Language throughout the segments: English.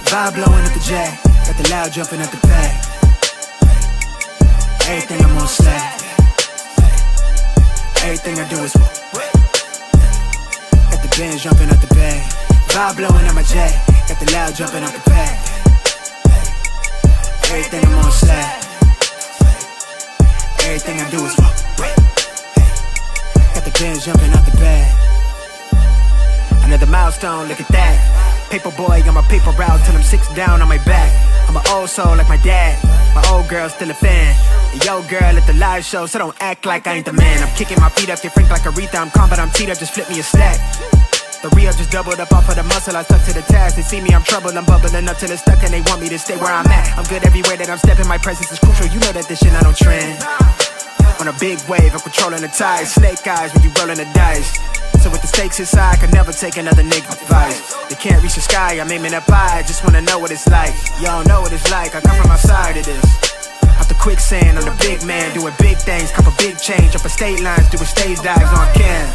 Vibe blowing at the jack, got the loud jumping at the bag. Everything I'm on slack. Everything I do is got the bands jumping at the bag. Vibe blowing at my jack, got the loud jumping at the bag. Everything I'm on slack. Everything I do is got the bands jumping out the bag. Another milestone, look at that. Paper boy on my paper route till I'm 6 down on my back. I'm an old soul like my dad. My old girl's still a fan. And yo girl at the live show, so don't act like I ain't the man. I'm kicking my feet up, get frank like Aretha. I'm calm but I'm teed up, just flip me a stack. The Rio just doubled up off of the muscle, I stuck to the task. They see me, I'm trouble, I'm bubbling up till it's stuck. And they want me to stay where I'm at. I'm good everywhere that I'm stepping, my presence is crucial. You know that this shit not on trend. On a big wave, I'm controlling the tide. Snake eyes when you rolling the dice. So with the stakes inside, I could never take another nigga advice. They can't reach the sky, I'm aiming up high. Just wanna know what it's like. Y'all know what it's like, I come from outside of this. Out the quicksand, I'm the big man, doing big things. Couple big change, up a state lines, doing stage dives on cam.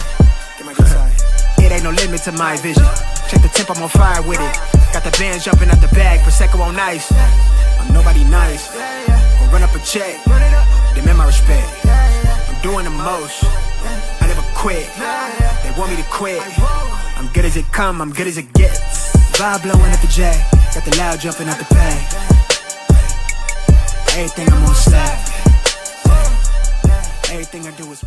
It ain't no limit to my vision. Check the temp, I'm on fire with it. Got the bands jumping out the bag, Prosecco on ice. I'm nobody nice, gonna run up a check. Demand my respect, I'm doing the most. I never quit, they want me to quit. I'm good as it come, I'm good as it gets. Vibe blowing at the jack, got the loud jumping out the bag. Everything I'm on slack. Everything I do is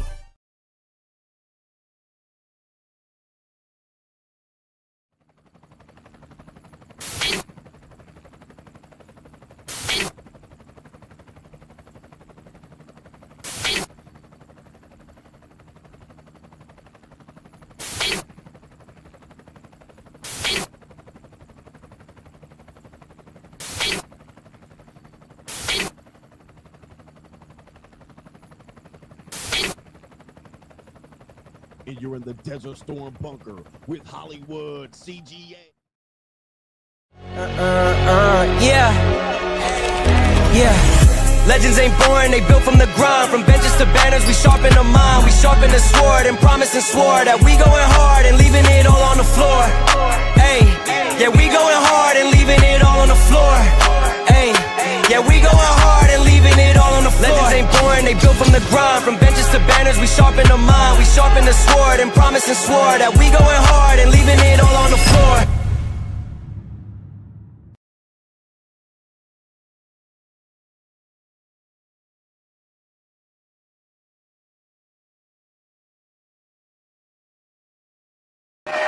and you're in the Desert Storm bunker with Hollywood CGA. Yeah. Legends ain't born, they built from the grind. From benches to banners, we sharpen the mind. We sharpen the sword and promise and swore that we going hard and leaving it all on the floor. Hey, yeah, we going hard and leaving it all on the floor. Hey, yeah, we going hard and leaving it all on the floor. Legends ain't born, they built from the grind. From benches to banners, we sharpen the mind. We sharpen the sword and promise and swore that we going hard and leaving it all on the floor.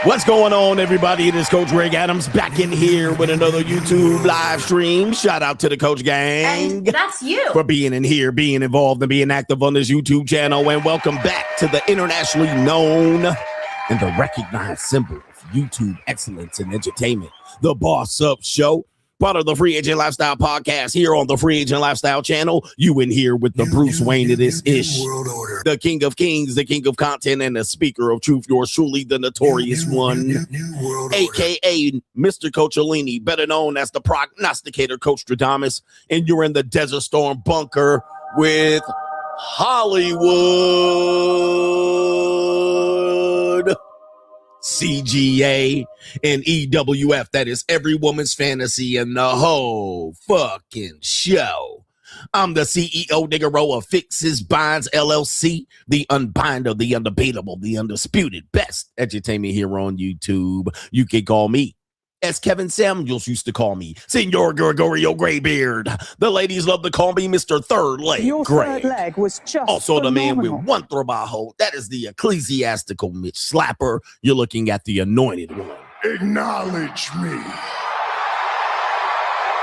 What's going on, everybody? It is Coach Greg Adams back in here with another YouTube live stream. Shout out to the Coach Gang. And that's you. For being in here, being involved, and being active on this YouTube channel. And welcome back to the internationally known and the recognized symbol of YouTube excellence and entertainment, the Boss Up Show. Part of the Free Agent Lifestyle podcast here on the Free Agent Lifestyle channel. You in here with the Bruce Wayne of this ish, the King of Kings, the King of Content, and the Speaker of Truth. Yours truly, the notorious one, aka Mr. Coachellini, better known as the prognosticator, Coach Stradamus. And you're in the Desert Storm bunker with Hollywood CGA and EWF. That is every woman's fantasy in the whole fucking show. I'm the CEO, Niggero, of Fixes Binds LLC, the unbinder, the undebatable, the undisputed best entertainment here on YouTube. You can call me, as Kevin Samuels used to call me, Senor Gregorio Graybeard. The ladies love to call me Mr. Third Leg Your Greg. third leg was just Also the man with phenomenal. one throw-by-hole. That is the ecclesiastical Mitch Slapper. You're looking at the anointed one. Acknowledge me.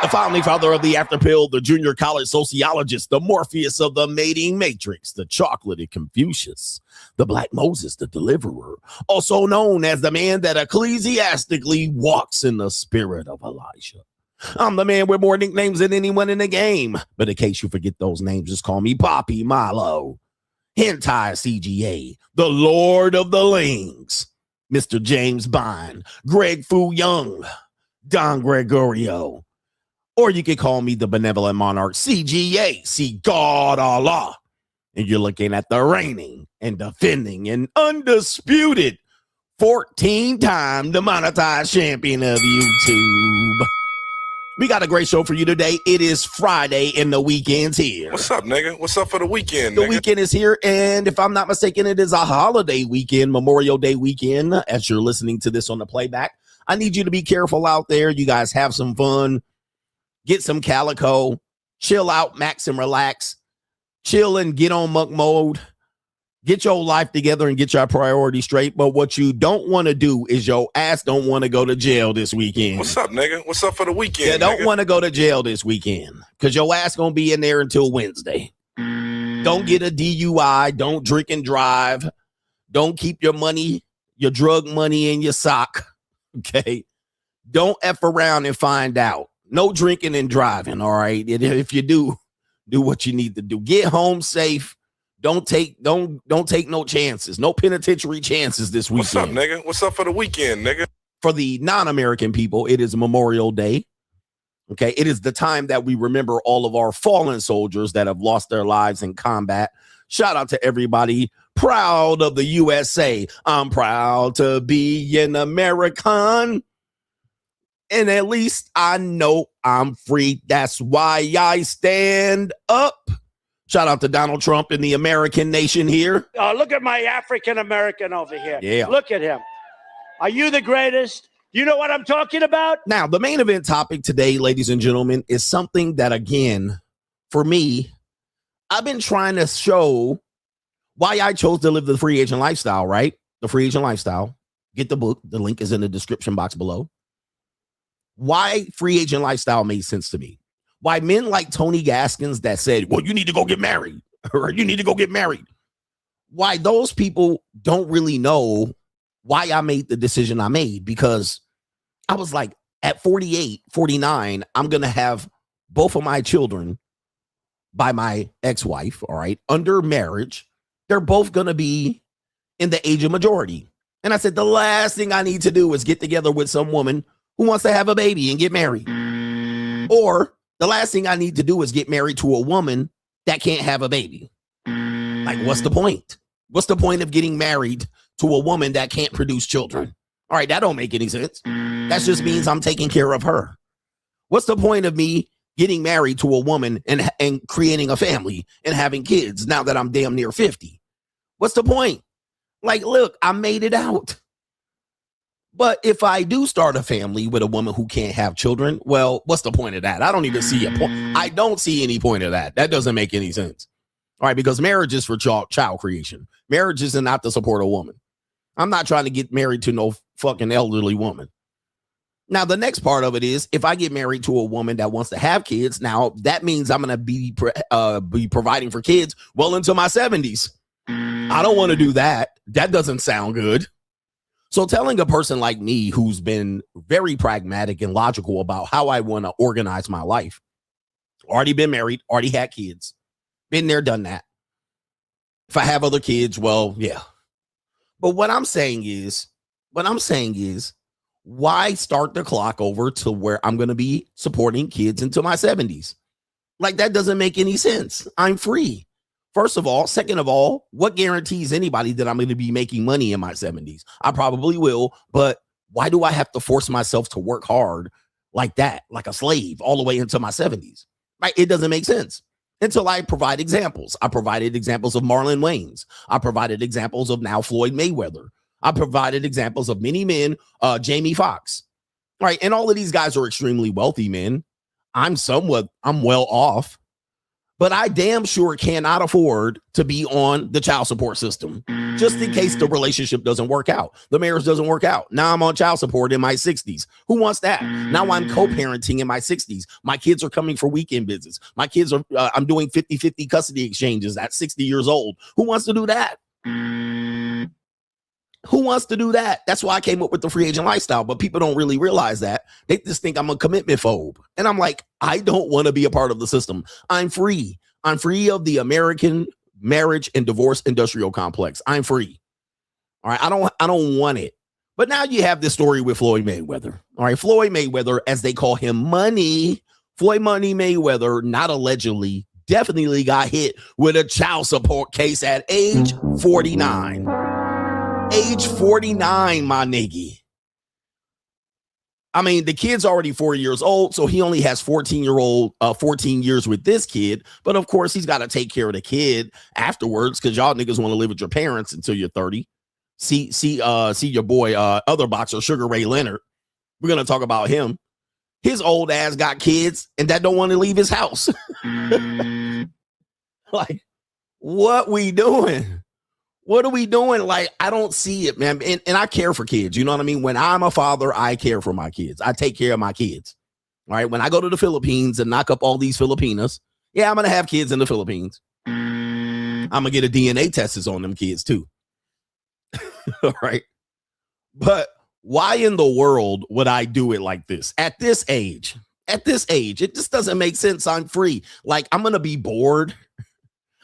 The founding father of the After Pill, the junior college sociologist, the Morpheus of the mating matrix, the chocolated Confucius, the Black Moses, the deliverer, also known as the man that ecclesiastically walks in the spirit of Elijah. I'm the man with more nicknames than anyone in the game. But in case you forget those names, just call me Poppy Milo. Hentai CGA, the Lord of the Lings, Mr. James Bond, Greg Fu Young, Don Gregorio. Or you can call me the Benevolent Monarch, CGA, see God Allah. And you're looking at the reigning and defending and undisputed 14-time demonetized champion of YouTube. We got a great show for you today. It is Friday and the weekend's here. What's up, nigga? What's up for the weekend, The nigga? weekend is here, and if I'm not mistaken, it is a holiday weekend, Memorial Day weekend, as you're listening to this on the playback. I need you to be careful out there. You guys have some fun. Get some calico. Chill out, max and relax. Chill and get on muck mode. Get your life together and get your priorities straight. But what you don't want to do is your ass don't want to go to jail this weekend. What's up, nigga? What's up for the weekend? You don't want to go to jail this weekend because your ass going to be in there until Wednesday. Don't get a DUI. Don't drink and drive. Don't keep your money, your drug money in your sock. Okay. Don't F around and find out. No drinking and driving. All right. And if you do what you need to do. Get home safe. Don't take no chances. No penitentiary chances this weekend. What's up, nigga? What's up for the weekend, nigga? For the non-American people, it is Memorial Day. Okay, it is the time that we remember all of our fallen soldiers that have lost their lives in combat. Shout out to everybody proud of the USA. I'm proud to be an American. And at least I know I'm free. That's why I stand up. Shout out to Donald Trump and the American nation here. Look at my African American over here. Yeah. Look at him. Are you the greatest? You know what I'm talking about? Now, the main event topic today, ladies and gentlemen, is something that, again, for me, I've been trying to show why I chose to live the free agent lifestyle, right? The free agent lifestyle. Get the book. The link is in the description box below. Why free agent lifestyle made sense to me. Why men like Tony Gaskins that said, well, you need to go get married, or you need to go get married. Why those people don't really know why I made the decision I made, because I was like, at 48, 49, I'm going to have both of my children by my ex-wife, all right, under marriage. They're both going to be in the age of majority. And I said, the last thing I need to do is get together with some woman who wants to have a baby and get married. Or the last thing I need to do is get married to a woman that can't have a baby. Like, what's the point? What's the point of getting married to a woman that can't produce children? All right, that don't make any sense. That just means I'm taking care of her. What's the point of me getting married to a woman and creating a family and having kids now that I'm damn near 50? What's the point? Like, look, I made it out. But if I do start a family with a woman who can't have children, well, what's the point of that? I don't even see a point. I don't see any point of that. That doesn't make any sense. All right, because marriage is for child creation. Marriage is not to support a woman. I'm not trying to get married to no fucking elderly woman. Now, the next part of it is, if I get married to a woman that wants to have kids, now that means I'm going to be providing for kids well into my 70s. I don't want to do that. That doesn't sound good. So telling a person like me, who's been very pragmatic and logical about how I want to organize my life, already been married, already had kids, been there, done that. If I have other kids, well, yeah. But what I'm saying is, why start the clock over to where I'm going to be supporting kids into my 70s? Like, that doesn't make any sense. I'm free. First of all. Second of all, what guarantees anybody that I'm going to be making money in my 70s? I probably will, but why do I have to force myself to work hard like that, like a slave, all the way into my 70s? Right? It doesn't make sense. Until I provide examples. I provided examples of Marlon Wayans. I provided examples of now Floyd Mayweather. I provided examples of many men, Jamie Foxx. Right? And all of these guys are extremely wealthy men. I'm well off. But I damn sure cannot afford to be on the child support system just in case the relationship doesn't work out. The marriage doesn't work out. Now I'm on child support in my 60s. Who wants that? Now I'm co-parenting in my 60s. My kids are coming for weekend visits. My kids are, I'm doing 50-50 custody exchanges at 60 years old. Who wants to do that? Who wants to do that? That's why I came up with the free agent lifestyle, but people don't really realize that. They just think I'm a commitment phobe. And I'm like, I don't want to be a part of the system. I'm free. I'm free of the American marriage and divorce industrial complex. I'm free. All right. I don't want it. But now you have this story with Floyd Mayweather. All right. Floyd Mayweather, as they call him, Floyd Money Mayweather, not allegedly, definitely got hit with a child support case at age 49. age 49, my nigga. I mean, the kid's already 4 years old, so he only has 14 years with this kid. But of course, he's got to take care of the kid afterwards because y'all niggas want to live with your parents until you're 30. See your boy, other boxer, Sugar Ray Leonard. We're gonna talk about him. His old ass got kids and that don't want to leave his house. Like, what we doing? What are we doing? Like, I don't see it, man. And I care for kids. You know what I mean? When I'm a father, I care for my kids. I take care of my kids. All right. When I go to the Philippines and knock up all these Filipinas, yeah, I'm going to have kids in the Philippines. I'm going to get a DNA test on them kids too. All right. But why in the world would I do it like this? At this age, it just doesn't make sense. I'm free. Like, I'm going to be bored.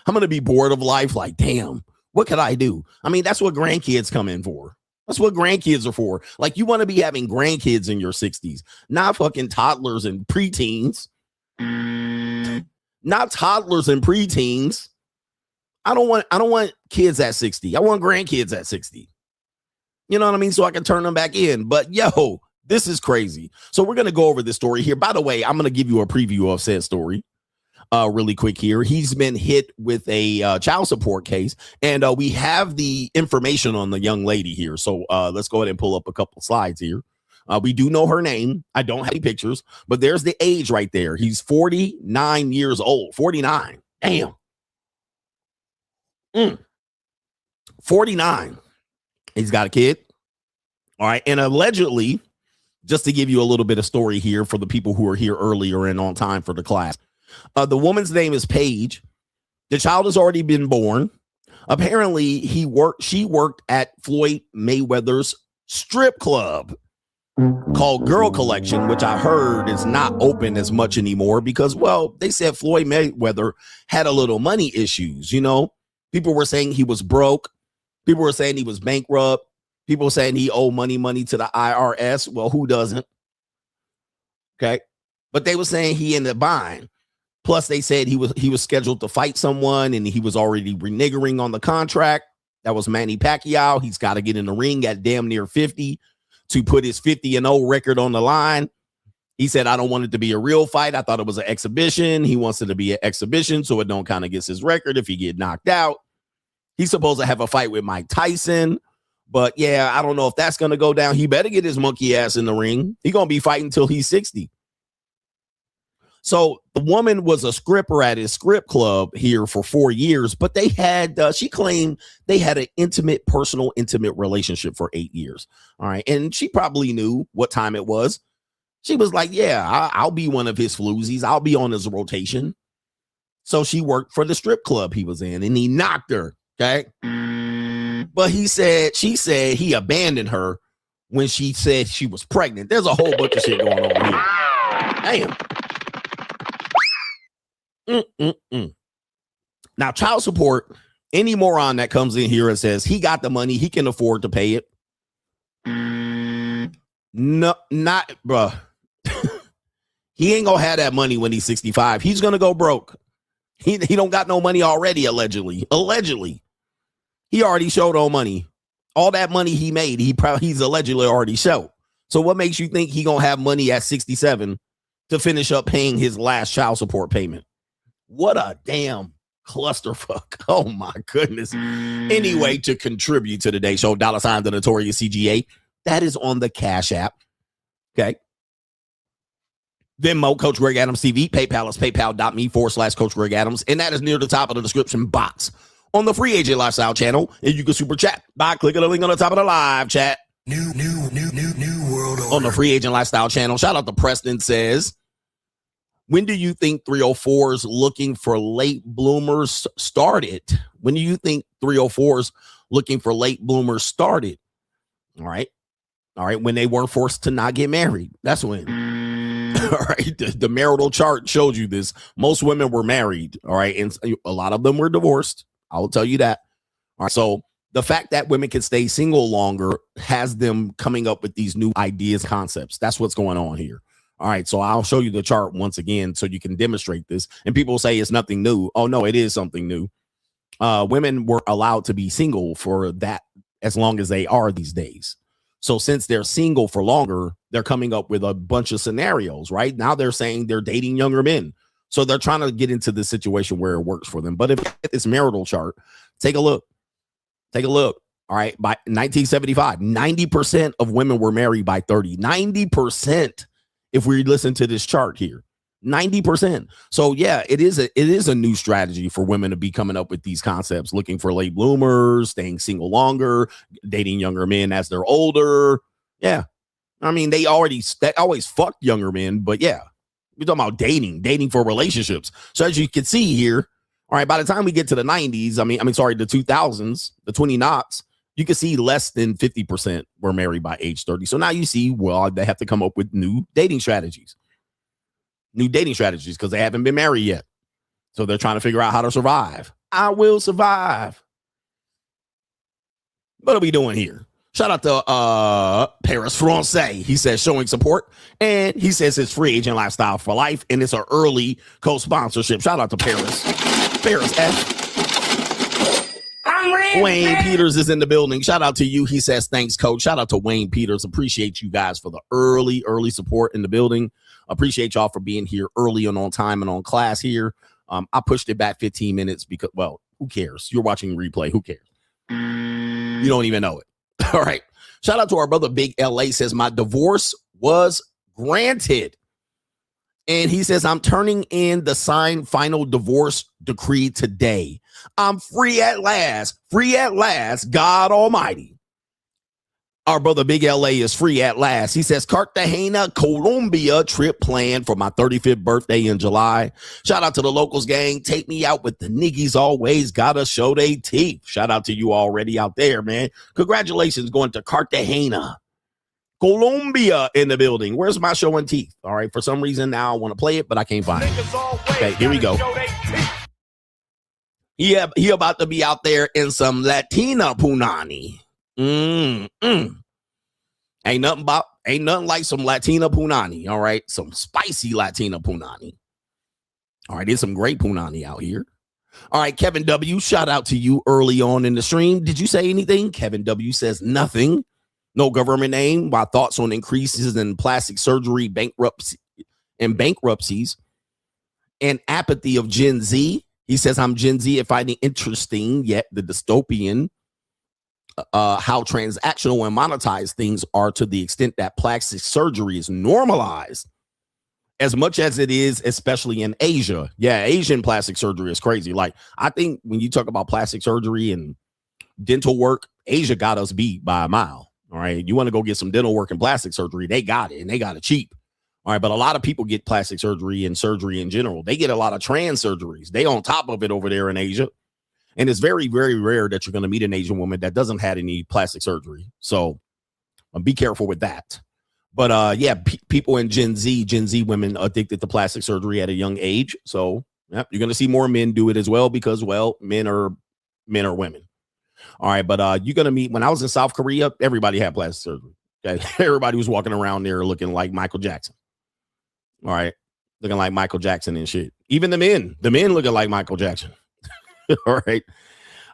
I'm going to be bored of life. Like, damn. What could I do? I mean, that's what grandkids come in for. That's what grandkids are for. Like, you want to be having grandkids in your 60s, not fucking toddlers and preteens. Not toddlers and preteens. I don't want kids at 60. I want grandkids at 60. You know what I mean? So I can turn them back in. But yo, this is crazy. So we're going to go over this story here. By the way, I'm going to give you a preview of said story. Really quick here. He's been hit with a child support case, and we have the information on the young lady here. So let's go ahead and pull up a couple slides here. We do know her name. I don't have any pictures, but there's the age right there. He's 49 years old. 49. Damn. 49. He's got a kid. All right. And allegedly, just to give you a little bit of story here for the people who are here earlier and on time for the class. The woman's name is Paige. The child has already been born. Apparently, she worked at Floyd Mayweather's strip club called Girl Collection, which I heard is not open as much anymore because, well, they said Floyd Mayweather had a little money issues. You know, people were saying he was broke. People were saying he was bankrupt. People were saying he owed money to the IRS. Well, who doesn't? Okay. But they were saying he ended up buying. Plus, they said he was scheduled to fight someone and he was already reneging on the contract. That was Manny Pacquiao. He's got to get in the ring at damn near 50 to put his 50-0 record on the line. He said, I don't want it to be a real fight. I thought it was an exhibition. He wants it to be an exhibition so it don't kind of get his record if he get knocked out. He's supposed to have a fight with Mike Tyson. But, yeah, I don't know if that's going to go down. He better get his monkey ass in the ring. He's going to be fighting until he's 60. So the woman was a scripper at his script club here for 4 years, but they had, she claimed they had an intimate relationship for 8 years. All right. And she probably knew what time it was. She was like, yeah, I'll be one of his floozies. I'll be on his rotation. So she worked for the strip club he was in and he knocked her. Okay. But she said he abandoned her when she said she was pregnant. There's a whole bunch of shit going on here. Damn. Now, child support, any moron that comes in here and says he got the money, he can afford to pay it. No, not, bruh. He ain't gonna have that money when he's 65. He's gonna go broke. He don't got no money already, allegedly. He already showed no money. All that money he made, he's allegedly already showed. So what makes you think he gonna have money at 67 to finish up paying his last child support payment? What a damn clusterfuck. Oh, my goodness. Anyway, to contribute to today's show, $ the Notorious CGA, that is on the Cash App. Okay. Venmo, Coach Greg Adams TV. PayPal is paypal.me/Coach Greg Adams. And that is near the top of the description box on the Free Agent Lifestyle channel. And you can super chat by clicking the link on the top of the live chat. New world order. On the Free Agent Lifestyle channel. Shout out to Preston says, when do you think 304s looking for late bloomers started? When do you think 304s looking for late bloomers started? All right. When they were forced to not get married. That's when. All right. The marital chart showed you this. Most women were married. All right. And a lot of them were divorced. I will tell you that. All right. So the fact that women can stay single longer has them coming up with these new ideas, concepts. That's what's going on here. All right, so I'll show you the chart once again so you can demonstrate this. And people say it's nothing new. Oh, no, it is something new. Women were allowed to be single for that as long as they are these days. So since they're single for longer, they're coming up with a bunch of scenarios, right? Now they're saying they're dating younger men. So they're trying to get into this situation where it works for them. But if you get this marital chart, take a look. Take a look. All right. By 1975, 90% of women were married by 30. 90%, if we listen to this chart here. 90%. So yeah, it is a new strategy for women to be coming up with these concepts, looking for late bloomers, staying single longer, dating younger men as they're older. Yeah. I mean, they always fucked younger men, but yeah, we're talking about dating for relationships. So as you can see here, all right, by the time we get to the 90s, the 2000s, the 20 knots, you can see less than 50% were married by age 30. So now you see, well, they have to come up with new dating strategies because they haven't been married yet. So they're trying to figure out how to survive. I will survive. What are we doing here? Shout out to Paris Francais. He says showing support, and he says it's free agent lifestyle for life, and it's an early co-sponsorship. Shout out to Paris F. Wayne Peters is in the building. Shout out to you. He says thanks, coach. Shout out to Wayne Peters. Appreciate you guys for the early support in the building. Appreciate y'all for being here early and on time and on class here. I pushed it back 15 minutes because, well, who cares? You're watching replay. Who cares? You don't even know it. All right. Shout out to our brother Big LA says my divorce was granted. And he says, I'm turning in the signed final divorce decree today. I'm free at last, God Almighty. Our brother Big LA is free at last. He says, Cartagena, Colombia trip planned for my 35th birthday in July. Shout out to the locals gang. Take me out with the niggies always. Gotta show they teeth. Shout out to you already out there, man. Congratulations going to Cartagena, Colombia in the building. Where's my showing teeth? All right. For some reason now I want to play it, but I can't find it. Okay, here we go. Yeah, he about to be out there in some Latina punani. Ain't nothing like some Latina punani. All right. Some spicy Latina punani. All right. There's some great punani out here. All right. Kevin W. Shout out to you early on in the stream. Did you say anything? Kevin W. says nothing. No government name. My thoughts on increases in plastic surgery, bankruptcies and apathy of Gen Z. He says, I'm Gen Z and finding interesting yet the dystopian how transactional and monetized things are to the extent that plastic surgery is normalized as much as it is, especially in Asia. Yeah, Asian plastic surgery is crazy. Like, I think when you talk about plastic surgery and dental work, Asia got us beat by a mile. All right. You want to go get some dental work and plastic surgery, they got it, and they got it cheap. All right. But a lot of people get plastic surgery and surgery in general. They get a lot of trans surgeries. They on top of it over there in Asia. And it's very, very rare that you're going to meet an Asian woman that doesn't have any plastic surgery. So be careful with that. But people in Gen Z women addicted to plastic surgery at a young age. So you're going to see more men do it as well because, well, men are women. All right. But you're going to meet, when I was in South Korea, everybody had plastic surgery. Okay. Everybody was walking around there looking like Michael Jackson. All right. Looking like Michael Jackson and shit. Even the men looking like Michael Jackson. All right.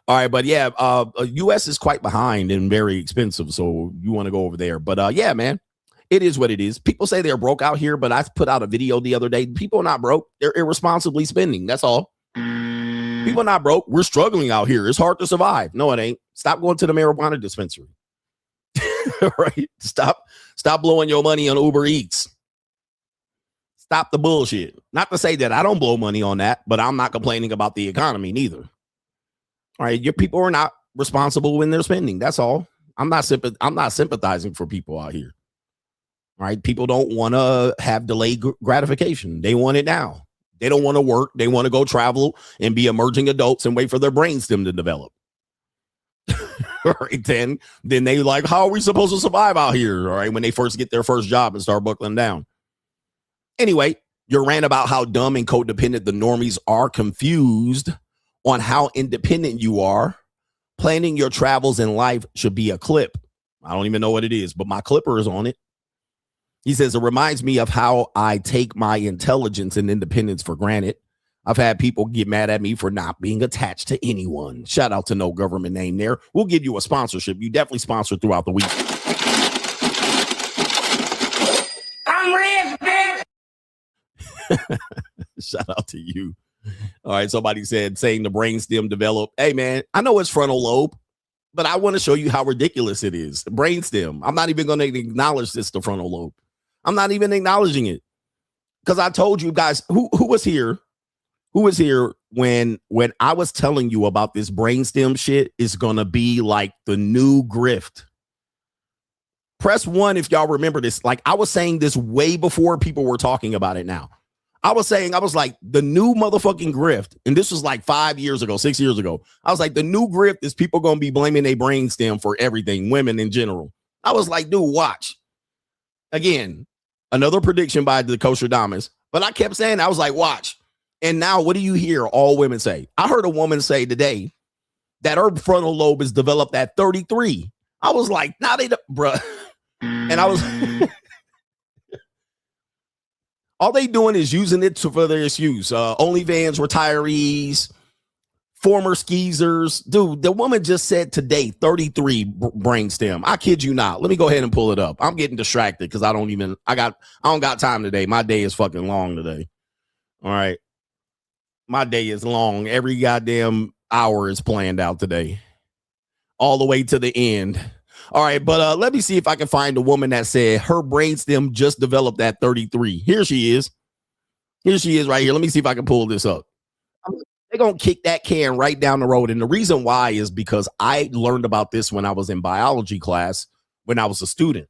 But yeah, US is quite behind and very expensive. So you want to go over there. But yeah, man, it is what it is. People say they're broke out here, but I put out a video the other day. People are not broke. They're irresponsibly spending. That's all. People are not broke. We're struggling out here. It's hard to survive. No, it ain't. Stop going to the marijuana dispensary. All right. Stop blowing your money on Uber Eats. Stop the bullshit. Not to say that I don't blow money on that, but I'm not complaining about the economy neither. All right. Your people are not responsible when they're spending. That's all. I'm not sympathizing for people out here. All right. People don't want to have delayed gratification. They want it now. They don't want to work. They want to go travel and be emerging adults and wait for their brainstem to develop. All right. Then they like, how are we supposed to survive out here? All right. When they first get their first job and start buckling down. Anyway, your rant about how dumb and codependent the normies are, confused on how independent you are. Planning your travels in life should be a clip. I don't even know what it is, but my clipper is on it. He says, it reminds me of how I take my intelligence and independence for granted. I've had people get mad at me for not being attached to anyone. Shout out to no government name there. We'll give you a sponsorship. You definitely sponsor throughout the week. I'm rich, bitch. Shout out to you. All right. Somebody said saying the brainstem develop. Hey, man, I know it's frontal lobe, but I want to show you how ridiculous it is. Brainstem. I'm not even going to acknowledge this, the frontal lobe. I'm not even acknowledging it because I told you guys who was here. Who was here when I was telling you about this brainstem shit is going to be like the new grift. Press 1 if y'all remember this. Like I was saying this way before people were talking about it now. I was like the new motherfucking grift. And this was like 5 years ago, 6 years ago. I was like the new grift is people going to be blaming their brainstem for everything, women in general. I was like, dude, watch. Again, another prediction by the Kosher Damas. But I kept saying, I was like, watch. And now what do you hear all women say? I heard a woman say today that her frontal lobe is developed at 33. I was like, nah, they bruh. And I was all they doing is using it for their excuse. OnlyFans retirees, former skeezers. Dude, the woman just said today 33 brainstem. I kid you not. Let me go ahead and pull it up. I'm getting distracted because I don't got time today. My day is fucking long today. All right. My day is long. Every goddamn hour is planned out today. All the way to the end. All right, but let me see if I can find a woman that said her brainstem just developed at 33. Here she is. Here she is right here. Let me see if I can pull this up. They're going to kick that can right down the road. And the reason why is because I learned about this when I was in biology class when I was a student.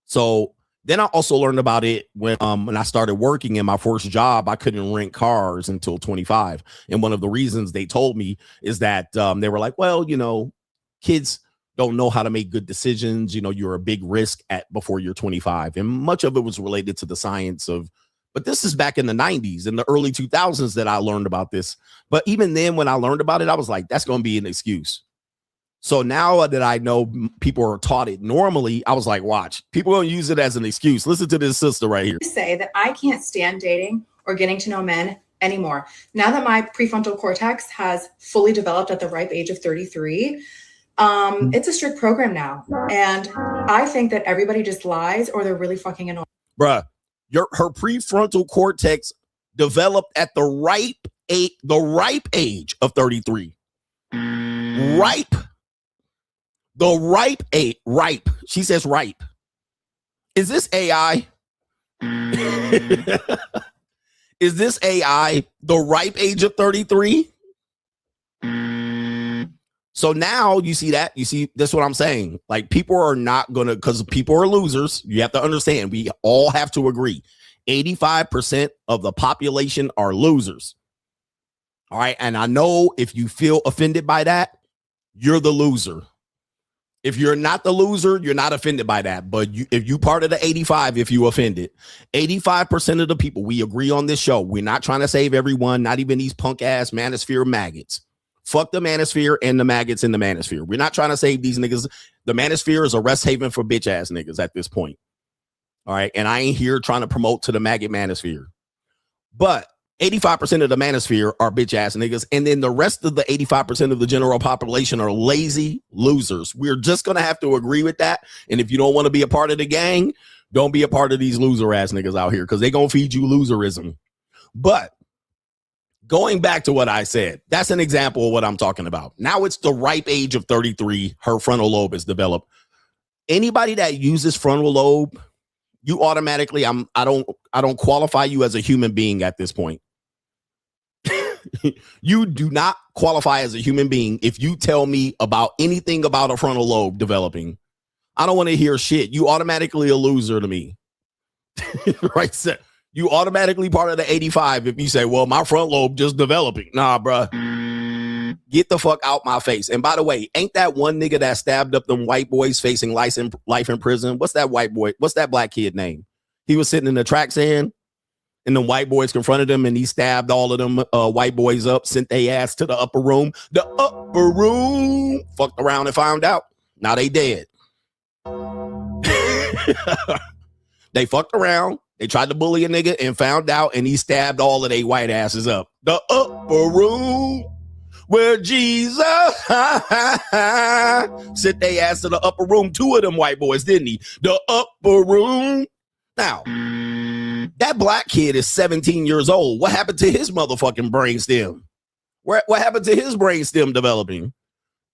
So then I also learned about it when I started working in my first job. I couldn't rent cars until 25. And one of the reasons they told me is that they were like, well, you know, kids don't know how to make good decisions. You know, you're a big risk before you're 25. And much of it was related to the science of, but this is back in the 90s and the early 2000s that I learned about this. But even then, when I learned about it, I was like, that's going to be an excuse. So now that I know people are taught it normally, I was like, watch, people don't use it as an excuse. Listen to this sister right here. Say that I can't stand dating or getting to know men anymore. Now that my prefrontal cortex has fully developed at the ripe age of 33, it's a strict program now. And I think that everybody just lies or they're really fucking annoying. Bruh, her prefrontal cortex developed at the ripe age of 33. Ripe. The ripe age. Ripe. She says ripe. Is this AI? Is this AI the ripe age of 33? So now you see that, that's what I'm saying. Like people are not going to, because people are losers. You have to understand, we all have to agree. 85% of the population are losers. All right. And I know if you feel offended by that, you're the loser. If you're not the loser, you're not offended by that. But if you part of the 85, if you offended, 85% of the people, we agree on this show. We're not trying to save everyone, not even these punk ass Manosphere maggots. Fuck the Manosphere and the maggots in the Manosphere. We're not trying to save these niggas. The Manosphere is a rest haven for bitch ass niggas at this point. All right. And I ain't here trying to promote to the maggot Manosphere. But 85% of the Manosphere are bitch ass niggas. And then the rest of the 85% of the general population are lazy losers. We're just going to have to agree with that. And if you don't want to be a part of the gang, don't be a part of these loser ass niggas out here because they're going to feed you loserism. But going back to what I said, that's an example of what I'm talking about. Now it's the ripe age of 33. Her frontal lobe is developed. Anybody that uses frontal lobe, you automatically, I don't qualify you as a human being at this point. You do not qualify as a human being if you tell me about anything about a frontal lobe developing. I don't want to hear shit. You automatically a loser to me. Right, sir. You automatically part of the 85 if you say, well, my front lobe just developing. Nah, bruh. Get the fuck out my face. And by the way, ain't that one nigga that stabbed up them white boys facing life in prison? What's that white boy? What's that black kid name? He was sitting in the track sand and the white boys confronted him and he stabbed all of them white boys up, sent their ass to the upper room. The upper room. Fucked around and found out. Now they dead. They fucked around. They tried to bully a nigga and found out, and he stabbed all of they white asses up. The upper room where Jesus sit they ass to the upper room. 2 of them white boys, didn't he? The upper room. Now, that black kid is 17 years old. What happened to his motherfucking brainstem? What happened to his brainstem developing?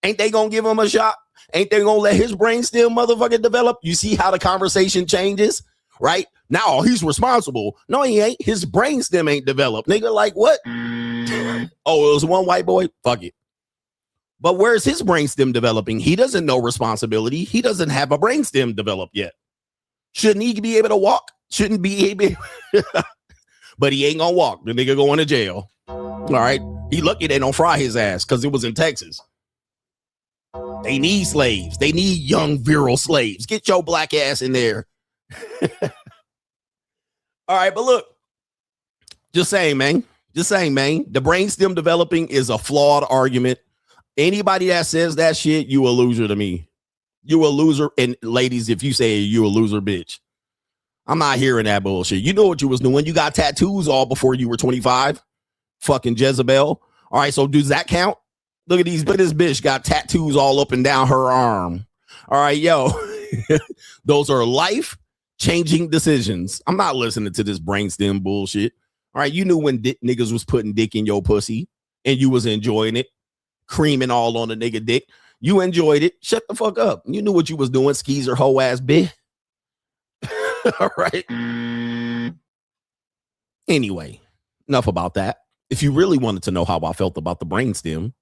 Ain't they gonna give him a shot? Ain't they gonna let his brainstem motherfucking develop? You see how the conversation changes, right? Now he's responsible. No, he ain't. His brainstem ain't developed. Nigga, like what? Oh, it was one white boy? Fuck it. But where's his brainstem developing? He doesn't know responsibility. He doesn't have a brainstem developed yet. Shouldn't he be able to walk? Shouldn't be able. But he ain't gonna walk. The nigga going to jail. All right. He lucky they don't fry his ass because it was in Texas. They need slaves. They need young, virile slaves. Get your black ass in there. All right, but look. Just saying, man. Just saying, man. The brainstem developing is a flawed argument. Anybody that says that shit, you a loser to me. You a loser. And ladies, if you say you a loser, bitch. I'm not hearing that bullshit. You know what you was doing. You got tattoos all before you were 25. Fucking Jezebel. All right, so does that count? Look at these, but this bitch got tattoos all up and down her arm. All right, yo. Those are life-changing decisions. I'm not listening to this brainstem bullshit. All right, you knew when niggas was putting dick in your pussy and you was enjoying it, creaming all on the nigga dick. You enjoyed it. Shut the fuck up. You knew what you was doing, skeezer hoe ass bitch. All right. Anyway, enough about that. If you really wanted to know how I felt about the brainstem.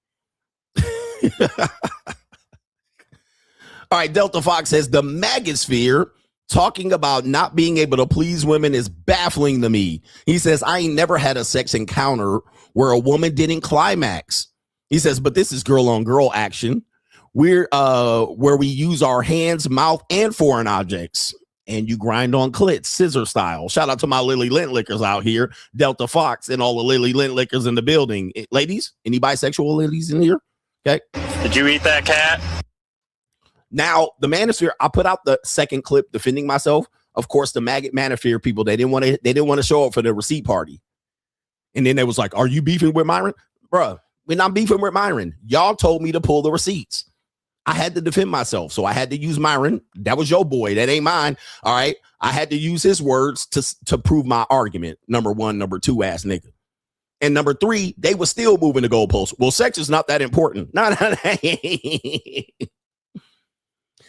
All right, Delta Fox says the Manosphere talking about not being able to please women is baffling to me. He says, I ain't never had a sex encounter where a woman didn't climax. He says, but this is girl on girl action. We're where we use our hands, mouth, and foreign objects. And you grind on clits, scissor style. Shout out to my Lily Lint Lickers out here, Delta Fox, and all the Lily Lint Lickers in the building. Ladies, any bisexual ladies in here? Okay. Did you eat that cat? Now, the Manosphere, I put out the second clip defending myself. Of course, the Maggot Manosphere people, they didn't want to show up for the receipt party. And then they was like, are you beefing with Myron? Bruh, when I'm beefing with Myron, y'all told me to pull the receipts. I had to defend myself. So I had to use Myron. That was your boy. That ain't mine. All right. I had to use his words to prove my argument. Number 1, number 2 ass nigga. And number 3, they were still moving the goalposts. Well, sex is not that important. No.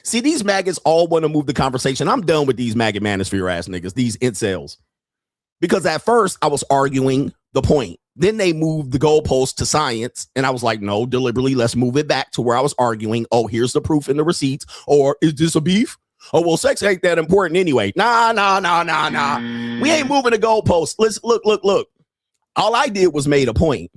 See, these maggots all want to move the conversation. I'm done with these Maggot Manosphere ass niggas, these incels. Because at first I was arguing the point. Then they moved the goalpost to science. And I was like, no, deliberately, let's move it back to where I was arguing. Oh, here's the proof in the receipts. Or is this a beef? Oh, well, sex ain't that important anyway. Nah. We ain't moving the goalpost. Let's look. All I did was made a point.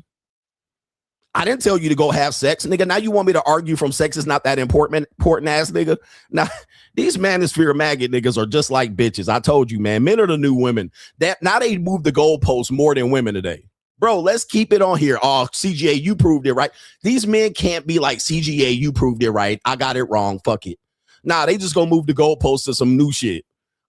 I didn't tell you to go have sex, nigga. Now you want me to argue from sex is not that important ass nigga. Now, these Manosphere maggot niggas are just like bitches. I told you, man, men are the new women. That now they move the goalposts more than women today. Bro, let's keep it on here. Oh, CGA, you proved it right. These men can't be like CGA, you proved it right. I got it wrong. Fuck it. Nah, they just gonna move the goalposts to some new shit.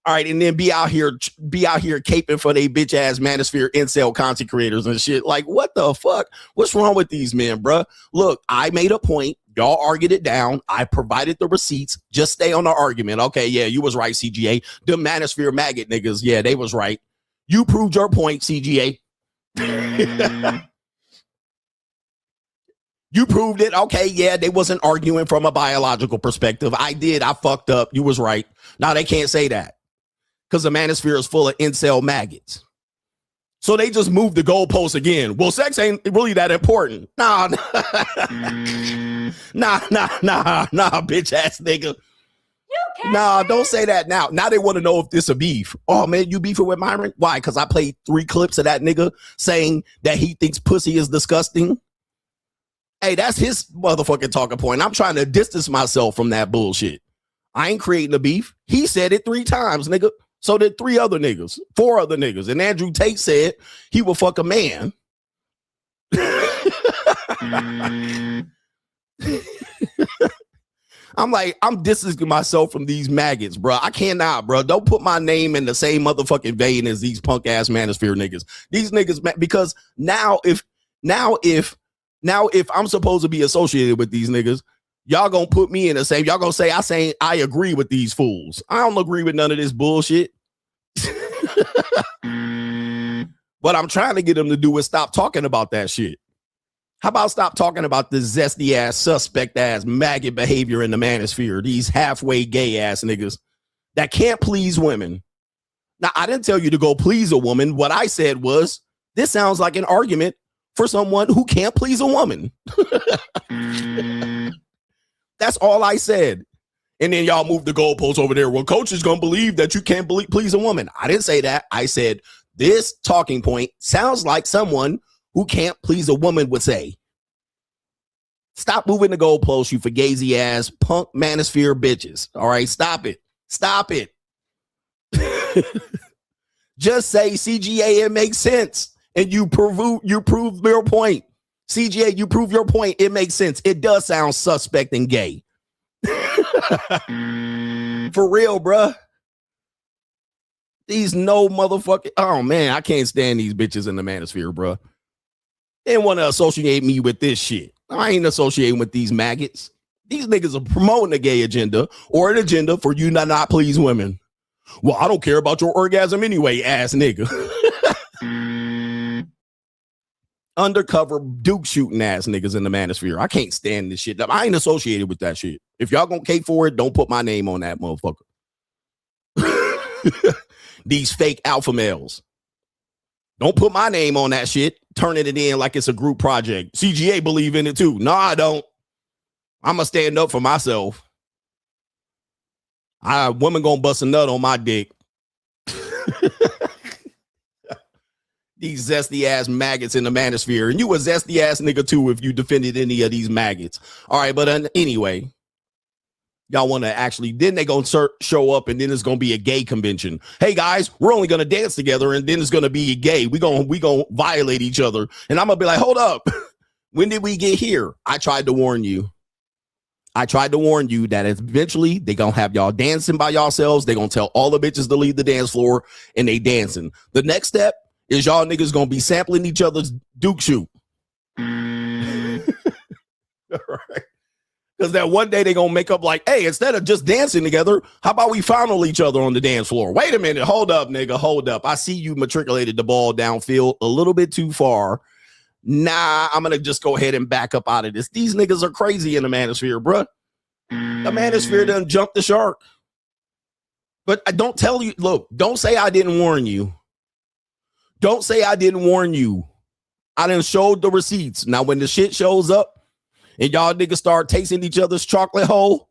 All right, and then be out here caping for they bitch ass Manosphere incel content creators and shit. Like, what the fuck? What's wrong with these men, bruh? Look, I made a point. Y'all argued it down. I provided the receipts. Just stay on the argument. Okay, yeah, you was right, CGA. The Manosphere maggot niggas, yeah, they was right. You proved your point, CGA. You proved it. Okay, yeah, they wasn't arguing from a biological perspective. I did. I fucked up. You was right. Now they can't say that because the Manosphere is full of incel maggots. So they just moved the goalpost again. Well, sex ain't really that important. Nah, bitch ass nigga. Nah, don't say that now. Now they want to know if this a beef. Oh, man, you beefing with Myron? Why? Because I played 3 clips of that nigga saying that he thinks pussy is disgusting. Hey, that's his motherfucking talking point. I'm trying to distance myself from that bullshit. I ain't creating a beef. He said it 3 times, nigga. So did 4 other niggas. And Andrew Tate said he will fuck a man. I'm like, I'm distancing myself from these maggots, bro. I cannot, bro. Don't put my name in the same motherfucking vein as these punk ass Manosphere niggas. These niggas, because now if I'm supposed to be associated with these niggas, y'all gonna put me in the same. Y'all gonna say I agree with these fools. I don't agree with none of this bullshit. What I'm trying to get them to do is stop talking about that shit. How about stop talking about this zesty ass, suspect ass, maggot behavior in the Manosphere? These halfway gay ass niggas that can't please women. Now, I didn't tell you to go please a woman. What I said was, this sounds like an argument for someone who can't please a woman. That's all I said. And then y'all moved the goalposts over there. Well, coach is going to believe that you can't please a woman. I didn't say that. I said this talking point sounds like someone who can't please a woman would say. Stop moving the goalposts, you fugazi ass punk Manosphere bitches. All right, stop it. Stop it. Just say CGA, it makes sense. And you prove your point. CGA, you prove your point. It makes sense. It does sound suspect and gay. For real, bruh. These no motherfucking. Oh man, I can't stand these bitches in the Manosphere, bruh. They want to associate me with this shit. I ain't associating with these maggots. These niggas are promoting a gay agenda or an agenda for you to not please women. Well, I don't care about your orgasm anyway, ass nigga. Undercover Duke shooting ass niggas in the Manosphere. I can't stand this shit. I ain't associated with that shit. If y'all gonna cape for it, don't put my name on that motherfucker. These fake alpha males. Don't put my name on that shit, turning it in like it's a group project. CGA believe in it too. No, I don't. I'm going to stand up for myself. Women going to bust a nut on my dick. These zesty ass maggots in the Manosphere. And you a zesty ass nigga too if you defended any of these maggots. All right, but anyway. Y'all want to actually, then they going to show up and then it's going to be a gay convention. Hey guys, we're only going to dance together and then it's going to be gay. We going to violate each other. And I'm going to be like, hold up. When did we get here? I tried to warn you. I tried to warn you that eventually they going to have y'all dancing by yourselves. They going to tell all the bitches to leave the dance floor and they dancing. The next step is y'all niggas going to be sampling each other's Duke shoot. All right. Because that one day they're going to make up like, hey, instead of just dancing together, how about we fondle each other on the dance floor? Wait a minute. Hold up, nigga. Hold up. I see you matriculated the ball downfield a little bit too far. Nah, I'm going to just go ahead and back up out of this. These niggas are crazy in the Manosphere, bruh. The Manosphere done jumped the shark. But I don't tell you, look, don't say I didn't warn you. Don't say I didn't warn you. I done showed the receipts. Now, when the shit shows up, and y'all niggas start tasting each other's chocolate hole.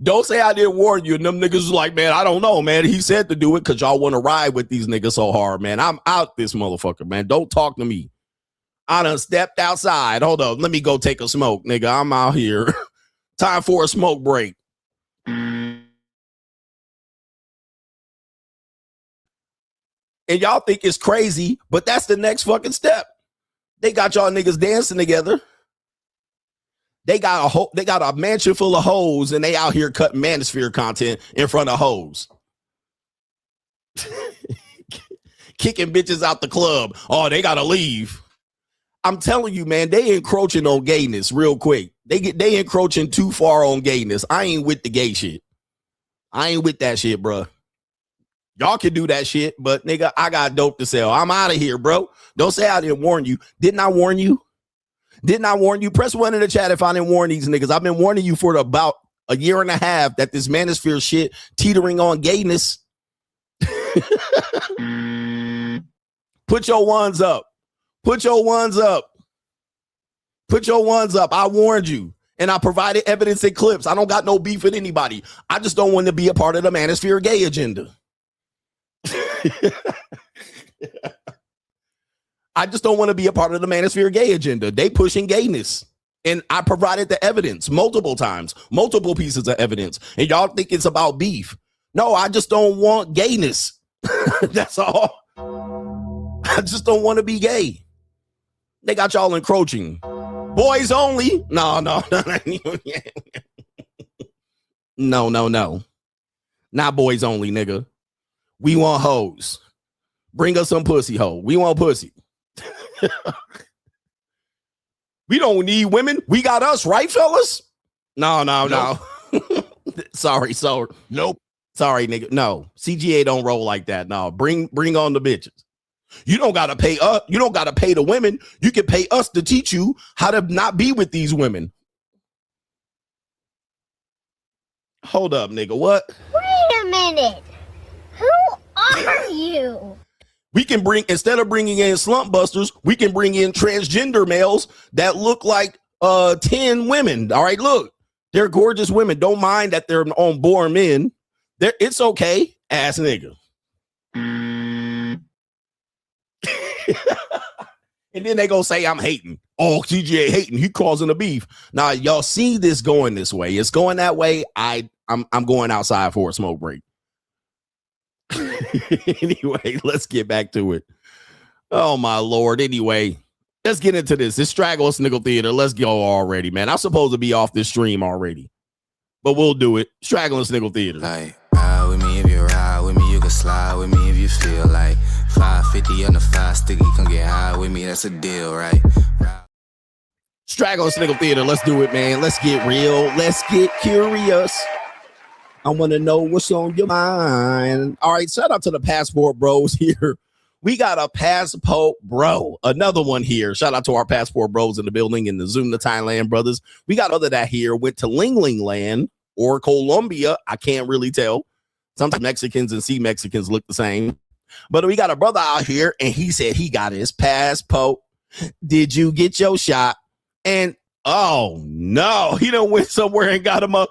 Don't say I didn't warn you. And them niggas is like, man, I don't know, man. He said to do it because y'all want to ride with these niggas so hard, man. I'm out this motherfucker, man. Don't talk to me. I done stepped outside. Hold up. Let me go take a smoke, nigga. I'm out here. Time for a smoke break. And y'all think it's crazy, but that's the next fucking step. They got y'all niggas dancing together. They got a mansion full of hoes, and they out here cutting Manosphere content in front of hoes. Kicking bitches out the club. Oh, they gotta leave. I'm telling you, man, they encroaching on gayness real quick. They encroaching too far on gayness. I ain't with the gay shit. I ain't with that shit, bro. Y'all can do that shit, but nigga, I got dope to sell. I'm out of here, bro. Don't say I didn't warn you. Didn't I warn you? Didn't I warn you? Press 1 in the chat if I didn't warn these niggas. I've been warning you for about a year and a half that this Manosphere shit teetering on gayness. Put your ones up. Put your ones up. Put your ones up. I warned you. And I provided evidence and clips. I don't got no beef with anybody. I just don't want to be a part of the Manosphere gay agenda. I just don't want to be a part of the Manosphere gay agenda. They pushing gayness. And I provided the evidence multiple times, multiple pieces of evidence. And y'all think it's about beef. No, I just don't want gayness. That's all. I just don't want to be gay. They got y'all encroaching. Boys only. No. No. Not boys only, nigga. We want hoes. Bring us some pussy, hoe. We want pussy. We don't need women. We got us, right, fellas? No. Sorry. Nope. Sorry, nigga. No. CGA don't roll like that. No. Bring on the bitches. You don't gotta pay us. You don't gotta pay the women. You can pay us to teach you how to not be with these women. Hold up, nigga. What? Wait a minute. Who are you? We can instead of bringing in slump busters, we can bring in transgender males that look like 10 women. All right, look, they're gorgeous women. Don't mind that they're on born men. It's okay, ass nigga. And then they gonna say I'm hating. Oh, CGA hating. He causing a beef. Now y'all see this going this way. It's going that way. I'm going outside for a smoke break. Anyway, let's get back to it. Oh my Lord. Anyway, let's get into this. It's Straggle Sniggle Theater. Let's go already, man. I'm supposed to be off this stream already, but we'll do it. Straggle Sniggle Theater. Like, ride with me if you ride with me. You can slide with me if you feel like 550 on the 5 sticky. Come get high with me. That's a deal, right? Straggle Sniggle Theater. Let's do it, man. Let's get real. Let's get curious. I want to know what's on your mind. All right, shout out to the Passport Bros here. We got a Passport Bro, another one here. Shout out to our Passport Bros in the building in the Zoom to Thailand brothers. We got other that here went to Ling Ling Land or Colombia. I can't really tell. Sometimes Mexicans and Mexicans look the same. But we got a brother out here, and he said he got his passport. Did you get your shot? And oh no, he done went somewhere and got him a.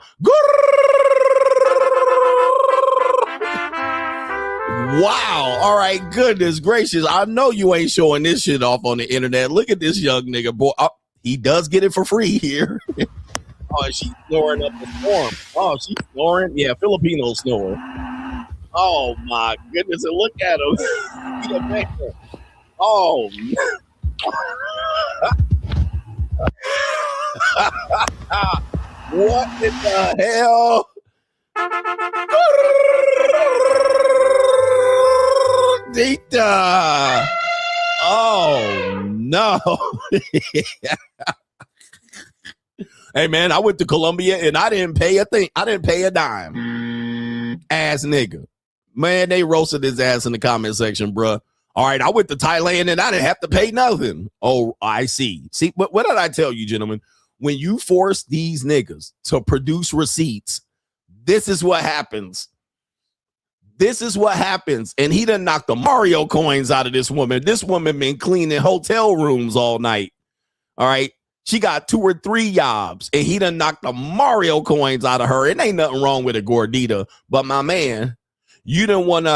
Wow. All right. Goodness gracious. I know you ain't showing this shit off on the internet. Look at this young nigga, boy. Oh, he does get it for free here. Oh, she's snoring up the storm. Oh, she's snoring. Yeah, Filipino snore. Oh my goodness. And look at him. Oh. What in the hell? Dita. Oh no. Hey man, I went to Colombia and I didn't pay a thing. I didn't pay a dime. Ass nigga. Man, they roasted his ass in the comment section, bruh. All right, I went to Thailand and I didn't have to pay nothing. Oh, I see. See, what did I tell you, gentlemen? When you force these niggas to produce receipts, this is what happens. This is what happens. And he done knocked the Mario coins out of this woman. This woman been cleaning hotel rooms all night. All right. She got 2 or 3 jobs and he done knocked the Mario coins out of her. It ain't nothing wrong with a gordita, but my man, you done went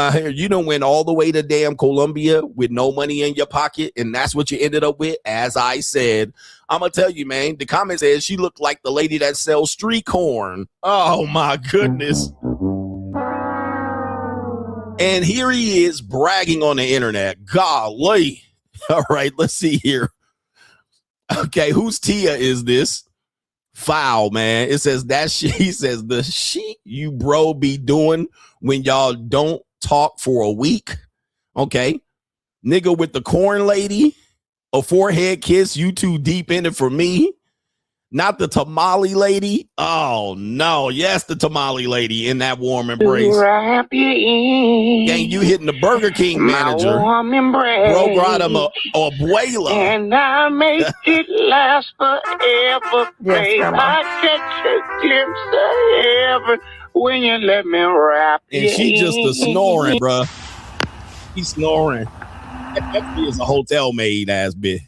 all the way to damn Colombia with no money in your pocket. And that's what you ended up with. As I said, I'm going to tell you, man, the comment says she looked like the lady that sells street corn. Oh my goodness. And here he is bragging on the internet. Golly. All right, let's see here. Okay, whose Tia is this? Foul, man. It says that he says the shit you bro be doing when y'all don't talk for a week. Okay. Nigga with the corn lady, a forehead kiss, you too deep in it for me. Not the tamale lady. Oh no, yes, the tamale lady in that warm embrace. Wrap you in. Gang, you hitting the Burger King manager. Warm embrace. Bro got him a abuela. And I make it last forever, babe. I catch a glimpse of heaven when you let me wrap you in. And she just a snoring, bruh. He's snoring. That is a hotel maid ass bitch.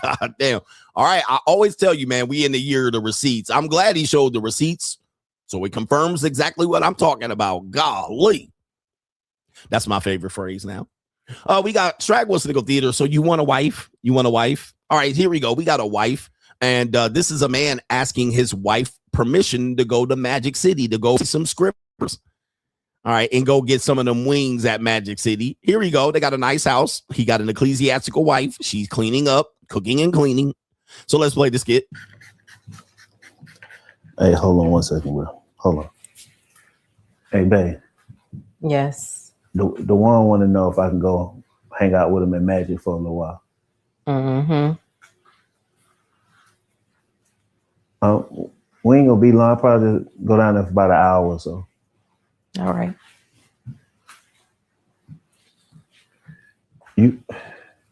God damn. All right. I always tell you, man, we in the year of the receipts. I'm glad he showed the receipts. So it confirms exactly what I'm talking about. Golly. That's my favorite phrase now. We got Straggle Sniggle Theater. So you want a wife? You want a wife? All right, here we go. We got a wife. And this is a man asking his wife permission to go to Magic City to go see some scripters. All right, and go get some of them wings at Magic City. Here we go. They got a nice house. He got an ecclesiastical wife. She's cleaning up. cooking and cleaning. So let's play the skit. Hey, hold on 1 second, bro. Hold on. Hey, babe. Yes. The one want to know if I can go hang out with him in Magic for a little while. Mm-hmm. We ain't gonna be long. I'll probably go down there for about an hour or so. All right. You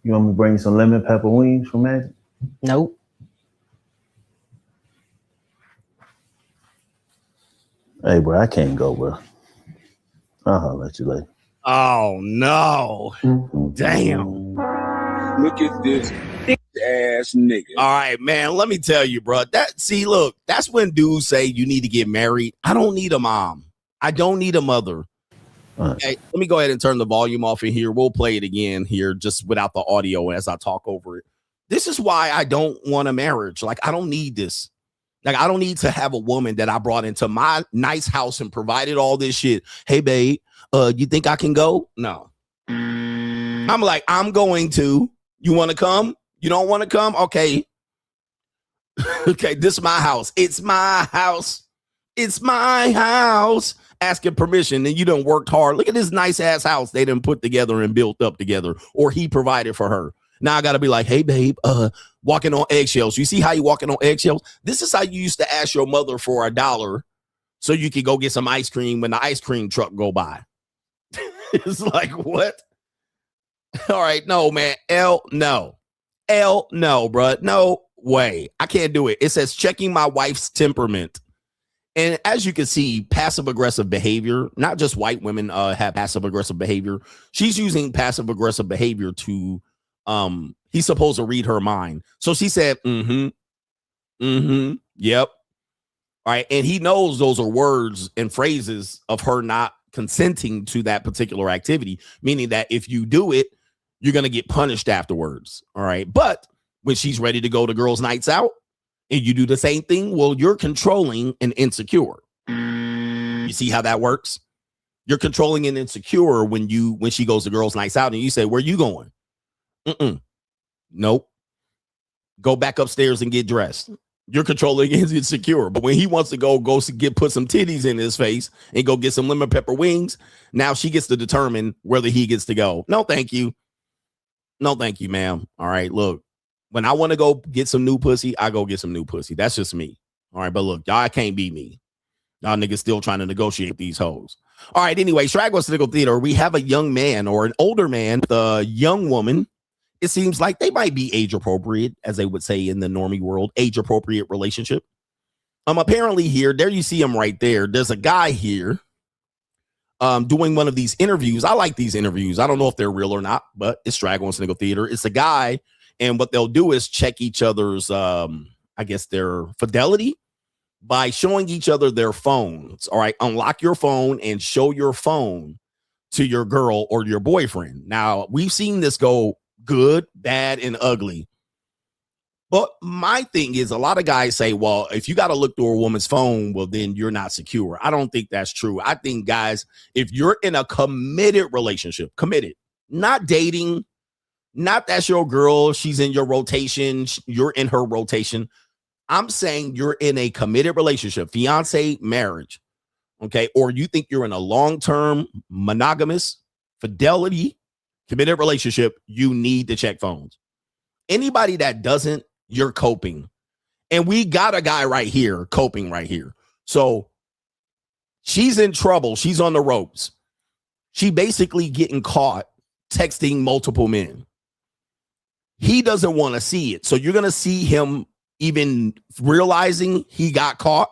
want me to bring you some lemon pepper wings from Magic? Nope. Hey, bro, I can't go, bro. I'll holler at you later. Oh no. Damn. Look at this big ass nigga. All right, man. Let me tell you, bro. Look, that's when dudes say you need to get married. I don't need a mom. I don't need a mother. Okay, let me go ahead and turn the volume off in here. We'll play it again here just without the audio as I talk over it. This is why I don't want a marriage. Like, I don't need this. Like, I don't need to have a woman that I brought into my nice house and provided all this shit. Hey, babe, you think I can go? No. I'm like, I'm going to. You want to come? You don't want to come? Okay. Okay, this is my house. It's my house. It's my house. Asking permission, and you done worked hard. Look at this nice ass house they done put together and built up together, or he provided for her. Now I got to be like, hey, babe, walking on eggshells. You see how you walking on eggshells? This is how you used to ask your mother for $1 so you could go get some ice cream when the ice cream truck go by. It's like, what? All right, no, man. No, bro. No way. I can't do it. It says checking my wife's temperament. And as you can see, passive-aggressive behavior, not just white women have passive-aggressive behavior. She's using passive-aggressive behavior to, he's supposed to read her mind. So she said, yep. All right. And he knows those are words and phrases of her not consenting to that particular activity, meaning that if you do it, you're going to get punished afterwards. All right. But when she's ready to go to girls' nights out, and you do the same thing, well, you're controlling and insecure. You see how that works? You're controlling and insecure when she goes to girls' nights out and you say, where you going? Nope. Go back upstairs and get dressed. You're controlling and insecure. But when he wants to put some titties in his face and go get some lemon pepper wings, now she gets to determine whether he gets to go. No, thank you. No, thank you, ma'am. All right, look. When I want to go get some new pussy, I go get some new pussy. That's just me. All right, but look, y'all can't be me. Y'all niggas still trying to negotiate these hoes. All right, anyway, Straggle Sniggle Theater, we have a young man or an older man with a young woman. It seems like they might be age appropriate, as they would say in the normie world, age appropriate relationship. Apparently here, there you see him right there. There's a guy here doing one of these interviews. I like these interviews. I don't know if they're real or not, but it's Straggle Sniggle Theater. It's a guy. And what they'll do is check each other's, I guess, their fidelity by showing each other their phones. All right, unlock your phone and show your phone to your girl or your boyfriend. Now, we've seen this go good, bad, and ugly. But my thing is, a lot of guys say, well, if you got to look through a woman's phone, well, then you're not secure. I don't think that's true. I think, guys, if you're in a committed relationship, not dating, not that's your girl, she's in your rotation, you're in her rotation. I'm saying you're in a committed relationship, fiance, marriage, okay? Or you think you're in a long-term monogamous fidelity committed relationship, you need to check phones. Anybody that doesn't, you're coping. And we got a guy right here, coping right here. So she's in trouble. She's on the ropes. She basically getting caught texting multiple men. He doesn't want to see it. So you're going to see him even realizing he got caught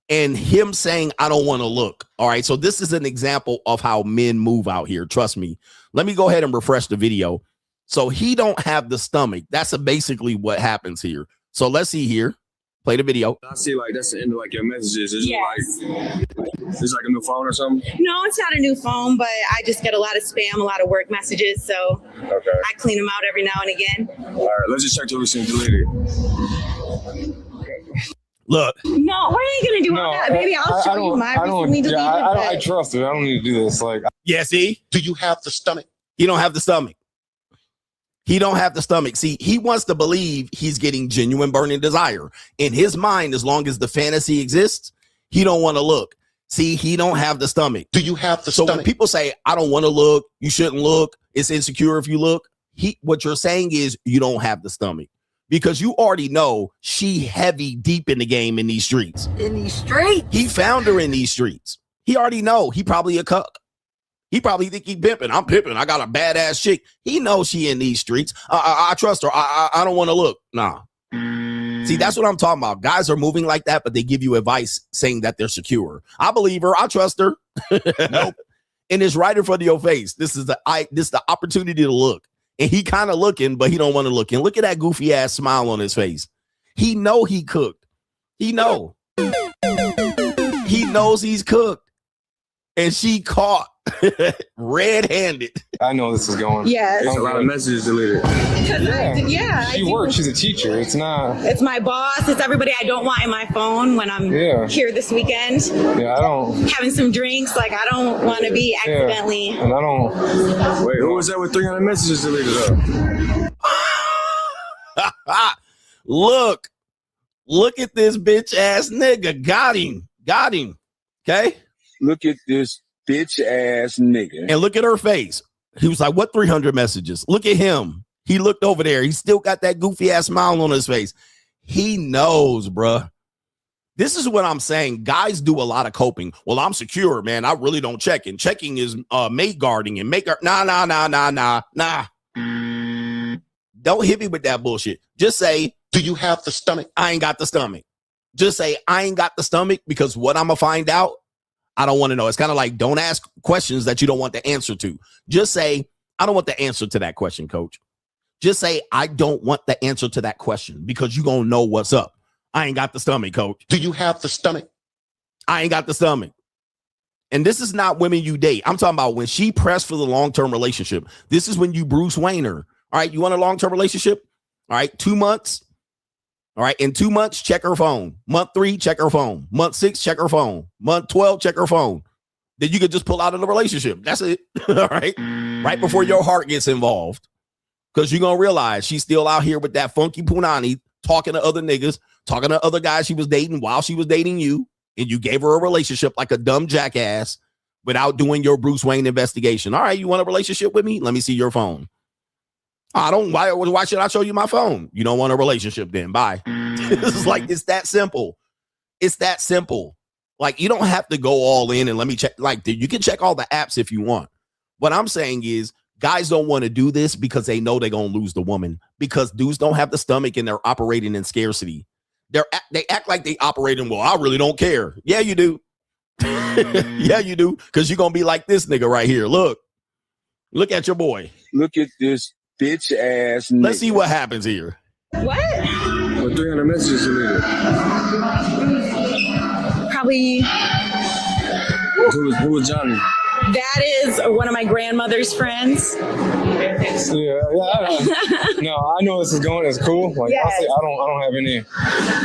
and him saying, I don't want to look. All right. So this is an example of how men move out here. Trust me. Let me go ahead and refresh the video. So he don't have the stomach. That's basically what happens here. So let's see here. Play the video. I see like that's the end of like your messages. It's it's like a new phone or something? No, it's not a new phone, but I just get a lot of spam, a lot of work messages. So okay. I clean them out every now and again. All right, let's just check till we see deleted. Look. No, we're ain't gonna do all that, baby. I'll show you my recently deleted. I trust it. I don't need to do this. Like, yeah, see? Do you have the stomach? He don't have the stomach. He don't have the stomach. See, he wants to believe he's getting genuine burning desire. In his mind, as long as the fantasy exists, he don't want to look. See, he don't have the stomach. Do you have the So stomach? when people say, I don't want to look, you shouldn't look, it's insecure if you look, what you're saying is you don't have the stomach. Because you already know she heavy deep in the game in these streets. In these streets. He found her in these streets. He already know. He probably a cuck. He probably think he pimping. I'm pimping. I got a badass chick. He knows she in these streets. I trust her. I don't want to look. Nah. See, that's what I'm talking about. Guys are moving like that, but they give you advice saying that they're secure. I believe her. I trust her. Nope. And it's right in front of your face. This is the opportunity to look. And he kind of looking, but he don't want to look. And look at that goofy ass smile on his face. He know he cooked. He know. He knows he's cooked. And she caught red-handed. I know this is going. Yes. There's a lot of messages deleted. She works. She's a teacher. It's not. It's my boss. It's everybody I don't want in my phone when I'm here this weekend. Yeah, I don't. Having some drinks. Like, I don't want to be accidentally. And I don't. Wait, who was that with 300 messages deleted up? Look at this bitch ass nigga. Got him. Okay? Look at this bitch ass nigga. And look at her face. He was like, what 300 messages? Look at him. He looked over there. He still got that goofy ass smile on his face. He knows, bruh. This is what I'm saying. Guys do a lot of coping. Well, I'm secure, man. I really don't check. And checking is mate guarding and make her. Nah. Don't hit me with that bullshit. Just say, do you have the stomach? I ain't got the stomach. Just say, I ain't got the stomach, because what I'm going to find out, I don't want to know. It's kind of like, don't ask questions that you don't want the answer to. Just say, I don't want the answer to that question, coach. Just say, I don't want the answer to that question, because you're going to know what's up. I ain't got the stomach, coach. Do you have the stomach? I ain't got the stomach. And this is not women you date. I'm talking about when she pressed for the long-term relationship. This is when you Bruce Wayne her. All right, you want a long-term relationship? All right, 2 months. All right, in 2 months, check her phone. Month 3, check her phone. Month 6, check her phone. Month 12, check her phone. Then you could just pull out of the relationship. That's it. All right, right before your heart gets involved. Because you're going to realize she's still out here with that funky punani, talking to other niggas, talking to other guys she was dating while she was dating you. And you gave her a relationship like a dumb jackass without doing your Bruce Wayne investigation. All right, you want a relationship with me? Let me see your phone. I don't. Why should I show you my phone? You don't want a relationship then. Bye. It's like, it's that simple. It's that simple. Like, you don't have to go all in and let me check. Like, you can check all the apps if you want. What I'm saying is, guys don't want to do this because they know they're going to lose the woman, because dudes don't have the stomach and they're operating in scarcity. They act like they operate in, well, I really don't care. Yeah, you do. Yeah, you do. Because you're going to be like this nigga right here. Look at your boy. Look at this bitch ass nigga. Let's see what happens here. What? With 300 messages deleted. Probably. Who was Johnny? That is one of my grandmother's friends. Yeah. No, I know this is going. It's cool. Like, Yes. honestly, I don't have any.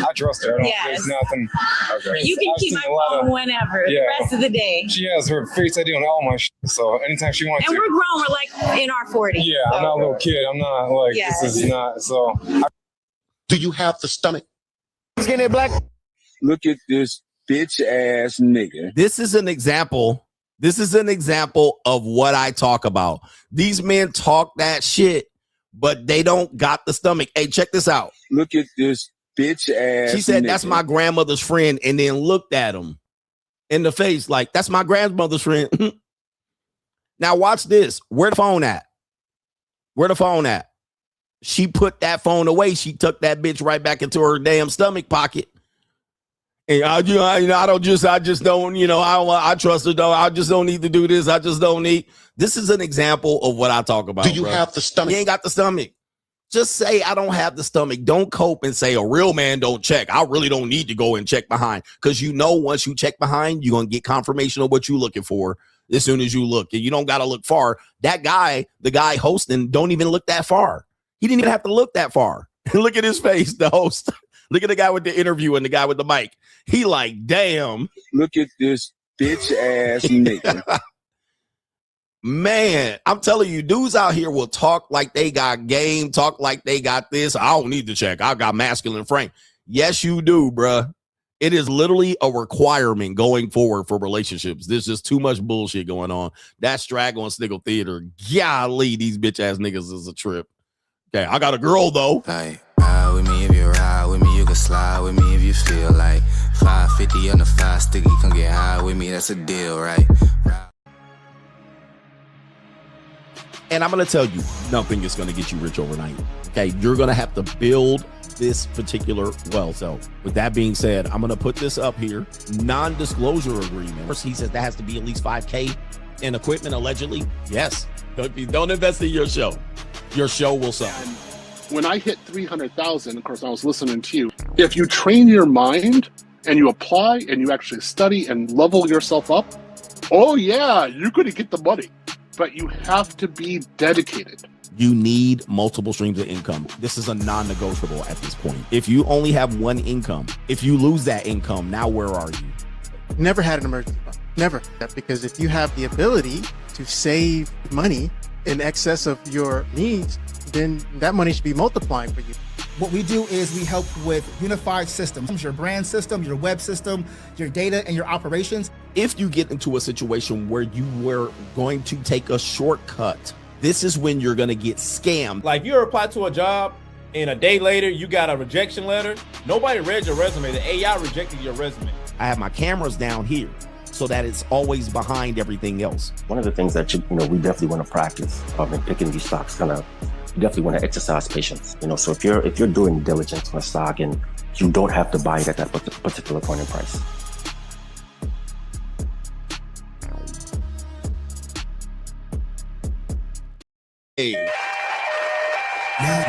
I trust her. There's nothing. Okay. You can keep my phone whenever, the rest of the day. She has her face ID on all my shit. So anytime she wants And to. we're grown. We're like in our 40s. Yeah, so. I'm not a little kid. I'm not like, this is not. So. Do you have the stomach? Skinny black. Look at this bitch ass nigga. This is an example. This is an example of what I talk about. These men talk that shit, but they don't got the stomach. Hey, check this out. Look at this bitch ass. She said, nigga. That's my grandmother's friend, and then looked at him in the face like, that's my grandmother's friend. Now watch this. Where the phone at? Where the phone at? She put that phone away. She took that bitch right back into her damn stomach pocket. And I just don't, I trust her though. I just don't need to do this. I just don't need. This is an example of what I talk about. Do you have the stomach? You ain't got the stomach. Just say, I don't have the stomach. Don't cope and say a real man don't check. I really don't need to go and check behind. Because once you check behind, you're going to get confirmation of what you're looking for as soon as you look. And you don't got to look far. That guy, the guy hosting, don't even look that far. He didn't even have to look that far. Look at his face, the host. Look at the guy with the interview and the guy with the mic. He like, damn. Look at this bitch ass nigga. Man, I'm telling you, dudes out here will talk like they got game, talk like they got this. I don't need to check. I got masculine frame. Yes, you do, bruh. It is literally a requirement going forward for relationships. There's just too much bullshit going on. That Straggle and Sniggle theater. Golly, these bitch ass niggas is a trip. Okay, I got a girl though. Like, ride with me if you ride with me, you can slide with me if you feel like 550 on the 5 sticky, come get high with me, that's a deal, right? And I'm going to tell you, nothing is going to get you rich overnight. Okay, you're going to have to build this particular wealth. So with that being said, I'm going to put this up here. Non-disclosure agreement. First, he says that has to be at least 5K in equipment, allegedly. Yes. If you don't invest in your show will suffer. When I hit 300,000, of course, I was listening to you. If you train your mind and you apply and you actually study and level yourself up, oh yeah, you're going to get the money. But you have to be dedicated. You need multiple streams of income. This is a non-negotiable at this point. If you only have one income, if you lose that income, now where are you? Never had an emergency fund. Never. Because if you have the ability to save money in excess of your needs, then that money should be multiplying for you. What we do is we help with unified systems, your brand system, your web system, your data, and your operations. If you get into a situation where you were going to take a shortcut, this is when you're going to get scammed. Like you apply to a job and a day later you got a rejection letter. Nobody read your resume. The AI rejected your resume. I have my cameras down here so that it's always behind everything else. One of the things that we definitely want to practice in picking these stocks, you definitely want to exercise patience. So if you're doing diligence on a stock and you don't have to buy it at that particular point in price. Hey.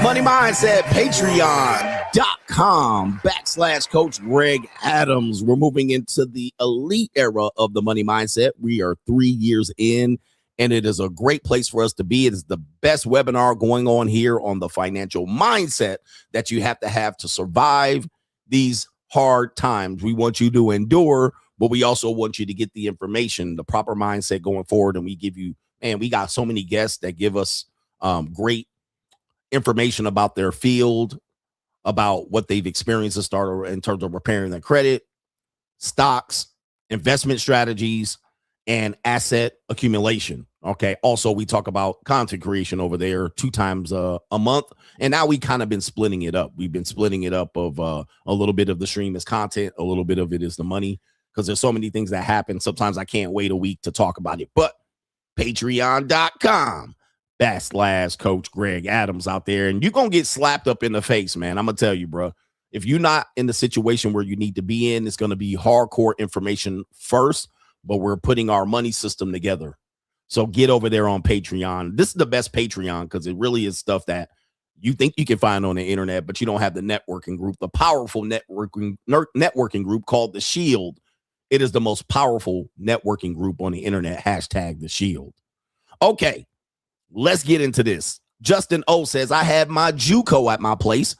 Money Mindset, patreon.com/Coach Greg Adams. We're moving into the elite era of the Money Mindset. We are 3 years in, and it is a great place for us to be. It is the best webinar going on here on the financial mindset that you have to survive these hard times. We want you to endure, but we also want you to get the information, the proper mindset going forward. And we give you, man, we got so many guests that give us great information about their field, about what they've experienced in terms of repairing their credit, stocks, investment strategies, and asset accumulation. Okay. Also, we talk about content creation over there 2 times a month. And now we kind of been splitting it up. We've been splitting it up of a little bit of the stream is content. A little bit of it is the money, because there's so many things that happen. Sometimes I can't wait a week to talk about it, but patreon.com/Coach Greg Adams out there. And you're going to get slapped up in the face, man. I'm going to tell you, bro, if you're not in the situation where you need to be in, it's going to be hardcore information first, but we're putting our money system together. So get over there on Patreon. This is the best Patreon because it really is stuff that you think you can find on the internet, but you don't have the networking group, the powerful networking group called The Shield. It is the most powerful networking group on the internet. #The Shield. Okay, let's get into this. Justin O says, I had my JUCO at my place.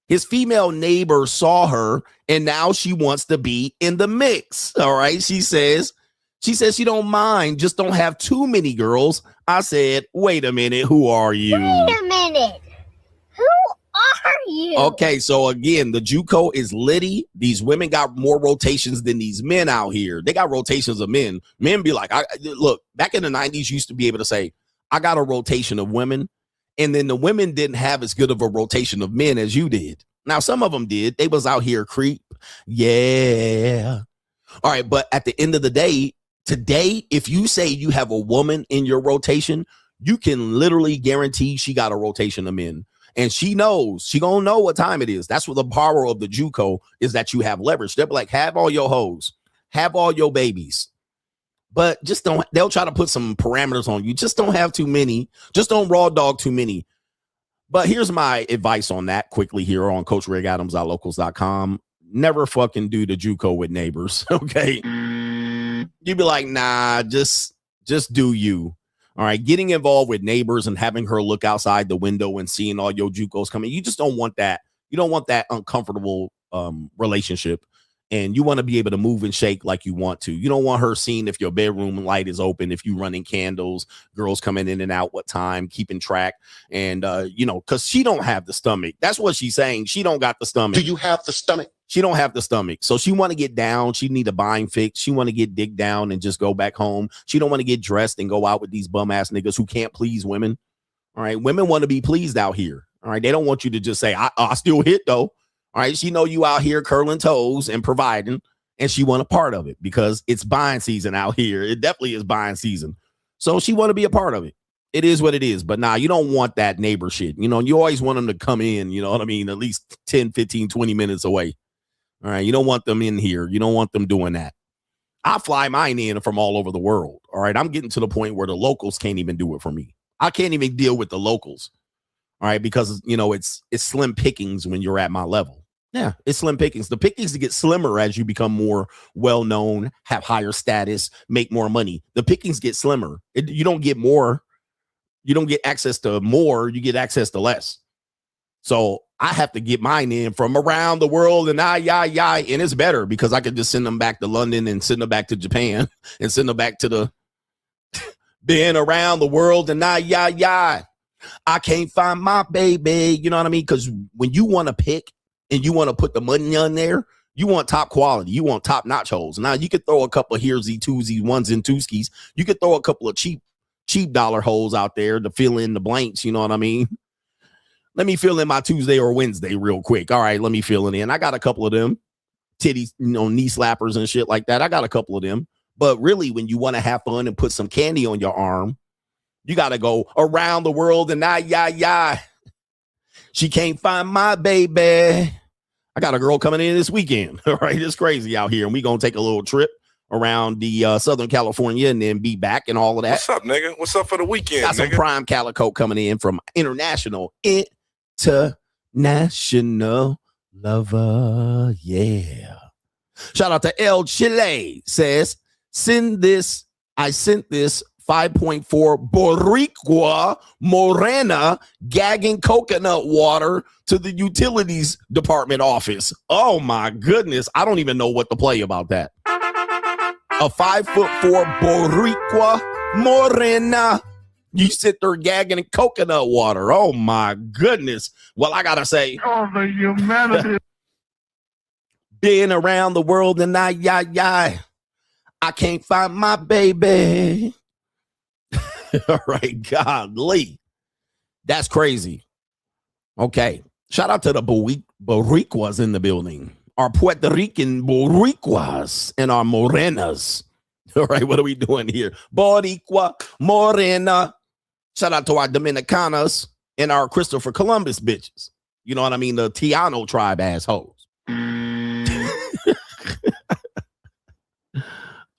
His female neighbor saw her, and now she wants to be in the mix. All right, she says she don't mind, just don't have too many girls. I said, wait a minute, who are you? Wait a minute. Who are you? Okay, so again, the JUCO is litty. These women got more rotations than these men out here. They got rotations of men. Men be like, look, back in the 90s, you used to be able to say, I got a rotation of women. And then the women didn't have as good of a rotation of men as you did. Now, some of them did. They was out here creep. Yeah. All right. But at the end of the day, today, if you say you have a woman in your rotation, you can literally guarantee she got a rotation of men. And she knows, she gonna know what time it is. That's what the power of the JUCO is, that you have leverage. They'll be like, have all your hoes, have all your babies, but just don't, they'll try to put some parameters on you. Just don't have too many. Just don't raw dog too many. But here's my advice on that quickly here on CoachGregAdams.locals.com. Never fucking do the JUCO with neighbors. Okay. You'd be like, nah, just do you. All right, getting involved with neighbors and having her look outside the window and seeing all your JUCOs coming. You just don't want that. You don't want that uncomfortable relationship. And you want to be able to move and shake like you want to. You don't want her seeing if your bedroom light is open, if you running candles, girls coming in and out, what time, keeping track. And, because she don't have the stomach. That's what she's saying. She don't got the stomach. Do you have the stomach? She don't have the stomach. So she want to get down. She need a bind fix. She want to get digged down and just go back home. She don't want to get dressed and go out with these bum ass niggas who can't please women. All right. Women want to be pleased out here. All right. They don't want you to just say, I still hit though. All right, she know you out here curling toes and providing, and she want a part of it because it's buying season out here. It definitely is buying season. So she want to be a part of it. It is what it is. But you don't want that neighbor shit. You always want them to come in, you know what I mean, at least 10, 15, 20 minutes away. All right, you don't want them in here. You don't want them doing that. I fly mine in from all over the world. All right, I'm getting to the point where the locals can't even do it for me. I can't even deal with the locals. All right, because, it's slim pickings when you're at my level. Yeah, it's slim pickings. The pickings get slimmer as you become more well-known, have higher status, make more money. The pickings get slimmer. You don't get more. You don't get access to more. You get access to less. So I have to get mine in from around the world and and it's better because I could just send them back to London and send them back to Japan and send them back to the been around the world and I can't find my baby. You know what I mean? Because when you want to pick, and you want to put the money on there, you want top quality. You want top-notch holes. Now, you could throw a couple of heresy, twosy, ones and twooskies. You could throw a couple of cheap dollar holes out there to fill in the blanks. You know what I mean? Let me fill in my Tuesday or Wednesday real quick. All right, let me fill it in. I got a couple of them. Titties, knee slappers and shit like that. I got a couple of them. But really, when you want to have fun and put some candy on your arm, you got to go around the world and she can't find my baby. I got a girl coming in this weekend. All right, it's crazy out here. And we're going to take a little trip around the Southern California and then be back and all of that. What's up, nigga? What's up for the weekend, got some prime calico coming in from international lover. Yeah. Shout out to El Chile. Says, I sent this 5.4 Boricua Morena gagging coconut water to the utilities department office. Oh my goodness. I don't even know what to play about that. A 5'4" Boricua Morena. You sit there gagging in coconut water. Oh my goodness. Well, I gotta say, oh, the humanity. Been around the world and I can't find my baby. All right, golly. That's crazy. Okay. Shout out to the Boricuas in the building. Our Puerto Rican Boricuas and our Morenas. All right, what are we doing here? Boricua, Morena. Shout out to our Dominicanas and our Christopher Columbus bitches. You know what I mean? The Tiano tribe assholes.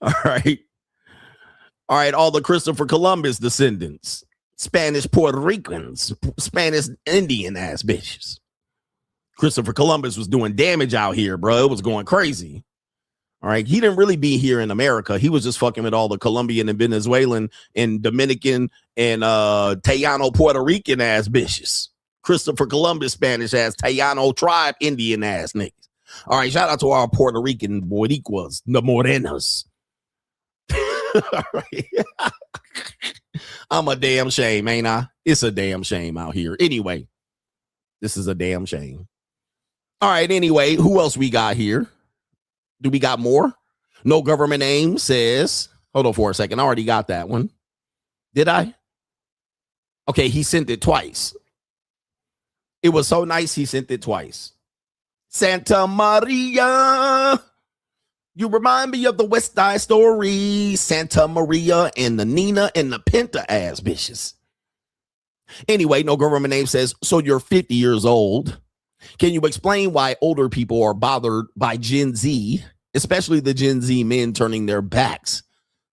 All right. All right, all the Christopher Columbus descendants, Spanish Puerto Ricans, Spanish Indian ass bitches. Christopher Columbus was doing damage out here, bro. It was going crazy. All right, he didn't really be here in America. He was just fucking with all the Colombian and Venezuelan and Dominican and Tayano Puerto Rican ass bitches. Christopher Columbus Spanish ass, Tayano tribe Indian ass niggas. All right, shout out to our Puerto Rican Boricuas, the Morenas. All right. I'm a damn shame, ain't I? It's a damn shame out here. Anyway, this is a damn shame. All right, anyway, who else we got here? Do we got more? No government name says, hold on for a second. I already got that one. Did I? Okay, he sent it twice. It was so nice he sent it twice. Santa Maria. You remind me of the West Side Story, Santa Maria and the Nina and the Pinta ass bitches. Anyway, no government name says, so you're 50 years old. Can you explain why older people are bothered by Gen Z, especially the Gen Z men turning their backs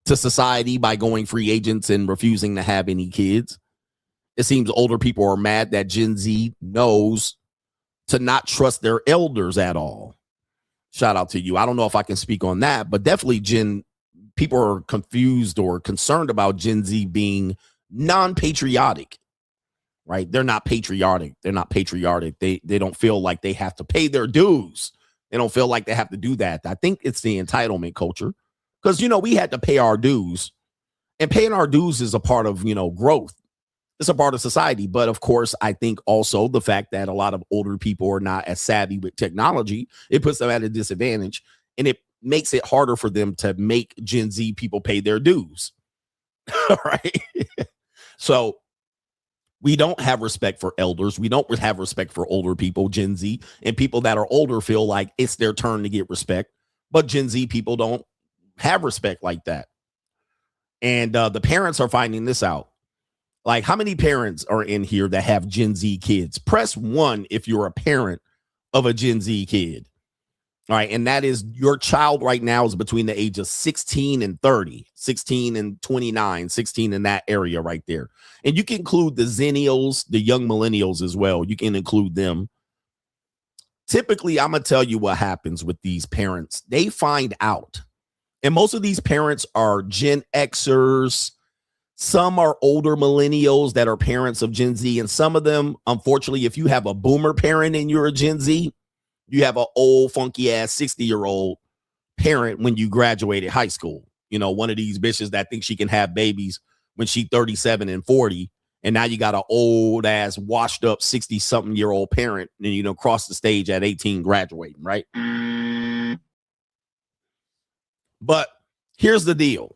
to society by going free agents and refusing to have any kids? It seems older people are mad that Gen Z knows to not trust their elders at all. Shout out to you. I don't know if I can speak on that, but definitely people are confused or concerned about Gen Z being non-patriotic, right? They're not patriotic. They're not patriotic. They don't feel like they have to pay their dues. They don't feel like they have to do that. I think it's the entitlement culture because, we had to pay our dues, and paying our dues is a part of, growth. It's a part of society. But of course, I think also the fact that a lot of older people are not as savvy with technology, it puts them at a disadvantage, and it makes it harder for them to make Gen Z people pay their dues. All right. So we don't have respect for elders. We don't have respect for older people, Gen Z, and people that are older feel like it's their turn to get respect. But Gen Z people don't have respect like that. And the parents are finding this out. Like, how many parents are in here that have Gen Z kids? Press 1 if you're a parent of a Gen Z kid. All right. And that is your child right now is between the age of 16 and 30, 16 and 29, 16 in that area right there. And you can include the Zennials, the young millennials as well. You can include them. Typically, I'm going to tell you what happens with these parents. They find out. And most of these parents are Gen Xers. Some are older millennials that are parents of Gen Z. And some of them, unfortunately, if you have a boomer parent and you're a Gen Z, you have an old, funky ass 60-year-old parent when you graduated high school. One of these bitches that thinks she can have babies when she's 37 and 40. And now you got an old ass, washed up 60-something-year-old parent and, cross the stage at 18 graduating, right? But here's the deal.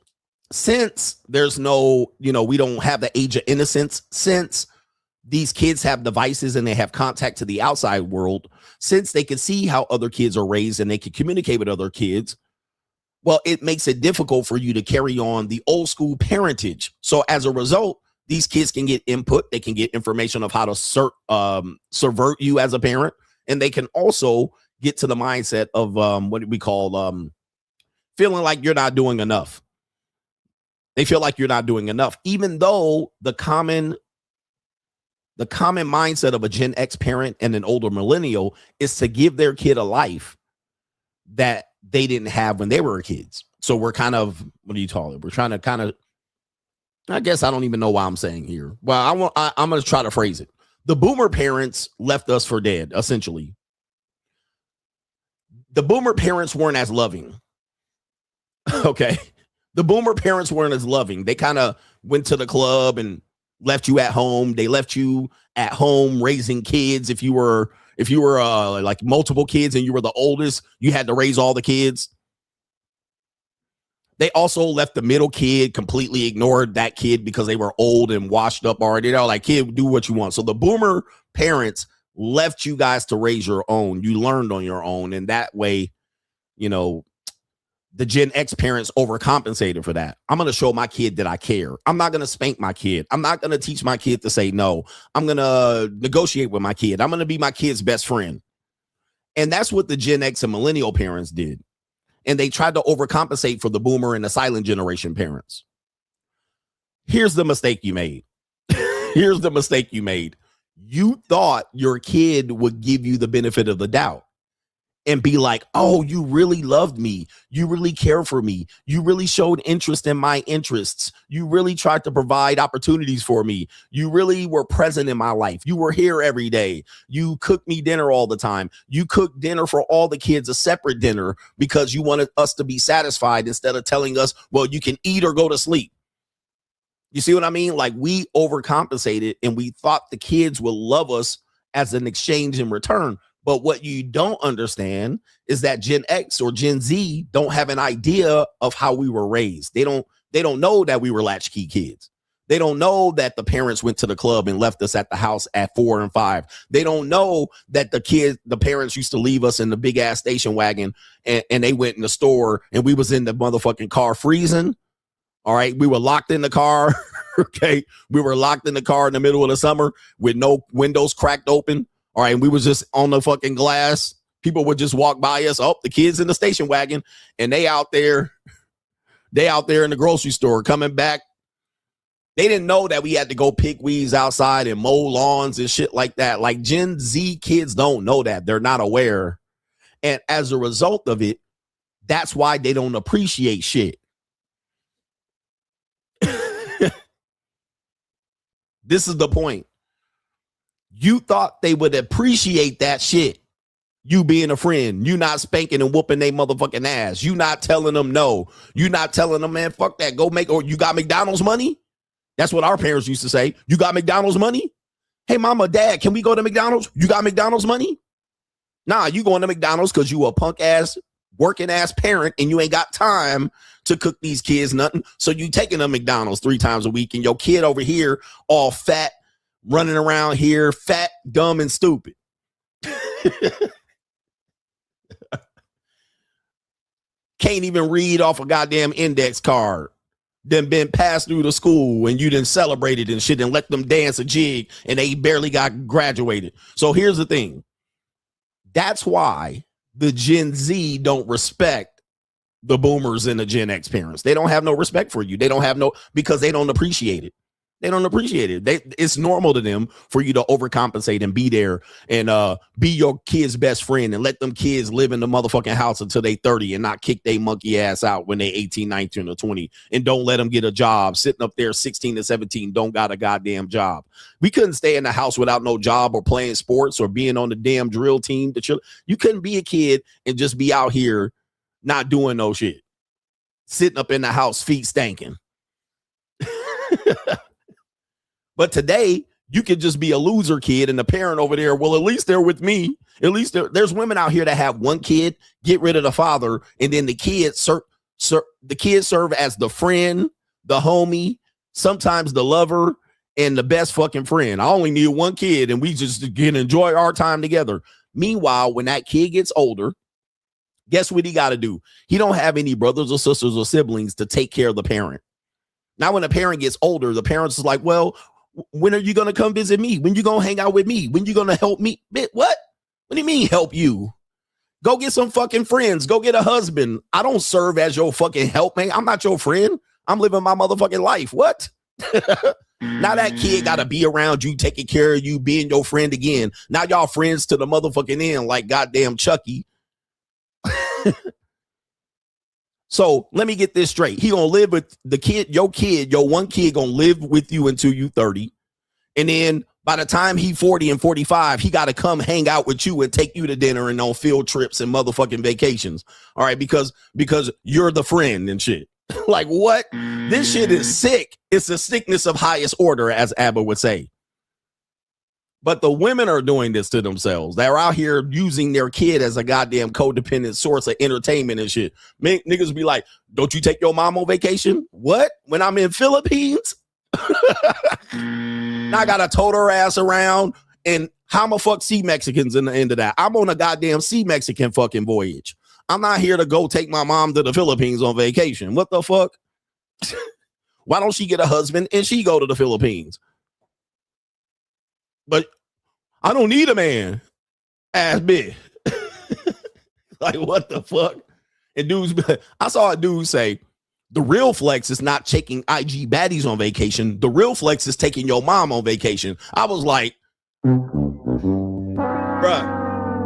Since there's no, we don't have the age of innocence, since these kids have devices and they have contact to the outside world, since they can see how other kids are raised and they can communicate with other kids, well, it makes it difficult for you to carry on the old school parentage. So as a result, these kids can get input. They can get information of how to subvert you as a parent. And they can also get to the mindset of what we call feeling like you're not doing enough. They feel like you're not doing enough, even though the common mindset of a Gen X parent and an older millennial is to give their kid a life that they didn't have when they were kids. So we're kind of, what do you call it? We're trying to kind of, I guess I don't even know why I'm saying here. Well, I'm going to try to phrase it. The boomer parents left us for dead, essentially. The boomer parents weren't as loving. Okay. The boomer parents weren't as loving. They kind of went to the club and left you at home. They left you at home raising kids. If you were like multiple kids and you were the oldest, you had to raise all the kids. They also left the middle kid, completely ignored that kid because they were old and washed up already. They're like, kid, do what you want. So the boomer parents left you guys to raise your own. You learned on your own. And that way, the Gen X parents overcompensated for that. I'm going to show my kid that I care. I'm not going to spank my kid. I'm not going to teach my kid to say no. I'm going to negotiate with my kid. I'm going to be my kid's best friend. And that's what the Gen X and millennial parents did. And they tried to overcompensate for the boomer and the silent generation parents. Here's the mistake you made. Here's the mistake you made. You thought your kid would give you the benefit of the doubt and be like, oh, you really loved me. You really care for me. You really showed interest in my interests. You really tried to provide opportunities for me. You really were present in my life. You were here every day. You cooked me dinner all the time. You cooked dinner for all the kids, a separate dinner, because you wanted us to be satisfied instead of telling us, well, you can eat or go to sleep. You see what I mean? Like, we overcompensated and we thought the kids will love us as an exchange in return. But what you don't understand is that Gen X or Gen Z don't have an idea of how we were raised. They don't know that we were latchkey kids. They don't know that the parents went to the club and left us at the house at 4 and 5. They don't know that the parents used to leave us in the big ass station wagon and they went in the store and we was in the motherfucking car freezing. All right. We were locked in the car. Okay. We were locked in the car in the middle of the summer with no windows cracked open. All right, we was just on the fucking glass. People would just walk by us. Oh, the kids in the station wagon, and they out there in the grocery store coming back. They didn't know that we had to go pick weeds outside and mow lawns and shit like that. Like, Gen Z kids don't know that. They're not aware. And as a result of it, that's why they don't appreciate shit. This is the point. You thought they would appreciate that shit. You being a friend, you not spanking and whooping they motherfucking ass. You not telling them no. You not telling them, man, fuck that. Go make, or you got McDonald's money? That's what our parents used to say. You got McDonald's money? Hey, mama, dad, can we go to McDonald's? You got McDonald's money? Nah, you going to McDonald's because you a punk ass, working ass parent and you ain't got time to cook these kids nothing. So you taking them McDonald's 3 times a week and your kid over here all fat, running around here, fat, dumb, and stupid. Can't even read off a goddamn index card. Then been passed through the school and you didn't celebrate it and shit and let them dance a jig and they barely got graduated. So here's the thing. That's why the Gen Z don't respect the boomers and the Gen X parents. They don't have no respect for you. They don't have no, because they don't appreciate it. They don't appreciate it. It's normal to them for you to overcompensate and be there and be your kid's best friend and let them kids live in the motherfucking house until they 30 and not kick they monkey ass out when they 18, 19, or 20 and don't let them get a job. Sitting up there 16 to 17, don't got a goddamn job. We couldn't stay in the house without no job or playing sports or being on the damn drill team. You couldn't be a kid and just be out here not doing no shit. Sitting up in the house, feet stanking. But today, you could just be a loser kid and the parent over there, well, at least they're with me. At least there's women out here that have one kid, get rid of the father, and then the kids serve as the friend, the homie, sometimes the lover, and the best fucking friend. I only need one kid, and we just can enjoy our time together. Meanwhile, when that kid gets older, guess what he got to do? He don't have any brothers or sisters or siblings to take care of the parent. Now, when the parent gets older, the parents is like, well, when are you going to come visit me? When you going to hang out with me? When you going to help me? What? What do you mean help you? Go get some fucking friends. Go get a husband. I don't serve as your fucking helpmate. I'm not your friend. I'm living my motherfucking life. What? Now that kid got to be around you, taking care of you, being your friend again. Now y'all friends to the motherfucking end like goddamn Chucky. So let me get this straight. He gonna live with the kid, your one kid gonna live with you until you 30. And then by the time he 40 and 45, he got to come hang out with you and take you to dinner and on field trips and motherfucking vacations. All right, because you're the friend and shit. Like what? This shit is sick. It's a sickness of highest order, as Abba would say. But the women are doing this to themselves. They're out here using their kid as a goddamn codependent source of entertainment and shit. Niggas be like, don't you take your mom on vacation? What? When I'm in Philippines? Now I gotta tote her ass around. And how am I fuck sea Mexicans in the end of that? I'm on a goddamn sea Mexican fucking voyage. I'm not here to go take my mom to the Philippines on vacation. What the fuck? Why don't she get a husband and she go to the Philippines? But I don't need a man. Ass big. Like, what the fuck? And dudes, I saw a dude say, the real flex is not taking IG baddies on vacation. The real flex is taking your mom on vacation. I was like, bruh,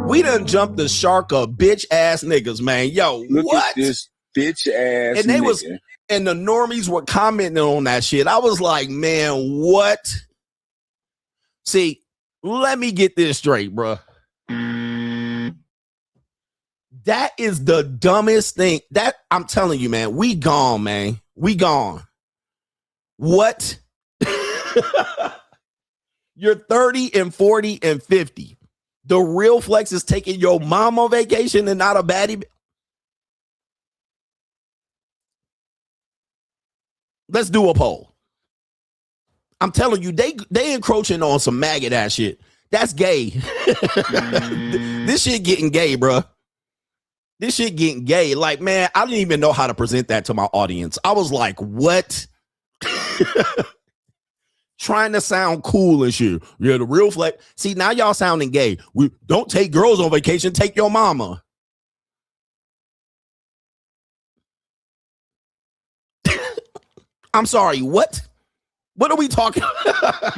we done jumped the shark of bitch ass niggas, man. Yo, Look what? At this bitch ass and they nigga. And the normies were commenting on that shit. I was like, man, what? See, let me get this straight, bro. That is the dumbest thing. That I'm telling you, man. We gone, man. We gone. What? You're 30 and 40 and 50. The real flex is taking your mom on vacation and not a baddie. Let's do a poll. I'm telling you, they encroaching on some maggot ass shit. That's gay. This shit getting gay, bro. This shit getting gay. Like, man, I didn't even know how to present that to my audience. I was like, what? Trying to sound cool and shit. Yeah, the real flex. See, now y'all sounding gay. We don't take girls on vacation. Take your mama. I'm sorry, what? What are we talking about?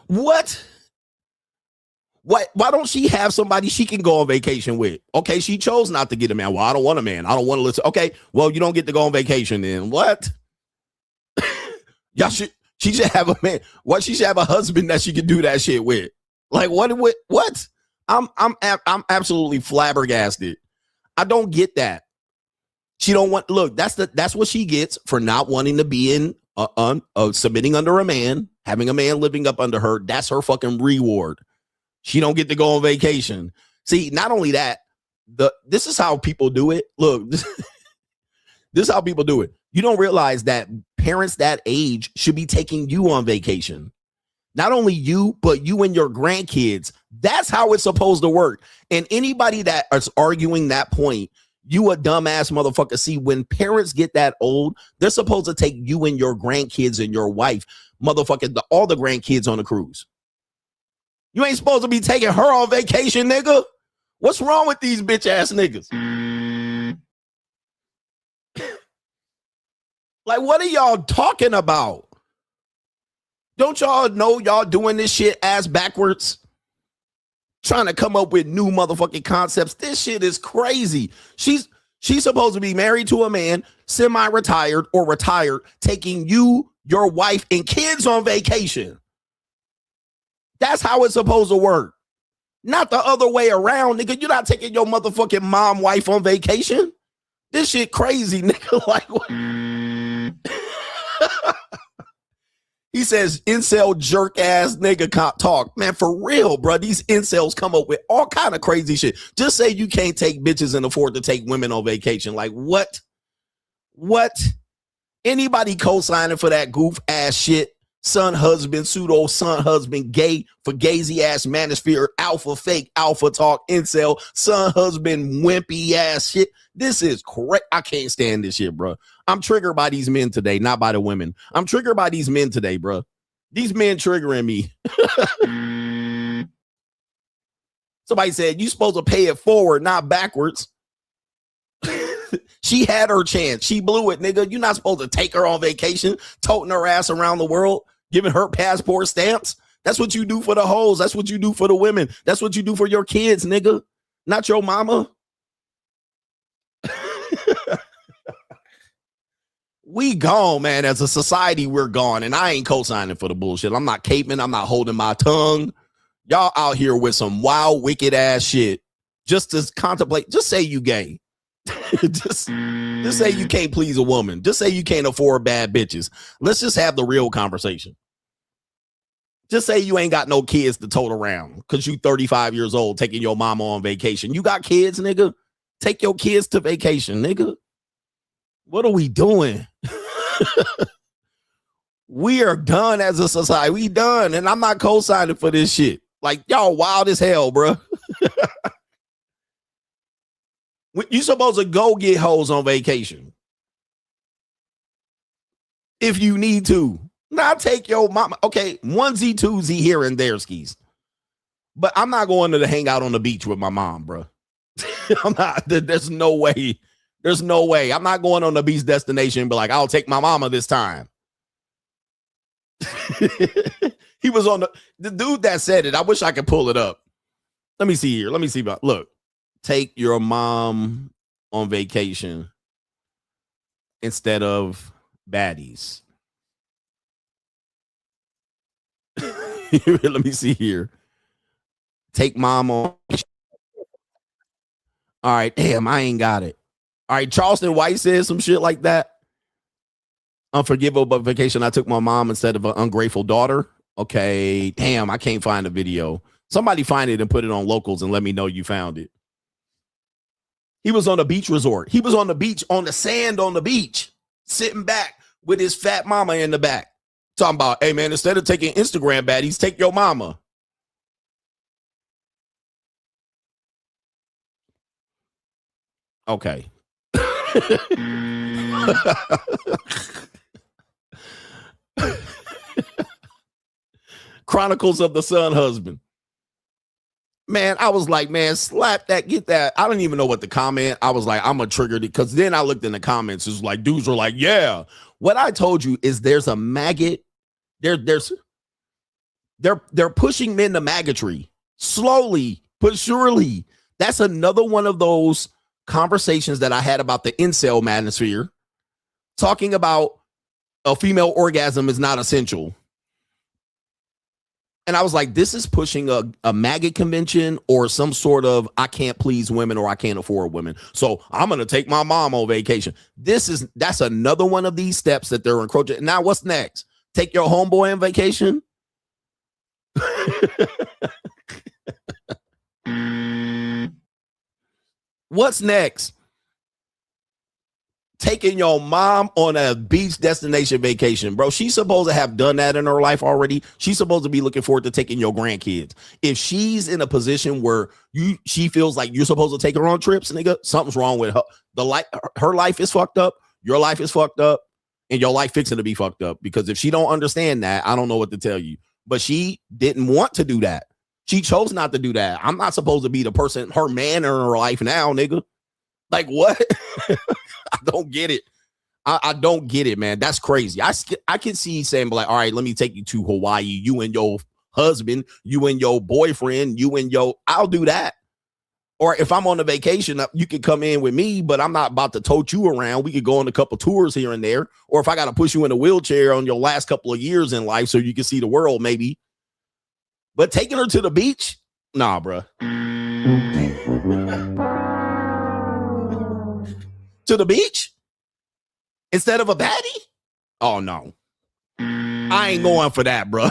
What? Why don't she have somebody she can go on vacation with? Okay, she chose not to get a man. Well, I don't want a man. I don't want to listen. Okay, well, you don't get to go on vacation then. What? She should have a man. What? She should have a husband that she can do that shit with. Like what? I'm absolutely flabbergasted. I don't get that. She don't want. Look, that's what she gets for not wanting to be in submitting under a man, having a man living up under her. That's her fucking reward. She don't get to go on vacation. See, not only that, this is how people do it. Look, this is how people do it. You don't realize that parents that age should be taking you on vacation. Not only you, but you and your grandkids. That's how it's supposed to work. And anybody that is arguing that point, you a dumbass motherfucker. See, when parents get that old, they're supposed to take you and your grandkids and your wife, motherfucker, all the grandkids on the cruise. You ain't supposed to be taking her on vacation, nigga. What's wrong with these bitch ass niggas? Like, what are y'all talking about? Don't y'all know y'all doing this shit ass backwards? Trying to come up with new motherfucking concepts. This shit is crazy. She's supposed to be married to a man, semi-retired or retired, taking you, your wife, and kids on vacation. That's how it's supposed to work. Not the other way around, nigga. You're not taking your motherfucking mom, wife on vacation. This shit crazy, nigga. Like, what? He says, incel jerk ass nigga talk. Man, for real, bro. These incels come up with all kind of crazy shit. Just say you can't take bitches and afford to take women on vacation. Like, what? What? Anybody co-signing for that goof ass shit? Son, husband, pseudo son, husband, gay, fugazi ass, manosphere, alpha, fake, alpha talk, incel, son, husband, wimpy ass shit. This is correct. I can't stand this shit, bro. I'm triggered by these men today, not by the women. I'm triggered by these men today, bro. These men triggering me. Somebody said, you supposed to pay it forward, not backwards. She had her chance. She blew it, nigga. You're not supposed to take her on vacation, toting her ass around the world, giving her passport stamps. That's what you do for the hoes. That's what you do for the women. That's what you do for your kids, nigga. Not your mama. We gone, man. As a society, we're gone. And I ain't co-signing for the bullshit. I'm not caping. I'm not holding my tongue. Y'all out here with some wild, wicked ass shit. Just to contemplate. Just say you gay. just say you can't please a woman. Just say you can't afford bad bitches. Let's just have the real conversation. Just say you ain't got no kids to tote around because you 35 years old taking your mama on vacation. You got kids, nigga? Take your kids to vacation, nigga. What are we doing? We are done as a society. We done. And I'm not co-signing for this shit. Like, y'all wild as hell, bro. You supposed to go get hoes on vacation. If you need to. Not take your mama. Okay, onesie, twosie here and there skis. But I'm not going to hang out on the beach with my mom, bro. I'm not. There's no way. There's no way. I'm not going on the beach destination and be like, I'll take my mama this time. He was on the dude that said it. I wish I could pull it up. Let me see here. Let me see about. Look, take your mom on vacation instead of baddies. Let me see here. Take mom on. All right, damn, I ain't got it. All right, Charleston White says some shit like that. Unforgivable vacation. I took my mom instead of an ungrateful daughter. Okay, damn, I can't find the video. Somebody find it and put it on locals and let me know you found it. He was on a beach resort. He was on the beach, on the sand on the beach, sitting back with his fat mama in the back. Talking about, hey, man, instead of taking Instagram baddies, take your mama. Okay. Chronicles of the Son Husband. Man, I was like, man, slap that, get that. I don't even know what to comment. I was like, I'm a triggered because then I looked in the comments. It's like dudes were like, yeah. What I told you is there's a maggot. They're pushing men to maggotry slowly but surely. That's another one of those conversations that I had about the incel manosphere, talking about a female orgasm is not essential. And I was like, this is pushing a Maggot convention or some sort of I can't please women or I can't afford women. So I'm going to take my mom on vacation. That's another one of these steps that they're encroaching. Now, what's next? Take your homeboy on vacation? What's next? Taking your mom on a beach destination vacation, bro. She's supposed to have done that in her life already. She's supposed to be looking forward to taking your grandkids. If she's in a position where she feels like you're supposed to take her on trips, nigga, something's wrong with her. Her life is fucked up. Your life is fucked up, and your life fixing to be fucked up. Because if she don't understand that, I don't know what to tell you. But she didn't want to do that. She chose not to do that. I'm not supposed to be the person, her man in her life now, nigga. Like what? I don't get it. I don't get it, man. That's crazy. I can see saying like, all right, let me take you to Hawaii. You and your husband, you and your boyfriend, I'll do that. Or if I'm on a vacation, you can come in with me, but I'm not about to tote you around. We could go on a couple tours here and there. Or if I got to push you in a wheelchair on your last couple of years in life so you can see the world, maybe. But taking her to the beach? Nah, bro. To the beach instead of a baddie? Oh no, I ain't going for that, bro.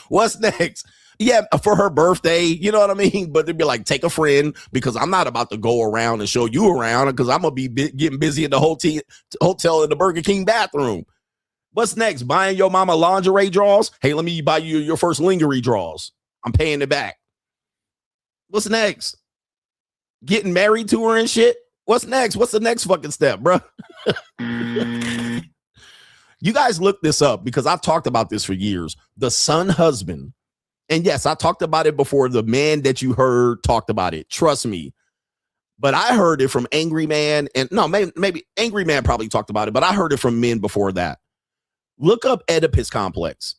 What's next? Yeah, for her birthday, you know what I mean? But they'd be like, take a friend, because I'm not about to go around and show you around because I'm gonna be getting busy in the hotel in the Burger King bathroom. What's next? Buying your mama lingerie draws? Hey, let me buy you your first lingerie draws. I'm paying it back. What's next? Getting married to her and shit? What's next? What's the next fucking step, bro? You guys look this up because I've talked about this for years. The son husband. And yes, I talked about it before. The man that you heard talked about it. Trust me. But I heard it from Angry Man. And no, maybe Angry Man probably talked about it, but I heard it from men before that. Look up Oedipus complex.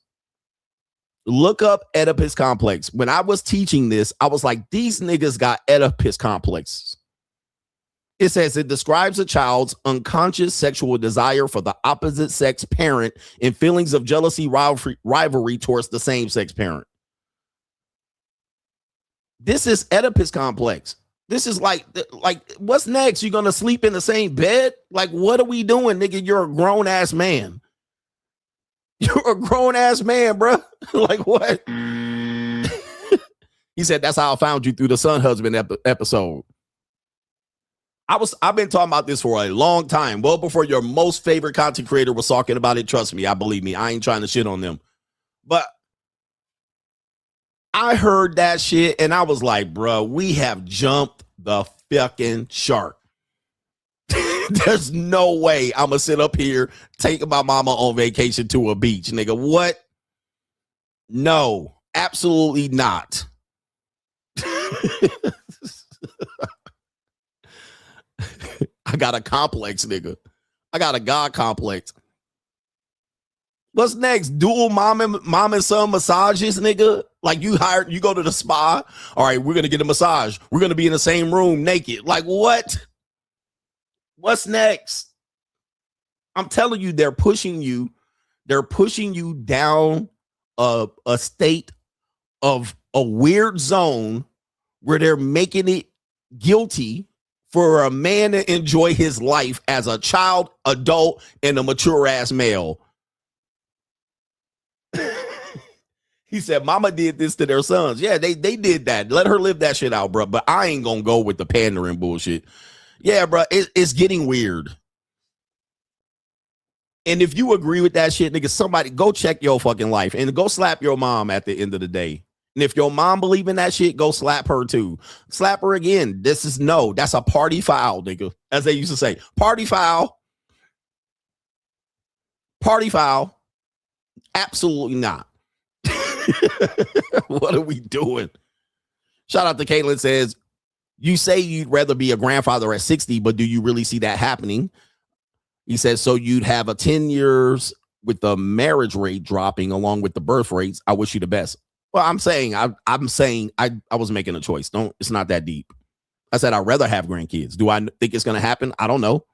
Look up Oedipus complex. When I was teaching this, I was like, these niggas got Oedipus complexes. It says it describes a child's unconscious sexual desire for the opposite sex parent and feelings of jealousy, rivalry towards the same sex parent. This is Oedipus complex. This is like, what's next? You're going to sleep in the same bed? Like, what are we doing, nigga? You're a grown ass man. You're a grown ass man, bro. Like what? He said, that's how I found you through the son husband episode. I've been talking about this for a long time. Well, before your most favorite content creator was talking about it. Trust me. I believe me. I ain't trying to shit on them. But I heard that shit and I was like, bro, we have jumped the fucking shark. There's no way I'm going to sit up here taking my mama on vacation to a beach, nigga. What? No, absolutely not. I got a complex, nigga. I got a God complex. What's next? Dual mom and son massages, nigga. Like you go to the spa. All right, we're going to get a massage. We're going to be in the same room naked. Like what? What's next? I'm telling you, they're pushing you. They're pushing you down a state of a weird zone where they're making it guilty for a man to enjoy his life as a child, adult, and a mature ass male. He said, mama did this to their sons. Yeah, they did that. Let her live that shit out, bro. But I ain't gonna go with the pandering bullshit. Yeah, bro, it's getting weird. And if you agree with that shit, nigga, somebody go check your fucking life and go slap your mom at the end of the day. And if your mom believe in that shit, go slap her too. Slap her again. That's a party foul, nigga. As they used to say, party foul. Party foul. Absolutely not. What are we doing? Shout out to Caitlin says, you say you'd rather be a grandfather at 60, but do you really see that happening? He says, so you'd have a 10 years with the marriage rate dropping along with the birth rates. I wish you the best. Well, I'm saying I was making a choice. It's not that deep. I said I'd rather have grandkids. Do I think it's going to happen? I don't know.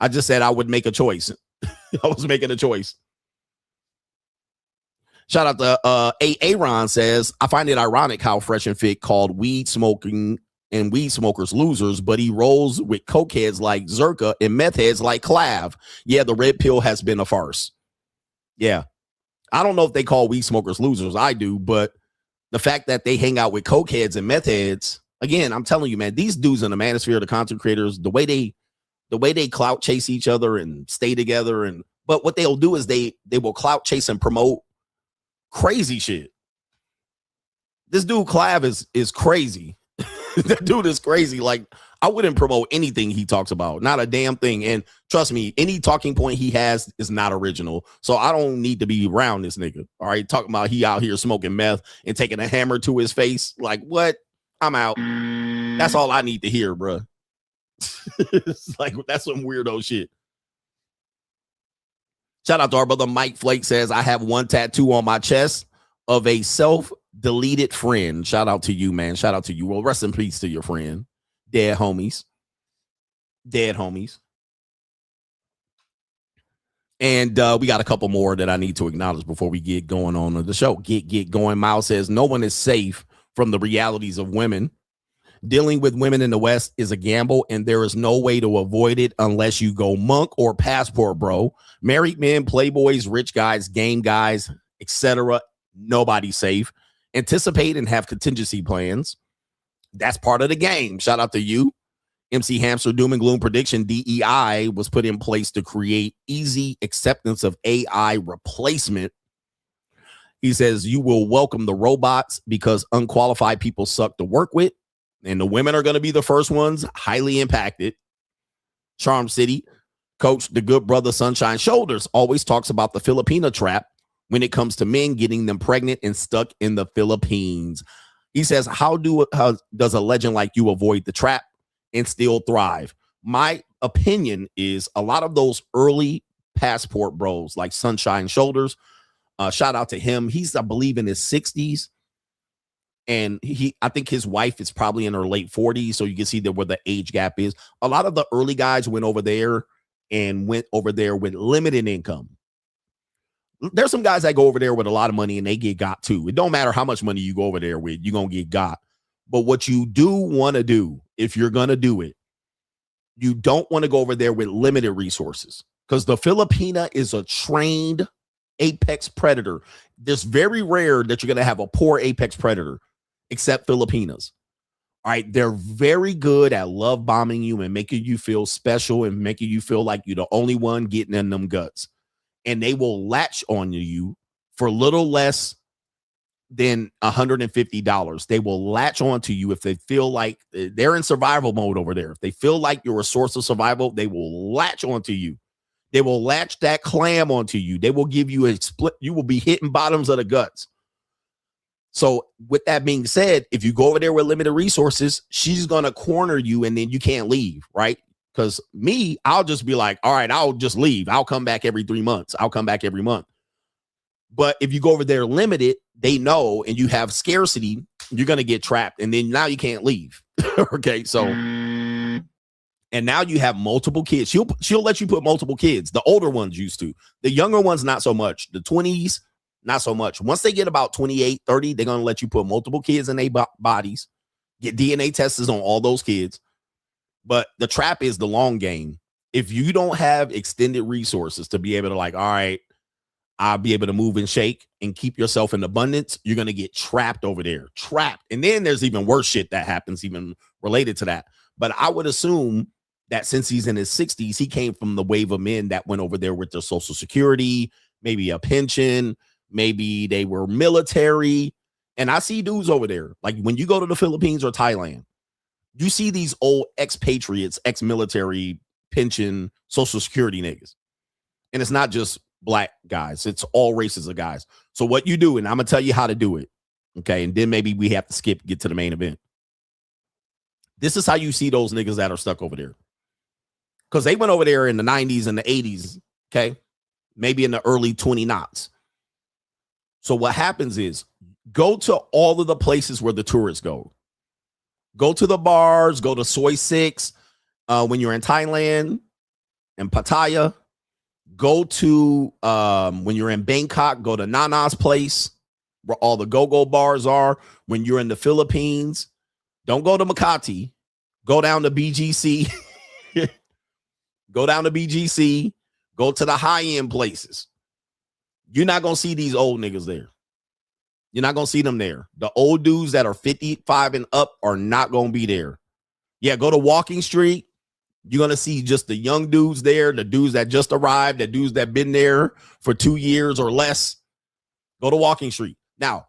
I just said I would make a choice. I was making a choice. Shout out to Aaron says, I find it ironic how Fresh and Fit called weed smoking and weed smokers losers, but he rolls with cokeheads like Zerka and meth heads like Clav. Yeah, the red pill has been a farce. Yeah. I don't know if they call weed smokers losers. I do, but the fact that they hang out with cokeheads and meth heads, again, I'm telling you, man, these dudes in the Manosphere, the content creators, the way they clout chase each other and stay together, but what they'll do is they will clout chase and promote crazy shit. This dude Clav is crazy. That dude is crazy. Like, I wouldn't promote anything he talks about. Not a damn thing. And trust me, any talking point he has is not original. So I don't need to be around this nigga. All right. Talking about he out here smoking meth and taking a hammer to his face. Like, what? I'm out. That's all I need to hear, bro. It's like, that's some weirdo shit. Shout out to our brother Mike Flake says, I have one tattoo on my chest of a self-deleted friend. Shout out to you, man. Shout out to you. Well, rest in peace to your friend. Dead homies. Dead homies. And we got a couple more that I need to acknowledge before we get going on the show. Get going. Miles says, no one is safe from the realities of women. Dealing with women in the West is a gamble, and there is no way to avoid it unless you go monk or passport, bro. Married men, playboys, rich guys, game guys, etc. Nobody's safe. Anticipate and have contingency plans. That's part of the game. Shout out to you. MC Hamster Doom and Gloom Prediction DEI was put in place to create easy acceptance of AI replacement. He says you will welcome the robots because unqualified people suck to work with. And the women are going to be the first ones highly impacted. Charm City coach, the good brother Sunshine Shoulders, always talks about the Filipina trap when it comes to men getting them pregnant and stuck in the Philippines. He says, how does a legend like you avoid the trap and still thrive? My opinion is a lot of those early passport bros like Sunshine Shoulders, shout out to him. He's, I believe, in his 60s. And I think his wife is probably in her late 40s. So you can see that where the age gap is. A lot of the early guys went over there with limited income. There's some guys that go over there with a lot of money and they get got too. It don't matter how much money you go over there with, you're going to get got. But what you do want to do, if you're going to do it, you don't want to go over there with limited resources, because the Filipina is a trained apex predator. It's very rare that you're going to have a poor apex predator, except Filipinas. All right. They're very good at love bombing you and making you feel special and making you feel like you're the only one getting in them guts. And they will latch on you for little less than $150. They will latch on to you if they feel like they're in survival mode over there. If they feel like you're a source of survival, they will latch onto you. They will latch that clam onto you. They will give you a split. You will be hitting bottoms of the guts. So with that being said, if you go over there with limited resources, she's going to corner you and then you can't leave, right? Because me, I'll just be like, all right, I'll just leave. I'll come back every 3 months. I'll come back every month. But if you go over there limited, they know, and you have scarcity, you're going to get trapped. And then now you can't leave. Okay, so, and now you have multiple kids. She'll let you put multiple kids. The older ones used to. The younger ones, not so much. The 20s, not so much. Once they get about 28, 30, they're going to let you put multiple kids in their bodies, get DNA tests on all those kids. But the trap is the long game. If you don't have extended resources to be able to, like, all right, I'll be able to move and shake and keep yourself in abundance, you're going to get trapped over there. Trapped. And then there's even worse shit that happens even related to that. But I would assume that since he's in his 60s, he came from the wave of men that went over there with their Social Security, maybe a pension, maybe they were military. And I see dudes over there. Like when you go to the Philippines or Thailand, you see these old expatriates, ex-military, pension, Social Security niggas. And it's not just black guys. It's all races of guys. So what you do, and I'm going to tell you how to do it. Okay. And then maybe we have to get to the main event. This is how you see those niggas that are stuck over there. Because they went over there in the 90s and the 80s. Okay. Maybe in the early 20s. So what happens is go to all of the places where the tourists go. Go to the bars, go to Soy 6 when you're in Thailand and Pattaya. Go to when you're in Bangkok, go to Nana's place where all the go-go bars are. When you're in the Philippines, don't go to Makati. Go down to BGC. Go down to BGC. Go to the high-end places. You're not going to see these old niggas there. You're not going to see them there. The old dudes that are 55 and up are not going to be there. Yeah, go to Walking Street. You're going to see just the young dudes there, the dudes that just arrived, the dudes that been there for 2 years or less. Go to Walking Street. Now,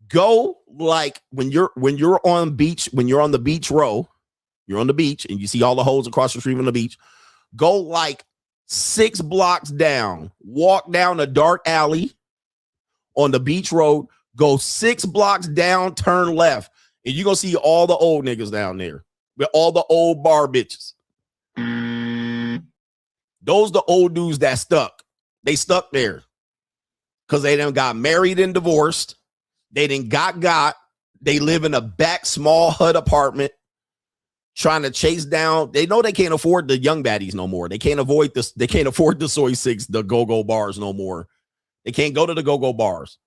go like when you're on beach, when you're on the beach row, you're on the beach and you see all the hoes across the street on the beach. Go like 6 blocks down, walk down a dark alley on the beach road, go 6 blocks down, turn left, and you're going to see all the old niggas down there with all the old bar bitches. Those the old dudes that stuck. They stuck there because they done got married and divorced. They done got. They live in a back small hut apartment trying to chase down. They know they can't afford the young baddies no more. They can't avoid this. They can't afford the soy six, the go-go bars no more. They can't go to the go-go bars.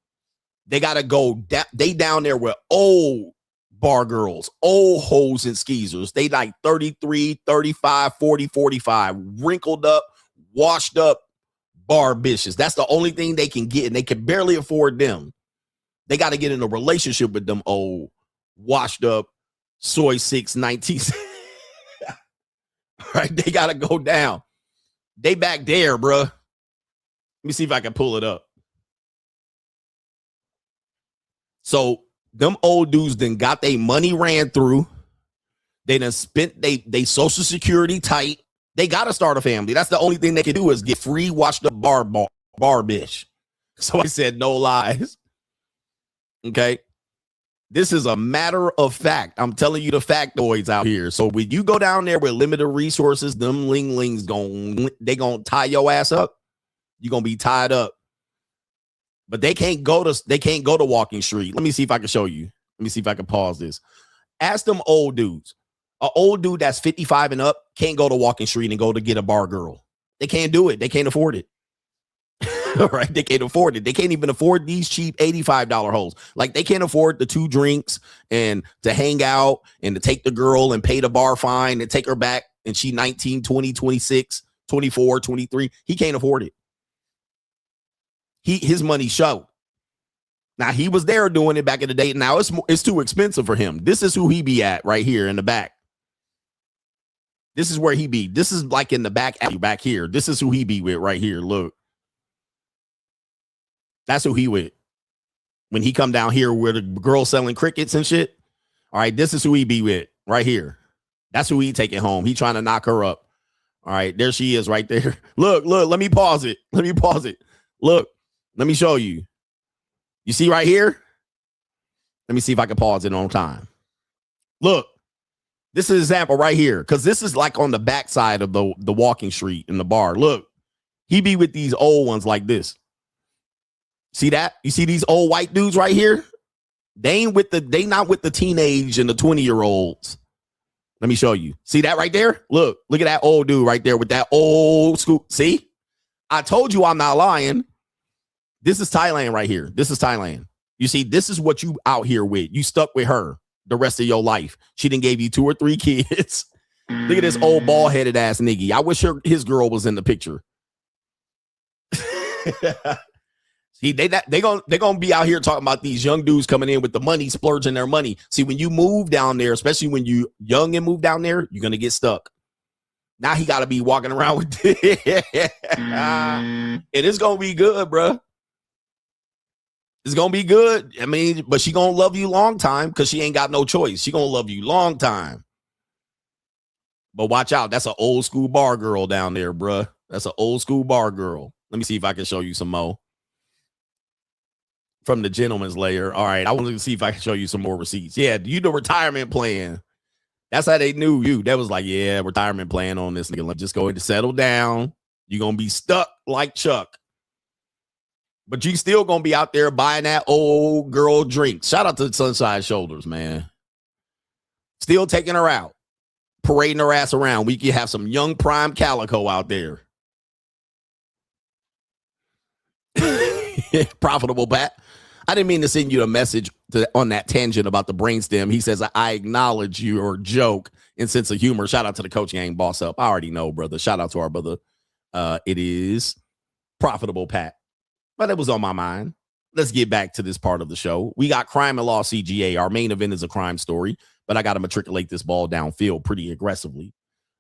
They got to go. They down there with old bar girls, old hoes and skeezers. They like 33, 35, 40, 45, wrinkled up, washed up bar bitches. That's the only thing they can get, and they can barely afford them. They got to get in a relationship with them old, washed up, soy 6, 19s. Right? They got to go down. They back there, bruh. Let me see if I can pull it up. So them old dudes then got their money ran through. They done spent they social security tight. They got to start a family. That's the only thing they can do is get free washed up bar bitch. So I said no lies. Okay. This is a matter of fact. I'm telling you the factoids out here. So when you go down there with limited resources, them linglings they gonna tie your ass up. You're gonna be tied up. But they can't go to Walking Street. Let me see if I can show you. Let me see if I can pause this. Ask them old dudes. An old dude that's 55 and up can't go to Walking Street and go to get a bar girl. They can't do it. They can't afford it. Right? They can't afford it. They can't even afford these cheap $85 hoes. Like they can't afford the 2 drinks and to hang out and to take the girl and pay the bar fine and take her back. And she 19, 20, 26, 24, 23. He can't afford it. His money showed. Now he was there doing it back in the day. Now it's too expensive for him. This is who he be at right here in the back. This is where he be. This is like in the back alley back here. This is who he be with right here. Look. That's who he with. When he come down here where the girl selling crickets and shit. All right, this is who he be with right here. That's who he taking home. He trying to knock her up. All right, there she is right there. Look, let me pause it. Look. Let me show you. You see right here? Let me see if I can pause it on time. Look, this is an example right here because this is like on the backside of the Walking Street in the bar. Look, he be with these old ones like this. See that? You see these old white dudes right here? They not with the teenage and the 20-year-olds. Let me show you. See that right there? Look at that old dude right there with that old school. See? I told you I'm not lying. This is Thailand right here. This is Thailand. You see, this is what you out here with. You stuck with her the rest of your life. She done gave you 2 or 3 kids. Look at this old bald-headed ass nigga. I wish his girl was in the picture. See, they gonna be out here talking about these young dudes coming in with the money, splurging their money. See, when you move down there, especially when you young and move down there, you're gonna get stuck. Now he got to be walking around with it. And it's gonna be good, bro. It's gonna be good. I mean, but she gonna love you long time because she ain't got no choice. She gonna love you long time. But watch out, that's an old school bar girl down there, bruh. That's an old school bar girl. Let me see if I can show you some more from the gentleman's layer. All right, I want to see if I can show you some more receipts. Yeah, you the retirement plan. That's how they knew you. That was like, yeah, retirement plan on this nigga. Let's just go ahead and settle down. You're gonna be stuck like Chuck. But you still gonna be out there buying that old girl drink. Shout out to Sunshine Shoulders, man. Still taking her out, parading her ass around. We can have some young prime calico out there. Profitable Pat. I didn't mean to send you a message on that tangent about the brainstem. He says, I acknowledge your joke and sense of humor. Shout out to the coach gang, boss up. I already know, brother. Shout out to our brother. It is Profitable Pat. But it was on my mind. Let's get back to this part of the show. We got Crime and Law CGA. Our main event is a crime story, but I got to matriculate this ball downfield pretty aggressively.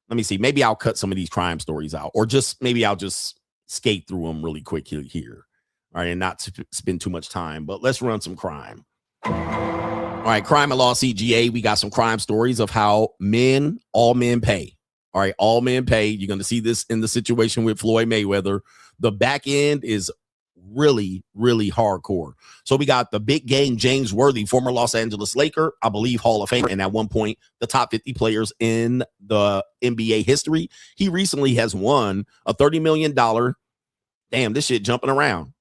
Let me see. Maybe I'll cut some of these crime stories out, or maybe I'll just skate through them really quick here. All right, and not spend too much time, but let's run some crime. All right, Crime and Law CGA, we got some crime stories of how all men pay. All right, all men pay. You're going to see this in the situation with Floyd Mayweather. The back end is really, really hardcore. So we got the big game, James Worthy, former Los Angeles Laker, I believe Hall of Famer, and at one point, the top 50 players in the NBA history. He recently has won a $30 million. Damn, this shit jumping around.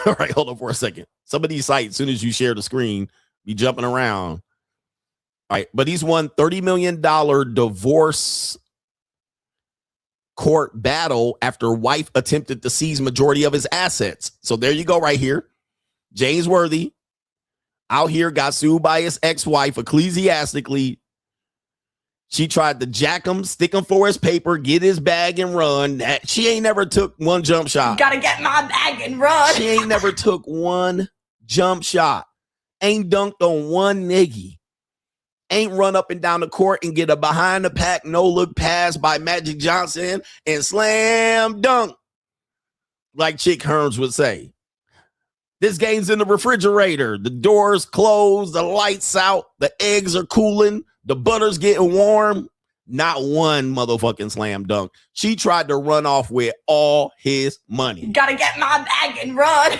All right, hold on for a second. Some of these sites, as soon as you share the screen, be jumping around. All right, but he's won $30 million divorce court battle after wife attempted to seize majority of his assets. So there you go right here. James Worthy out here got sued by his ex-wife ecclesiastically. She tried to jack him, stick him for his paper, get his bag and run. She ain't never took one jump shot. Gotta get my bag and run. She ain't never took one jump shot. Ain't dunked on one nigga. Ain't run up and down the court and get a behind the pack, no look pass by Magic Johnson and slam dunk. Like Chick Hearns would say. This game's in the refrigerator. The doors closed, the lights out, the eggs are cooling, the butter's getting warm. Not one motherfucking slam dunk. She tried to run off with all his money. Gotta get my bag and run.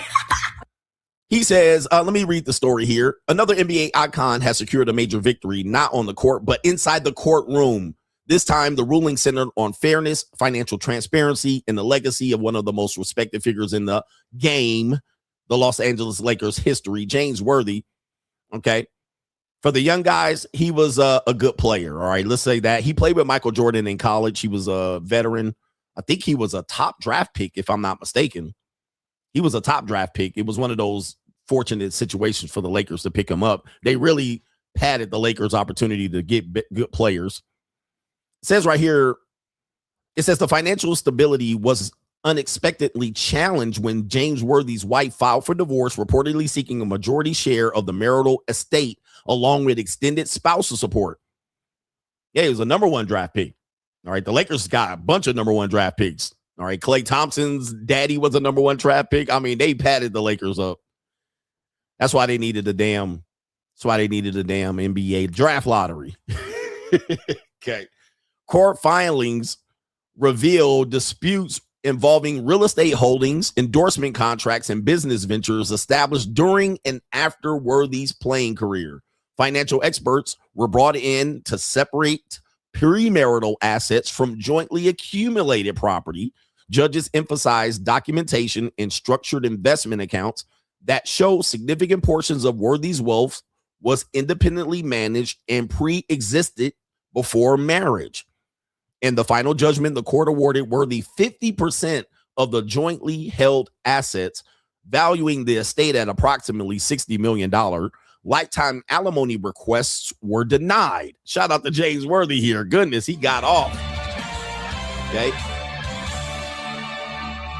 He says, let me read the story here. Another NBA icon has secured a major victory, not on the court, but inside the courtroom. This time, the ruling centered on fairness, financial transparency, and the legacy of one of the most respected figures in the game, the Los Angeles Lakers history, James Worthy. Okay. For the young guys, he was a good player. All right. Let's say that. He played with Michael Jordan in college. He was a veteran. I think he was a top draft pick, if I'm not mistaken. He was a top draft pick. It was one of those fortunate situations for the Lakers to pick him up. They really padded the Lakers' opportunity to get good players. It says right here, it says the financial stability was unexpectedly challenged when James Worthy's wife filed for divorce, reportedly seeking a majority share of the marital estate along with extended spousal support. Yeah, he was a number one draft pick. All right, the Lakers got a bunch of number one draft picks. All right, Klay Thompson's daddy was a number one draft pick. I mean, they padded the Lakers up. That's why they needed a damn NBA draft lottery. Okay. Court filings reveal disputes involving real estate holdings, endorsement contracts, and business ventures established during and after Worthy's playing career. Financial experts were brought in to separate premarital assets from jointly accumulated property. Judges emphasized documentation and structured investment accounts that show significant portions of Worthy's wealth was independently managed and pre-existed before marriage. In the final judgment, the court awarded Worthy 50% of the jointly held assets, valuing the estate at approximately $60 million. Lifetime alimony requests were denied. Shout out to James Worthy here. Goodness, he got off. Okay.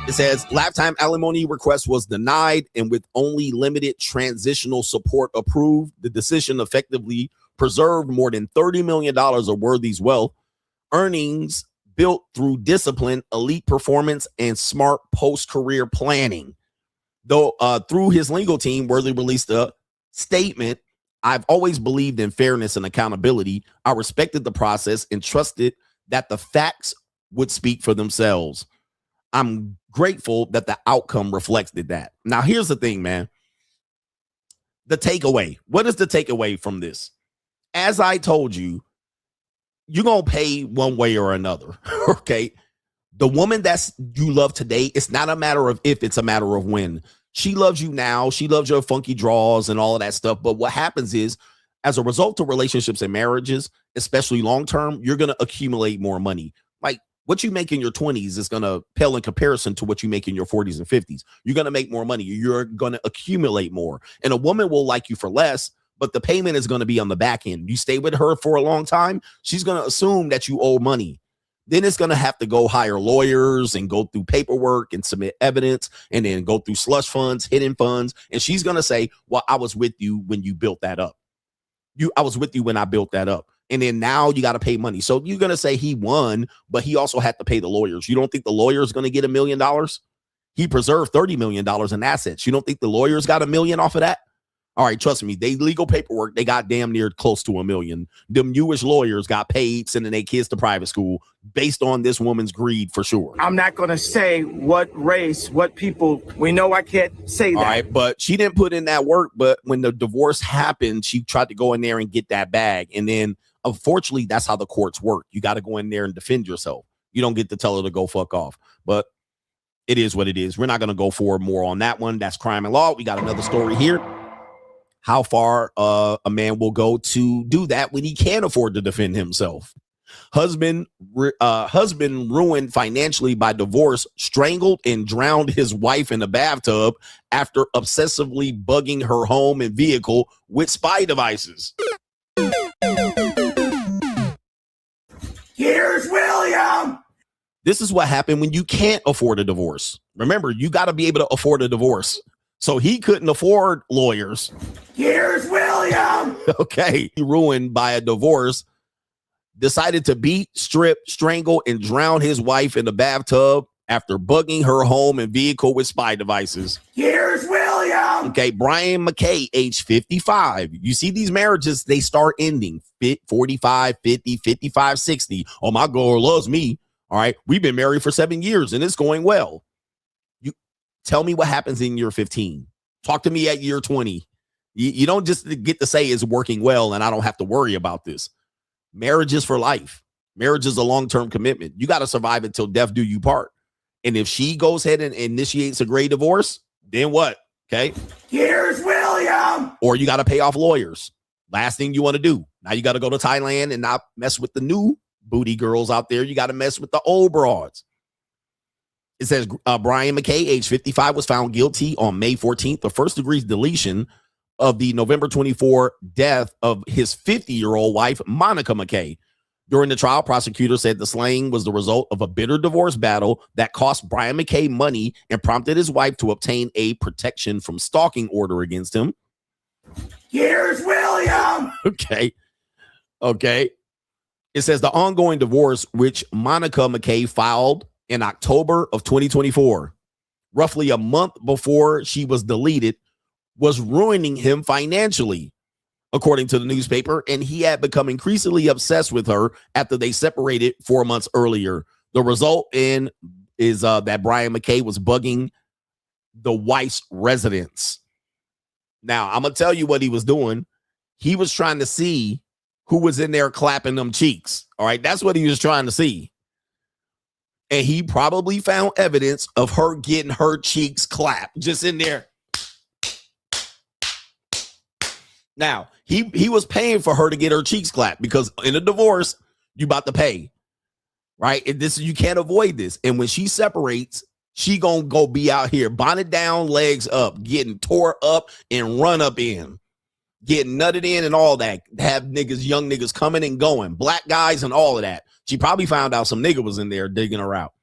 It says lifetime alimony request was denied, and with only limited transitional support approved, the decision effectively preserved more than $30 million of Worthy's wealth, earnings built through discipline, elite performance, and smart post-career planning. Though through his legal team, Worthy released a statement. I've always believed in fairness and accountability. I respected the process and trusted that the facts would speak for themselves. I'm grateful that the outcome reflected that. Now, here's the thing, man. The takeaway. What is the takeaway from this? As I told you, you're going to pay one way or another, okay? The woman that's you love today, it's not a matter of if, it's a matter of when. She loves you now. She loves your funky draws and all of that stuff. But what happens is, as a result of relationships and marriages, especially long-term, you're going to accumulate more money. Like, What you make in your 20s is going to pale in comparison to what you make in your 40s and 50s. You're going to make more money. You're going to accumulate more. And a woman will like you for less, but the payment is going to be on the back end. You stay with her for a long time, she's going to assume that you owe money. Then it's going to have to go hire lawyers and go through paperwork and submit evidence and then go through slush funds, hidden funds. And she's going to say, well, I was with you when you built that up. I was with you when I built that up. And then now you got to pay money. So you're going to say he won, but he also had to pay the lawyers. You don't think the lawyer is going to get $1 million? He preserved $30 million in assets. You don't think the lawyers got $1 million off of that? All right, trust me, they legal paperwork, they got damn near close to $1 million. Them newish lawyers got paid sending their kids to private school based on this woman's greed for sure. I'm not going to say what race, what people. We know I can't say that. All right, but she didn't put in that work. But when the divorce happened, she tried to go in there and get that bag. And then, unfortunately, that's how the courts work. You got to go in there and defend yourself. You don't get to tell her to go fuck off. But it is what it is. We're not going to go forward more on that one. That's crime and law. We got another story here. How far a man will go to do that when he can't afford to defend himself. Husband ruined financially by divorce, strangled and drowned his wife in a bathtub after obsessively bugging her home and vehicle with spy devices. Here's William. This is what happened when you can't afford a divorce. Remember, you got to be able to afford a divorce. So he couldn't afford lawyers. Here's William. Okay. He ruined by a divorce, decided to beat, strip, strangle, and drown his wife in the bathtub after bugging her home and vehicle with spy devices. Here's William. Okay. Brian McKay, age 55. You see these marriages, they start ending 45, 50, 55, 60. Oh, my girl loves me. All right. We've been married for 7 years and it's going well. Tell me what happens in year 15. Talk to me at year 20. You don't just get to say it's working well and I don't have to worry about this. Marriage is for life. Marriage is a long-term commitment. You got to survive until death do you part. And if she goes ahead and initiates a gray divorce, then what? Okay. Here's William. Or you got to pay off lawyers. Last thing you want to do. Now you got to go to Thailand and not mess with the new booty girls out there. You got to mess with the old broads. It says Brian McKay, age 55, was found guilty on May 14th of first-degree deletion of the November 24 death of his 50-year-old wife, Monica McKay. During the trial, prosecutors said the slaying was the result of a bitter divorce battle that cost Brian McKay money and prompted his wife to obtain a protection from stalking order against him. Here's William. Okay. It says the ongoing divorce, which Monica McKay filed in October of 2024, roughly a month before she was deleted, was ruining him financially, according to the newspaper, and he had become increasingly obsessed with her after they separated 4 months earlier. The result is that Brian McKay was bugging the wife's residence. Now, I'm going to tell you what he was doing. He was trying to see who was in there clapping them cheeks. All right, that's what he was trying to see. And he probably found evidence of her getting her cheeks clapped just in there. Now, he was paying for her to get her cheeks clapped because in a divorce, you about to pay, right? And you can't avoid this. And when she separates, she gonna go be out here, bonnet down, legs up, getting tore up and run up in, getting nutted in and all that. Have young niggas coming and going, black guys and all of that. She probably found out some nigga was in there digging her out.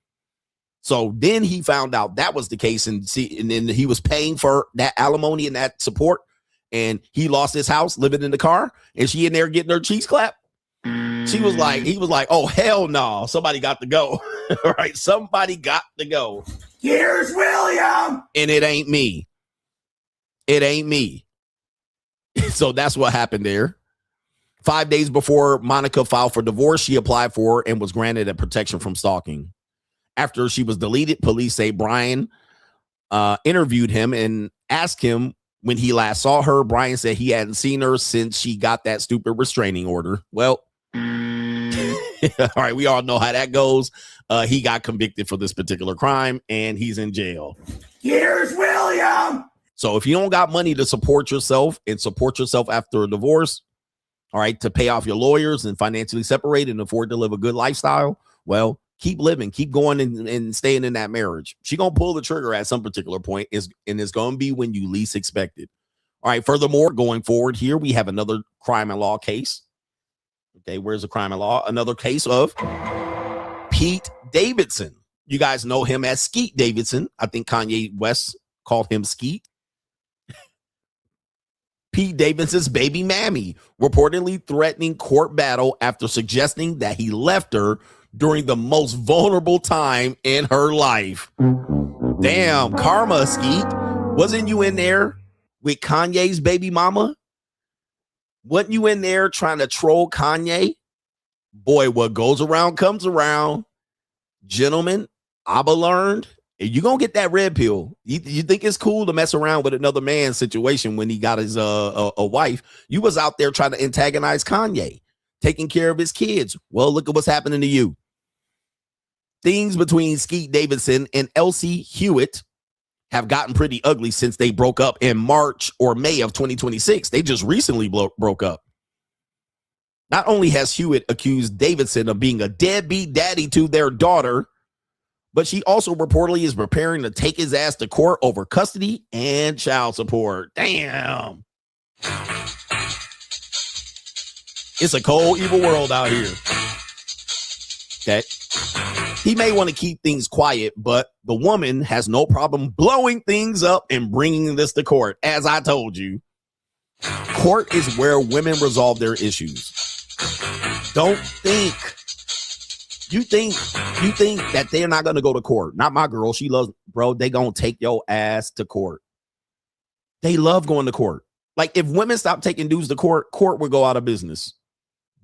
So then he found out that was the case, and then he was paying for that alimony and that support, and he lost his house, living in the car, and she in there getting her cheeks clapped. He was like, oh, hell no, somebody got to go. All right, somebody got to go. Here's William. And it ain't me. It ain't me. So that's what happened there. 5 days before Monica filed for divorce, she applied for and was granted a protection from stalking. After she was deleted, police say Brian interviewed him and asked him when he last saw her. Brian said he hadn't seen her since she got that stupid restraining order. Well, all right, we all know how that goes. He got convicted for this particular crime and he's in jail. Here's William. So if you don't got money to support yourself and support yourself after a divorce, all right, to pay off your lawyers and financially separate and afford to live a good lifestyle, well, keep living, keep going and staying in that marriage. She gonna pull the trigger at some particular point, and it's gonna be when you least expect it. All right, furthermore, going forward here, we have another crime and law case. Okay, where's the crime and law? Another case of Pete Davidson. You guys know him as Skeet Davidson. I think Kanye West called him Skeet. Pete Davidson's baby mammy reportedly threatening court battle after suggesting that he left her during the most vulnerable time in her life. Damn, karma, Skeet. Wasn't you in there with Kanye's baby mama? Wasn't you in there trying to troll Kanye? Boy, what goes around comes around. Gentlemen, Abba learned, and you're going to get that red pill. You think it's cool to mess around with another man's situation when he got his a wife. You was out there trying to antagonize Kanye, taking care of his kids. Well, look at what's happening to you. Things between Skeet Davidson and Elsie Hewitt have gotten pretty ugly since they broke up in March or May of 2026. They just recently broke up. Not only has Hewitt accused Davidson of being a deadbeat daddy to their daughter, but she also reportedly is preparing to take his ass to court over custody and child support. Damn. It's a cold, evil world out here. Okay. He may want to keep things quiet, but the woman has no problem blowing things up and bringing this to court. As I told you, court is where women resolve their issues. Don't think. You think that they're not going to go to court. Not my girl. She loves, bro. They going to take your ass to court. They love going to court. Like, if women stop taking dudes to court, court would go out of business.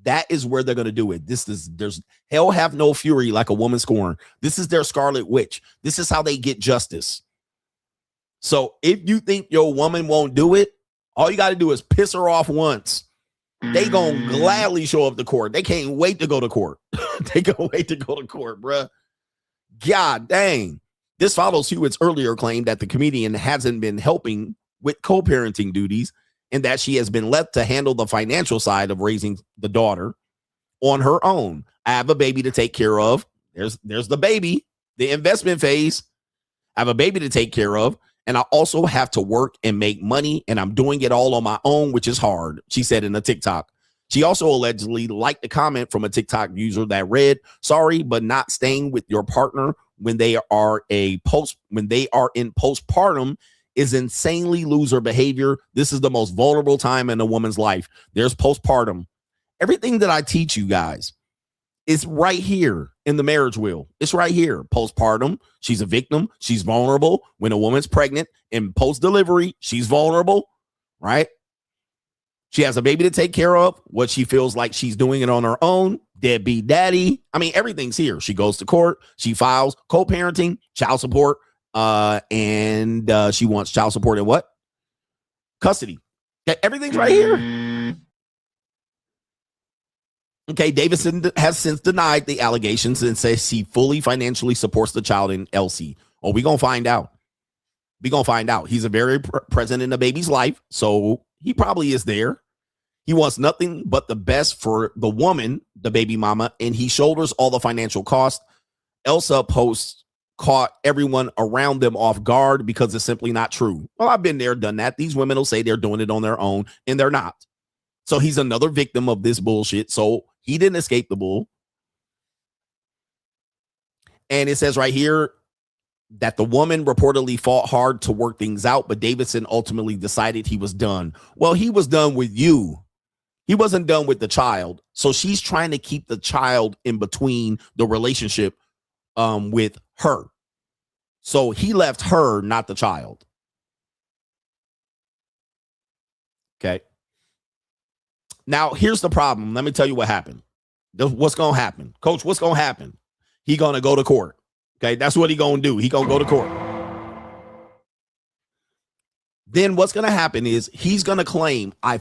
That is where they're going to do it. There's hell have no fury like a woman scorned. This is their scarlet witch. This is how they get justice. So if you think your woman won't do it, all you got to do is piss her off once. They gonna gladly show up to court. They can't wait to go to court. They can't wait to go to court, bruh. God dang. This follows Hewitt's earlier claim that the comedian hasn't been helping with co-parenting duties and that she has been left to handle the financial side of raising the daughter on her own. I have a baby to take care of. There's the baby, the investment phase. I have a baby to take care of. And I also have to work and make money, and I'm doing it all on my own, which is hard, she said in a TikTok. She also allegedly liked a comment from a TikTok user that read, "Sorry, but not staying with your partner when they are in postpartum is insanely loser behavior. This is the most vulnerable time in a woman's life. There's postpartum. Everything that I teach you guys is right here in the marriage wheel. It's right here. Postpartum, she's a victim. She's vulnerable. When a woman's pregnant and post-delivery, she's vulnerable, right? She has a baby to take care of. What she feels like she's doing it on her own. Deadbeat daddy. I mean, everything's here. She goes to court. She files co-parenting, child support, and she wants child support and what? Custody. Okay, everything's right here. Okay, Davidson has since denied the allegations and says he fully financially supports the child in Elsie. Oh, we're going to find out. We're going to find out. He's a very present in the baby's life, so he probably is there. He wants nothing but the best for the woman, the baby mama, and he shoulders all the financial costs. Elsa posts caught everyone around them off guard because it's simply not true. Well, I've been there, done that. These women will say they're doing it on their own, and they're not. So he's another victim of this bullshit. So he didn't escape the bull. And it says right here that the woman reportedly fought hard to work things out, but Davidson ultimately decided he was done. Well, he was done with you. He wasn't done with the child. So she's trying to keep the child in between the relationship with her. So he left her, not the child. Okay. Now, here's the problem. Let me tell you what happened. What's going to happen? Coach, what's going to happen? He going to go to court. Okay, that's what he going to do. He going to go to court. Then what's going to happen is he's going to claim, I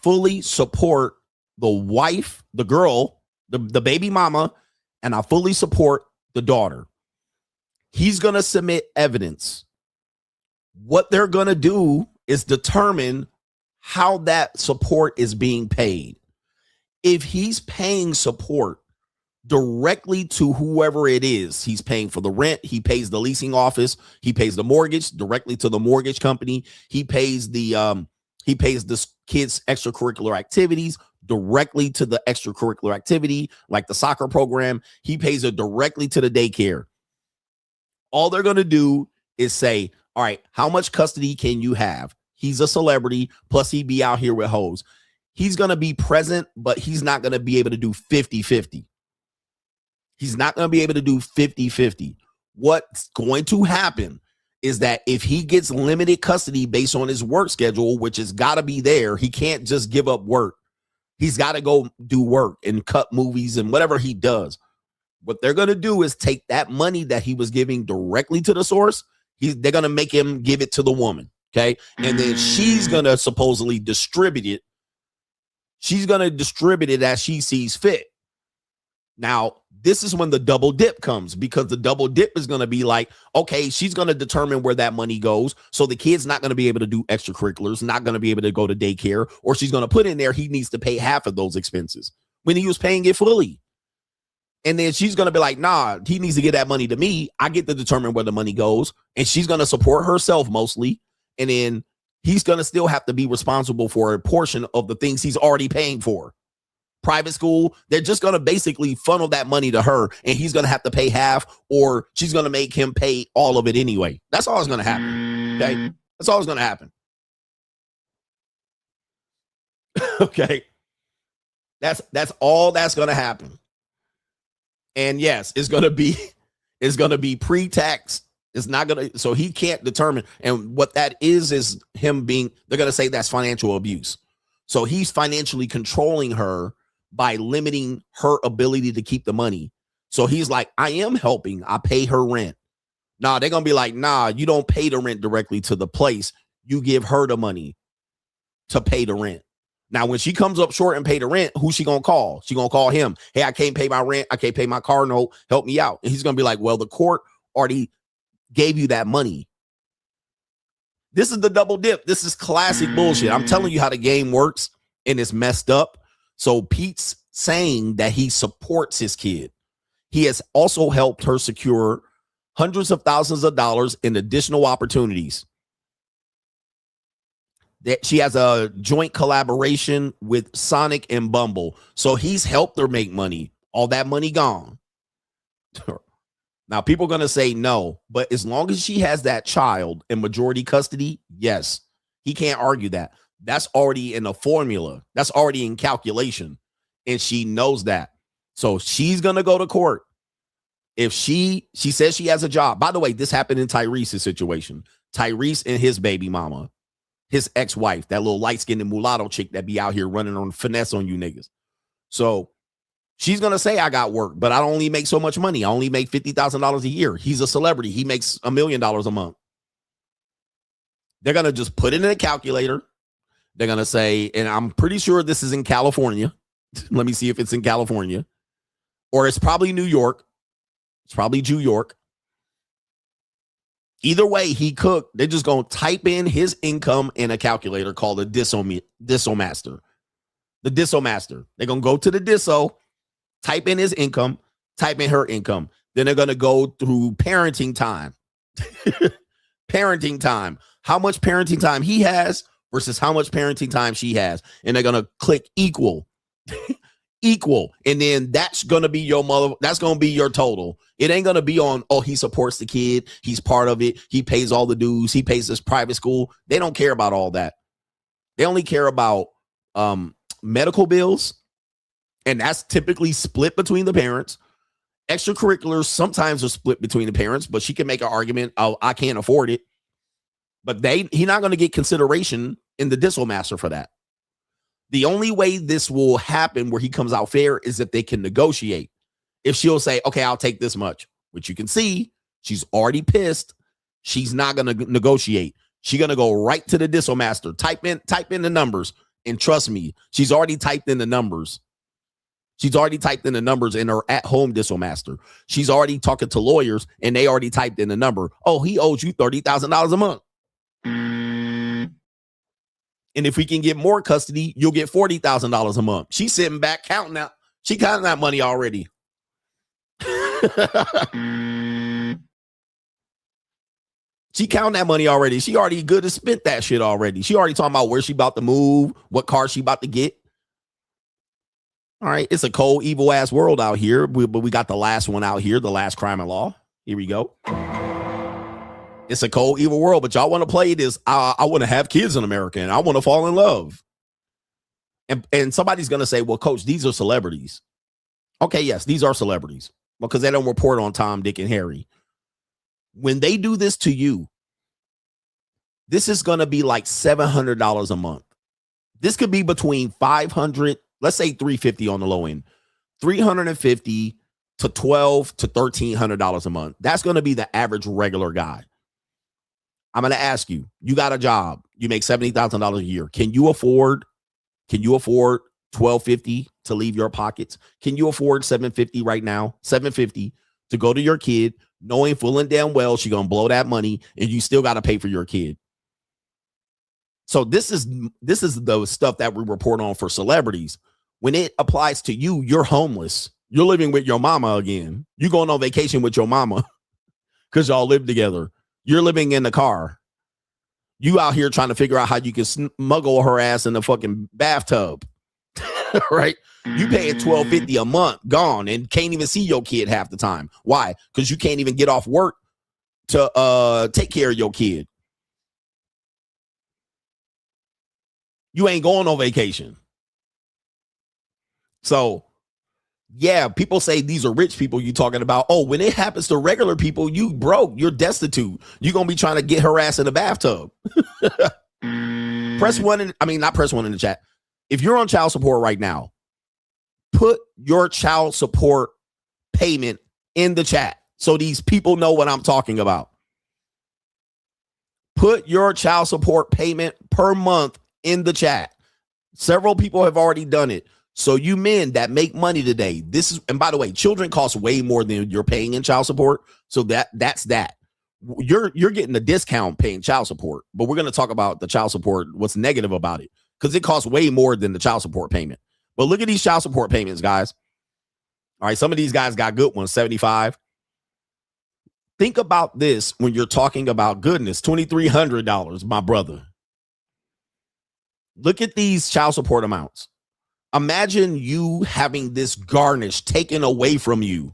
fully support the wife, the girl, the baby mama, and I fully support the daughter. He's going to submit evidence. What they're going to do is determine how that support is being paid. If he's paying support directly to whoever it is. He's paying for the rent. He pays the leasing office. He pays the mortgage directly to the mortgage company. He pays the kids' extracurricular activities directly to the extracurricular activity, like the soccer program. He pays it directly to the daycare. All they're going to do is say, all right, how much custody can you have? He's a celebrity, plus he be out here with hoes. He's going to be present, but he's not going to be able to do 50-50. He's not going to be able to do 50-50. What's going to happen is that if he gets limited custody based on his work schedule, which has got to be there, he can't just give up work. He's got to go do work and cut movies and whatever he does. What they're going to do is take that money that he was giving directly to the source. They're going to make him give it to the woman. Okay. And then she's going to supposedly distribute it. She's going to distribute it as she sees fit. Now, this is when the double dip comes, because the double dip is going to be like, okay, she's going to determine where that money goes. So the kid's not going to be able to do extracurriculars, not going to be able to go to daycare, or she's going to put in there he needs to pay half of those expenses when he was paying it fully. And then she's going to be like, nah, he needs to get that money to me. I get to determine where the money goes. And she's going to support herself mostly. And then he's going to still have to be responsible for a portion of the things he's already paying for. Private school, they're just going to basically funnel that money to her, and he's going to have to pay half, or she's going to make him pay all of it anyway. That's all that's going to happen. Okay. That's all that's going to happen. Okay. That's all that's going to happen. And yes, it's going to be pre-tax. It's not going to, so he can't determine. And what that is him being, they're going to say that's financial abuse. So he's financially controlling her by limiting her ability to keep the money. So he's like, I am helping. I pay her rent. Nah, they're going to be like, nah, you don't pay the rent directly to the place. You give her the money to pay the rent. Now, when she comes up short and pay the rent, who's she going to call? She going to call him. Hey, I can't pay my rent. I can't pay my car note. Help me out. And he's going to be like, well, the court already gave you that money. This is the double dip. This is classic bullshit. I'm telling you how the game works, and it's messed up. So Pete's saying that he supports his kid. He has also helped her secure hundreds of thousands of dollars in additional opportunities. That she has a joint collaboration with Sonic and Bumble. So he's helped her make money. All that money gone. Now, people are going to say no, but as long as she has that child in majority custody, yes, he can't argue that. That's already in a formula. That's already in calculation. And she knows that. So she's going to go to court. If she says she has a job. By the way, this happened in Tyrese's situation. Tyrese and his baby mama, his ex-wife, that little light-skinned mulatto chick that be out here running on finesse on you niggas. So she's going to say, I got work, but I only make so much money. I only make $50,000 a year. He's a celebrity. He makes $1 million a month. They're going to just put it in a calculator. They're going to say, and I'm pretty sure this is in California. Let me see if it's in California. Or it's probably New York. It's probably New York. Either way, he cooked. They're just going to type in his income in a calculator called a Disomaster. The Disomaster. They're going to go to the Diso, type in his income, type in her income. Then they're going to go through parenting time. Parenting time. How much parenting time he has versus how much parenting time she has. And they're going to click equal. Equal. And then that's going to be your mother. That's going to be your total. It ain't going to be on, oh, he supports the kid. He's part of it. He pays all the dues. He pays his private school. They don't care about all that. They only care about medical bills. And that's typically split between the parents. Extracurriculars sometimes are split between the parents, but she can make an argument, oh, I can't afford it. But he's not going to get consideration in the Disomaster for that. The only way this will happen where he comes out fair is if they can negotiate. If she'll say, okay, I'll take this much, which you can see she's already pissed. She's not going to negotiate. She's going to go right to the Disomaster. Type in the numbers. And trust me, she's already typed in the numbers. She's already typed in the numbers in her at-home Disomaster. She's already talking to lawyers, and they already typed in the number. Oh, he owes you $30,000 a month. And if we can get more custody, you'll get $40,000 a month. She's sitting back counting out. She counting that money already. She counting that money already. She already good to spent that shit already. She already talking about where she about to move, what car she about to get. All right, it's a cold, evil ass world out here, but we got the last one out here, the last crime and law. Here we go. It's a cold, evil world, but y'all want to play this. I want to have kids in America, and I want to fall in love. And somebody's going to say, well, coach, these are celebrities. Okay, yes, these are celebrities because they don't report on Tom, Dick, and Harry. When they do this to you, this is going to be like $700 a month. This could be between $500, let's say $350 on the low end, $350 to $1,200 to $1,300 a month. That's going to be the average regular guy. I'm going to ask you, you got a job, you make $70,000 a year. Can you afford $1,250 to leave your pockets? Can you afford $750 right now? $750 to go to your kid, knowing full and damn well she's going to blow that money and you still got to pay for your kid. So this is the stuff that we report on for celebrities. When it applies to you, you're homeless. You're living with your mama again. You're going on vacation with your mama because y'all live together. You're living in the car. You out here trying to figure out how you can smuggle her ass in the fucking bathtub, right? You paying $1,250 a month, gone, and can't even see your kid half the time. Why? Because you can't even get off work to take care of your kid. You ain't going on vacation. So, yeah, people say these are rich people you talking about. Oh, when it happens to regular people, you broke. You're destitute. You're going to be trying to get her ass in the bathtub. Press one. Not press one in the chat. If you're on child support right now, put your child support payment in the chat so these people know what I'm talking about. Put your child support payment per month in the chat. Several people have already done it. So you men that make money today, this is, and by the way, children cost way more than you're paying in child support. So that's that. You're getting a discount paying child support, but we're going to talk about the child support, what's negative about it, because it costs way more than the child support payment. But look at these child support payments, guys. All right, some of these guys got good ones, 75. Think about this when you're talking about goodness, $2,300, my brother. Look at these child support amounts. Imagine you having this garnish taken away from you.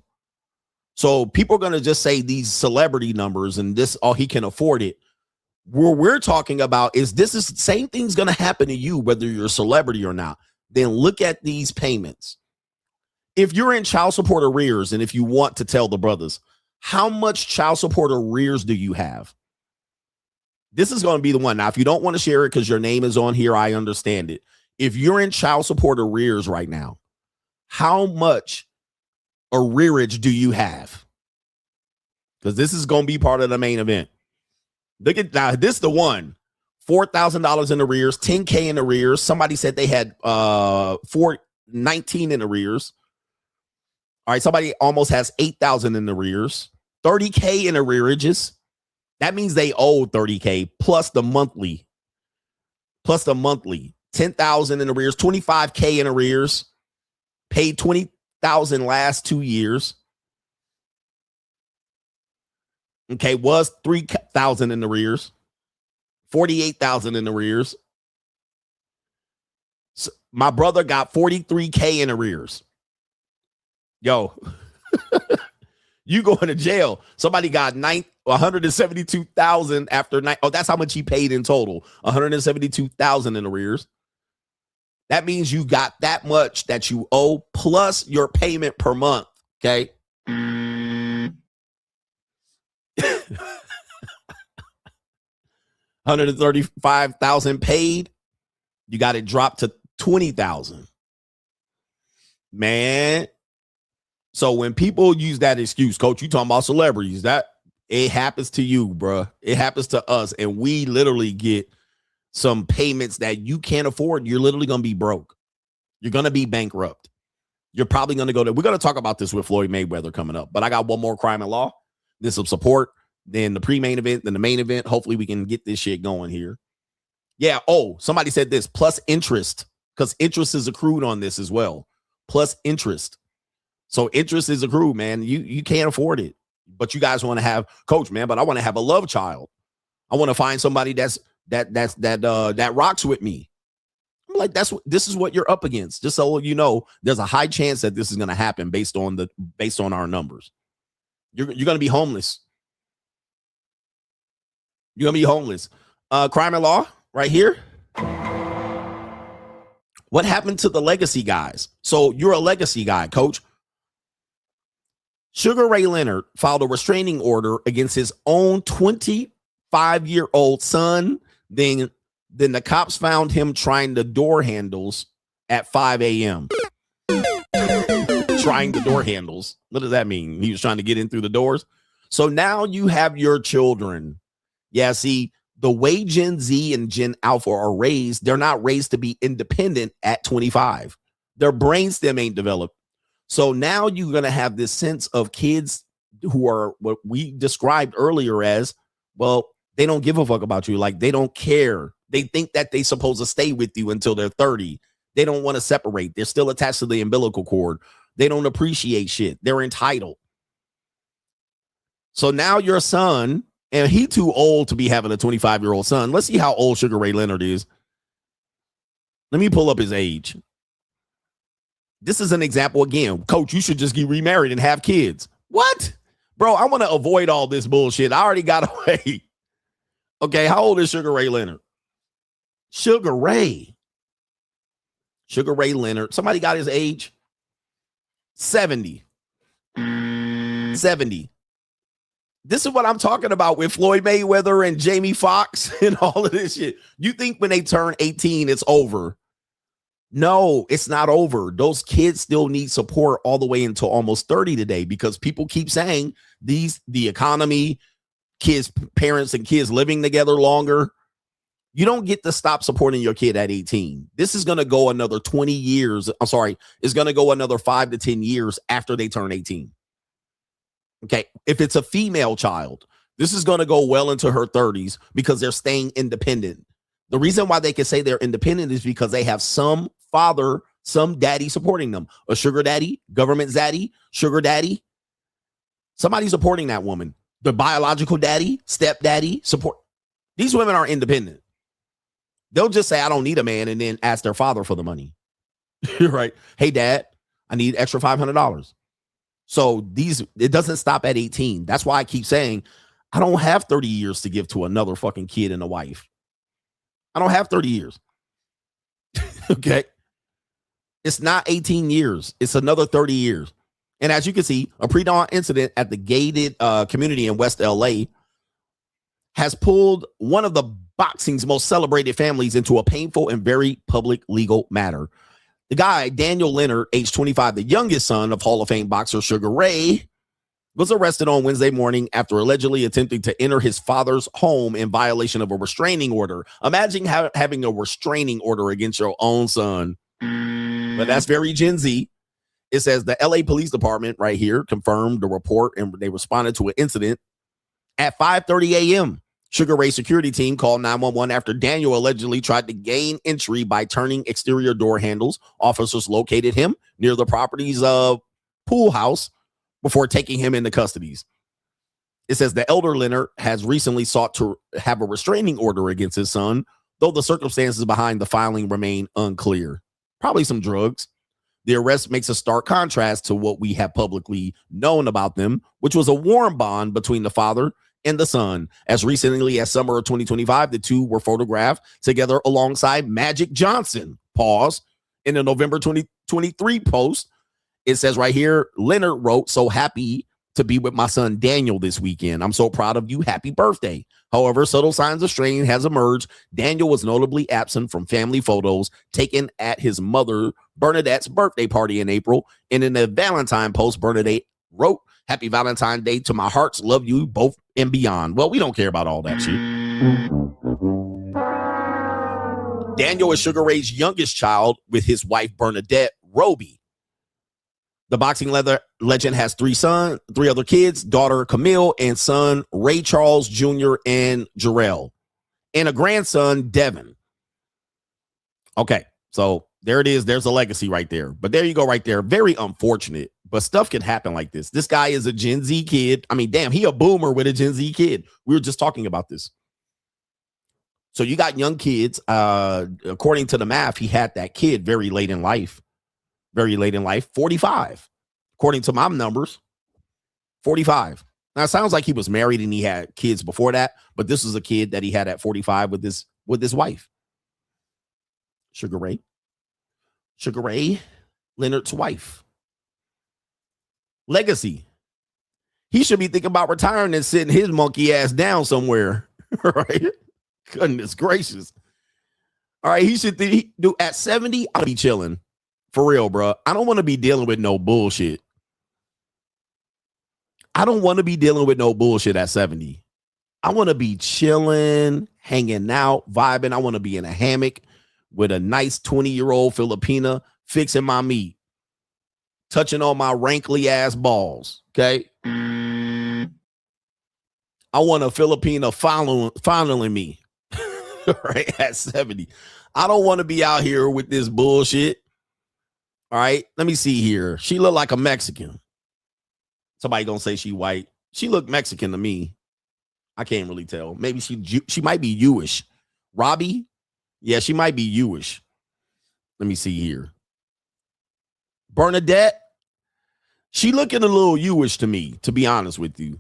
So people are going to just say these celebrity numbers and this, oh, he can afford it. What we're talking about is this is the same thing's going to happen to you, whether you're a celebrity or not. Then look at these payments. If you're in child support arrears, and if you want to tell the brothers, how much child support arrears do you have? This is going to be the one. Now, if you don't want to share it because your name is on here, I understand it. If you're in child support arrears right now, how much arrearage do you have? Because this is going to be part of the main event. Look at now. This is the one. $4,000 in arrears, $10K in arrears. Somebody said they had $419 in arrears. All right, somebody almost has $8,000 in arrears, $30K in arrearages. That means they owe $30K plus the monthly. 10,000 in arrears, 25K in arrears, paid 20,000 last 2 years. Okay, was 3,000 in arrears, 48,000 in arrears. So my brother got 43K in arrears. Yo, you going to jail. Somebody got 172,000 after night. Oh, that's how much he paid in total. 172,000 in arrears. That means you got that much that you owe plus your payment per month. Okay. 135,000 paid. You got it dropped to 20,000. Man. So when people use that excuse, coach, you talking about celebrities, that it happens to you, bro. It happens to us. And we literally get some payments that you can't afford. You're literally going to be broke. You're going to be bankrupt. You're probably going to go to, we're going to talk about this with Floyd Mayweather coming up, but I got one more crime and law. Then some support, then the pre-main event, then the main event. Hopefully we can get this shit going here. Yeah. Oh, somebody said this plus interest, because interest is accrued on this as well. Plus interest. So interest is accrued, man. You can't afford it, but you guys want to have coach, man. But I want to have a love child. I want to find somebody that rocks with me. I'm like, this is what you're up against. Just so you know, there's a high chance that this is going to happen based on our numbers. You're going to be homeless. You're going to be homeless. Crime and law right here. What happened to the legacy guys? So you're a legacy guy, coach. Sugar Ray Leonard filed a restraining order against his own 25-year-old son. Then the cops found him trying the door handles at 5 a.m. Trying the door handles. What does that mean? He was trying to get in through the doors. So now you have your children. Yeah, see, the way Gen Z and Gen Alpha are raised, they're not raised to be independent at 25. Their brainstem ain't developed. So now you're going to have this sense of kids who are what we described earlier as, well, they don't give a fuck about you. Like, they don't care. They think that they're supposed to stay with you until they're 30. They don't want to separate. They're still attached to the umbilical cord. They don't appreciate shit. They're entitled. So now your son, and he too old to be having a 25-year-old son. Let's see how old Sugar Ray Leonard is. Let me pull up his age. This is an example again. Coach, you should just get remarried and have kids. What? Bro, I want to avoid all this bullshit. I already got away. Okay, how old is Sugar Ray Leonard? Sugar Ray Leonard. Somebody got his age? 70. 70. This is what I'm talking about with Floyd Mayweather and Jamie Foxx and all of this shit. You think when they turn 18, it's over. No, it's not over. Those kids still need support all the way until almost 30 today, because people keep saying the economy, kids, parents and kids living together longer. You don't get to stop supporting your kid at 18. This is going to go another 20 years. I'm sorry. It's going to go another 5 to 10 years after they turn 18. Okay. If it's a female child, this is going to go well into her 30s because they're staying independent. The reason why they can say they're independent is because they have some father, some daddy supporting them. A sugar daddy, government zaddy, sugar daddy. Somebody supporting that woman. The biological daddy, stepdaddy, support. These women are independent. They'll just say, I don't need a man, and then ask their father for the money. You're right. Hey, dad, I need extra $500. So it doesn't stop at 18. That's why I keep saying I don't have 30 years to give to another fucking kid and a wife. I don't have 30 years. Okay. It's not 18 years. It's another 30 years. And as you can see, a pre-dawn incident at the gated community in West LA has pulled one of the boxing's most celebrated families into a painful and very public legal matter. The guy, Daniel Leonard, age 25, the youngest son of Hall of Fame boxer Sugar Ray, was arrested on Wednesday morning after allegedly attempting to enter his father's home in violation of a restraining order. Imagine having a restraining order against your own son. But that's very Gen Z. It says the LA Police Department right here confirmed the report, and they responded to an incident at 5:30 a.m. Sugar Ray security team called 911 after Daniel allegedly tried to gain entry by turning exterior door handles. Officers located him near the property's pool house before taking him into custody. It says the elder Leonard has recently sought to have a restraining order against his son, though the circumstances behind the filing remain unclear. Probably some drugs. The arrest makes a stark contrast to what we have publicly known about them, which was a warm bond between the father and the son. As recently as summer of 2025, the two were photographed together alongside Magic Johnson. Pause. In a November 2023 post, it says right here, Leonard wrote, "So happy to be with my son Daniel this weekend. I'm so proud of you. Happy birthday." However, subtle signs of strain has emerged. Daniel was notably absent from family photos taken at his mother Bernadette's birthday party in April. And in a Valentine post, Bernadette wrote, "Happy Valentine's Day to my hearts. Love you both and beyond." Well, we don't care about all that shit. Daniel is Sugar Ray's youngest child with his wife Bernadette Roby. The boxing legend has three other kids, daughter Camille and son Ray Charles Jr. and Jarrell, and a grandson, Devin. Okay, so there it is. There's a legacy right there. But there you go right there. Very unfortunate. But stuff can happen like this. This guy is a Gen Z kid. I mean, damn, he a boomer with a Gen Z kid. We were just talking about this. So you got young kids. According to the math, he had that kid very late in life. 45. According to my numbers, 45. Now, it sounds like he was married and he had kids before that, but this is a kid that he had at 45 with his wife. Sugar Ray Leonard's wife. Legacy. He should be thinking about retiring and sitting his monkey ass down somewhere. Right? Goodness gracious. All right, he should do at 70. I'll be chilling. For real, bro. I don't want to be dealing with no bullshit. I don't want to be dealing with no bullshit at 70. I want to be chilling, hanging out, vibing. I want to be in a hammock with a nice 20-year-old Filipina fixing my meat, touching on my rankly ass balls. Okay. I want a Filipina fondling me right at 70. I don't want to be out here with this bullshit. All right. Let me see here. She look like a Mexican. Somebody gonna say she white. She look Mexican to me. I can't really tell. Maybe she might be Jewish. Robbie? Yeah, she might be Jewish. Let me see here. Bernadette? She looking a little Jewish to me, to be honest with you.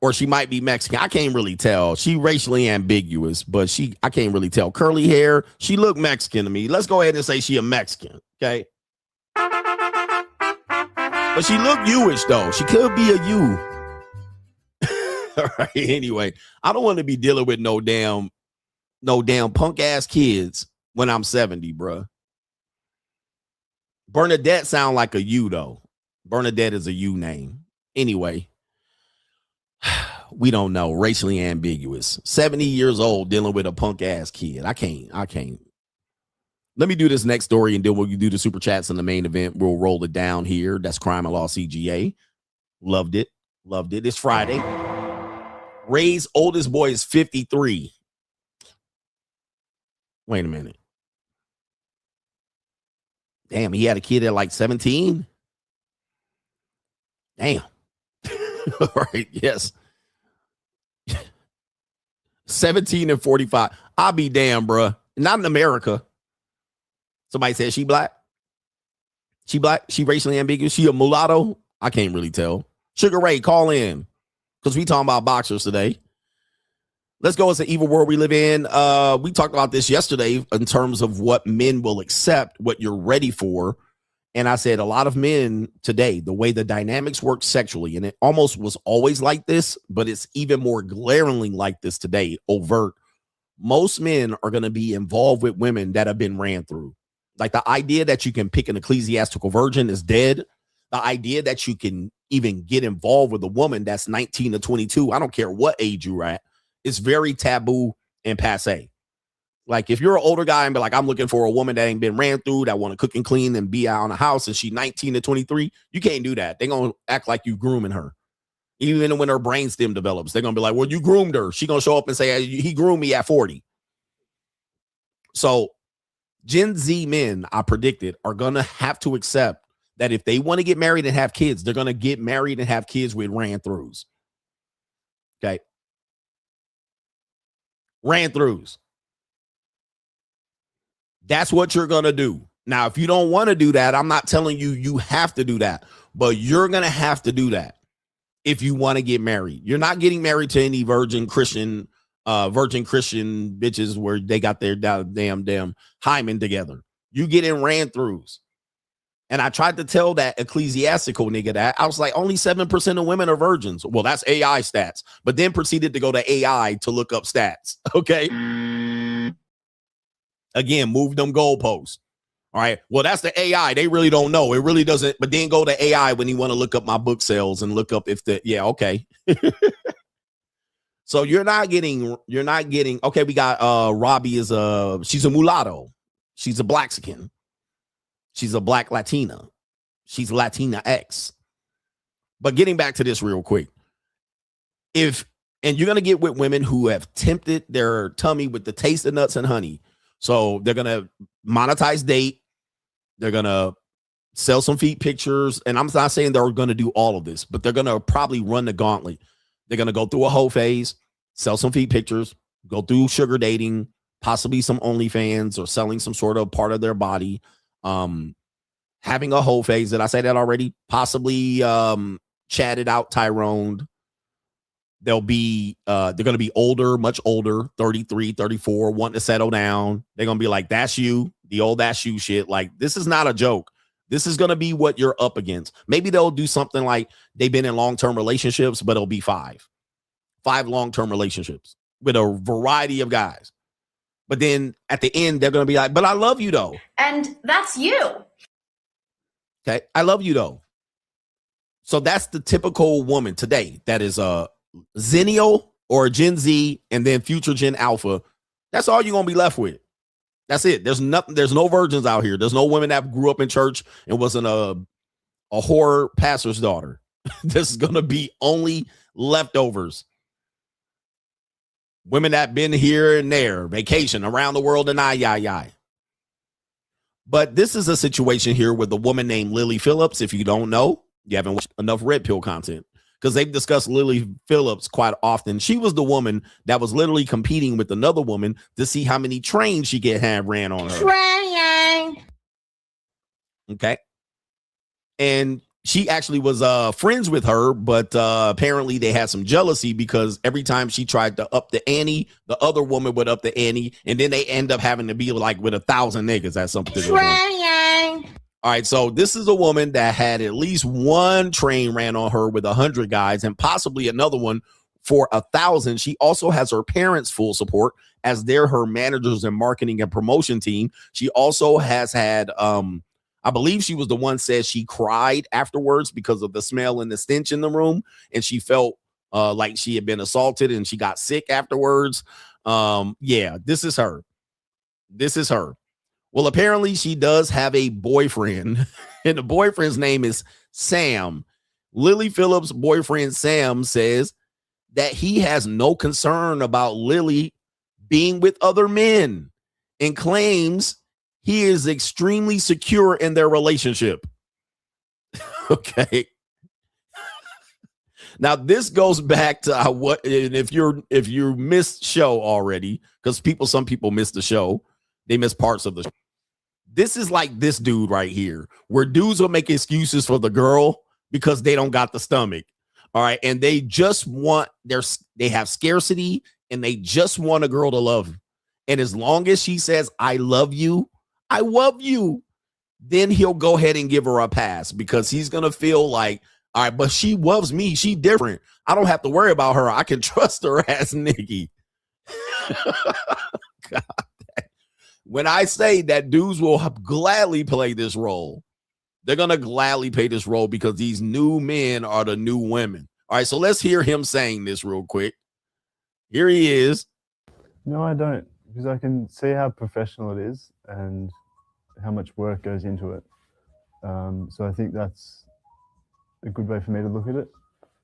Or she might be Mexican. I can't really tell. She racially ambiguous, but I can't really tell. Curly hair. She look Mexican to me. Let's go ahead and say she a Mexican. Okay. But she look Jewish though. She could be a Jew. All right. Anyway, I don't want to be dealing with no damn punk ass kids when I'm 70, bruh. Bernadette sound like a U though. Bernadette is a U name. Anyway. We don't know. Racially ambiguous. 70 years old dealing with a punk ass kid. I can't. Let me do this next story and then we'll do the super chats in the main event. We'll roll it down here. That's Crime and Law CGA. Loved it. It's Friday. Ray's oldest boy is 53. Wait a minute. Damn, he had a kid at like 17. Damn. All right. Yes. 17 and 45. I'll be damn, bruh. Not in America. Somebody said she black. She black. She racially ambiguous. She a mulatto. I can't really tell. Sugar Ray, call in. Because we talking about boxers today. Let's go. It's an evil world we live in. We talked about this yesterday in terms of what men will accept, what you're ready for. And I said a lot of men today, the way the dynamics work sexually, and it almost was always like this, but it's even more glaringly like this today, overt. Most men are going to be involved with women that have been ran through. Like the idea that you can pick an ecclesiastical virgin is dead. The idea that you can even get involved with a woman that's 19 to 22, I don't care what age you're at, it's very taboo and passe. Like if you're an older guy and be like, I'm looking for a woman that ain't been ran through, that want to cook and clean and be out in the house, and she's 19 to 23, you can't do that. They're going to act like you grooming her. Even when her brainstem develops, they're going to be like, well, you groomed her. She's going to show up and say, he groomed me at 40. So Gen Z men, I predicted, are going to have to accept that if they want to get married and have kids, they're going to get married and have kids with ran-throughs. Okay. Ran-throughs. That's what you're going to do. Now, if you don't want to do that, I'm not telling you you have to do that, but you're going to have to do that if you want to get married. You're not getting married to any virgin Christian bitches where they got their damn hymen together. You getting ran throughs. And I tried to tell that ecclesiastical nigga that. I was like, only 7% of women are virgins. Well, that's AI stats, but then proceeded to go to AI to look up stats. Okay. Again, move them goalposts. All right. Well, that's the AI. They really don't know. It really doesn't. But then go to AI when you want to look up my book sales and look up if the, yeah, okay. So you're not getting, okay, we got Robbie she's a mulatto. She's a Blaxican. She's a Black Latina. She's Latina X. But getting back to this real quick. And you're going to get with women who have tempted their tummy with the taste of nuts and honey. So they're going to monetize date. They're going to sell some feet pictures. And I'm not saying they're going to do all of this, but they're going to probably run the gauntlet. They're going to go through a whole phase, sell some feet pictures, go through sugar dating, possibly some OnlyFans or selling some sort of part of their body. Having a whole phase. Did I say that already? Possibly chatted out Tyrone. They'll be they're going to be older, much older, 33, 34, wanting to settle down. They're going to be like, that's you, the old that's you shit. Like, this is not a joke. This is going to be what you're up against. Maybe they'll do something like they've been in long-term relationships, but it'll be five long-term relationships with a variety of guys. But then at the end, they're going to be like, but I love you though. And that's you. Okay. I love you though. So that's the typical woman today. That is a Zennial or Gen Z and then future Gen Alpha. That's all you're going to be left with. That's it. There's nothing. There's no virgins out here. There's no women that grew up in church and wasn't a whore pastor's daughter. This is going to be only leftovers. Women that been here and there, vacation around the world and I. But this is a situation here with a woman named Lily Phillips. If you don't know, you haven't watched enough Red Pill content, because they've discussed Lily Phillips quite often. She was the woman that was literally competing with another woman to see how many trains she could have ran on her. Trying. Okay. And she actually was friends with her, but apparently they had some jealousy because every time she tried to up the ante, the other woman would up the ante, and then they end up having to be like with 1,000 niggas at some particular point. Trying. All right, so this is a woman that had at least one train ran on her with 100 guys and possibly another one for 1,000. She also has her parents' full support as they're her managers and marketing and promotion team. She also has had, I believe she was the one said she cried afterwards because of the smell and the stench in the room, and she felt like she had been assaulted and she got sick afterwards. Yeah, this is her. This is her. Well, apparently she does have a boyfriend, and the boyfriend's name is Sam. Lily Phillips' boyfriend, Sam, says that he has no concern about Lily being with other men and claims he is extremely secure in their relationship. Okay. Now, this goes back to what, and if you missed show already, because some people miss the show, they miss parts of the show. This is like this dude right here, where dudes will make excuses for the girl because they don't got the stomach. All right. And they just want they have scarcity and they just want a girl to love. And as long as she says, I love you, then he'll go ahead and give her a pass because he's going to feel like, all right, but she loves me. She different. I don't have to worry about her. I can trust her as Nikki. God. When I say that dudes will gladly play this role, they're going to gladly play this role because these new men are the new women. All right, so let's hear him saying this real quick. Here he is. No, I don't, because I can see how professional it is and how much work goes into it. So I think that's a good way for me to look at it.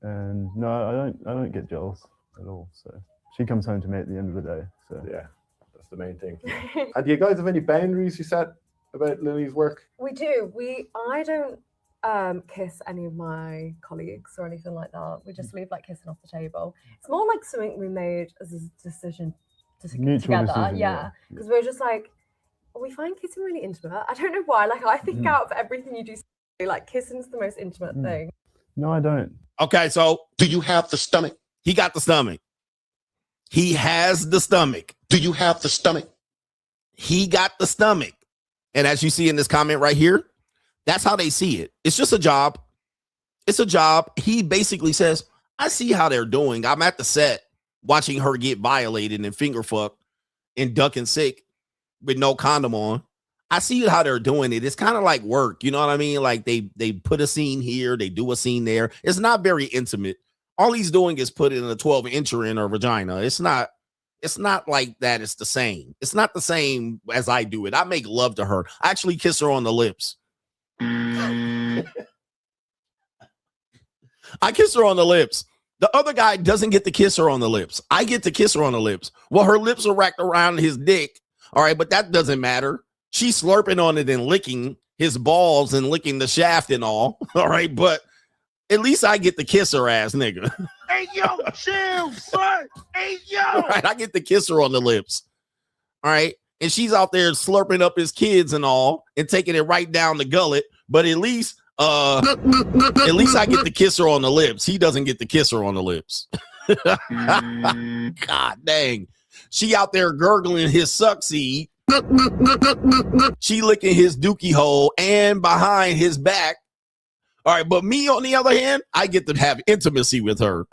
And no, I don't get jealous at all. So she comes home to me at the end of the day. So yeah. The main thing. And do you guys have any boundaries you set about Lily's work? We do. I don't kiss any of my colleagues or anything like that. We just leave like kissing off the table. It's more like something we made as a decision together. Decision, yeah. Because we're just like, we find kissing really intimate. I don't know why. Like I think out of everything you do, like kissing's the most intimate thing. No, I don't. Okay, so do you have the stomach? He got the stomach. He has the stomach. Do you have the stomach? He got the stomach. And as you see in this comment right here, that's how they see it. It's just a job. It's a job. He basically says, I see how they're doing. I'm at the set watching her get violated and finger fucked and ducking sick with no condom on. I see how they're doing it. It's kind of like work. You know what I mean? Like they put a scene here. They do a scene there. It's not very intimate. All he's doing is putting a 12-incher in her vagina. It's not like that. It's the same. It's not the same as I do it. I make love to her. I actually kiss her on the lips. I kiss her on the lips. The other guy doesn't get to kiss her on the lips. I get to kiss her on the lips. Well, her lips are wrapped around his dick. All right, but that doesn't matter. She's slurping on it and licking his balls and licking the shaft and all. All right, but at least I get to kiss her ass nigga. Hey, yo, chill, son. Hey, yo. All right, I get to kiss her on the lips. All right. And she's out there slurping up his kids and all and taking it right down the gullet. But at least I get to kiss her on the lips. He doesn't get to kiss her on the lips. God dang. She out there gurgling his suck seed. She licking his dookie hole and behind his back. All right, but me, on the other hand, I get to have intimacy with her.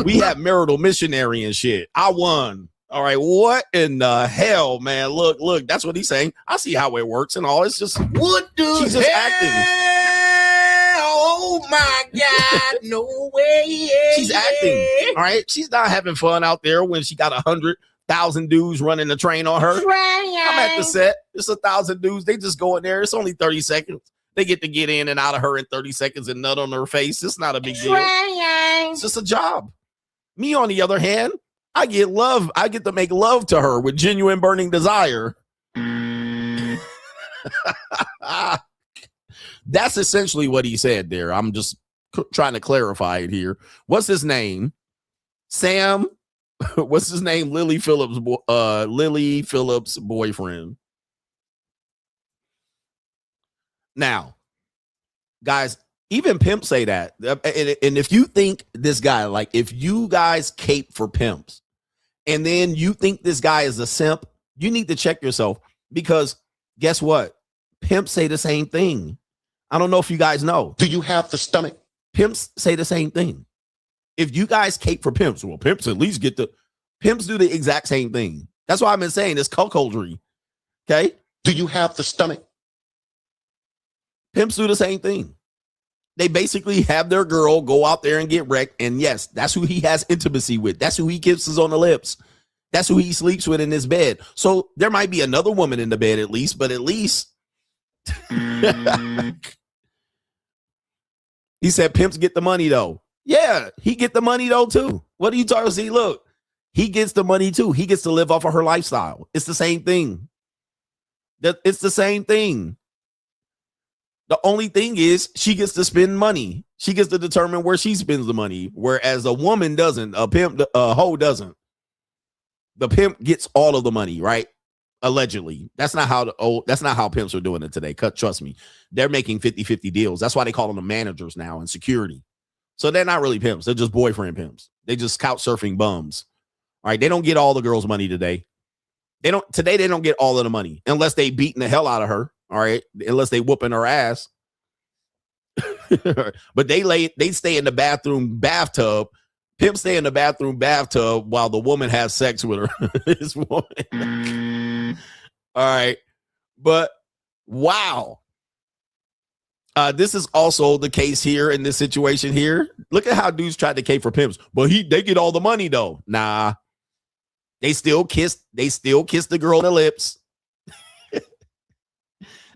We have marital missionary and shit. I won. All right, what in the hell, man? Look, that's what he's saying. I see how it works and all. It's just what the she's just hell? acting. Oh my God, no way. She's acting. All right, she's not having fun out there when she got 100,000 dudes running the train on her. I'm at the set. It's 1,000 dudes. They just go in there. It's only 30 seconds. They get to get in and out of her in 30 seconds and nut on her face. It's not a big deal. It's just a job. Me, on the other hand, I get love. I get to make love to her with genuine burning desire. That's essentially what he said there. I'm just trying to clarify it here. What's his name? Sam. What's his name? Lily Phillips' boyfriend. Now, guys, even pimps say that. And if you think this guy, like if you guys cape for pimps and then you think this guy is a simp, you need to check yourself, because guess what? Pimps say the same thing. I don't know if you guys know. Do you have the stomach? Pimps say the same thing. If you guys cape for pimps, well, pimps at least pimps do the exact same thing. That's why I've been saying it's cuckoldry. Okay? Do you have the stomach? Pimps do the same thing. They basically have their girl go out there and get wrecked. And yes, that's who he has intimacy with. That's who he kisses on the lips. That's who he sleeps with in his bed. So there might be another woman in the bed at least, but at least he said pimps get the money though. Yeah, he get the money though too. What are you talking about? See, look, he gets the money too. He gets to live off of her lifestyle. It's the same thing. It's the same thing. The only thing is she gets to spend money. She gets to determine where she spends the money, whereas a woman doesn't. A pimp, a hoe doesn't. The pimp gets all of the money, right? Allegedly. That's not how pimps are doing it today. Trust me. They're making 50-50 deals. That's why they call them managers now in security. So they're not really pimps. They're just boyfriend pimps. They just couch surfing bums. All right. They don't get all the girls' money today. They don't get all of the money unless they beating the hell out of her. All right, unless they whooping her ass. But they stay in the bathtub. Pimp stay in the bathtub while the woman has sex with her. This woman. All right, but wow. This is also the case here in this situation here. Look at how dudes tried to cape for pimps, but they get all the money though. Nah, they still kiss the girl on the lips.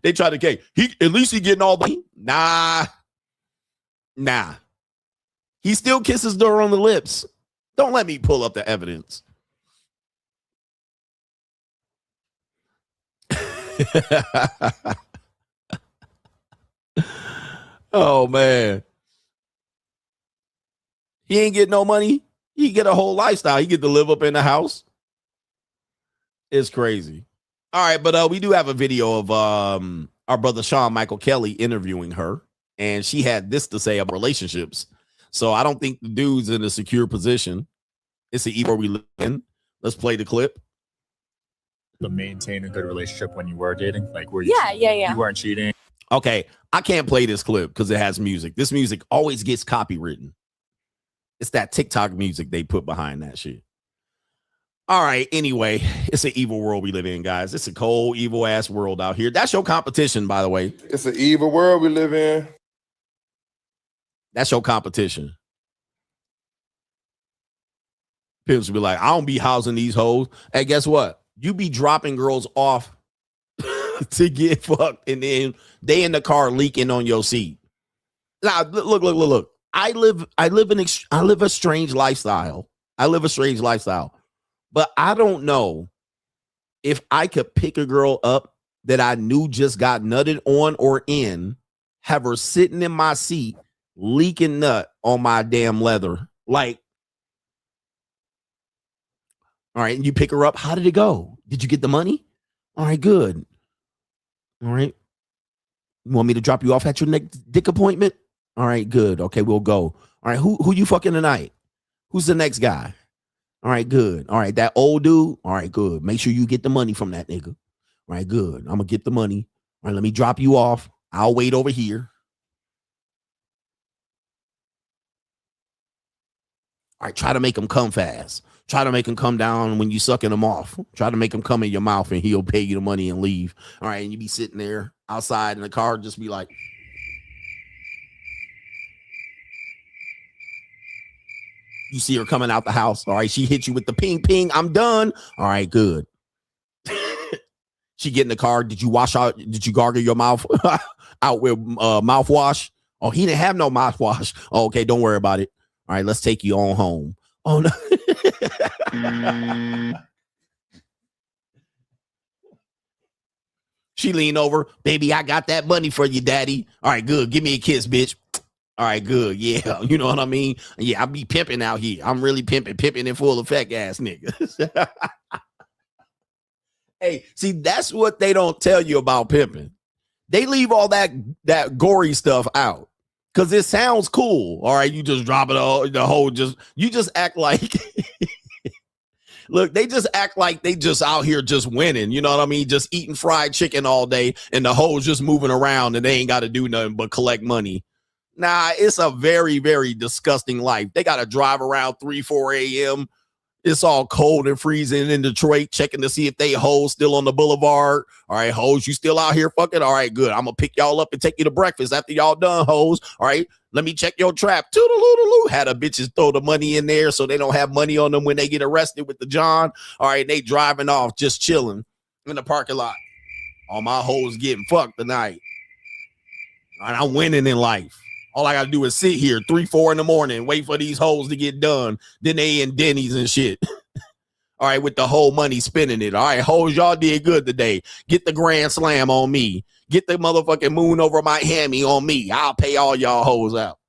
They try to cape. At least he getting all the money. Nah. He still kisses her on the lips. Don't let me pull up the evidence. Oh man. He ain't get no money. He get a whole lifestyle. He get to live up in the house. It's crazy. All right, but we do have a video of our brother Sean Michael Kelly interviewing her, and she had this to say about relationships. So I don't think the dude's in a secure position. It's the evil we live in. Let's play the clip. To maintain a good relationship when you were dating, like were you? Yeah. You weren't cheating. Okay, I can't play this clip because it has music. This music always gets copywritten. It's that TikTok music they put behind that shit. All right, anyway, it's an evil world we live in, guys. It's a cold, evil-ass world out here. That's your competition, by the way. It's an evil world we live in. That's your competition. Pimps will be like, I don't be housing these hoes. Hey, guess what? You be dropping girls off to get fucked, and then they in the car leaking on your seat. Now, look. I live a strange lifestyle. But I don't know if I could pick a girl up that I knew just got nutted on or in, have her sitting in my seat, leaking nut on my damn leather. Like, all right, and you pick her up. How did it go? Did you get the money? All right, good. All right. You want me to drop you off at your next dick appointment? All right, good. Okay, we'll go. All right, who you fucking tonight? Who's the next guy? All right, good. All right, that old dude. All right, good. Make sure you get the money from that nigga. All right, good. I'm gonna get the money. All right, let me drop you off. I'll wait over here. All right, try to make him come fast. Try to make him come down when you sucking him off. Try to make him come in your mouth and he'll pay you the money and leave. All right, and you be sitting there outside in the car, just be like, you see her coming out the house. All right, she hit you with the ping, ping. I'm done. All right, good. She get in the car. Did you wash out? Did you gargle your mouth out with mouthwash? Oh, he didn't have no mouthwash. Oh, okay, don't worry about it. All right, let's take you on home. Oh, no. She leaned over. Baby, I got that money for you, daddy. All right, good. Give me a kiss, bitch. All right, good. Yeah, you know what I mean? Yeah, I be pimping out here. I'm really pimping in full effect, ass niggas. Hey, see, that's what they don't tell you about pimping. They leave all that gory stuff out because it sounds cool. All right, you just drop it all, you just act like, look, they just act like they just out here just winning. You know what I mean? Just eating fried chicken all day and the hoes just moving around and they ain't got to do nothing but collect money. Nah, it's a very, very disgusting life. They got to drive around 3, 4 a.m. It's all cold and freezing in Detroit, checking to see if they hoes still on the boulevard. All right, hoes, you still out here fucking? All right, good. I'm going to pick y'all up and take you to breakfast after y'all done, hoes. All right, let me check your trap. Toodaloo. Had the bitches throw the money in there so they don't have money on them when they get arrested with the John. All right, they driving off, just chilling in the parking lot. All my hoes getting fucked tonight. All right, I'm winning in life. All I got to do is sit here 3, 4 in the morning, wait for these hoes to get done. Then they in Denny's and shit. All right, with the whole money spending it. All right, hoes, y'all did good today. Get the grand slam on me. Get the motherfucking moon over my hammy on me. I'll pay all y'all hoes out.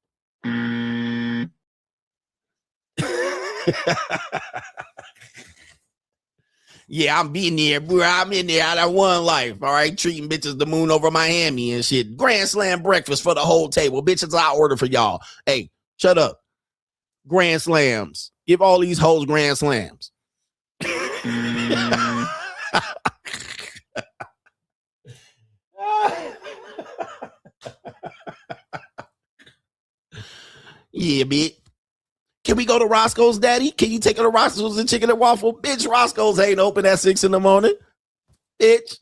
Yeah, I'm being there, bro. I'm in there out of one life. All right, treating bitches the moon over Miami and shit. Grand slam breakfast for the whole table. Bitches, I order for y'all. Hey, shut up. Grand slams. Give all these hoes grand slams. Yeah, bitch. Can we go to Roscoe's, daddy? Can you take her to Roscoe's and chicken and waffle? Bitch, Roscoe's ain't open at 6 in the morning. Bitch.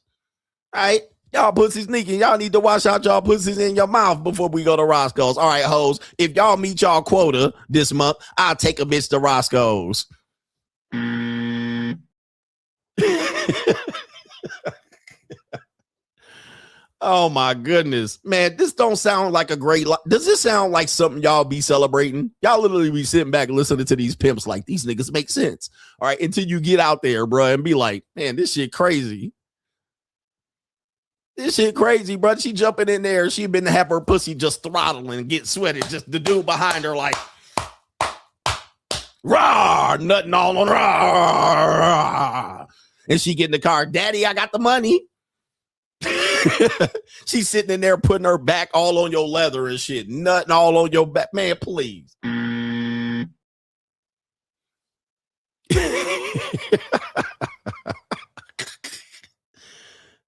All right. Y'all pussies sneaking. Y'all need to wash out y'all pussies in your mouth before we go to Roscoe's. All right, hoes. If y'all meet y'all quota this month, I'll take a bitch to Roscoe's. Oh my goodness, man, this don't sound like a great does this sound like something y'all be celebrating? Y'all literally be sitting back listening to these pimps like these niggas make sense. All right, until you get out there, bro, and be like, man, this shit crazy. This shit crazy, bro. She jumping in there. She been to have her pussy just throttling and get sweated. Just the dude behind her like, rah, nothing all on rah. And she get in the car, daddy, I got the money. She's sitting in there putting her back all on your leather and shit. Nothing all on your back. Man, please.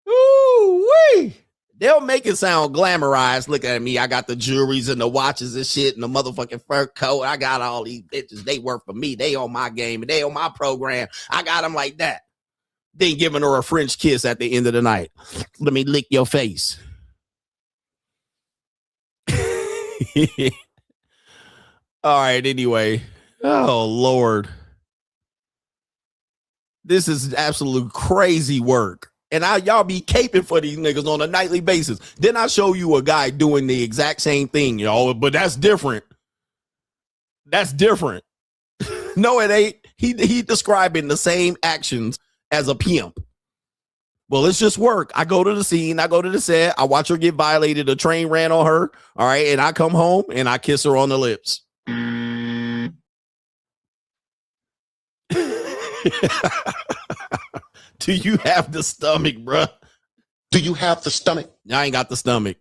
Ooh-wee. They'll make it sound glamorized. Look at me. I got the jewelries and the watches and shit and the motherfucking fur coat. I got all these bitches. They work for me. They on my game and they on my program. I got them like that. Then giving her a French kiss at the end of the night. Let me lick your face. All right, anyway. Oh, Lord. This is absolute crazy work. And y'all be caping for these niggas on a nightly basis. Then I show you a guy doing the exact same thing, y'all. But that's different. That's different. No, it ain't. He describing the same actions as a pimp. Well, it's just work. I go to the scene, I go to the set, I watch her get violated, a train ran on her, all right, and I come home and I kiss her on the lips. Do you have the stomach, bruh? Do you have the stomach? I ain't got the stomach.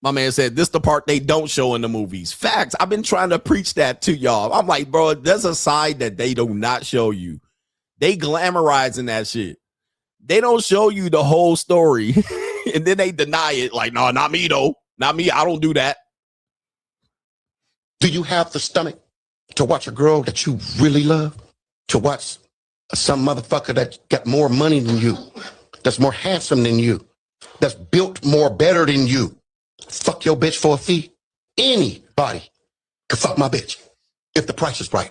My man said, this the part they don't show in the movies. Facts. I've been trying to preach that to y'all. I'm like, bro, there's a side that they do not show you. They glamorizing that shit. They don't show you the whole story. And then they deny it. Like, no, not me, though. Not me. I don't do that. Do you have the stomach to watch a girl that you really love? To watch some motherfucker that got more money than you, that's more handsome than you, that's built more better than you, fuck your bitch for a fee? Anybody can fuck my bitch if the price is right.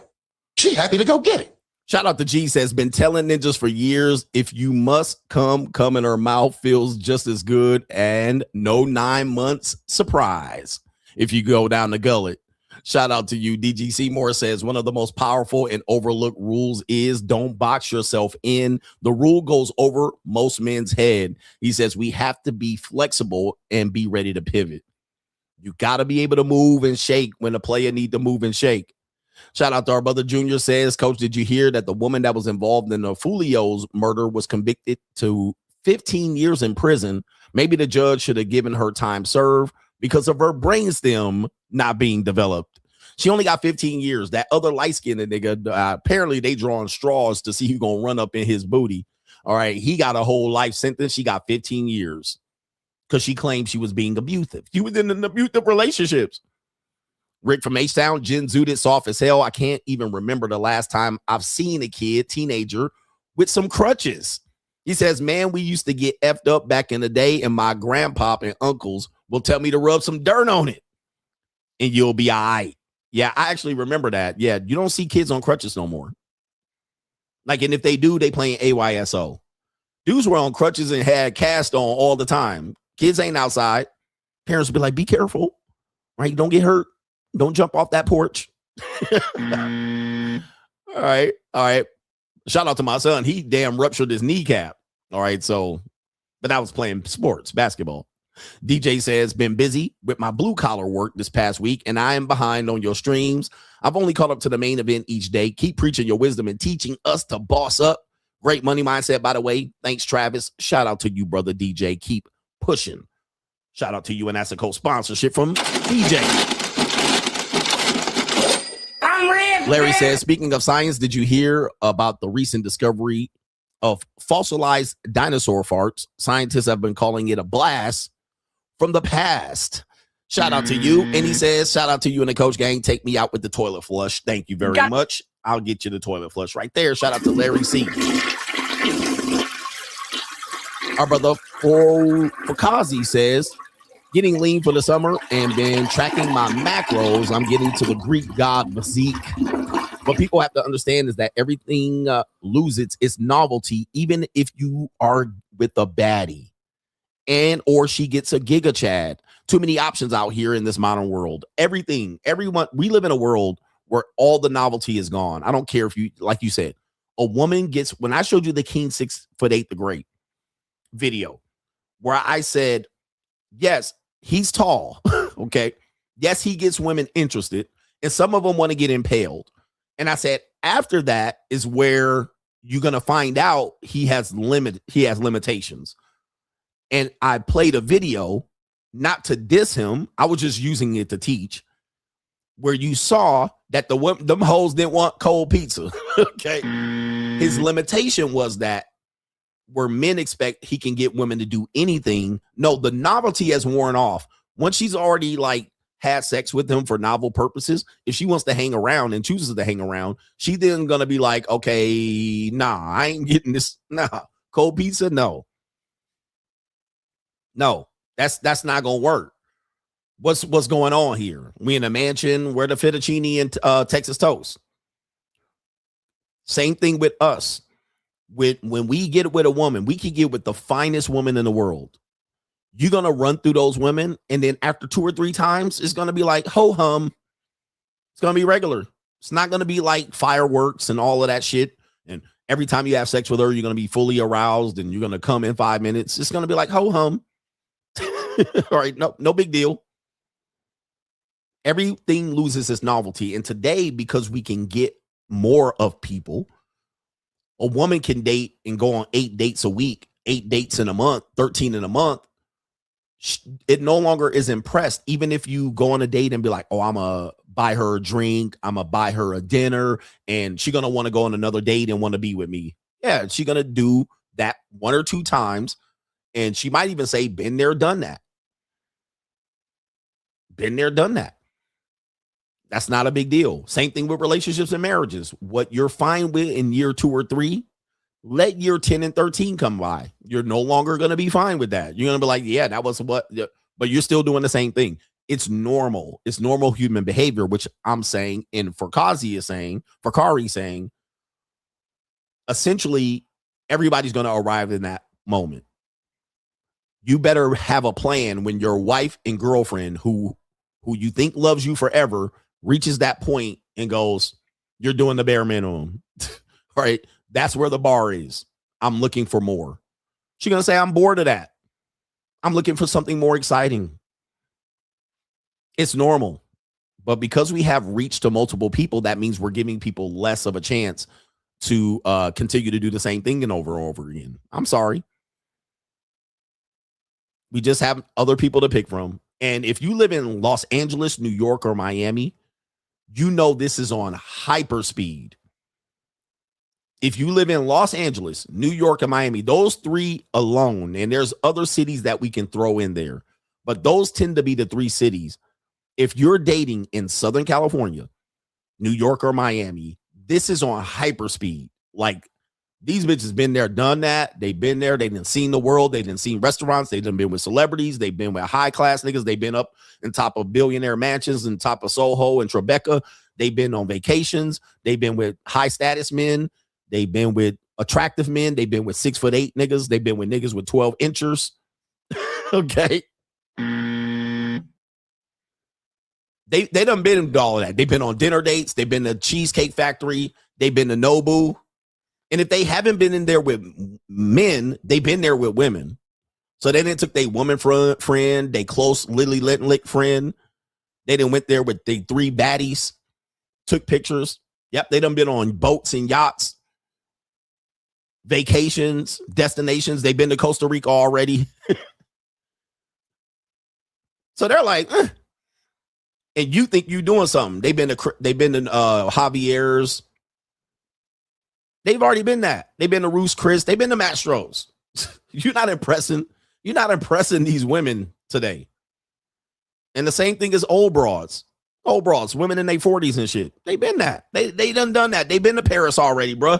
She happy to go get it. Shout out to G says, been telling ninjas for years, if you must come in her mouth feels just as good, and no 9 months surprise if you go down the gullet. Shout out to you. DGC Moore says, one of the most powerful and overlooked rules is don't box yourself in. The rule goes over most men's head. He says we have to be flexible and be ready to pivot. You got to be able to move and shake when a player need to move and shake. Shout out to our brother Junior says, Coach, did you hear that the woman that was involved in the Fulio's murder was convicted to 15 years in prison? Maybe the judge should have given her time served because of her brainstem not being developed. She only got 15 years. That other light-skinned nigga, apparently they drawing straws to see who's going to run up in his booty. All right, he got a whole life sentence. She got 15 years because she claimed she was being abusive. She was in an abusive relationships. Rick from H-Town, Jen Zudit, soft as hell. I can't even remember the last time I've seen a teenager, with some crutches. He says, man, we used to get effed up back in the day, and my grandpa and uncles will tell me to rub some dirt on it, and you'll be all right. Yeah, I actually remember that. Yeah, you don't see kids on crutches no more. Like, and if they do, they playing AYSO. Dudes were on crutches and had cast on all the time. Kids ain't outside. Parents will be like, be careful, right? Don't get hurt. Don't jump off that porch. All right. Shout out to my son. He damn ruptured his kneecap. All right. So, but I was playing sports, basketball. DJ says, been busy with my blue collar work this past week, and I am behind on your streams. I've only caught up to the main event each day. Keep preaching your wisdom and teaching us to boss up. Great money mindset, by the way. Thanks, Travis. Shout out to you, brother DJ. Keep pushing. Shout out to you, and that's a co-sponsorship from DJ. Larry says, speaking of science, did you hear about the recent discovery of fossilized dinosaur farts? Scientists have been calling it a blast from the past. Shout out to you. And he says, shout out to you and the Coach Gang. Take me out with the toilet flush. Thank you very much. I'll get you the toilet flush right there. Shout out to Larry C. Our brother Fukazi says, getting lean for the summer and been tracking my macros. I'm getting to the Greek god physique. What people have to understand is that everything loses its novelty, even if you are with a baddie and or she gets a giga chad. Too many options out here in this modern world. Everyone, we live in a world where all the novelty is gone. I don't care if you, like you said, a woman gets, when I showed you the King 6'8" the Great video, where I said, yes, he's tall. Okay. Yes, he gets women interested, and some of them want to get impaled. And I said, after that is where you're going to find out he has limitations. And I played a video, not to diss him. I was just using it to teach, where you saw that them hoes didn't want cold pizza. Okay. His limitation was that where men expect he can get women to do anything. No, the novelty has worn off. Once she's already like had sex with him for novel purposes, if she wants to hang around and chooses to hang around, she then gonna be like, okay, nah, I ain't getting this. Nah, cold pizza, no, that's not gonna work. What's going on here? We in a mansion where the fettuccine and Texas toast. Same thing with us. When we get with a woman, we can get with the finest woman in the world. You're going to run through those women, and then after 2 or 3 times, it's going to be like, ho-hum. It's going to be regular. It's not going to be like fireworks and all of that shit. And Every time you have sex with her, you're going to be fully aroused and you're going to come in 5 minutes. It's going to be like, ho hum. All right. No big deal. Everything loses its novelty. And today, because we can get more of people, a woman can date and go on 8 dates a week, 8 dates in a month, 13 in a month. It no longer is impressed. Even if you go on a date and be like, oh, I'm going to buy her a drink, I'm going to buy her a dinner, and she's going to want to go on another date and want to be with me. Yeah, she's going to do that 1 or 2 times. And she might even say, been there, done that. Been there, done that. That's not a big deal. Same thing with relationships and marriages. What you're fine with in year 2 or 3, let year 10 and 13 come by. You're no longer going to be fine with that. You're going to be like, yeah, that was what, but you're still doing the same thing. It's normal. It's normal human behavior, which I'm saying, and Fakari is saying, essentially, everybody's going to arrive in that moment. You better have a plan when your wife and girlfriend, who you think loves you forever, reaches that point and goes, you're doing the bare minimum. All right. That's where the bar is. I'm looking for more. She's going to say, I'm bored of that. I'm looking for something more exciting. It's normal. But because we have reach to multiple people, that means we're giving people less of a chance to continue to do the same thing and over again. I'm sorry. We just have other people to pick from. And if you live in Los Angeles, New York, or Miami, you know this is on hyper speed. If you live in Los Angeles, New York, and Miami, those 3 alone, and there's other cities that we can throw in there, but those tend to be the 3 cities. If you're dating in Southern California, New York, or Miami, this is on hyper speed. Like, these bitches been there, done that. They've been there. They done seen the world. They done seen restaurants. They done been with celebrities. They've been with high class niggas. They've been up in top of billionaire mansions and top of Soho and Tribeca. They've been on vacations. They've been with high status men. They've been with attractive men. They've been with 6'8" niggas. They've been with niggas with 12 inchers. Okay. They done been in all of that. They've been on dinner dates. They've been to Cheesecake Factory. They've been to Nobu. And if they haven't been in there with men, they've been there with women. So they didn't took their woman friend, they close Lily Lick friend. They didn't went there with the 3 baddies, took pictures. Yep, they done been on boats and yachts, vacations, destinations. They've been to Costa Rica already. So they're like, and you think you're doing something. They've been to Javier's. They've already been that. They've been to Ruth's Chris. They've been to Mastro's. You're not impressing these women today. And the same thing as old broads, women in their 40s and shit. They've been that. They done that. They've been to Paris already, bro.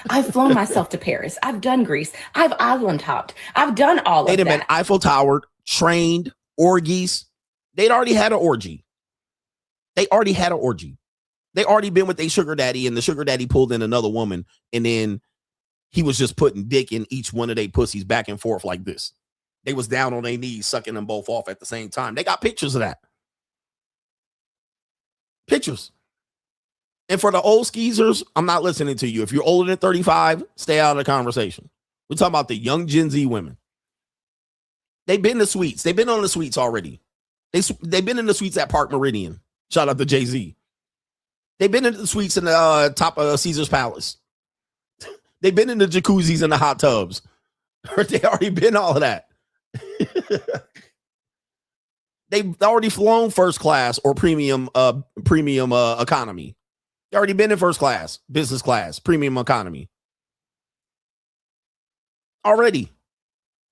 I've flown myself to Paris. I've done Greece. I've island hopped. I've done all of that. They'd have been Eiffel Towered, trained, orgies. They'd already had an orgy. They already been with a sugar daddy, and the sugar daddy pulled in another woman, and then he was just putting dick in each one of their pussies back and forth like this. They was down on their knees, sucking them both off at the same time. They got pictures of that. Pictures. And for the old skeezers, I'm not listening to you. If you're older than 35, stay out of the conversation. We're talking about the young Gen Z women. They've been to suites. They've been on the suites already. They've been in the suites at Park Meridian. Shout out to Jay-Z. They've been in the suites in the top of Caesar's Palace. They've been in the jacuzzis and the hot tubs. They already been all of that. They've already flown first class or premium economy. They already been in first class, business class, premium economy. Already.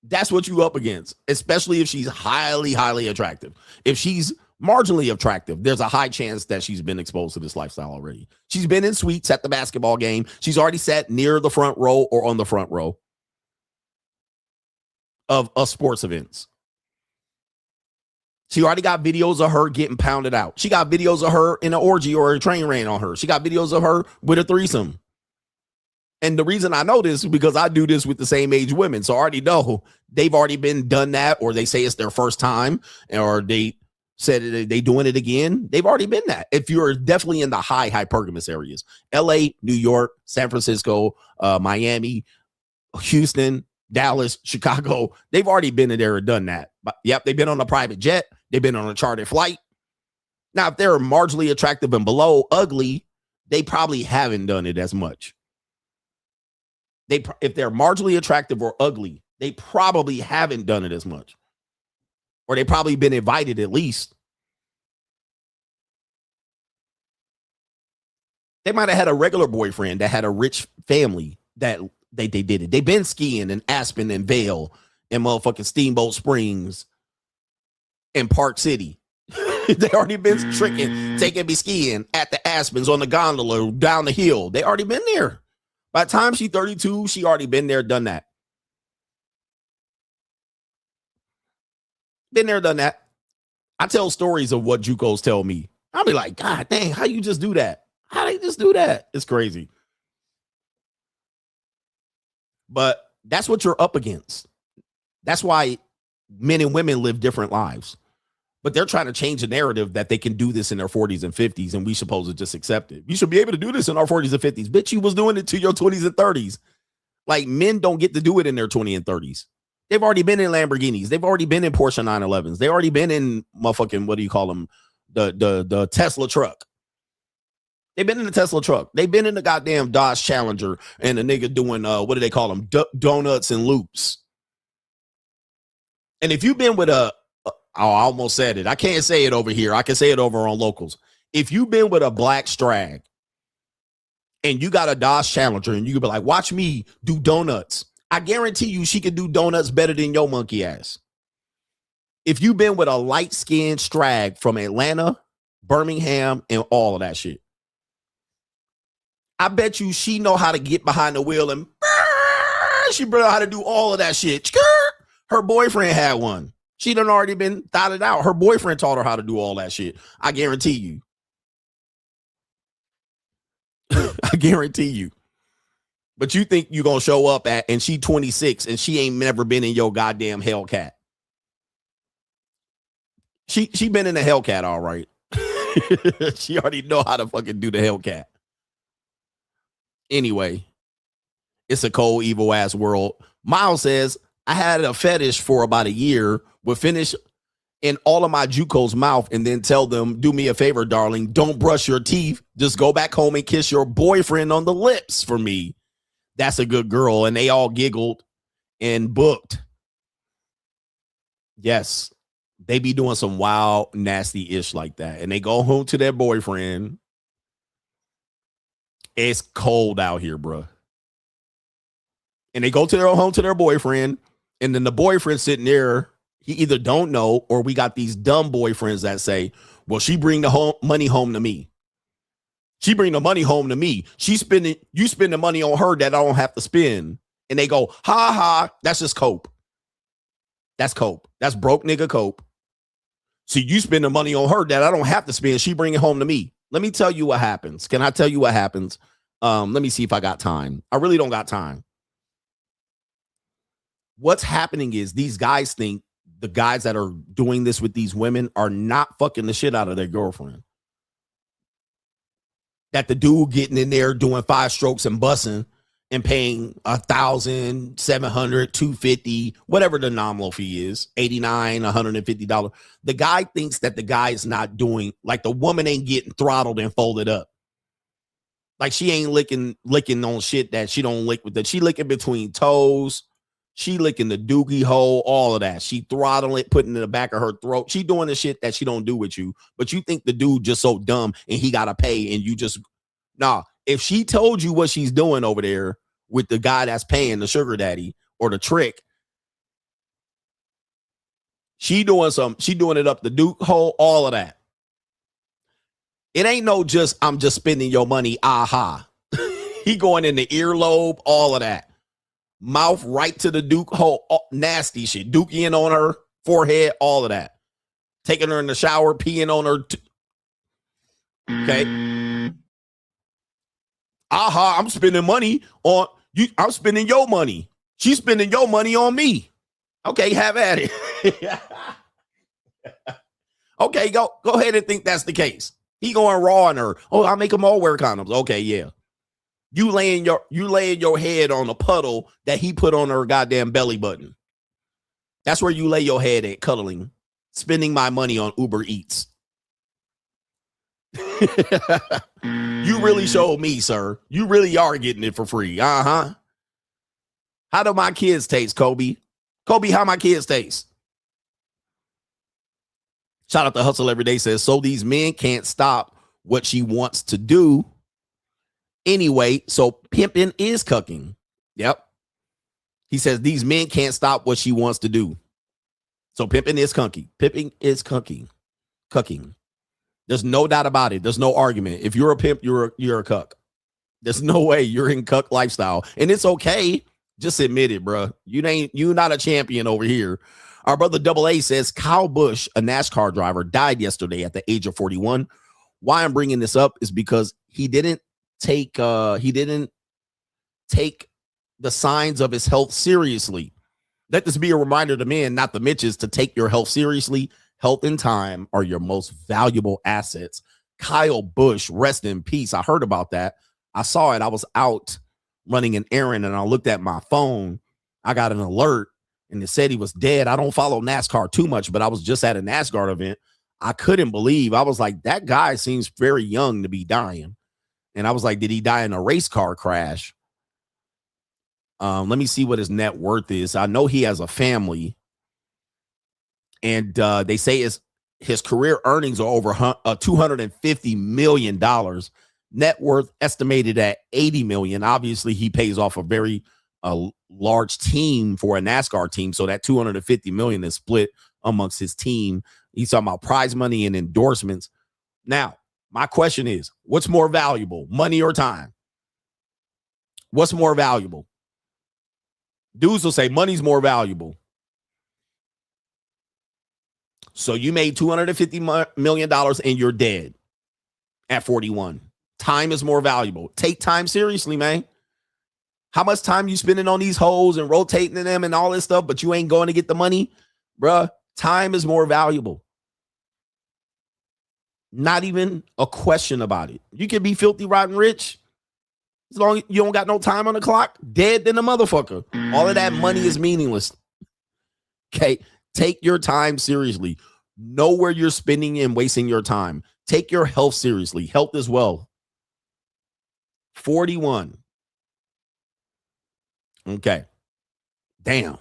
That's what you up against, especially if she's highly, highly attractive. If she's marginally attractive, there's a high chance that she's been exposed to this lifestyle already. She's been in suites at the basketball game. She's already sat near the front row or on the front row of sports events. She already got videos of her getting pounded out. She got videos of her in an orgy or a train ran on her. She got videos of her with a threesome. And the reason I know this is because I do this with the same age women. So I already know they've already been done that, or they say it's their first time, or they said they doing it again. They've already been that. If you're definitely in the high hypergamous areas, LA, New York, San Francisco, Miami, Houston, Dallas, Chicago, they've already been in there and done that. But yep, they've been on a private jet. They've been on a chartered flight. Now, if they're marginally attractive and below ugly, they probably haven't done it as much. If they're marginally attractive or ugly, they probably haven't done it as much. Or they probably been invited at least. They might have had a regular boyfriend that had a rich family that they did it. They've been skiing in Aspen and Vail and motherfucking Steamboat Springs and Park City. They already been taking me skiing at the Aspens on the gondola down the hill. They already been there. By the time she's 32, she already been there, done that. Been there, done that. I tell stories of what JUCOs tell me. I'll be like, God dang, how you just do that? How they just do that? It's crazy. But that's what you're up against. That's why men and women live different lives. But they're trying to change the narrative that they can do this in their 40s and 50s, and we supposed to just accept it. You should be able to do this in our 40s and 50s. Bitch, you was doing it to your 20s and 30s. Like, men don't get to do it in their 20s and 30s. They've already been in Lamborghinis. They've already been in Porsche 911s. They've already been in motherfucking, what do you call them? The Tesla truck. They've been in the Tesla truck. They've been in the goddamn Dodge Challenger and the nigga doing, what do they call them? Donuts and loops. And if you've been with I almost said it. I can't say it over here. I can say it over on locals. If you've been with a black Strag and you got a Dodge Challenger and you could be like, watch me do donuts. I guarantee you she could do donuts better than your monkey ass. If you've been with a light-skinned Strag from Atlanta, Birmingham, and all of that shit, I bet you she know how to get behind the wheel and she know how to do all of that shit. Her boyfriend had one. She done already been thought it out. Her boyfriend taught her how to do all that shit. I guarantee you. I guarantee you. But you think you're going to show up and she 26 and she ain't never been in your goddamn Hellcat. She been in the Hellcat, all right. She already know how to fucking do the Hellcat. Anyway, it's a cold, evil ass world. Miles says, I had a fetish for about a year, would finish in all of my JUCO's mouth and then tell them, do me a favor, darling, don't brush your teeth. Just go back home and kiss your boyfriend on the lips for me. That's a good girl. And they all giggled and booked. Yes, they be doing some wild, nasty ish like that. And they go home to their boyfriend. It's cold out here, bro. And they go to their home to their boyfriend. And then the boyfriend sitting there, he either don't know or we got these dumb boyfriends that say, well, she bring the money home to me. She bring the money home to me. You spend the money on her that I don't have to spend. And they go, ha ha, that's just cope. That's cope. That's broke nigga cope. So you spend the money on her that I don't have to spend. She bring it home to me. Let me tell you what happens. Can I tell you what happens? Let me see if I got time. I really don't got time. What's happening is these guys think the guys that are doing this with these women are not fucking the shit out of their girlfriend. That the dude getting in there doing 5 strokes and bussing and paying $1,700, $250, whatever the nominal fee is, $89, $150. The guy thinks that the guy is not doing, like the woman ain't getting throttled and folded up. Like she ain't licking on shit that she don't lick with that. She licking between toes. She licking the doogie hole, all of that. She throttling it, putting it in the back of her throat. She doing the shit that she don't do with you. But you think the dude just so dumb and he got to pay and you just, nah. If she told you what she's doing over there with the guy that's paying the sugar daddy or the trick, she doing it up the duke hole, all of that. It ain't no just, I'm just spending your money, aha. He going in the earlobe, all of that. Mouth right to the duke hole, nasty shit. Dookie in on her forehead, all of that. Taking her in the shower, peeing on her. Okay. Aha, I'm spending money on you. I'm spending your money. She's spending your money on me. Okay, have at it. Okay, go ahead and think that's the case. He going raw on her. Oh, I'll make them all wear condoms. Okay, yeah. You laying your head on a puddle that he put on her goddamn belly button. That's where you lay your head at, cuddling, spending my money on Uber Eats. You really showed me, sir. You really are getting it for free. Uh-huh. How do my kids taste, Kobe? Kobe, how my kids taste? Shout out to Hustle Every Day says, so these men can't stop what she wants to do. Anyway, so pimping is cucking. Yep. He says these men can't stop what she wants to do. So pimping is cunky. Pimping is cucking. Cucking. There's no doubt about it. There's no argument. If you're a pimp, you're a cuck. There's no way you're in cuck lifestyle. And it's okay. Just admit it, bro. You're not a champion over here. Our brother Double A says Kyle Busch, a NASCAR driver, died yesterday at the age of 41. Why I'm bringing this up is because he didn't take the signs of his health seriously. Let this be a reminder to men, not the Mitches, to take your health seriously. Health and time are your most valuable assets. Kyle Busch, rest in peace. I heard about that. I saw it. I was out running an errand and I looked at my phone. I got an alert and it said he was dead. I don't follow NASCAR too much, but I was just at a NASCAR event. I couldn't believe. I was like, that guy seems very young to be dying. And I was like, did he die in a race car crash? Let me see what his net worth is. I know he has a family. And they say his career earnings are over $250 million. Net worth estimated at $80 million. Obviously, he pays off a very large team for a NASCAR team. So that $250 million is split amongst his team. He's talking about prize money and endorsements. Now, my question is, what's more valuable, money or time? What's more valuable? Dudes will say money's more valuable. So you made $250 million and you're dead at 41. Time is more valuable. Take time seriously, man. How much time you spending on these hoes and rotating them and all this stuff, but you ain't going to get the money? Bruh, time is more valuable. Not even a question about it. You can be filthy, rotten rich. As long as you don't got no time on the clock, dead than a motherfucker. All of that money is meaningless. Okay, take your time seriously. Know where you're spending and wasting your time. Take your health seriously. Health as well. 41. Okay. Damn.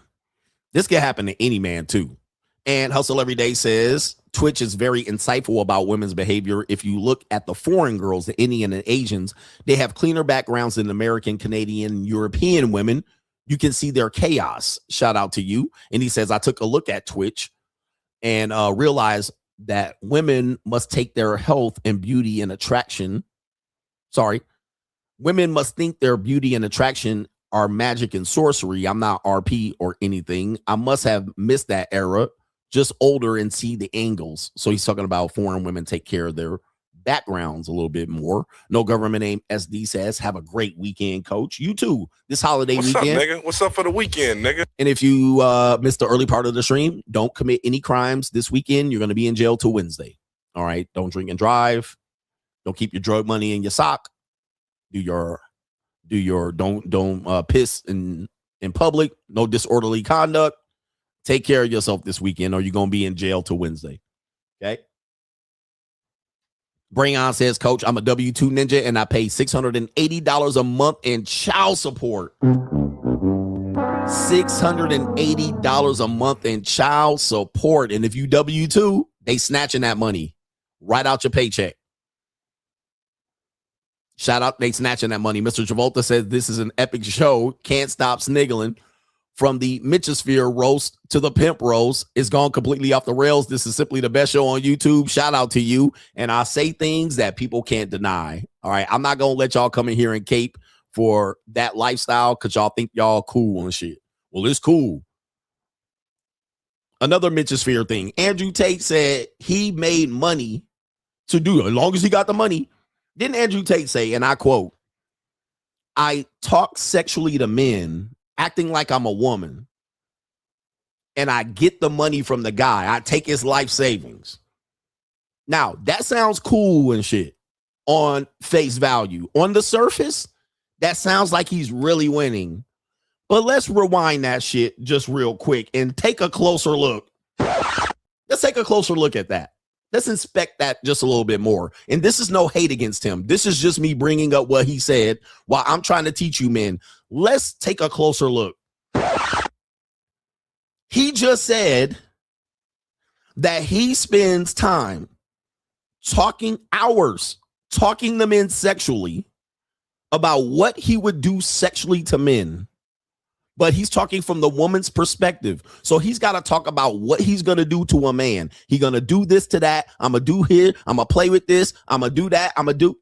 This could happen to any man too. And Hustle Every Day says Twitch is very insightful about women's behavior. If you look at the foreign girls, the Indian and Asians, they have cleaner backgrounds than American, Canadian, European women. You can see their chaos. Shout out to you. And he says, I took a look at Twitch and realized that women must take their health and beauty and attraction. Sorry. Women must think their beauty and attraction are magic and sorcery. I'm not RP or anything. I must have missed that era. Just older and see the angles. So he's talking about foreign women take care of their backgrounds a little bit more. No Government Name SD says, have a great weekend, coach. You too. This holiday weekend. What's up, nigga? What's up for the weekend, nigga? And if you missed the early part of the stream, don't commit any crimes this weekend. You're going to be in jail till Wednesday. All right. Don't drink and drive. Don't keep your drug money in your sock. Don't piss in public. No disorderly conduct. Take care of yourself this weekend or you're going to be in jail till Wednesday. Okay. Bring On says, Coach, I'm a W-2 ninja and I pay $680 a month in child support. $680 a month in child support. And if you W-2, they snatching that money right out your paycheck. Shout out, they snatching that money. Mr. Travolta says this is an epic show. Can't stop sniggling. From the Manosphere roast to the pimp roast, it's gone completely off the rails. This is simply the best show on YouTube. Shout out to you. And I say things that people can't deny. All right. I'm not going to let y'all come in here and cape for that lifestyle because y'all think y'all cool and shit. Well, it's cool. Another Manosphere thing. Andrew Tate said he made money to do it as long as he got the money. Didn't Andrew Tate say, and I quote, I talk sexually to men acting like I'm a woman, and I get the money from the guy. I take his life savings. Now, that sounds cool and shit on face value. On the surface, that sounds like he's really winning. But let's rewind that shit just real quick and take a closer look. Let's take a closer look at that. Let's inspect that just a little bit more. And this is no hate against him. This is just me bringing up what he said while I'm trying to teach you men. Let's take a closer look. He just said that he spends time talking the men sexually about what he would do sexually to men. But he's talking from the woman's perspective. So he's got to talk about what he's going to do to a man. He's going to do this to that. I'm going to do here. I'm going to play with this. I'm going to do that. I'm going to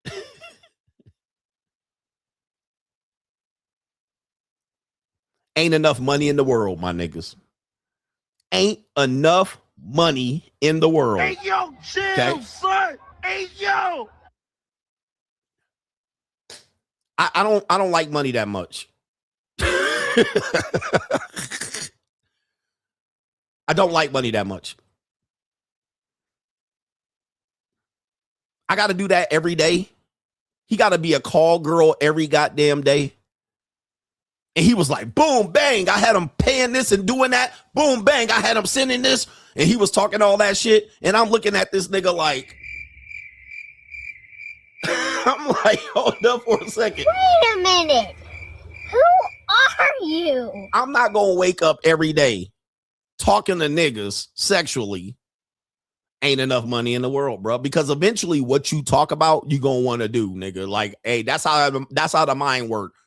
do. Ain't enough money in the world, my niggas. Ain't enough money in the world. Hey, yo, chill, son. Hey, yo. I don't like money that much. I don't like money that much. I got to do that every day. He got to be a call girl every goddamn day. And he was like, boom, bang. I had him paying this and doing that. Boom, bang. I had him sending this. And he was talking all that shit. And I'm looking at this nigga like, I'm like, hold up for a second. Wait a minute. Who are you? I'm not going to wake up every day talking to niggas sexually. Ain't enough money in the world, bro. Because eventually what you talk about, you going to want to do, nigga. Like, hey, that's how the mind works.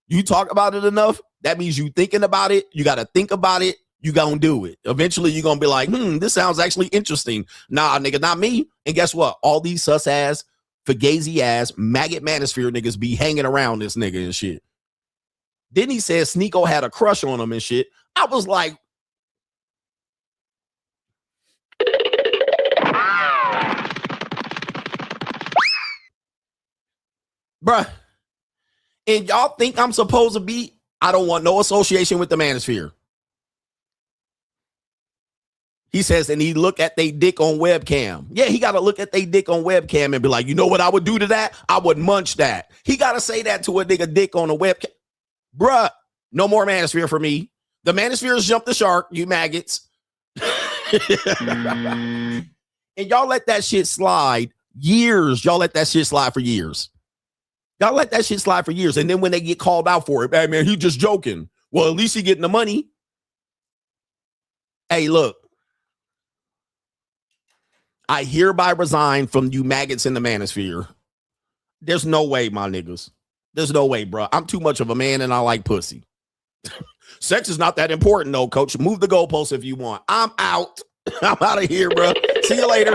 You talk about it enough, that means you thinking about it. You got to think about it. You going to do it. Eventually you're going to be like, this sounds actually interesting. Nah, nigga, not me. And guess what? All these sus ass, fugazi ass, maggot manosphere niggas be hanging around this nigga and shit. Then he said Sniggle had a crush on him and shit. I was like, bruh. And y'all think I'm supposed to be, I don't want no association with the manosphere. He says, and he look at they dick on webcam. Yeah, he got to look at they dick on webcam and be like, you know what I would do to that? I would munch that. He got to say that to a nigga dick on a webcam. Bruh, no more manosphere for me. The manosphere has jumped the shark, you maggots. And y'all let that shit slide years. Y'all let that shit slide for years. Y'all let that shit slide for years. And then when they get called out for it, hey, man, he just joking. Well, at least he getting the money. Hey, look. I hereby resign from you maggots in the manosphere. There's no way, my niggas. There's no way, bro. I'm too much of a man and I like pussy. Sex is not that important, though, coach. Move the goalposts if you want. I'm out. I'm out of here, bro. See you later.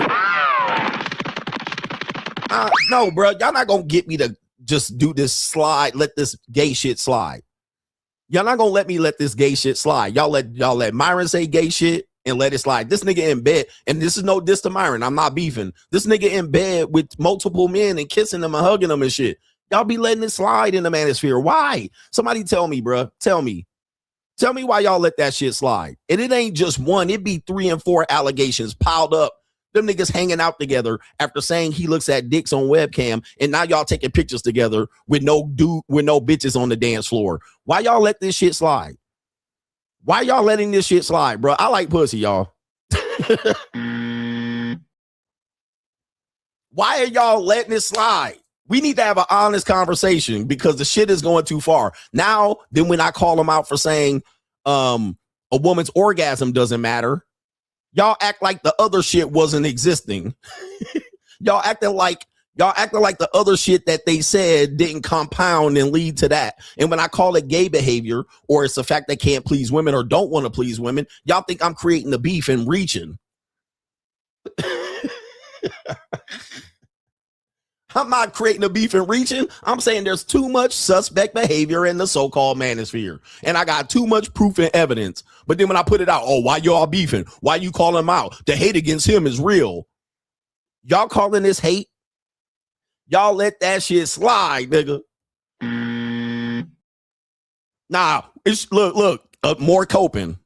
No, bro. Y'all not going to get me to just do this slide. Let this gay shit slide. Y'all not going to let me let this gay shit slide. Y'all let Myron say gay shit and let it slide. This nigga in bed, and this is no diss to Myron. I'm not beefing. This nigga in bed with multiple men and kissing them and hugging them and shit. Y'all be letting it slide in the manosphere. Why? Somebody tell me, bro. Tell me. Tell me why y'all let that shit slide. And it ain't just one. It be 3 and 4 allegations piled up. Them niggas hanging out together after saying he looks at dicks on webcam, and now y'all taking pictures together with no bitches on the dance floor. Why y'all let this shit slide? Why y'all letting this shit slide, bro? I like pussy, y'all. Why are y'all letting it slide? We need to have an honest conversation because the shit is going too far. Now, then when I call them out for saying a woman's orgasm doesn't matter, y'all act like the other shit wasn't existing. Y'all acting like the other shit that they said didn't compound and lead to that. And when I call it gay behavior, or it's the fact they can't please women or don't want to please women, y'all think I'm creating the beef and reaching. I'm not creating a beef and reaching. I'm saying there's too much suspect behavior in the so-called manosphere. And I got too much proof and evidence. But then when I put it out, oh, why y'all beefing? Why you calling him out? The hate against him is real. Y'all calling this hate? Y'all let that shit slide, nigga. Nah, it's look, more coping.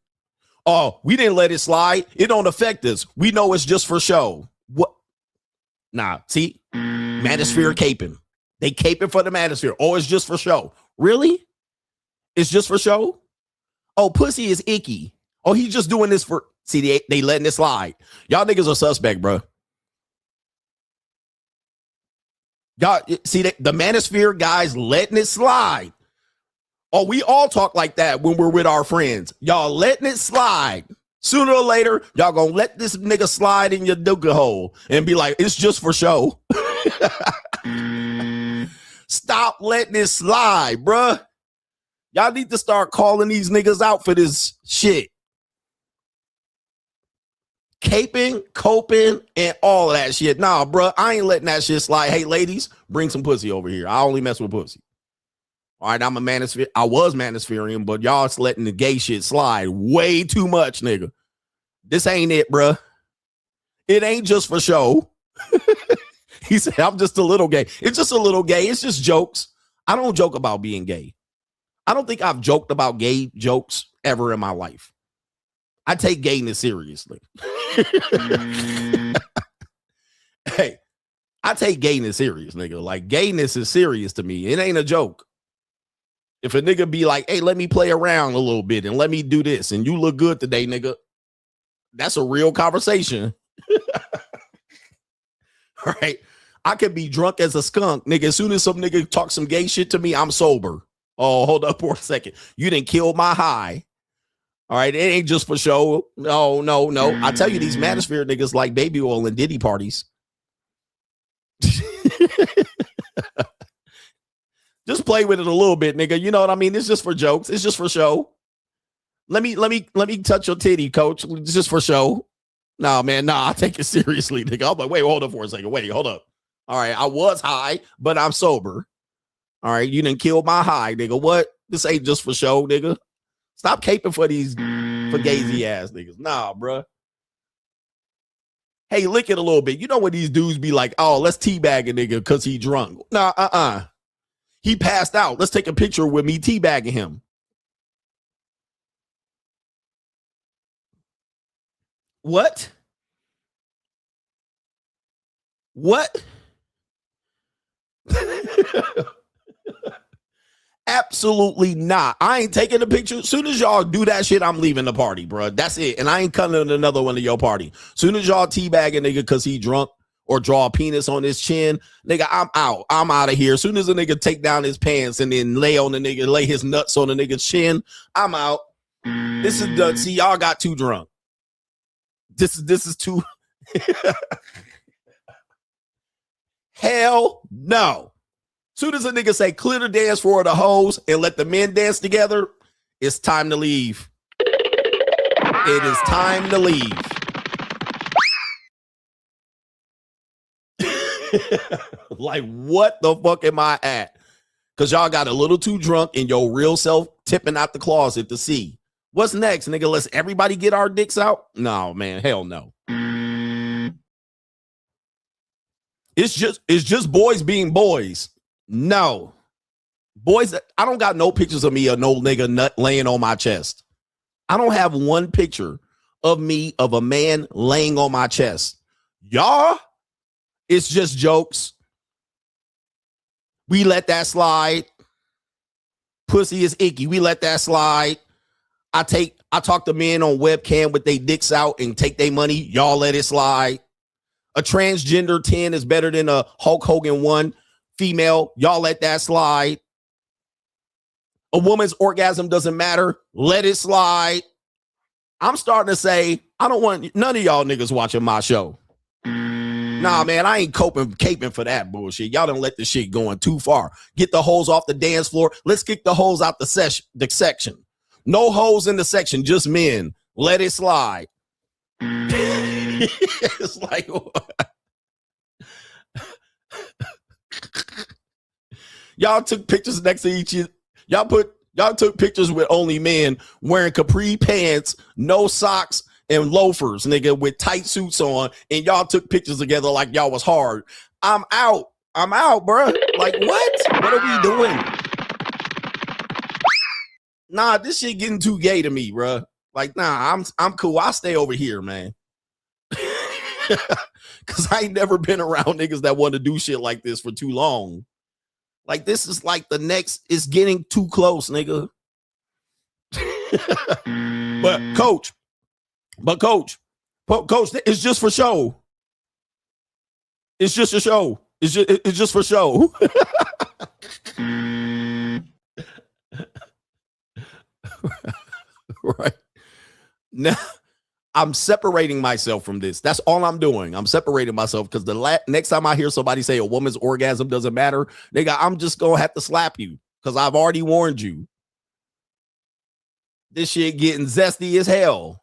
Oh, we didn't let it slide. It don't affect us. We know it's just for show. What? Nah, see? Manosphere caping. They caping for the Manosphere. Oh, it's just for show. Really? It's just for show? Oh, pussy is icky. Oh, he's just doing this for... See, they letting it slide. Y'all niggas are suspect, bro. Y'all, see, the Manosphere guys letting it slide. Oh, we all talk like that when we're with our friends. Y'all letting it slide. Sooner or later, y'all gonna let this nigga slide in your dookie hole and be like, it's just for show. Stop letting it slide, bruh. Y'all need to start calling these niggas out for this shit. Caping, coping, and all of that shit. Nah, bruh, I ain't letting that shit slide. Hey, ladies, bring some pussy over here. I only mess with pussy. All right, I'm a manosphere. I was manospherian, but y'all's letting the gay shit slide way too much, nigga. This ain't it, bruh. It ain't just for show. He said, I'm just a little gay. It's just a little gay. It's just jokes. I don't joke about being gay. I don't think I've joked about gay jokes ever in my life. I take gayness seriously. Hey, I take gayness serious, nigga. Like, gayness is serious to me. It ain't a joke. If a nigga be like, hey, let me play around a little bit and let me do this and you look good today, nigga, that's a real conversation. All right. I could be drunk as a skunk, nigga. As soon as some nigga talk some gay shit to me, I'm sober. Oh, hold up for a second. You didn't kill my high. All right. It ain't just for show. No. I tell you, these Manosphere niggas like baby oil and Diddy parties. Just play with it a little bit, nigga. You know what I mean? It's just for jokes. It's just for show. Let me touch your titty, coach. It's just for show. Nah, man. Nah, I take it seriously, nigga. I'm like, wait, hold up for a second. Wait, hold up. All right. I was high, but I'm sober. All right. You didn't kill my high, nigga. What? This ain't just for show, nigga. Stop caping for these fugazi ass niggas. Nah, bruh. Hey, lick it a little bit. You know when these dudes be like, oh, let's teabag a nigga because he drunk. Nah, He passed out. Let's take a picture with me teabagging him. What? Absolutely not. I ain't taking a picture. As soon as y'all do that shit, I'm leaving the party, bro. That's it. And I ain't coming to another one of your party. As soon as y'all teabag a nigga because he drunk or draw a penis on his chin, nigga, I'm out. I'm out of here. As soon as a nigga take down his pants and then lay his nuts on the nigga's chin, I'm out. This is the, see, y'all got too drunk. This is too. Hell no. Soon as a nigga say clear the dance for the hoes and let the men dance together, it's time to leave. It is time to leave. Like, what the fuck am I at? Because y'all got a little too drunk and your real self tipping out the closet to see. What's next, nigga? Let's everybody get our dicks out? No, man. Hell no. It's just boys being boys. No. Boys, I don't got no pictures of me or no nigga nut laying on my chest. I don't have one picture of me of a man laying on my chest. Y'all, it's just jokes. We let that slide. Pussy is icky. We let that slide. I talk to men on webcam with their dicks out and take their money. Y'all let it slide. A transgender 10 is better than a Hulk Hogan 1 female. Y'all let that slide. A woman's orgasm doesn't matter. Let it slide. I'm starting to say, I don't want none of y'all niggas watching my show. Nah, man, I ain't caping for that bullshit. Y'all done let the shit going too far. Get the hoes off the dance floor. Let's kick the hoes out the section. No hoes in the section, just men. Let it slide. It's like, y'all took pictures next to each other. Y'all took pictures with only men wearing capri pants, no socks, and loafers, nigga, with tight suits on, and y'all took pictures together like y'all was hard. I'm out, bro. Like, what? What are we doing? Nah, this shit getting too gay to me, bro. Like, nah, I'm cool. I'll stay over here, man. Cause I ain't never been around niggas that want to do shit like this for too long. Like, this is like the next, it's getting too close, nigga. But coach, it's just for show. It's just a show. It's just for show. Right. Now, I'm separating myself from this. That's all I'm doing. I'm separating myself because the next time I hear somebody say a woman's orgasm doesn't matter, nigga, I'm just going to have to slap you because I've already warned you. This shit getting zesty as hell.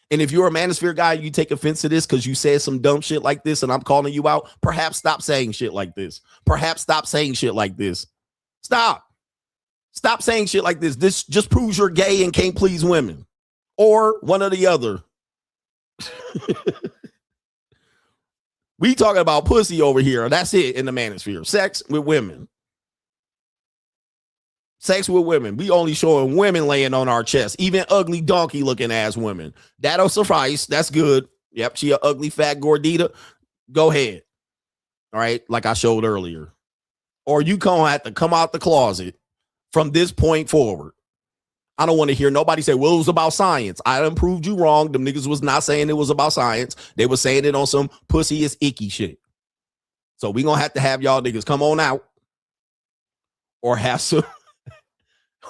And if you're a Manosphere guy, you take offense to this because you said some dumb shit like this and I'm calling you out, perhaps stop saying shit like this. Perhaps stop saying shit like this. Stop saying shit like this. This just proves you're gay and can't please women. Or one or the other. We talking about pussy over here. That's it in the Manosphere. Sex with women. Sex with women. We only showing women laying on our chest. Even ugly donkey looking ass women. That'll suffice. That's good. Yep, she a ugly fat gordita. Go ahead. All right, like I showed earlier. Or you gonna have to come out the closet from this point forward. I don't want to hear nobody say, well, it was about science. I done proved you wrong. Them niggas was not saying it was about science. They were saying it on some pussy is icky shit. So we gonna have to have y'all niggas come on out or have some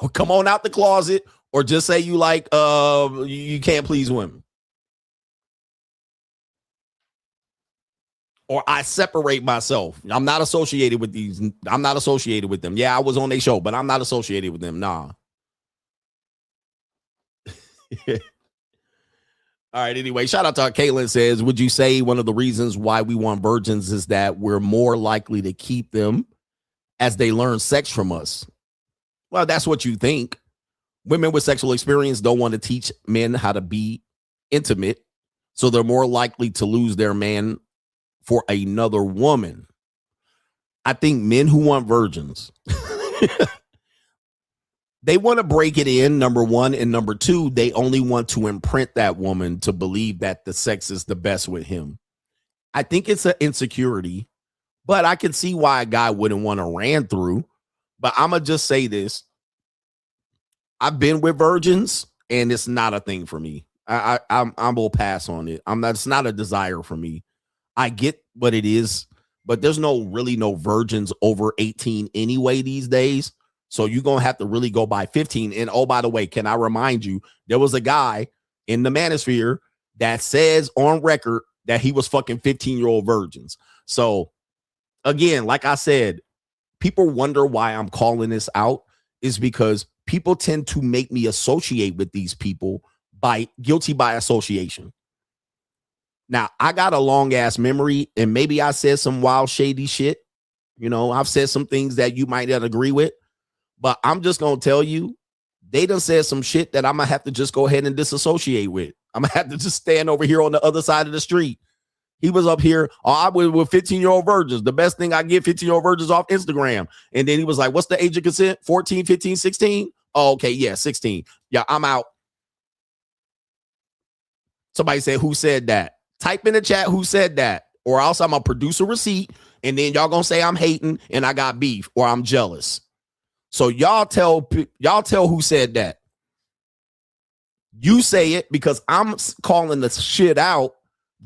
or come on out the closet or just say you like you can't please women. Or I separate myself. I'm not associated with these. I'm not associated with them. Yeah, I was on their show, but I'm not associated with them. Nah. All right. Anyway, shout out to Caitlin says, would you say one of the reasons why we want virgins is that we're more likely to keep them as they learn sex from us? Well, that's what you think. Women with sexual experience don't want to teach men how to be intimate, so they're more likely to lose their man for another woman. I think men who want virgins, they want to break it in, number one, and number two, they only want to imprint that woman to believe that the sex is the best with him. I think it's an insecurity, but I can see why a guy wouldn't want to ran through. But I'm going to just say this. I've been with virgins, and it's not a thing for me. I will pass on it. It's not a desire for me. I get what it is, but there's no virgins over 18 anyway these days. So you're going to have to really go by 15. And oh, by the way, can I remind you, there was a guy in the Manosphere that says on record that he was fucking 15-year-old virgins. So again, like I said, people wonder why I'm calling this out is because people tend to make me associate with these people by guilty by association. Now, I got a long ass memory and maybe I said some wild, shady shit. You know, I've said some things that you might not agree with, but I'm just going to tell you, they done said some shit that I'm going to have to just go ahead and disassociate with. I'm going to have to just stand over here on the other side of the street. He was up here. Oh, I was with 15-year-old virgins. The best thing I get 15-year-old virgins off Instagram. And then he was like, what's the age of consent? 14, 15, 16? Oh, okay. Yeah, 16. Yeah, I'm out. Somebody said, who said that? Type in the chat who said that, or else I'm going to produce a receipt, and then y'all going to say I'm hating and I got beef or I'm jealous. So y'all tell who said that. You say it because I'm calling the shit out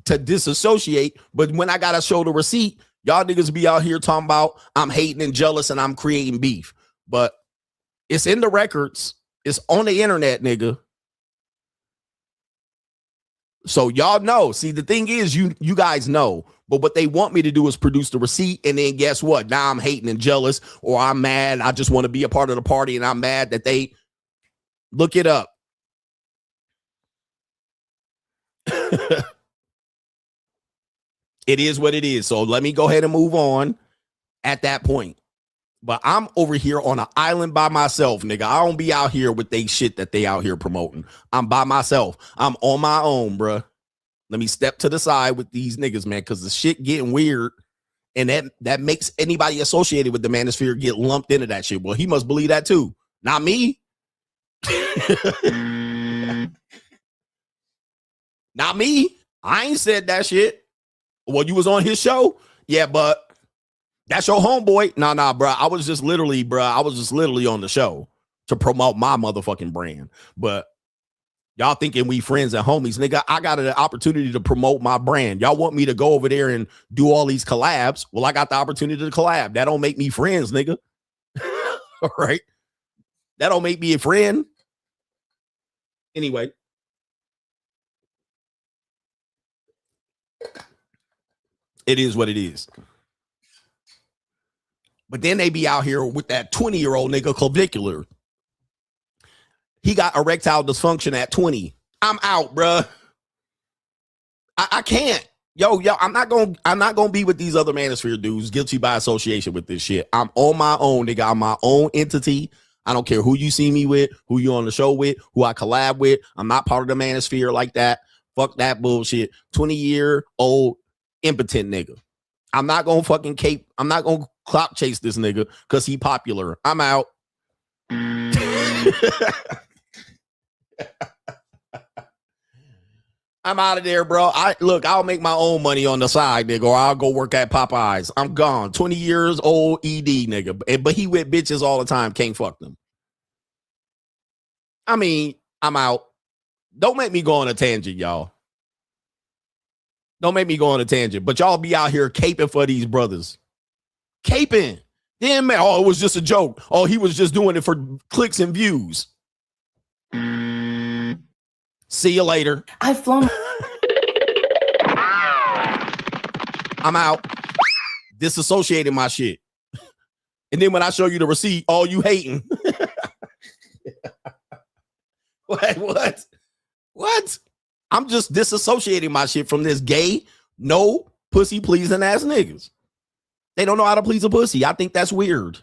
to disassociate, but when I got to show the receipt, y'all niggas be out here talking about I'm hating and jealous and I'm creating beef. But it's in the records. It's on the internet, nigga. So y'all know. See, the thing is, you guys know. But what they want me to do is produce the receipt, and then guess what? Now I'm hating and jealous, or I'm mad. I just want to be a part of the party, and I'm mad that they look it up. It is what it is. So let me go ahead and move on at that point. But I'm over here on an island by myself, nigga. I don't be out here with they shit that they out here promoting. I'm by myself. I'm on my own, bruh. Let me step to the side with these niggas, man, because the shit getting weird. And that makes anybody associated with the Manosphere get lumped into that shit. Well, he must believe that too. Not me. Not me. I ain't said that shit. Well, you was on his show? Yeah, but that's your homeboy. Nah, bro. I was just literally on the show to promote my motherfucking brand. But y'all thinking we friends and homies, nigga. I got an opportunity to promote my brand. Y'all want me to go over there and do all these collabs. Well, I got the opportunity to collab. That don't make me friends, nigga. All right. That don't make me a friend. Anyway. It is what it is. But then they be out here with that 20-year-old nigga clavicular. He got erectile dysfunction at 20. I'm out, bruh. I can't. Yo, I'm not gonna be with these other Manosphere dudes guilty by association with this shit. I'm on my own, nigga. I'm my own entity. I don't care who you see me with, who you on the show with, who I collab with. I'm not part of the Manosphere like that. Fuck that bullshit. 20-year-old impotent nigga. I'm not gonna fucking cape. I'm not gonna clout chase this nigga because he popular. I'm out. I'm out of there, bro. I'll make my own money on the side, nigga, or I'll go work at Popeyes. I'm gone. 20 years old ED, nigga. But he with bitches all the time. Can't fuck them. I mean, I'm out. Don't make me go on a tangent, y'all. Don't make me go on a tangent. But y'all be out here caping for these brothers. Caping. Then, man, oh, it was just a joke. Oh, he was just doing it for clicks and views. See you later. I've flown. I'm out. Disassociating my shit. And then when I show you the receipt, all you hating. What? I'm just disassociating my shit from this gay, no pussy pleasing ass niggas. They don't know how to please a pussy. I think that's weird.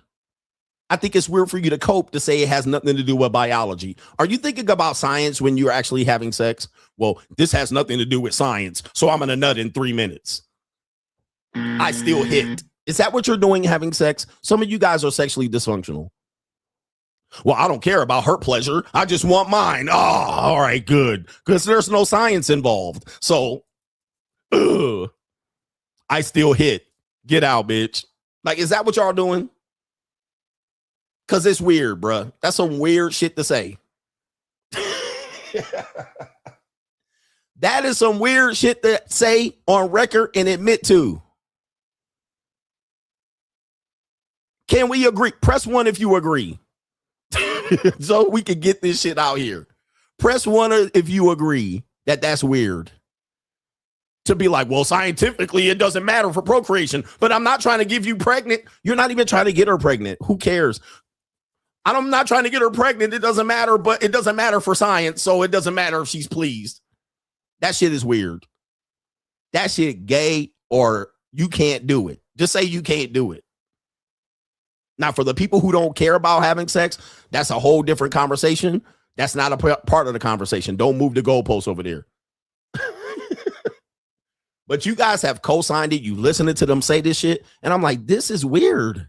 I think it's weird for you to cope to say it has nothing to do with biology. Are you thinking about science when you're actually having sex? Well, this has nothing to do with science, so I'm gonna nut in 3 minutes. I still hit. Is that what you're doing having sex? Some of you guys are sexually dysfunctional. Well, I don't care about her pleasure. I just want mine. Oh, all right, good. Because there's no science involved. So, I still hit. Get out, bitch. Like, is that what y'all doing? Because it's weird, bruh. That's some weird shit to say. That is some weird shit to say on record and admit to. Can we agree? Press 1 if you agree. So we can get this shit out here. Press 1 if you agree that that's weird. To be like, well, scientifically, it doesn't matter for procreation, but I'm not trying to give you pregnant. You're not even trying to get her pregnant. Who cares? I'm not trying to get her pregnant. It doesn't matter, but it doesn't matter for science, so it doesn't matter if she's pleased. That shit is weird. That shit gay, or you can't do it. Just say you can't do it. Now, for the people who don't care about having sex, that's a whole different conversation. That's not a part of the conversation. Don't move the goalposts over there. But you guys have co-signed it. You listening to them say this shit. And I'm like, this is weird.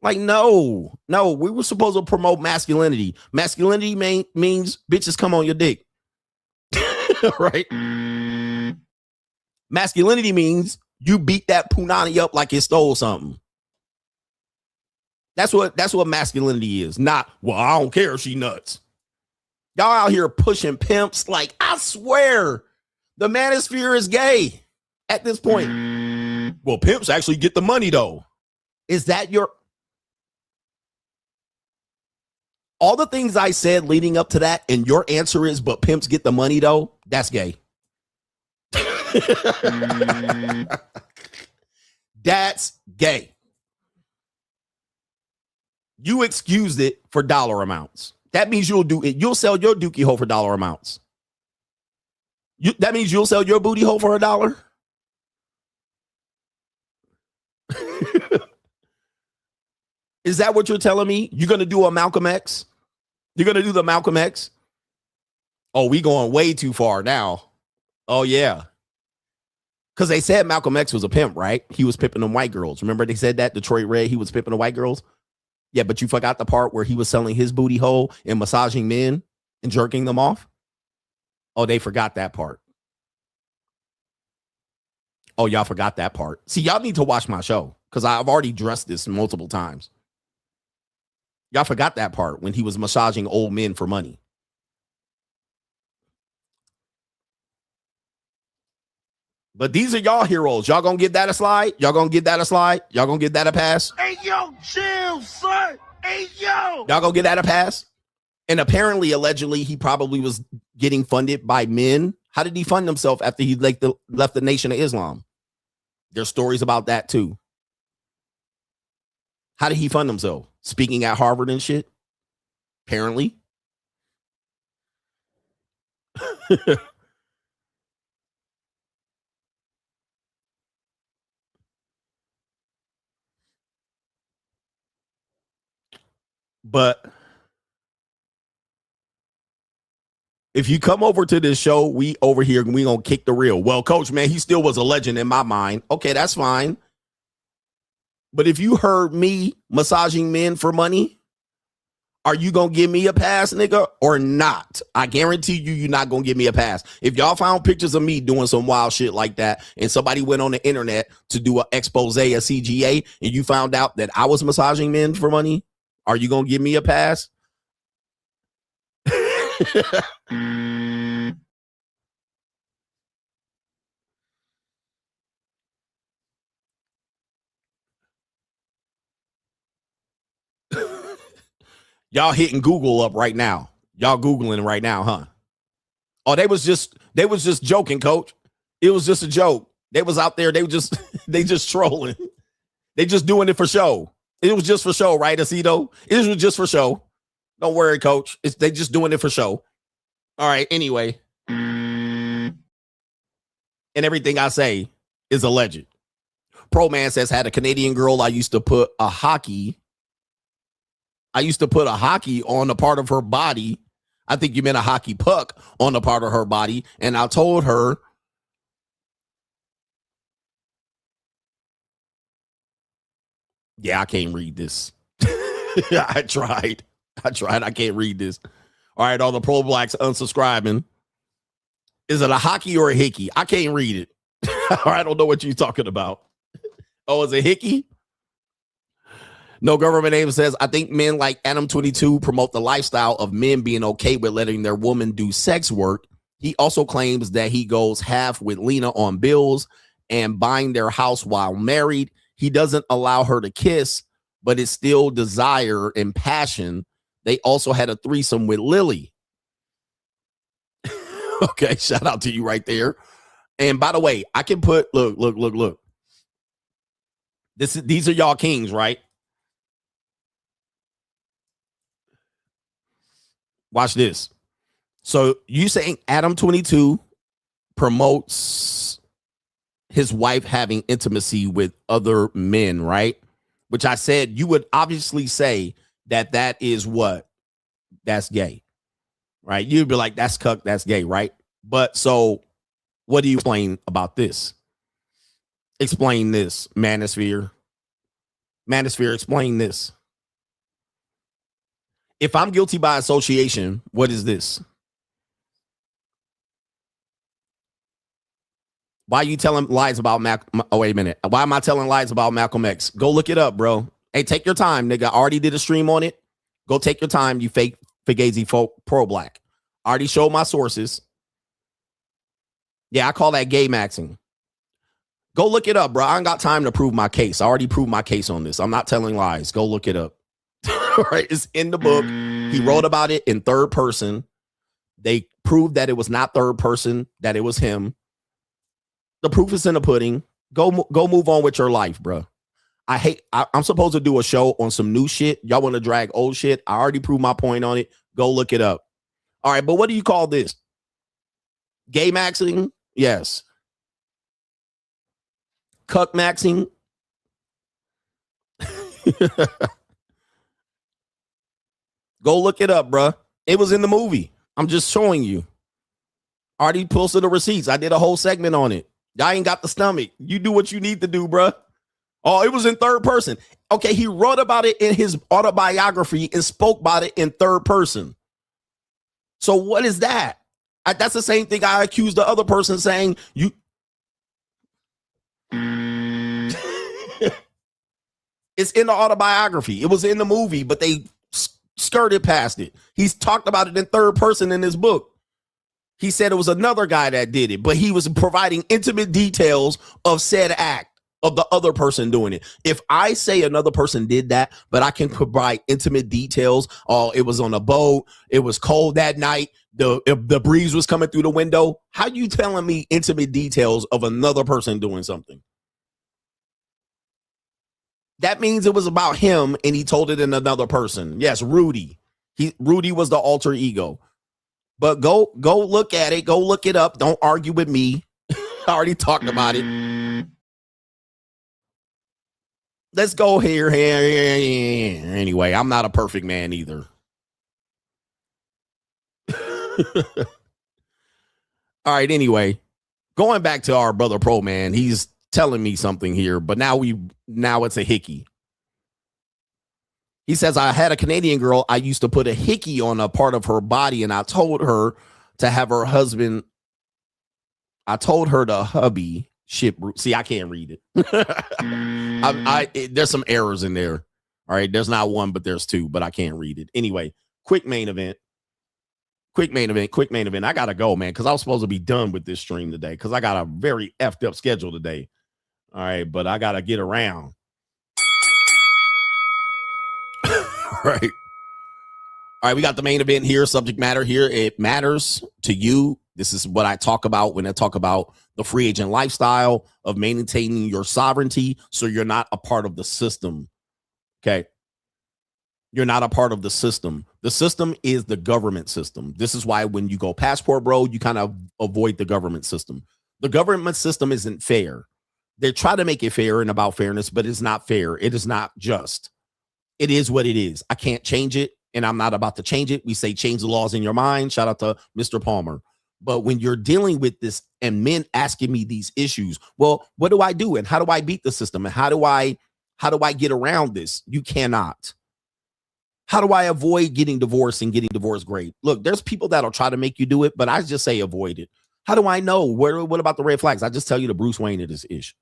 Like, no, we were supposed to promote masculinity. Masculinity means bitches come on your dick. Right? Masculinity means you beat that punani up like it stole something. That's what masculinity is. Not, well, I don't care if she nuts. Y'all out here pushing pimps. Like, I swear, the Manosphere is gay at this point. Well, pimps actually get the money, though. Is that your... All the things I said leading up to that, and your answer is, but pimps get the money, though? That's gay. That's gay. You excused it for dollar amounts. That means you'll do it. You'll sell your dookie hole for dollar amounts. That means you'll sell your booty hole for $1. Is that what you're telling me? You're going to do a Malcolm X? You're going to do the Malcolm X? Oh, we going way too far now. Oh, yeah. Because they said Malcolm X was a pimp, right? He was pimping them white girls. Remember they said that? Detroit Red, he was pimping the white girls? Yeah, but you forgot the part where he was selling his booty hole and massaging men and jerking them off? Oh, they forgot that part. Oh, y'all forgot that part. See, y'all need to watch my show because I've already addressed this multiple times. Y'all forgot that part when he was massaging old men for money. But these are y'all heroes. Y'all gonna give that a slide? Y'all gonna give that a slide? Y'all gonna give that a pass? Hey, yo, chill, son. Hey, yo. Y'all gonna get that a pass? And apparently, allegedly, he probably was getting funded by men. How did he fund himself after he left the Nation of Islam? There's stories about that too. How did he fund himself? Speaking at Harvard and shit? Apparently. But if you come over to this show, we over here and we gonna kick the reel. Well, coach, man, he still was a legend in my mind. Okay, that's fine. But if you heard me massaging men for money, are you gonna give me a pass, nigga, or not? I guarantee you're not gonna give me a pass. If y'all found pictures of me doing some wild shit like that, and somebody went on the internet to do an expose, a CGA, and you found out that I was massaging men for money, are you gonna give me a pass? Y'all hitting Google up right now. Y'all Googling right now, huh? Oh, they was just joking, coach. It was just a joke. They was out there, they just trolling. They just doing it for show. It was just for show, right, Aceto? It was just for show. Don't worry, coach. They just doing it for show. All right, anyway. And everything I say is alleged. Pro Man says, had a Canadian girl I used to put a hockey on a part of her body. I think you meant a hockey puck on a part of her body. And I told her, yeah, I can't read this. I tried. I can't read this. All right, all the pro blacks unsubscribing. Is it a hockey or a hickey? I can't read it. I don't know what you're talking about. Oh, is it hickey? No government name says, I think men like Adam 22 promote the lifestyle of men being okay with letting their woman do sex work. He also claims that he goes half with Lena on bills and buying their house while married. He doesn't allow her to kiss, but it's still desire and passion. They also had a threesome with Lily. Okay, shout out to you right there. And by the way, I can put, look. These are y'all kings, right? Watch this. So you saying Adam 22 promotes his wife having intimacy with other men, right? Which I said you would obviously say that is what? That's gay, right? You'd be like, that's cuck, that's gay, right? But so what do you explain about this? Explain this, Manosphere. Manosphere, explain this. If I'm guilty by association, what is this? Why are you telling lies about oh, wait a minute. Why am I telling lies about Malcolm X? Go look it up, bro. Hey, take your time, nigga. I already did a stream on it. Go take your time, you fake Fugazi pro black. I already showed my sources. Yeah, I call that gay maxing. Go look it up, bro. I ain't got time to prove my case. I already proved my case on this. I'm not telling lies. Go look it up. Right? It's in the book. He wrote about it in third person. They proved that it was not third person, that it was him. The proof is in the pudding. Go move on with your life, bro. I'm supposed to do a show on some new shit. Y'all want to drag old shit? I already proved my point on it. Go look it up. All right, but what do you call this? Gay maxing? Yes. Cuck maxing? Go look it up, bro. It was in the movie. I'm just showing you. Already posted the receipts. I did a whole segment on it. Y'all ain't got the stomach. You do what you need to do, bro. Oh, it was in third person. Okay, he wrote about it in his autobiography and spoke about it in third person. So what is that? That's the same thing I accused the other person saying. It's in the autobiography. It was in the movie, but they skirted past it. He's talked about it in third person in his book. He said it was another guy that did it, but he was providing intimate details of said act of the other person doing it. If I say another person did that, but I can provide intimate details, oh, it was on a boat, it was cold that night, the breeze was coming through the window, how you telling me intimate details of another person doing something? That means it was about him and he told it in another person. Yes, Rudy. Rudy was the alter ego. But go look at it. Go look it up. Don't argue with me. I already talked about it. Let's go here. Anyway, I'm not a perfect man either. All right, anyway. Going back to our brother Pro Man, he's telling me something here, but now it's a hickey. He says, I had a Canadian girl. I used to put a hickey on a part of her body, and I told her to have her husband. I told her the hubby ship. See, I can't read it. There's some errors in there. All right. There's not one, but there's two, but I can't read it. Anyway, quick main event. I got to go, man, because I was supposed to be done with this stream today because I got a very effed up schedule today. All right, but I got to get around. Right. All right, we got the main event here, subject matter here. It matters to you. This is what I talk about when I talk about the free agent lifestyle of maintaining your sovereignty so you're not a part of the system. Okay. You're not a part of the system. The system is the government system. This is why when you go passport bro, you kind of avoid the government system. The government system isn't fair. They try to make it fair and about fairness, but it's not fair. It is not just. It is what it is. I can't change it, and I'm not about to change it. We say change the laws in your mind. Shout out to Mr. Palmer. But when you're dealing with this and men asking me these issues, well, what do I do? And how do I beat the system? And how do I get around this? You cannot. How do I avoid getting divorced and getting divorced great? Look, there's people that'll try to make you do it, but I just say avoid it. How do I know? What about the red flags? I just tell you the Bruce Wayne of this ish.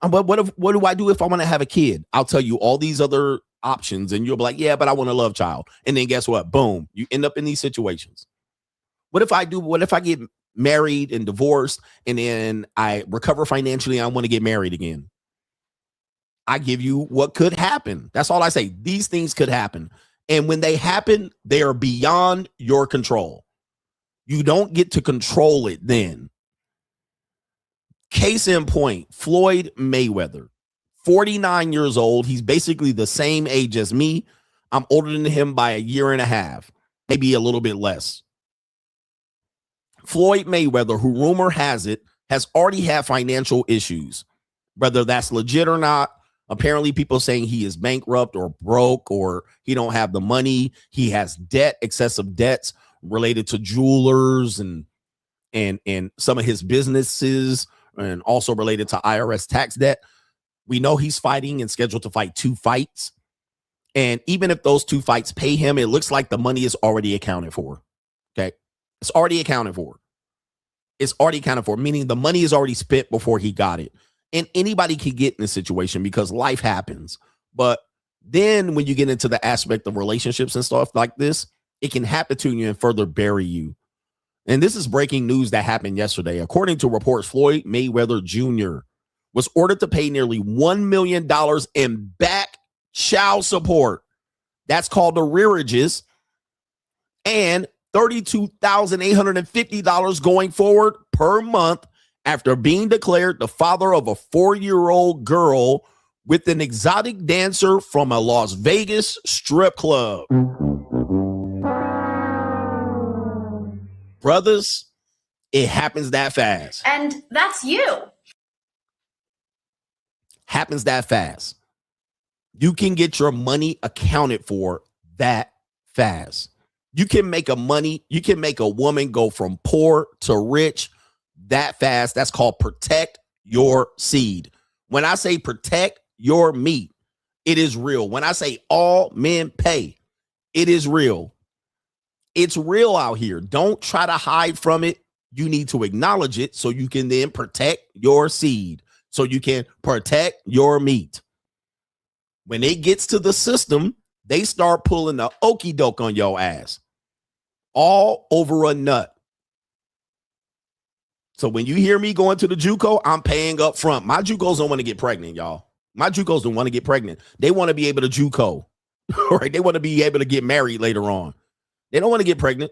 But what do I do if I want to have a kid? I'll tell you all these other options, and you'll be like, yeah, but I want a love child. And then guess what? Boom, you end up in these situations. What if I get married and divorced, and then I recover financially and I want to get married again? I give you what could happen. That's all I say. These things could happen. And when they happen, they are beyond your control. You don't get to control it then. Case in point, Floyd Mayweather, 49 years old. He's basically the same age as me. I'm older than him by a year and a half, maybe a little bit less. Floyd Mayweather, who rumor has it, has already had financial issues, whether that's legit or not. Apparently, people saying he is bankrupt or broke or he don't have the money. He has debt, excessive debts related to jewelers and some of his businesses, and also related to IRS tax debt. We know he's fighting and scheduled to fight 2 fights. And even if those 2 fights pay him, it looks like the money is already accounted for. Okay. It's already accounted for. It's already accounted for, meaning the money is already spent before he got it. And anybody can get in this situation because life happens. But then when you get into the aspect of relationships and stuff like this, it can happen to you and further bury you. And this is breaking news that happened yesterday. According to reports, Floyd Mayweather Jr. was ordered to pay nearly $1 million in back child support. That's called arrearages. And $32,850 going forward per month after being declared the father of a 4-year-old girl with an exotic dancer from a Las Vegas strip club. Brothers, it happens that fast. And that's you. Happens that fast. You can get your money accounted for that fast. You can make a woman go from poor to rich that fast. That's called protect your seed. When I say protect your meat, it is real. When I say all men pay, it is real. It's real out here. Don't try to hide from it. You need to acknowledge it so you can then protect your seed. so you can protect your meat. When it gets to the system, they start pulling the okie doke on your ass all over a nut. So when you hear me going to the JUCO, I'm paying up front. My JUCOs don't want to get pregnant, y'all. My JUCOs don't want to get pregnant. They want to be able to JUCO, right? They want to be able to get married later on. They don't want to get pregnant.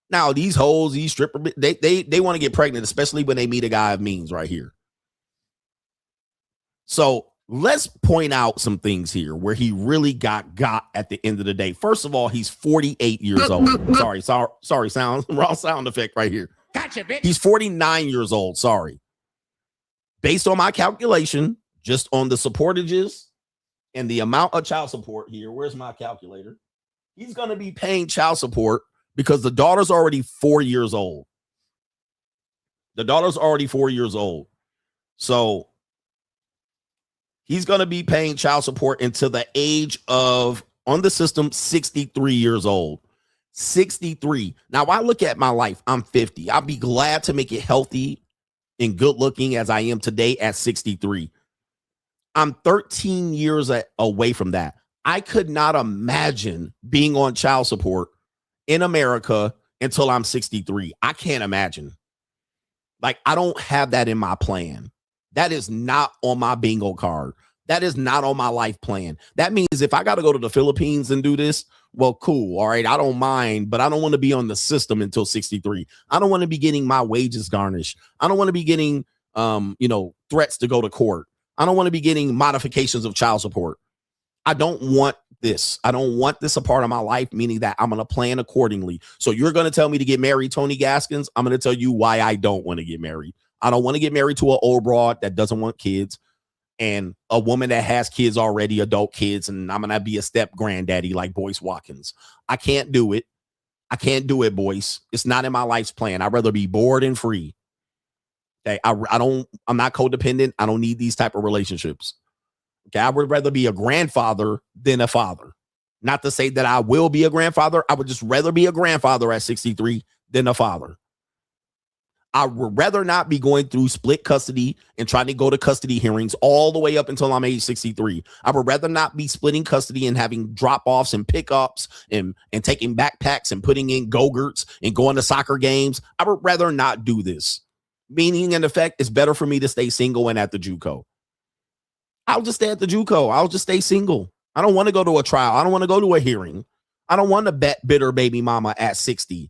Now, these hoes, these strippers, they want to get pregnant, especially when they meet a guy of means right here. So let's point out some things here where he really got at the end of the day. First of all, he's 48 years old. Sorry, wrong sound effect right here. Gotcha, bitch. He's 49 years old. Sorry. Based on my calculation, just on the supportages and the amount of child support here, where's my calculator? He's going to be paying child support because the daughter's already 4 years old. The daughter's already 4 years old. So he's going to be paying child support until the age of, on the system, 63 years old. 63. Now, I look at my life, I'm 50. I'll be glad to make it healthy and good looking as I am today at 63. I'm 13 years away from that. I could not imagine being on child support in America until I'm 63. I can't imagine. Like, I don't have that in my plan. That is not on my bingo card. That is not on my life plan. That means if I got to go to the Philippines and do this, well, cool. All right. I don't mind, but I don't want to be on the system until 63. I don't want to be getting my wages garnished. I don't want to be getting, threats to go to court. I don't want to be getting modifications of child support. I don't want this. I don't want this a part of my life, meaning that I'm going to plan accordingly. So you're going to tell me to get married, Tony Gaskins. I'm going to tell you why I don't want to get married. I don't want to get married to an old broad that doesn't want kids and a woman that has kids already, adult kids, and I'm going to be a step granddaddy like Boyce Watkins. I can't do it. I can't do it, Boyce. It's not in my life's plan. I'd rather be bored and free. Okay, I'm not codependent. I don't need these type of relationships. Okay, I would rather be a grandfather than a father. Not to say that I will be a grandfather. I would just rather be a grandfather at 63 than a father. I would rather not be going through split custody and trying to go to custody hearings all the way up until I'm age 63. I would rather not be splitting custody and having drop-offs and pickups and taking backpacks and putting in go-gurts and going to soccer games. I would rather not do this. Meaning, in effect, it's better for me to stay single and at the JUCO. I'll just stay at the JUCO. I'll just stay single. I don't want to go to a trial. I don't want to go to a hearing. I don't want to bitter baby mama at 60.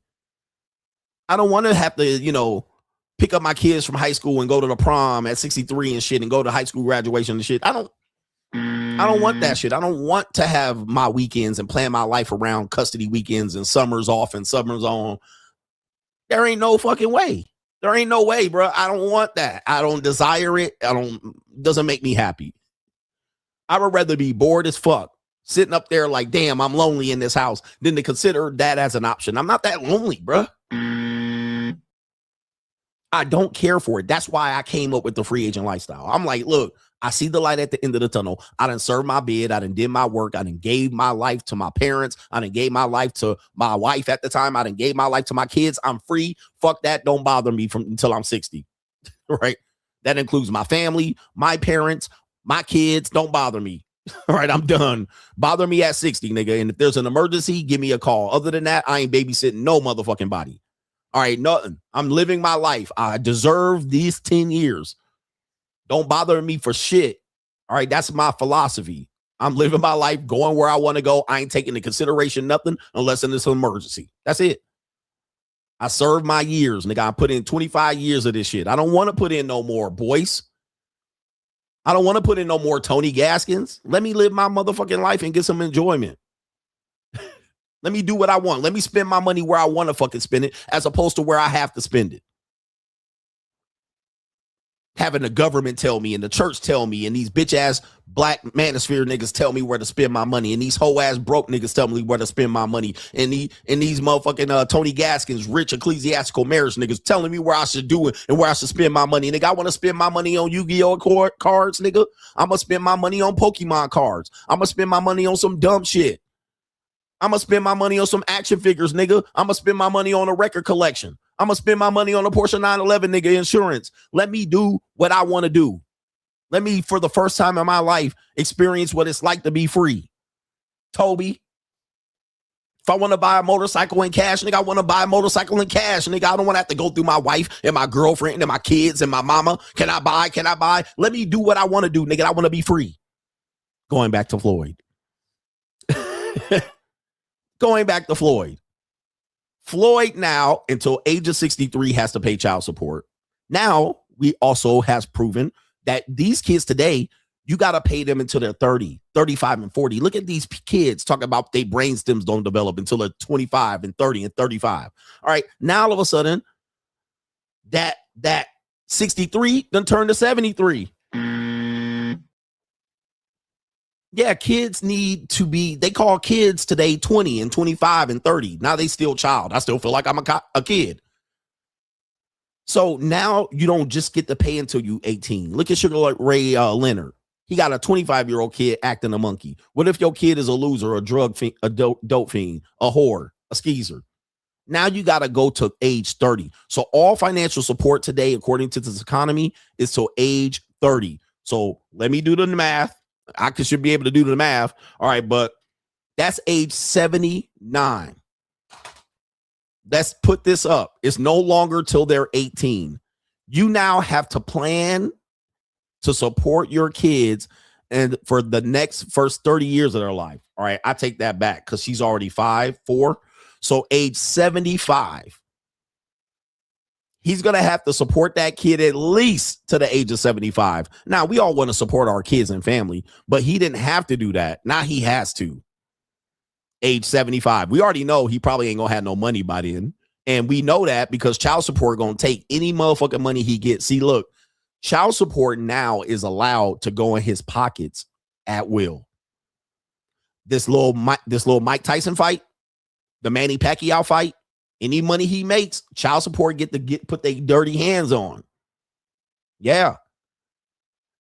I don't want to have to, pick up my kids from high school and go to the prom at 63 and shit and go to high school graduation and shit. I don't want that shit. I don't want to have my weekends and plan my life around custody weekends and summers off and summers on. There ain't no fucking way. There ain't no way, bro. I don't want that. I don't desire it. Doesn't make me happy. I would rather be bored as fuck, sitting up there like, damn, I'm lonely in this house, than to consider that as an option. I'm not that lonely, bro. I don't care for it. That's why I came up with the free agent lifestyle. I'm like, look, I see the light at the end of the tunnel. I done served my bid. I done did my work. I done gave my life to my parents. I done gave my life to my wife at the time. I done gave my life to my kids. I'm free. Fuck that. Don't bother me until I'm 60. Right? That includes my family, my parents, my kids. Don't bother me. All right, I'm done. Bother me at 60, nigga. And if there's an emergency, give me a call. Other than that, I ain't babysitting no motherfucking body. All right, nothing. I'm living my life. I deserve these 10 years. Don't bother me for shit. All right, that's my philosophy. I'm living my life, going where I want to go. I ain't taking into consideration nothing unless it's an emergency. That's it. I served my years, nigga. I put in 25 years of this shit. I don't want to put in no more, Boyce. I don't want to put in no more Tony Gaskins. Let me live my motherfucking life and get some enjoyment. Let me do what I want. Let me spend my money where I want to fucking spend it, as opposed to where I have to spend it. Having the government tell me and the church tell me and these bitch ass black manosphere niggas tell me where to spend my money, and these whole ass broke niggas tell me where to spend my money, and these motherfucking Tony Gaskins rich ecclesiastical marriage niggas telling me where I should do it and where I should spend my money. Nigga, I want to spend my money on Yu-Gi-Oh cards, nigga. I'm gonna spend my money on Pokemon cards. I'm gonna spend my money on some dumb shit. I'm going to spend my money on some action figures, nigga. I'm going to spend my money on a record collection. I'm going to spend my money on a Porsche 911, nigga, insurance. Let me do what I want to do. Let me, for the first time in my life, experience what it's like to be free. Toby. If I want to buy a motorcycle in cash, nigga, I want to buy a motorcycle in cash. Nigga, I don't want to have to go through my wife and my girlfriend and my kids and my mama. Can I buy? Can I buy? Let me do what I want to do, nigga. I want to be free. Going back to Floyd. Going back to Floyd. Floyd now, until age of 63, has to pay child support. Now, we also has proven that these kids today, you got to pay them until they're 30, 35, and 40. Look at these kids talking about their brain stems don't develop until they're 25 and 30 and 35. All right. Now, all of a sudden, that 63 done turned to 73. Yeah, kids need to be, they call kids today 20 and 25 and 30. Now they still child. I still feel like I'm a kid. So now you don't just get to pay until you 18. Look at Sugar like Ray Leonard. He got a 25-year-old kid acting a monkey. What if your kid is a loser, a drug fiend, a dope fiend, a whore, a skeezer? Now you got to go to age 30. So all financial support today, according to this economy, is till age 30. So let me do the math. I should be able to do the math. All right, but that's age 79. Let's put this up. It's no longer till they're 18. You now have to plan to support your kids and for the first 30 years of their life. All right, I take that back because she's already 4. So age 75. He's going to have to support that kid at least to the age of 75. Now, we all want to support our kids and family, but he didn't have to do that. Now he has to. Age 75. We already know he probably ain't going to have no money by then. And we know that because child support going to take any motherfucking money he gets. See, look, child support now is allowed to go in his pockets at will. This little Mike Tyson fight, the Manny Pacquiao fight, any money he makes, child support put their dirty hands on. Yeah.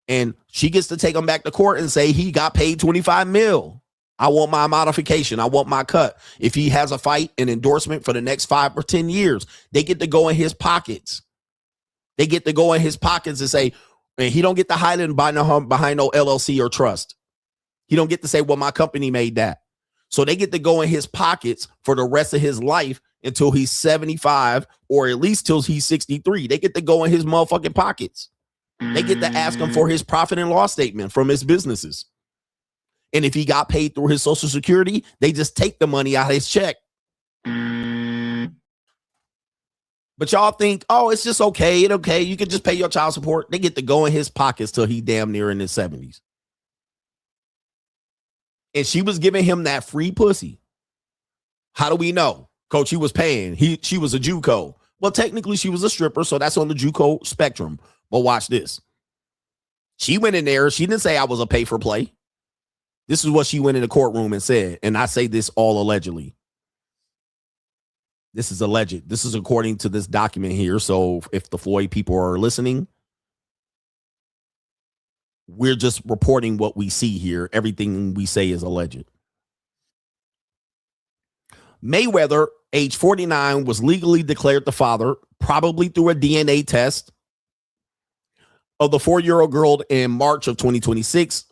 And she gets to take him back to court and say he got paid $25 million. I want my modification. I want my cut. If he has a fight, an endorsement for the next 5 or 10 years, they get to go in his pockets. They get to go in his pockets and say, man, he don't get to hide it behind no LLC or trust. He don't get to say, well, my company made that. So they get to go in his pockets for the rest of his life until he's 75 or at least till he's 63. They get to go in his motherfucking pockets. They get to ask him for his profit and loss statement from his businesses. And if he got paid through his Social Security, they just take the money out of his check. But y'all think, oh, it's just okay. Okay. You can just pay your child support. They get to go in his pockets till he damn near in his 70s. And she was giving him that free pussy. How do we know? Coach, he was paying. She was a JUCO. Well, technically, she was a stripper, so that's on the JUCO spectrum. But watch this. She went in there. She didn't say I was a pay for play. This is what she went in the courtroom and said. And I say this all allegedly. This is alleged. This is according to this document here. So if the Floyd people are listening, we're just reporting what we see here. Everything we say is alleged. Mayweather, age 49, was legally declared the father, probably through a DNA test, of the 4-year-old girl in March of 2026.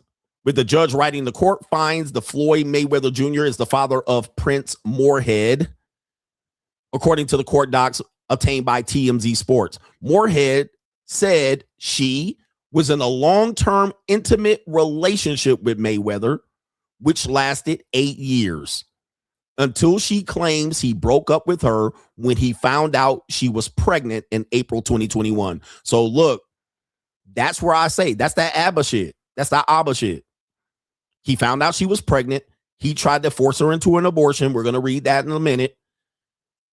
With the judge writing the court finds the Floyd Mayweather Jr. is the father of Prince Moorhead, according to the court docs obtained by TMZ Sports. Moorhead said she was in a long-term intimate relationship with Mayweather, which lasted 8 years, until she claims he broke up with her when he found out she was pregnant in April 2021. So look, that's where I say that's that ABBA shit. That's that ABBA shit. He found out she was pregnant. He tried to force her into an abortion. We're going to read that in a minute.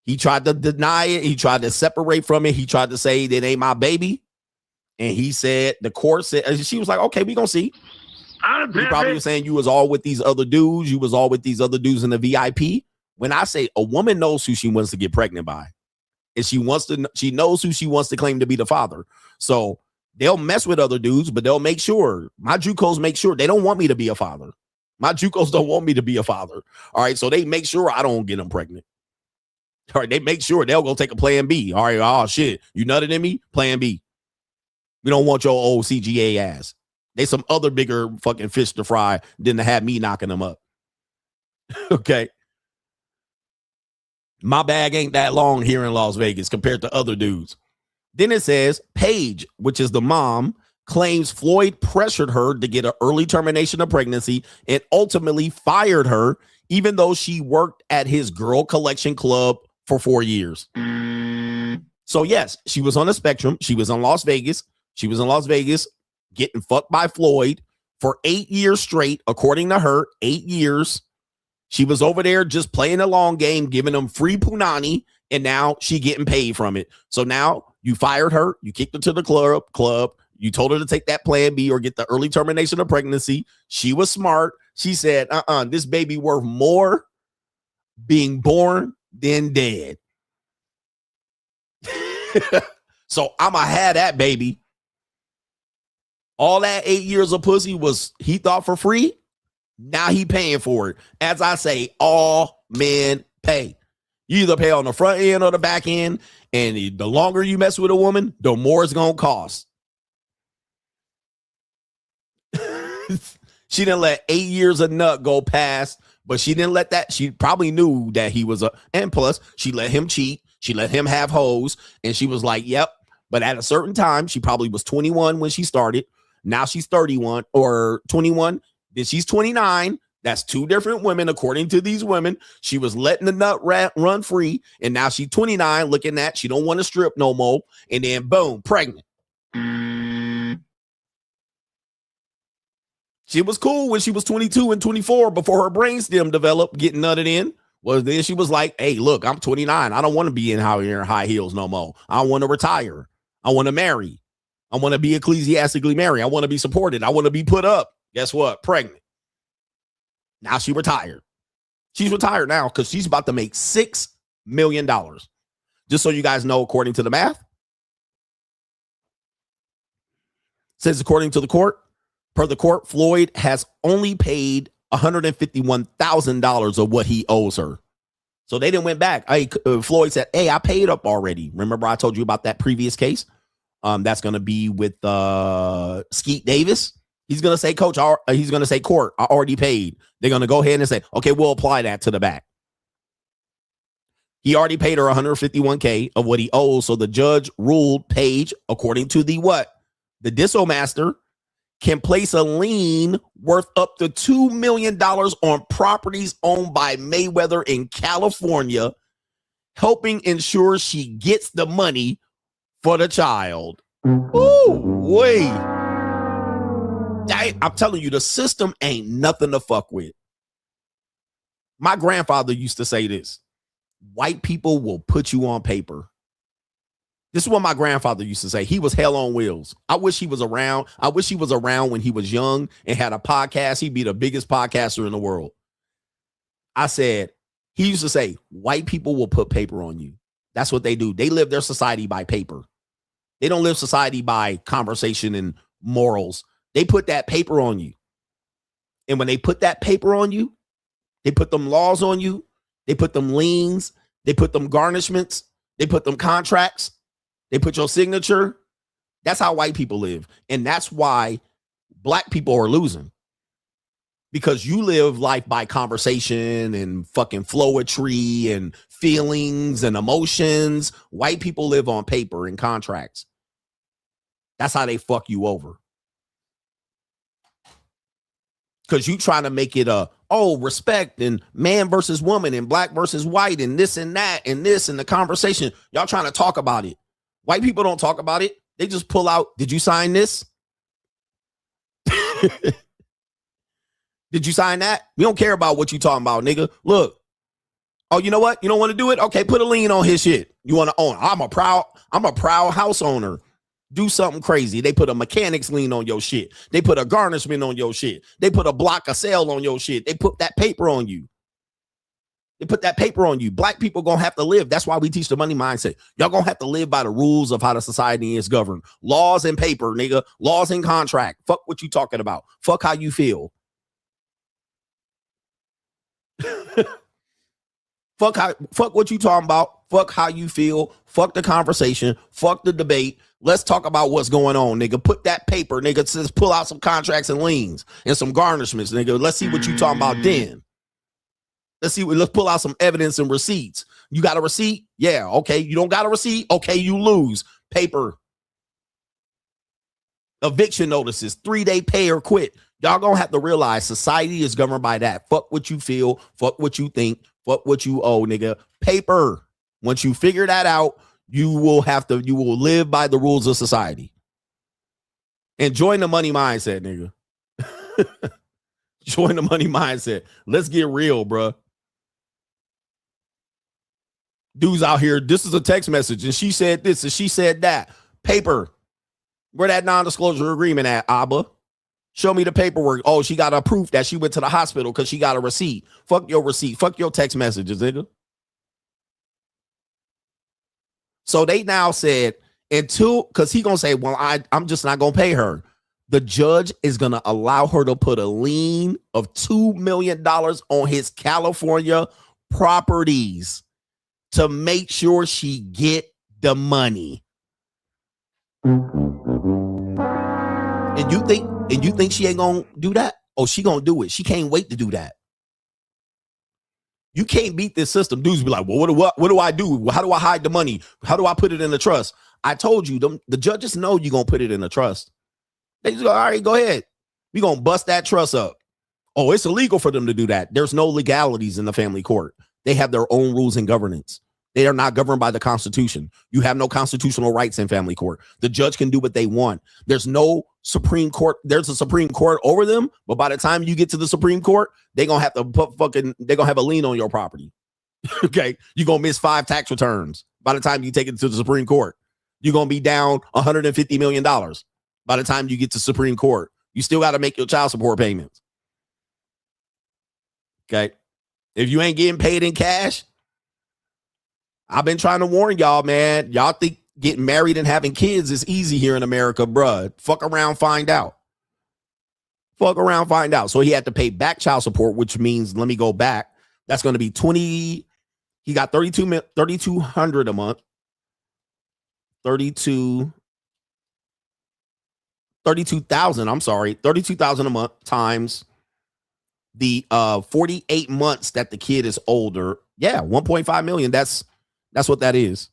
He tried to deny it. He tried to separate from it. He tried to say that ain't my baby. And he said, the court said, she was like, okay, we going to see. He probably was saying you was all with these other dudes. You was all with these other dudes in the VIP. When I say a woman knows who she wants to get pregnant by, and she knows who she wants to claim to be the father. So they'll mess with other dudes, but they'll make sure. My JUCOs make sure they don't want me to be a father. My JUCOs don't want me to be a father. All right. So they make sure I don't get them pregnant. All right. They make sure they'll go take a plan B. All right. Oh, shit. You nutted in me? Plan B. We don't want your old CGA ass. They some other bigger fucking fish to fry than to have me knocking them up. Okay. My bag ain't that long here in Las Vegas compared to other dudes. Then it says Paige, which is the mom, claims Floyd pressured her to get an early termination of pregnancy and ultimately fired her, even though she worked at his girl collection club for 4 years. So yes, she was on the spectrum. She was in Las Vegas. She was in Las Vegas getting fucked by Floyd for 8 years straight, according to her, 8 years. She was over there just playing a long game, giving them free punani, and now she getting paid from it. So now you fired her, you kicked her to the club, you told her to take that plan B or get the early termination of pregnancy. She was smart. She said, this baby worth more being born than dead. So I'ma have that baby. All that 8 years of pussy was he thought for free. Now he paying for it. As I say, all men pay. You either pay on the front end or the back end, and the longer you mess with a woman, the more it's gonna cost. She didn't let 8 years of nut go past, but she didn't let that. She probably knew that he was and plus she let him cheat. She let him have hoes, and she was like, yep. But at a certain time, she probably was 21 when she started. Now she's 31 or 21. Then she's 29. That's two different women, according to these women. She was letting the nut run free, and now she's 29, looking at she don't want to strip no more, and then boom, pregnant. She was cool when she was 22 and 24 before her brainstem developed, getting nutted in. Well, then she was like, hey, look, I'm 29. I don't want to be in high heels no more. I want to retire. I want to marry. I want to be ecclesiastically married. I want to be supported. I want to be put up. Guess what? Pregnant. Now she retired. She's retired now because she's about to make $6 million. Just so you guys know, according to the math. Says according to the court, per the court, Floyd has only paid $151,000 of what he owes her. So they didn't went back. Floyd said, hey, I paid up already. Remember I told you about that previous case? That's going to be with Skeet Davis. He's going to say, coach, he's going to say, court, I already paid. They're going to go ahead and say, okay, we'll apply that to the back. He already paid her $151K of what he owes. So the judge ruled Paige, according to the what? The Disso Master can place a lien worth up to $2 million on properties owned by Mayweather in California, helping ensure she gets the money for the child. Ooh, wait. I'm telling you, the system ain't nothing to fuck with. My grandfather used to say this. White people will put you on paper. This is what my grandfather used to say. He was hell on wheels. I wish he was around. I wish he was around when he was young and had a podcast. He'd be the biggest podcaster in the world. I said, he used to say, white people will put paper on you. That's what they do. They live their society by paper. They don't live society by conversation and morals. They put that paper on you. And when they put that paper on you, they put them laws on you. They put them liens. They put them garnishments. They put them contracts. They put your signature. That's how white people live. And that's why black people are losing. Because you live life by conversation and fucking flowetry and feelings and emotions. White people live on paper and contracts. That's how they fuck you over. Because you trying to make it respect and man versus woman and black versus white and this and that and this and the conversation. Y'all trying to talk about it. White people don't talk about it. They just pull out, did you sign this? Did you sign that? We don't care about what you talking about, nigga. Look. Oh, you know what? You don't want to do it? Okay, put a lien on his shit. You want to own it. I'm a proud house owner. Do something crazy. They put a mechanics lien on your shit. They put a garnishment on your shit. They put a block of sale on your shit. They put that paper on you. They put that paper on you. Black people gonna have to live. That's why we teach the money mindset. Y'all gonna have to live by the rules of how the society is governed. Laws and paper, nigga. Laws and contract. Fuck what you talking about. Fuck how you feel. Fuck what you talking about. Fuck how you feel. Fuck the conversation. Fuck the debate. Let's talk about what's going on, nigga. Put that paper, nigga. Says pull out some contracts and liens and some garnishments, nigga. Let's see what you talking about then. Let's pull out some evidence and receipts. You got a receipt? Yeah, okay. You don't got a receipt? Okay, you lose. Paper. Eviction notices, 3-day pay or quit. Y'all gonna have to realize society is governed by that. Fuck what you feel, fuck what you think, fuck what you owe, nigga. Paper. Once you figure that out, you will live by the rules of society. And join the money mindset, nigga. Join the money mindset. Let's get real, bruh. Dudes out here, this is a text message, and she said this, and she said that. Paper. Where that non-disclosure agreement at, Abba? Show me the paperwork. Oh, she got a proof that she went to the hospital because she got a receipt. Fuck your receipt. Fuck your text messages, nigga. So they now said, because he gonna say, well, I'm just not gonna pay her. The judge is gonna allow her to put a lien of $2 million on his California properties to make sure she get the money. And you think she ain't gonna do that? Oh, she gonna do it. She can't wait to do that. You can't beat this system. Dudes be like, well, what do I do? How do I hide the money? How do I put it in a trust? I told you, the judges know you're gonna put it in a trust. They just go, all right, go ahead. We're gonna bust that trust up. Oh, it's illegal for them to do that. There's no legalities in the family court. They have their own rules and governance. They are not governed by the Constitution. You have no constitutional rights in family court. The judge can do what they want. There's no Supreme Court. There's a Supreme Court over them, but by the time you get to the Supreme Court, they're gonna have to they're gonna have a lien on your property. Okay. You're gonna miss 5 tax returns by the time you take it to the Supreme Court. You're gonna be down $150 million by the time you get to Supreme Court. You still got to make your child support payments. Okay. If you ain't getting paid in cash, I've been trying to warn y'all, man. Y'all think getting married and having kids is easy here in America, bruh. Fuck around, find out. Fuck around, find out. So he had to pay back child support, which means, let me go back. That's going to be 20. He got $3,200 a month. 32,000. I'm sorry. 32,000 a month times the 48 months that the kid is older. Yeah, 1.5 million. That's what that is.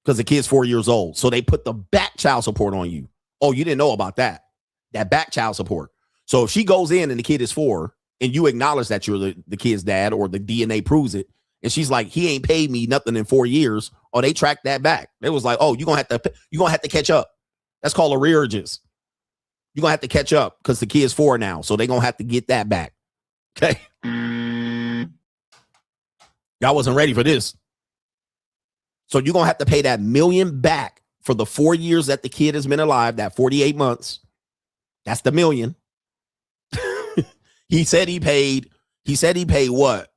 Because the kid's 4 years old. So they put the back child support on you. Oh, you didn't know about that. That back child support. So if she goes in and the kid is 4 and you acknowledge that you're the kid's dad, or the DNA proves it, and she's like, he ain't paid me nothing in 4 years, or they tracked that back. It was like, oh, you're gonna have to catch up. That's called arrearages. You're gonna have to catch up because the kid's 4 now. So they're gonna have to get that back. Okay. Y'all wasn't ready for this. So you're going to have to pay that $1 million back for the 4 years that the kid has been alive, that 48 months. That's the $1 million. He said he paid what?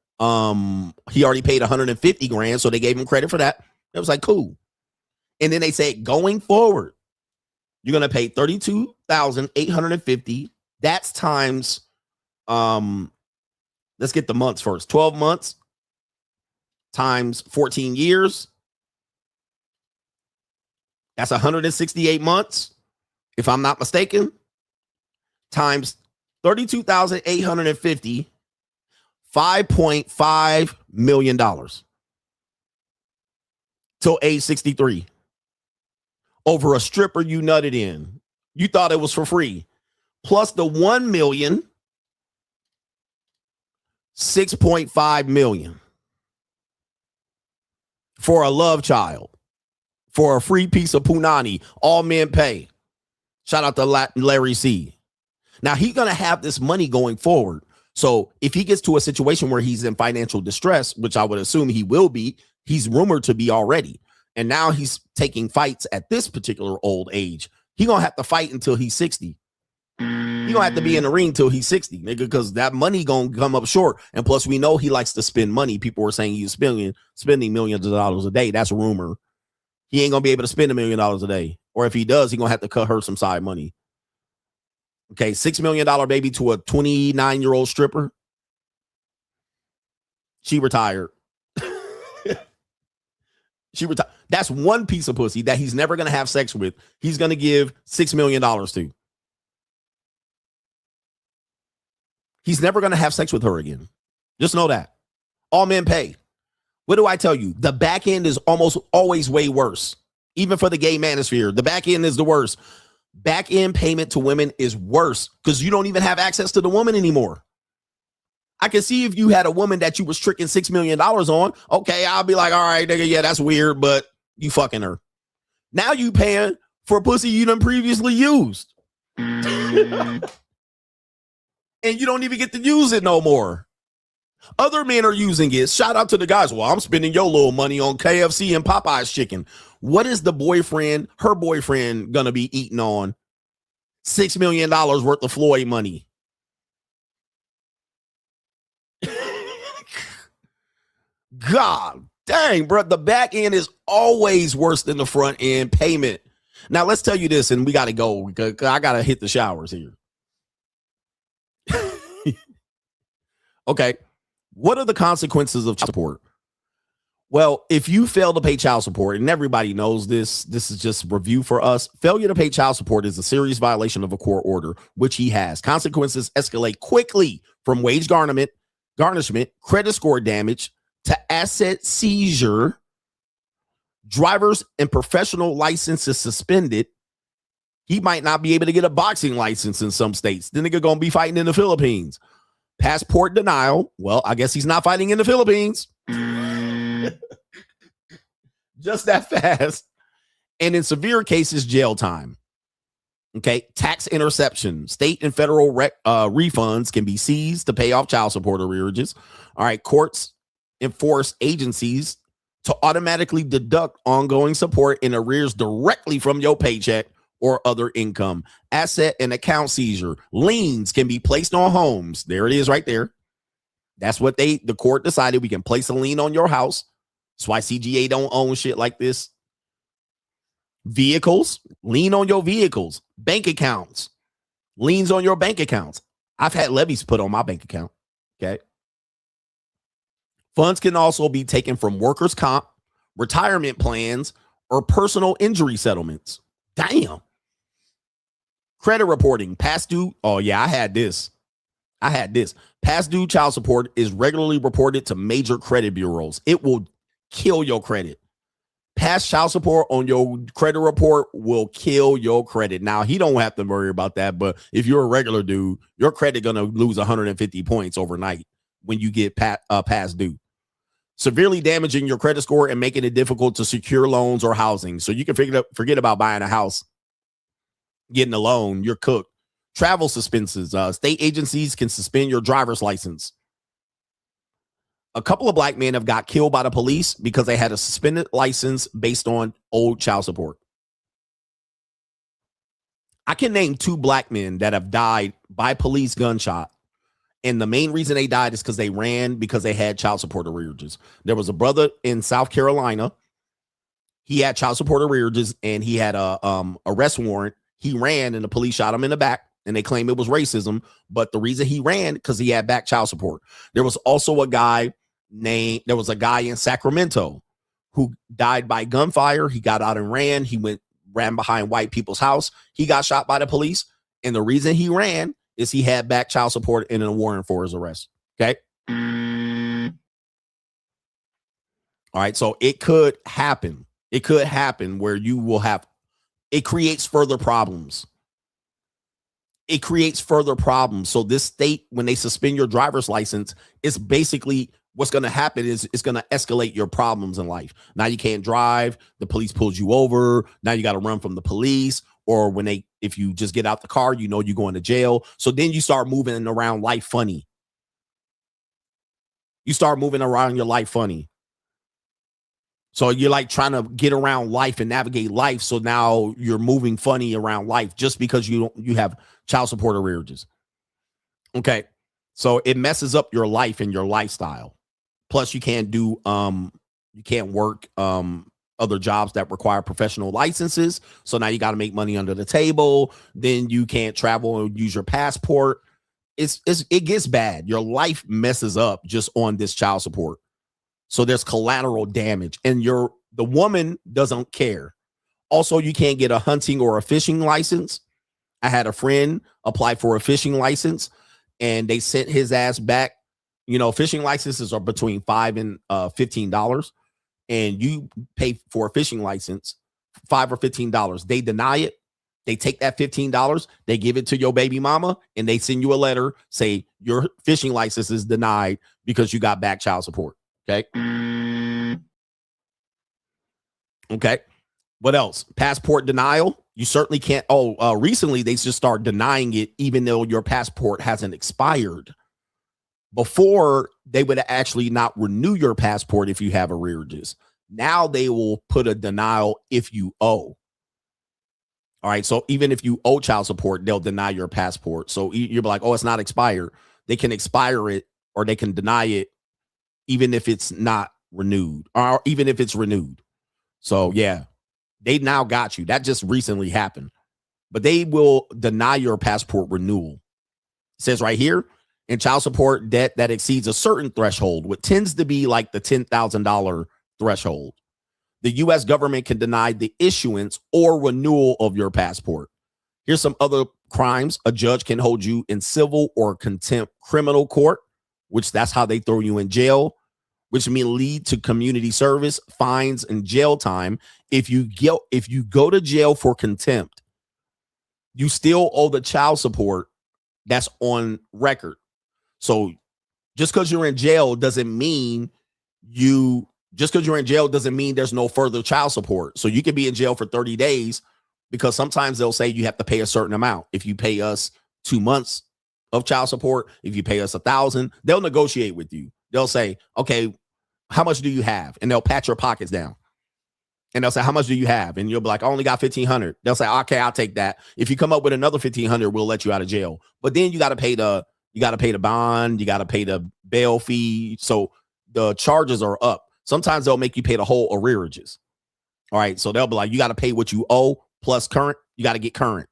He already paid 150 grand. So they gave him credit for that. It was like, cool. And then they said, going forward, you're going to pay 32,850. That's times, let's get the months first. 12 months times 14 years. That's 168 months, if I'm not mistaken, times 32,850, $5.5 million till age 63 over a stripper you nutted in. You thought it was for free. Plus the 1 million, 6.5 million for a love child. For a free piece of punani, all men pay. Shout out to Larry C. Now, he's going to have this money going forward. So if he gets to a situation where he's in financial distress, which I would assume he will be, he's rumored to be already. And now he's taking fights at this particular old age. He's going to have to fight until he's 60. He's going to have to be in the ring till he's 60, nigga, because that money going to come up short. And plus, we know he likes to spend money. People were saying he's spending millions of dollars a day. That's a rumor. He ain't going to be able to spend $1 million a day. Or if he does, he's going to have to cut her some side money. Okay, $6 million baby to a 29-year-old stripper. She retired. She retired. That's one piece of pussy that he's never going to have sex with. He's going to give $6 million to. He's never going to have sex with her again. Just know that. All men pay. What do I tell you? The back end is almost always way worse. Even for the gay manosphere, the back end is the worst. Back end payment to women is worse because you don't even have access to the woman anymore. I can see if you had a woman that you was tricking $6 million on. Okay, I'll be like, all right, nigga, yeah, that's weird, but you fucking her. Now you paying for pussy you done previously used. And you don't even get to use it no more. Other men are using it. Shout out to the guys. Well, I'm spending your little money on KFC and Popeye's chicken. What is the boyfriend, her boyfriend, gonna be eating on? $6 million worth of Floyd money. God dang, bro. The back end is always worse than the front end payment. Now, let's tell you this, and we got to go because I got to hit the showers here. Okay. What are the consequences of child support? Well, if you fail to pay child support, and everybody knows this is just review for us. Failure to pay child support is a serious violation of a court order, which he has. Consequences escalate quickly from wage garnishment, credit score damage, to asset seizure. Driver's and professional licenses suspended. He might not be able to get a boxing license in some states. The nigga gonna be fighting in the Philippines. Passport denial. Well, I guess he's not fighting in the Philippines. Just that fast. And in severe cases, jail time. Okay. Tax interception. State and federal refunds can be seized to pay off child support arrearages. All right. Courts enforce agencies to automatically deduct ongoing support and arrears directly from your paycheck or other income. Asset and account seizure. Liens can be placed on homes. There it is right there. That's what the court decided. We can place a lien on your house. That's why CGA don't own shit like this. Vehicles, lien on your vehicles. Bank accounts, liens on your bank accounts. I've had levies put on my bank account. Okay. Funds can also be taken from workers' comp, retirement plans, or personal injury settlements. Damn. Credit reporting, past due. Oh, yeah, I had this. Past due child support is regularly reported to major credit bureaus. It will kill your credit. Past child support on your credit report will kill your credit. Now, he don't have to worry about that, but if you're a regular dude, your credit going to lose 150 points overnight when you get past due. Severely damaging your credit score and making it difficult to secure loans or housing. So you can forget about buying a house, getting a loan, you're cooked. Travel suspensions. State agencies can suspend your driver's license. A couple of black men have got killed by the police because they had a suspended license based on old child support. I can name 2 black men that have died by police gunshot. And the main reason they died is because they ran because they had child support arrearages. There was a brother in South Carolina. He had child support arrearages and he had a arrest warrant. He ran and the police shot him in the back and they claim it was racism. But the reason he ran because he had back child support. There was also a guy in Sacramento who died by gunfire. He got out and ran. He ran behind white people's house. He got shot by the police. And the reason he ran is he had back child support and a warrant for his arrest. Okay. All right. So it could happen. It could happen where you will have, it creates further problems. So this state, when they suspend your driver's license, it's basically what's going to happen is it's going to escalate your problems in life. Now you can't drive. The police pulls you over. Now you got to run from the police. Or if you just get out the car, you know you're going to jail. So then you start moving around life funny. So you're like trying to get around life and navigate life. So now you're moving funny around life just because you have child support arrearages. Okay. So it messes up your life and your lifestyle. Plus you can't work other jobs that require professional licenses. So now you got to make money under the table. Then you can't travel and use your passport. It gets bad. Your life messes up just on this child support. So there's collateral damage and the woman doesn't care. Also, you can't get a hunting or a fishing license. I had a friend apply for a fishing license and they sent his ass back. You know, fishing licenses are between $5 and $15, and you pay for a fishing license $5 or $15. They deny it. They take that $15, they give it to your baby mama, and they send you a letter say your fishing license is denied because you got back child support. Okay. Okay. What else? Passport denial. You certainly can't. Recently they just start denying it even though your passport hasn't expired. Before, they would actually not renew your passport if you have arrearages. Now they will put a denial if you owe. All right. So even if you owe child support, they'll deny your passport. So you're like, oh, it's not expired. They can expire it or they can deny it even if it's not renewed or even if it's renewed. So yeah, they now got you. That just recently happened. But they will deny your passport renewal. It says right here, in child support debt that exceeds a certain threshold, what tends to be like the $10,000 threshold, the U.S. government can deny the issuance or renewal of your passport. Here's some other crimes. A judge can hold you in civil or contempt criminal court, which that's how they throw you in jail, which may lead to community service, fines, and jail time. If you go to jail for contempt, you still owe the child support that's on record. So just because you're in jail doesn't mean there's no further child support. So you can be in jail for 30 days because sometimes they'll say you have to pay a certain amount. If you pay us 2 months of child support, if you pay us $1,000, they'll negotiate with you. They'll say, okay, how much do you have? And they'll pat your pockets down. And they'll say, how much do you have? And you'll be like, I only got $1,500. They'll say, okay, I'll take that. If you come up with another $1,500, we'll let you out of jail. But then you got to pay the bond, you got to pay the bail fee. So the charges are up. Sometimes they'll make you pay the whole arrearages. All right. So they'll be like, you got to pay what you owe plus current. You got to get current.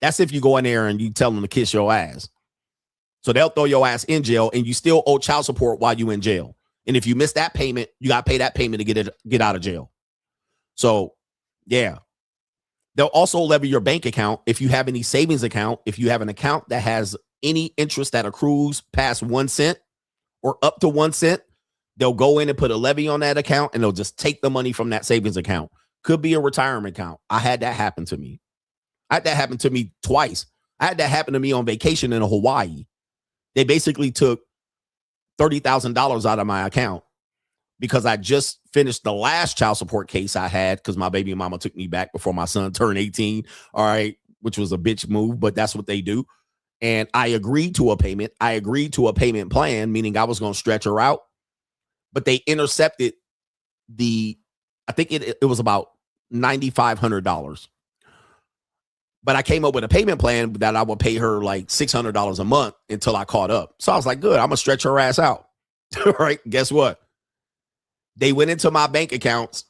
That's if you go in there and you tell them to kiss your ass. So they'll throw your ass in jail and you still owe child support while you in jail. And if you miss that payment, you got to pay that payment to get out of jail. So yeah, they'll also levy your bank account. If you have any savings account, if you have an account that has any interest that accrues past 1 cent or up to 1 cent, they'll go in and put a levy on that account and they'll just take the money from that savings account. Could be a retirement account. I had that happen to me. I had that happen to me twice. I had that happen to me on vacation in Hawaii. They basically took $30,000 out of my account because I just finished the last child support case I had because my baby mama took me back before my son turned 18. All right, which was a bitch move, but that's what they do. And I agreed to a payment. I agreed to a payment plan, meaning I was going to stretch her out. But they intercepted I think it was about $9,500. But I came up with a payment plan that I would pay her like $600 a month until I caught up. So I was like, good, I'm going to stretch her ass out. All right, guess what? They went into my bank accounts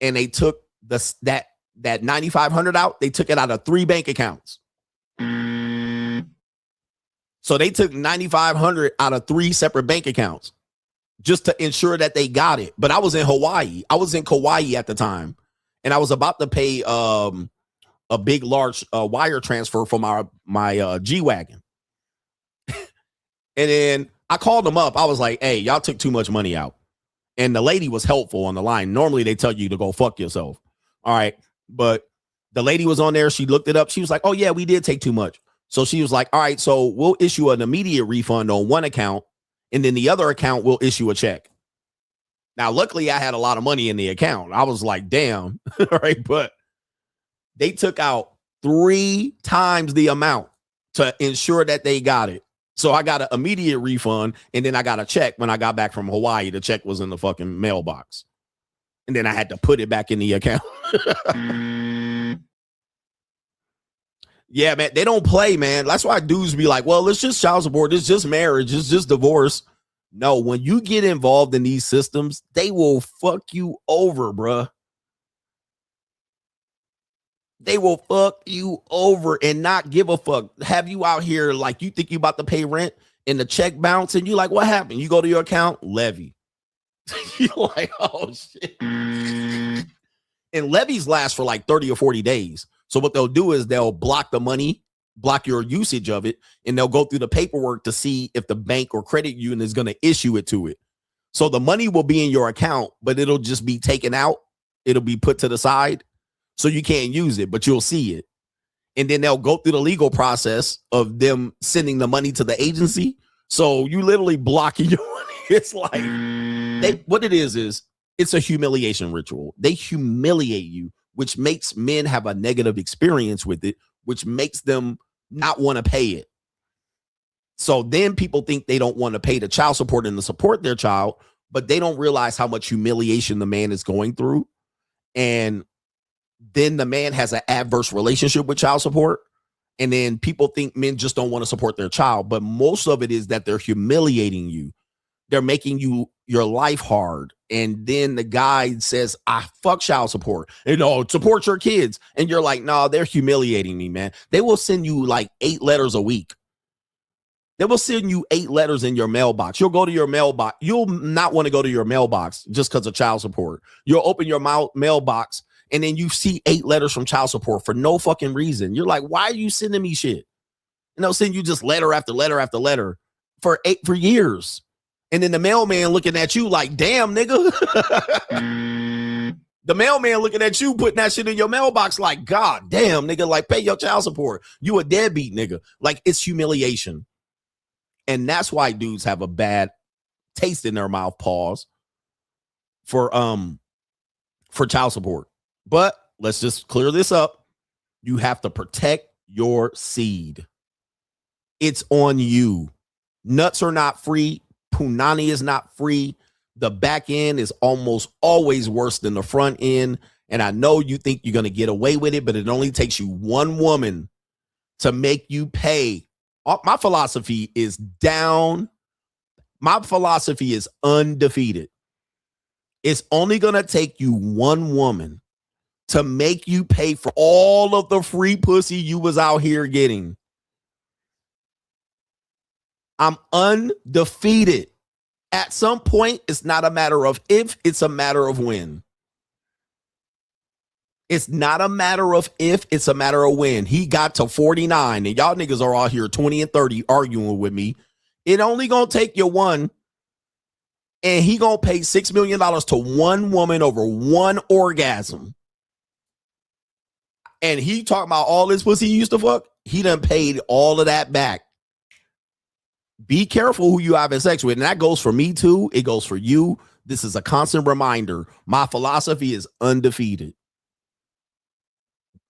and they took that $9,500 out. They took it out of 3 bank accounts. So they took $9,500 out of 3 separate bank accounts just to ensure that they got it. But I was in Hawaii. I was in Kauai at the time. And I was about to pay a big, large wire transfer for my G-Wagon. And then I called them up. I was like, hey, y'all took too much money out. And the lady was helpful on the line. Normally they tell you to go fuck yourself. All right. But the lady was on there. She looked it up. She was like, oh yeah, we did take too much. So she was like, all right, so we'll issue an immediate refund on one account. And then the other account will issue a check. Now, luckily I had a lot of money in the account. I was like, damn. All right. But they took out 3 times the amount to ensure that they got it. So I got an immediate refund, and then I got a check when I got back from Hawaii. The check was in the fucking mailbox. And then I had to put it back in the account. Yeah, man, they don't play, man. That's why dudes be like, well, it's just child support. It's just marriage. It's just divorce. No, when you get involved in these systems, they will fuck you over, bruh. They will fuck you over and not give a fuck. Have you out here like you think you about to pay rent and the check bounce and you like, what happened? You go to your account, levy. You're like, oh shit. And levies last for like 30 or 40 days. So what they'll do is they'll block the money, block your usage of it, and they'll go through the paperwork to see if the bank or credit union is going to issue it to it. So the money will be in your account, but it'll just be taken out. It'll be put to the side. So you can't use it, but you'll see it. And then they'll go through the legal process of them sending the money to the agency. So you literally blocking your money. It's like, what it is it's a humiliation ritual. They humiliate you, which makes men have a negative experience with it, which makes them not want to pay it. So then people think they don't want to pay the child support and to support their child, but they don't realize how much humiliation the man is going through. And then the man has an adverse relationship with child support. And then people think men just don't want to support their child. But most of it is that they're humiliating you. They're making your life hard. And then the guy says, I fuck child support. Support your kids. And you're like, no, they're humiliating me, man. They will send you like 8 letters a week. They will send you 8 letters in your mailbox. You'll go to your mailbox. You'll not want to go to your mailbox just because of child support. You'll open your mailbox and then you see 8 letters from child support for no fucking reason. You're like, why are you sending me shit? And they'll send you just letter after letter after letter for years. And then the mailman looking at you like, damn, nigga. The mailman looking at you, putting that shit in your mailbox like, God damn, nigga, like pay your child support. You a deadbeat, nigga. Like it's humiliation. And that's why dudes have a bad taste in their mouth, pause, for child support. But let's just clear this up. You have to protect your seed. It's on you. Nuts are not free. Punani is not free. The back end is almost always worse than the front end. And I know you think you're going to get away with it, but it only takes you one woman to make you pay. My philosophy is down. My philosophy is undefeated. It's only going to take you one woman to make you pay for all of the free pussy you was out here getting. I'm undefeated. At some point, it's not a matter of if, it's a matter of when. It's not a matter of if, it's a matter of when. He got to 49, and y'all niggas are out here 20 and 30 arguing with me. It only gonna take you one, and he gonna pay $6 million to one woman over one orgasm. And he talking about all this pussy he used to fuck. He done paid all of that back. Be careful who you having sex with. And that goes for me too. It goes for you. This is a constant reminder. My philosophy is undefeated.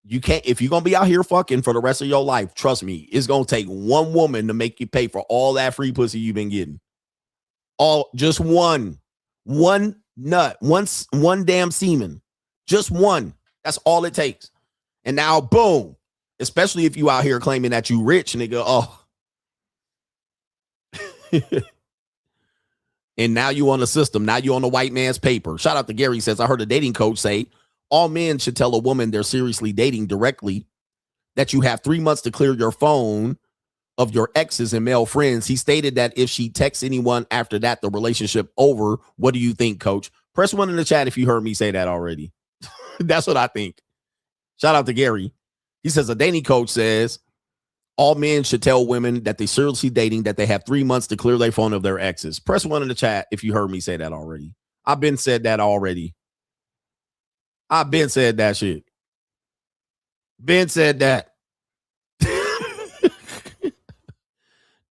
You can't, if you're going to be out here fucking for the rest of your life, trust me, it's going to take one woman to make you pay for all that free pussy you've been getting. Just one nut, one damn semen, just one. That's all it takes. And now, boom, especially if you out here claiming that you rich, nigga. Oh, and now you on the system. Now you on the white man's paper. Shout out to Gary says, I heard a dating coach say all men should tell a woman they're seriously dating directly that you have 3 months to clear your phone of your exes and male friends. He stated that if she texts anyone after that, the relationship over. What do you think, coach? Press 1 in the chat if you heard me say that already. That's what I think. Shout out to Gary. He says a dating coach says all men should tell women that they seriously dating that they have 3 months to clear their phone of their exes. Press 1 in the chat if you heard me say that already. I've been said that already. I've been said that shit. Ben said that.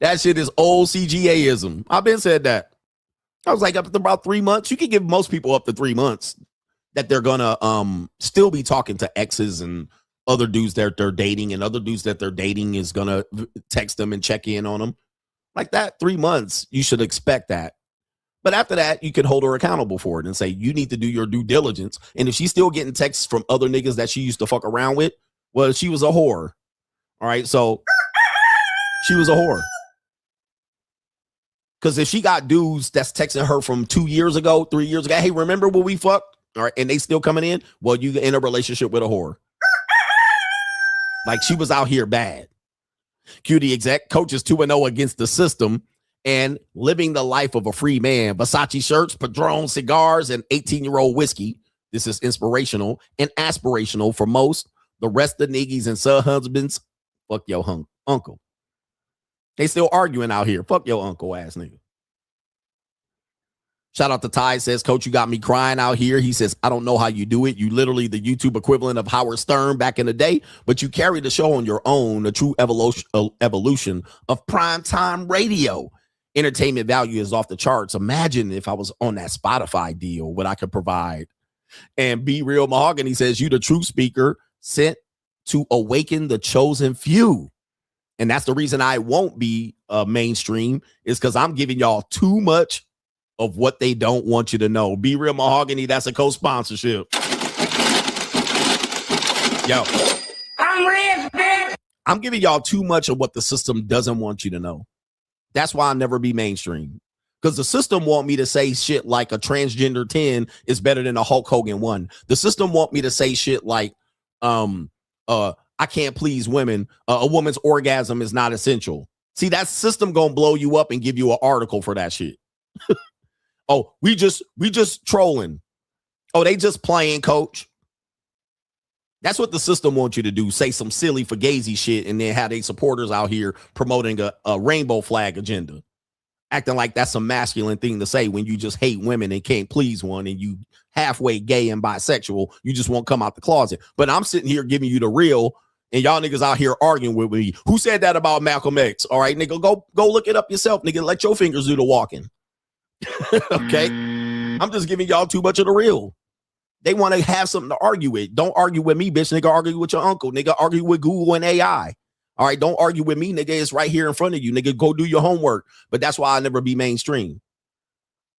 That shit is old CGA-ism. I've been said that. I was like, up to about 3 months. You can give most people up to 3 months that they're gonna still be talking to exes and other dudes that they're dating, and other dudes that they're dating is gonna text them and check in on them. Like that, 3 months, you should expect that. But after that, you can hold her accountable for it and say, you need to do your due diligence. And if she's still getting texts from other niggas that she used to fuck around with, well, she was a whore. All right, so she was a whore. Because if she got dudes that's texting her from 2 years ago, 3 years ago, hey, remember when we fucked? All right, and they still coming in, well, you in a relationship with a whore. Like she was out here bad. QD exec, coaches 2-0 against the system and living the life of a free man. Versace shirts, Padron cigars, and 18-year-old whiskey. This is inspirational and aspirational for most. The rest of the niggas and son husbands, fuck your uncle. They still arguing out here. Fuck your uncle ass nigga. Shout out to Ty, says, Coach, you got me crying out here. He says, I don't know how you do it. You literally the YouTube equivalent of Howard Stern back in the day, but you carry the show on your own, a true evolution of primetime radio. Entertainment value is off the charts. Imagine if I was on that Spotify deal, what I could provide. And Be Real Mahogany says, you the true speaker sent to awaken the chosen few. And that's the reason I won't be mainstream, is because I'm giving y'all too much of what they don't want you to know. Be Real Mahogany, that's a co-sponsorship. Yo. I'm rich, bitch. I'm giving y'all too much of what the system doesn't want you to know. That's why I'll never be mainstream. Because the system want me to say shit like a transgender 10 is better than a Hulk Hogan 1. The system want me to say shit like, I can't please women. A woman's orgasm is not essential. See, that system gonna blow you up and give you an article for that shit. Oh, we just trolling. Oh, they just playing, coach. That's what the system wants you to do. Say some silly fugazi shit and then have they supporters out here promoting a rainbow flag agenda. Acting like that's a masculine thing to say when you just hate women and can't please one and you halfway gay and bisexual. You just won't come out the closet. But I'm sitting here giving you the real, and y'all niggas out here arguing with me. Who said that about Malcolm X? All right, nigga, go look it up yourself, nigga. Let your fingers do the walking. Okay? I'm just giving y'all too much of the real. They want to have something to argue with. Don't argue with me, bitch. Nigga, argue with your uncle. Nigga, argue with Google and AI. All right, don't argue with me, nigga. It's right here in front of you. Nigga, go do your homework. But that's why I'll never be mainstream.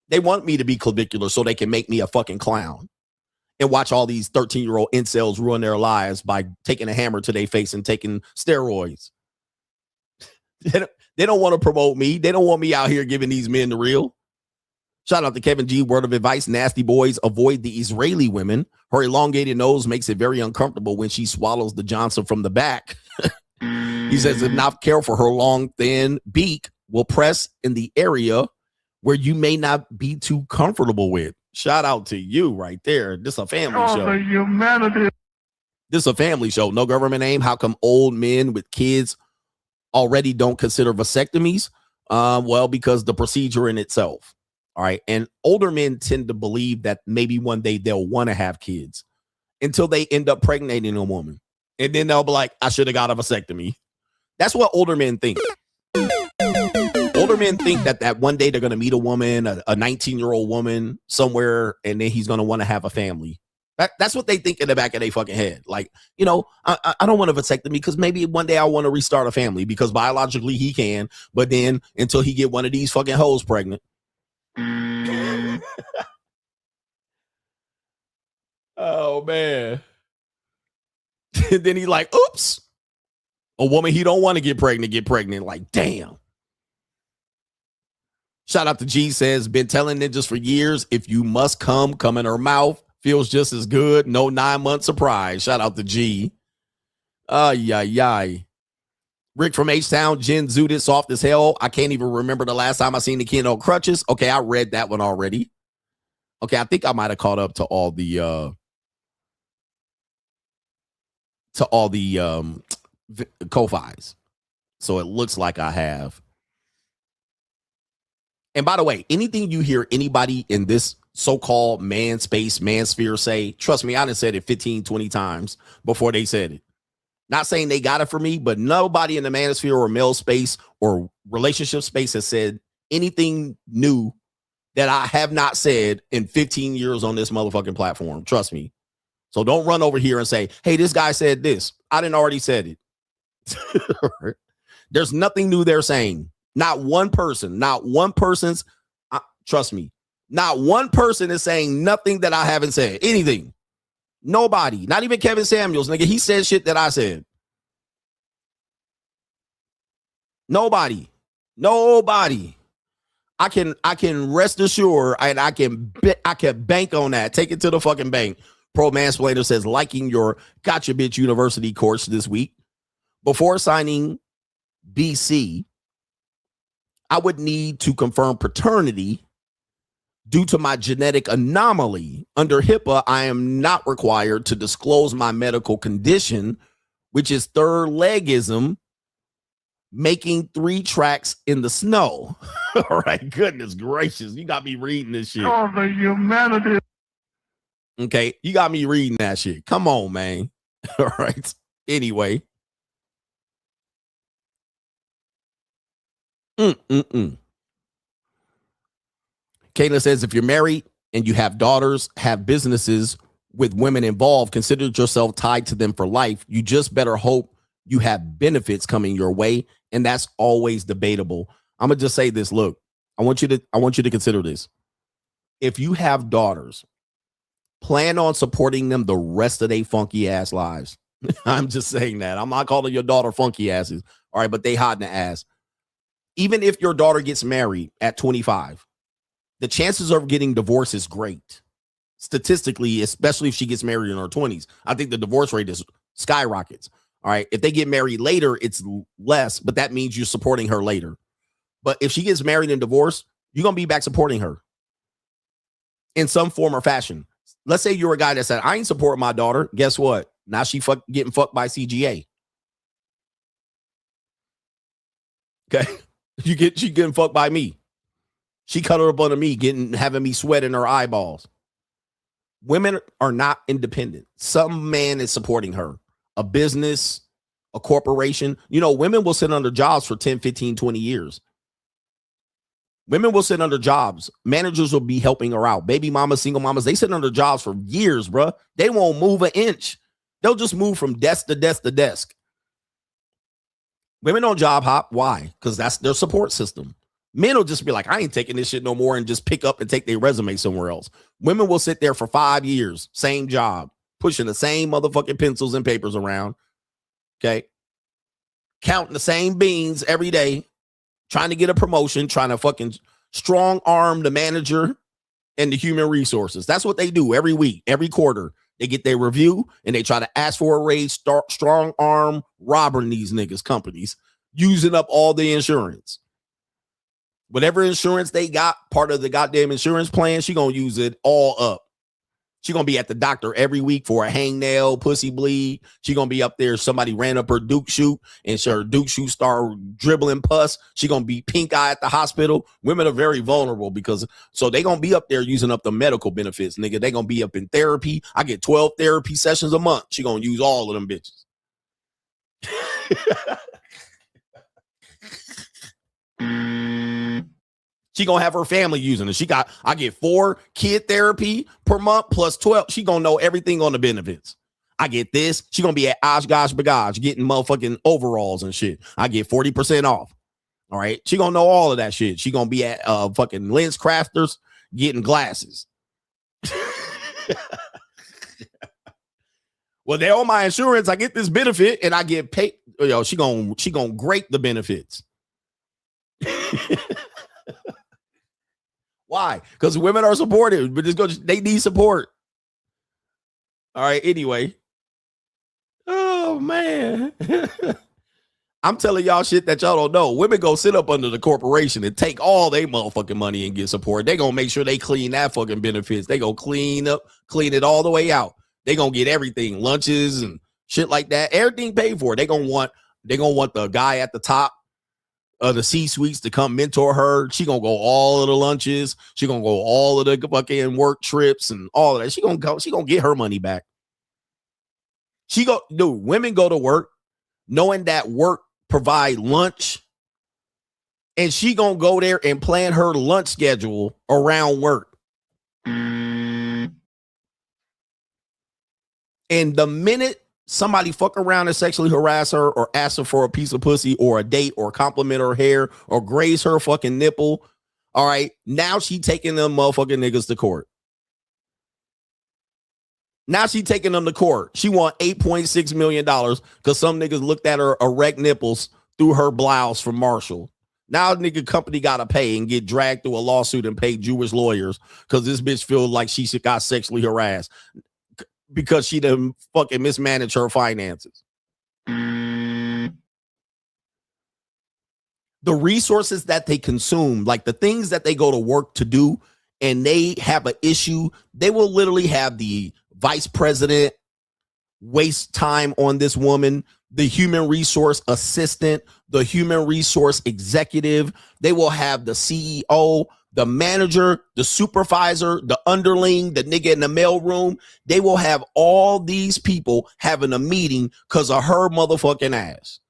They want me to be clavicular so they can make me a fucking clown and watch all these 13-year-old incels ruin their lives by taking a hammer to their face and taking steroids. They don't want to promote me. They don't want me out here giving these men the real. Shout out to Kevin G. Word of advice, nasty boys, avoid the Israeli women. Her elongated nose makes it very uncomfortable when she swallows the Johnson from the back. He says, if not careful, her long, thin beak will press in the area where you may not be too comfortable with. Shout out to you right there. This a family show. Humanity. This a family show. No government aim. How come old men with kids already don't consider vasectomies? Well, because the procedure in itself. All right. And older men tend to believe that maybe one day they'll want to have kids until they end up pregnating a woman. And then they'll be like, I should have got a vasectomy. That's what older men think. Older men think that one day they're going to meet a woman, a 19-year-old woman somewhere, and then he's going to want to have a family. That's what they think in the back of their fucking head. Like, you know, I don't want a vasectomy because maybe one day I want to restart a family because biologically he can. But then until he get one of these fucking hoes pregnant. Oh, man. Then he's like, oops. A woman he don't want to get pregnant. Like, damn. Shout out to G, says, been telling ninjas for years, if you must come in her mouth. Feels just as good. No 9-month surprise. Shout out to G. Yay. Rick from H-Town, Jen Zudit, soft as hell. I can't even remember the last time I seen the kid on crutches. Okay, I read that one already. Okay, I think I might have caught up to all the Ko-Fis. So it looks like I have. And by the way, anything you hear anybody in this so-called manosphere say, trust me, I done said it 15, 20 times before they said it. Not saying they got it for me, but nobody in the manosphere or male space or relationship space has said anything new that I have not said in 15 years on this motherfucking platform. Trust me. So don't run over here and say, hey, this guy said this. I didn't already said it. There's nothing new they're saying. Not one person, trust me, not one person is saying nothing that I haven't said. Anything. Nobody. Not even Kevin Samuels, nigga. He said shit that I said. Nobody. I can rest assured, and I can bank on that. Take it to the fucking bank. Pro Mansplainer says, liking your Gotcha Bitch University course this week. Before signing BC, I would need to confirm paternity due to my genetic anomaly. Under HIPAA, I am not required to disclose my medical condition, which is third legism, making 3 tracks in the snow. All right, goodness gracious. You got me reading this shit. Oh, the humanity. Okay, you got me reading that shit. Come on, man. All right. Anyway. Kayla says, if you're married and you have daughters, have businesses with women involved, consider yourself tied to them for life. You just better hope you have benefits coming your way. And that's always debatable. I'm going to just say this. Look, I want you to consider this. If you have daughters, plan on supporting them the rest of their funky ass lives. I'm just saying that. I'm not calling your daughter funky asses. All right, but they hot in the ass. Even if your daughter gets married at 25, the chances of getting divorced is great. Statistically, especially if she gets married in her 20s, I think the divorce rate is skyrockets. All right. If they get married later, it's less, but that means you're supporting her later. But if she gets married and divorced, you're going to be back supporting her in some form or fashion. Let's say you're a guy that said, I ain't support my daughter. Guess what? Now she getting fucked by CGA. Okay. She getting fucked by me. She cut her up under me, having me sweat in her eyeballs. Women are not independent. Some man is supporting her. A business, a corporation. You know, women will sit under jobs for 10, 15, 20 years. Women will sit under jobs. Managers will be helping her out. Baby mamas, single mamas, they sit under jobs for years, bro. They won't move an inch. They'll just move from desk to desk to desk. Women don't job hop. Why? Because that's their support system. Men will just be like, I ain't taking this shit no more, and just pick up and take their resume somewhere else. Women will sit there for 5 years, same job, pushing the same motherfucking pencils and papers around. Okay. Counting the same beans every day, trying to get a promotion, trying to fucking strong arm the manager and the human resources. That's what they do every week, every quarter. They get their review and they try to ask for a raise, start strong arm robbing these niggas companies, using up all the insurance. Whatever insurance they got, part of the goddamn insurance plan, she gonna use it all up. She gonna be at the doctor every week for a hangnail, pussy bleed. She gonna be up there. Somebody ran up her Duke shoot and her Duke shoot start dribbling pus. She gonna be pink eye at the hospital. Women are very vulnerable because so they gonna be up there using up the medical benefits, nigga. They gonna be up in therapy. I get 12 therapy sessions a month. She gonna use all of them bitches. She gonna have her family using it. I get 4 kid therapy per month plus 12. She gonna know everything on the benefits. I get this. She gonna be at Oshkosh Bagage getting motherfucking overalls and shit. I get 40% off. All right. She gonna know all of that shit. She gonna be at fucking Lens Crafters getting glasses. Well, they're on my insurance. I get this benefit and I get paid. Yo, she gonna grate the benefits. Why? Because women are supportive, but they need support. All right. Anyway. Oh man. I'm telling y'all shit that y'all don't know. Women go sit up under the corporation and take all their motherfucking money and get support. They gonna make sure they clean that fucking benefits. They gonna clean it all the way out. They gonna get everything, lunches and shit like that. Everything paid for. They gonna want the guy at the top of the C-suites to come mentor her. She gonna go all of the lunches. She gonna go all of the fucking work trips and all of that. She gonna get her money back. Women go to work knowing that work provide lunch, and she gonna go there and plan her lunch schedule around work. And the minute somebody fuck around and sexually harass her or ask her for a piece of pussy or a date or compliment her hair or graze her fucking nipple, all right, now she taking them motherfucking niggas to court. Now she taking them to court. She want $8.6 million because some niggas looked at her erect nipples through her blouse from Marshall. Now nigga company got to pay and get dragged through a lawsuit and pay Jewish lawyers because this bitch feel like she got sexually harassed because she done fucking mismanaged her finances. the resources that they consume, like the things that they go to work to do, and they have an issue, they will literally have the vice president waste time on this woman, the human resource assistant, the human resource executive. They will have the CEO, the manager, the supervisor, the underling, the nigga in the mailroom. They will have all these people having a meeting because of her motherfucking ass.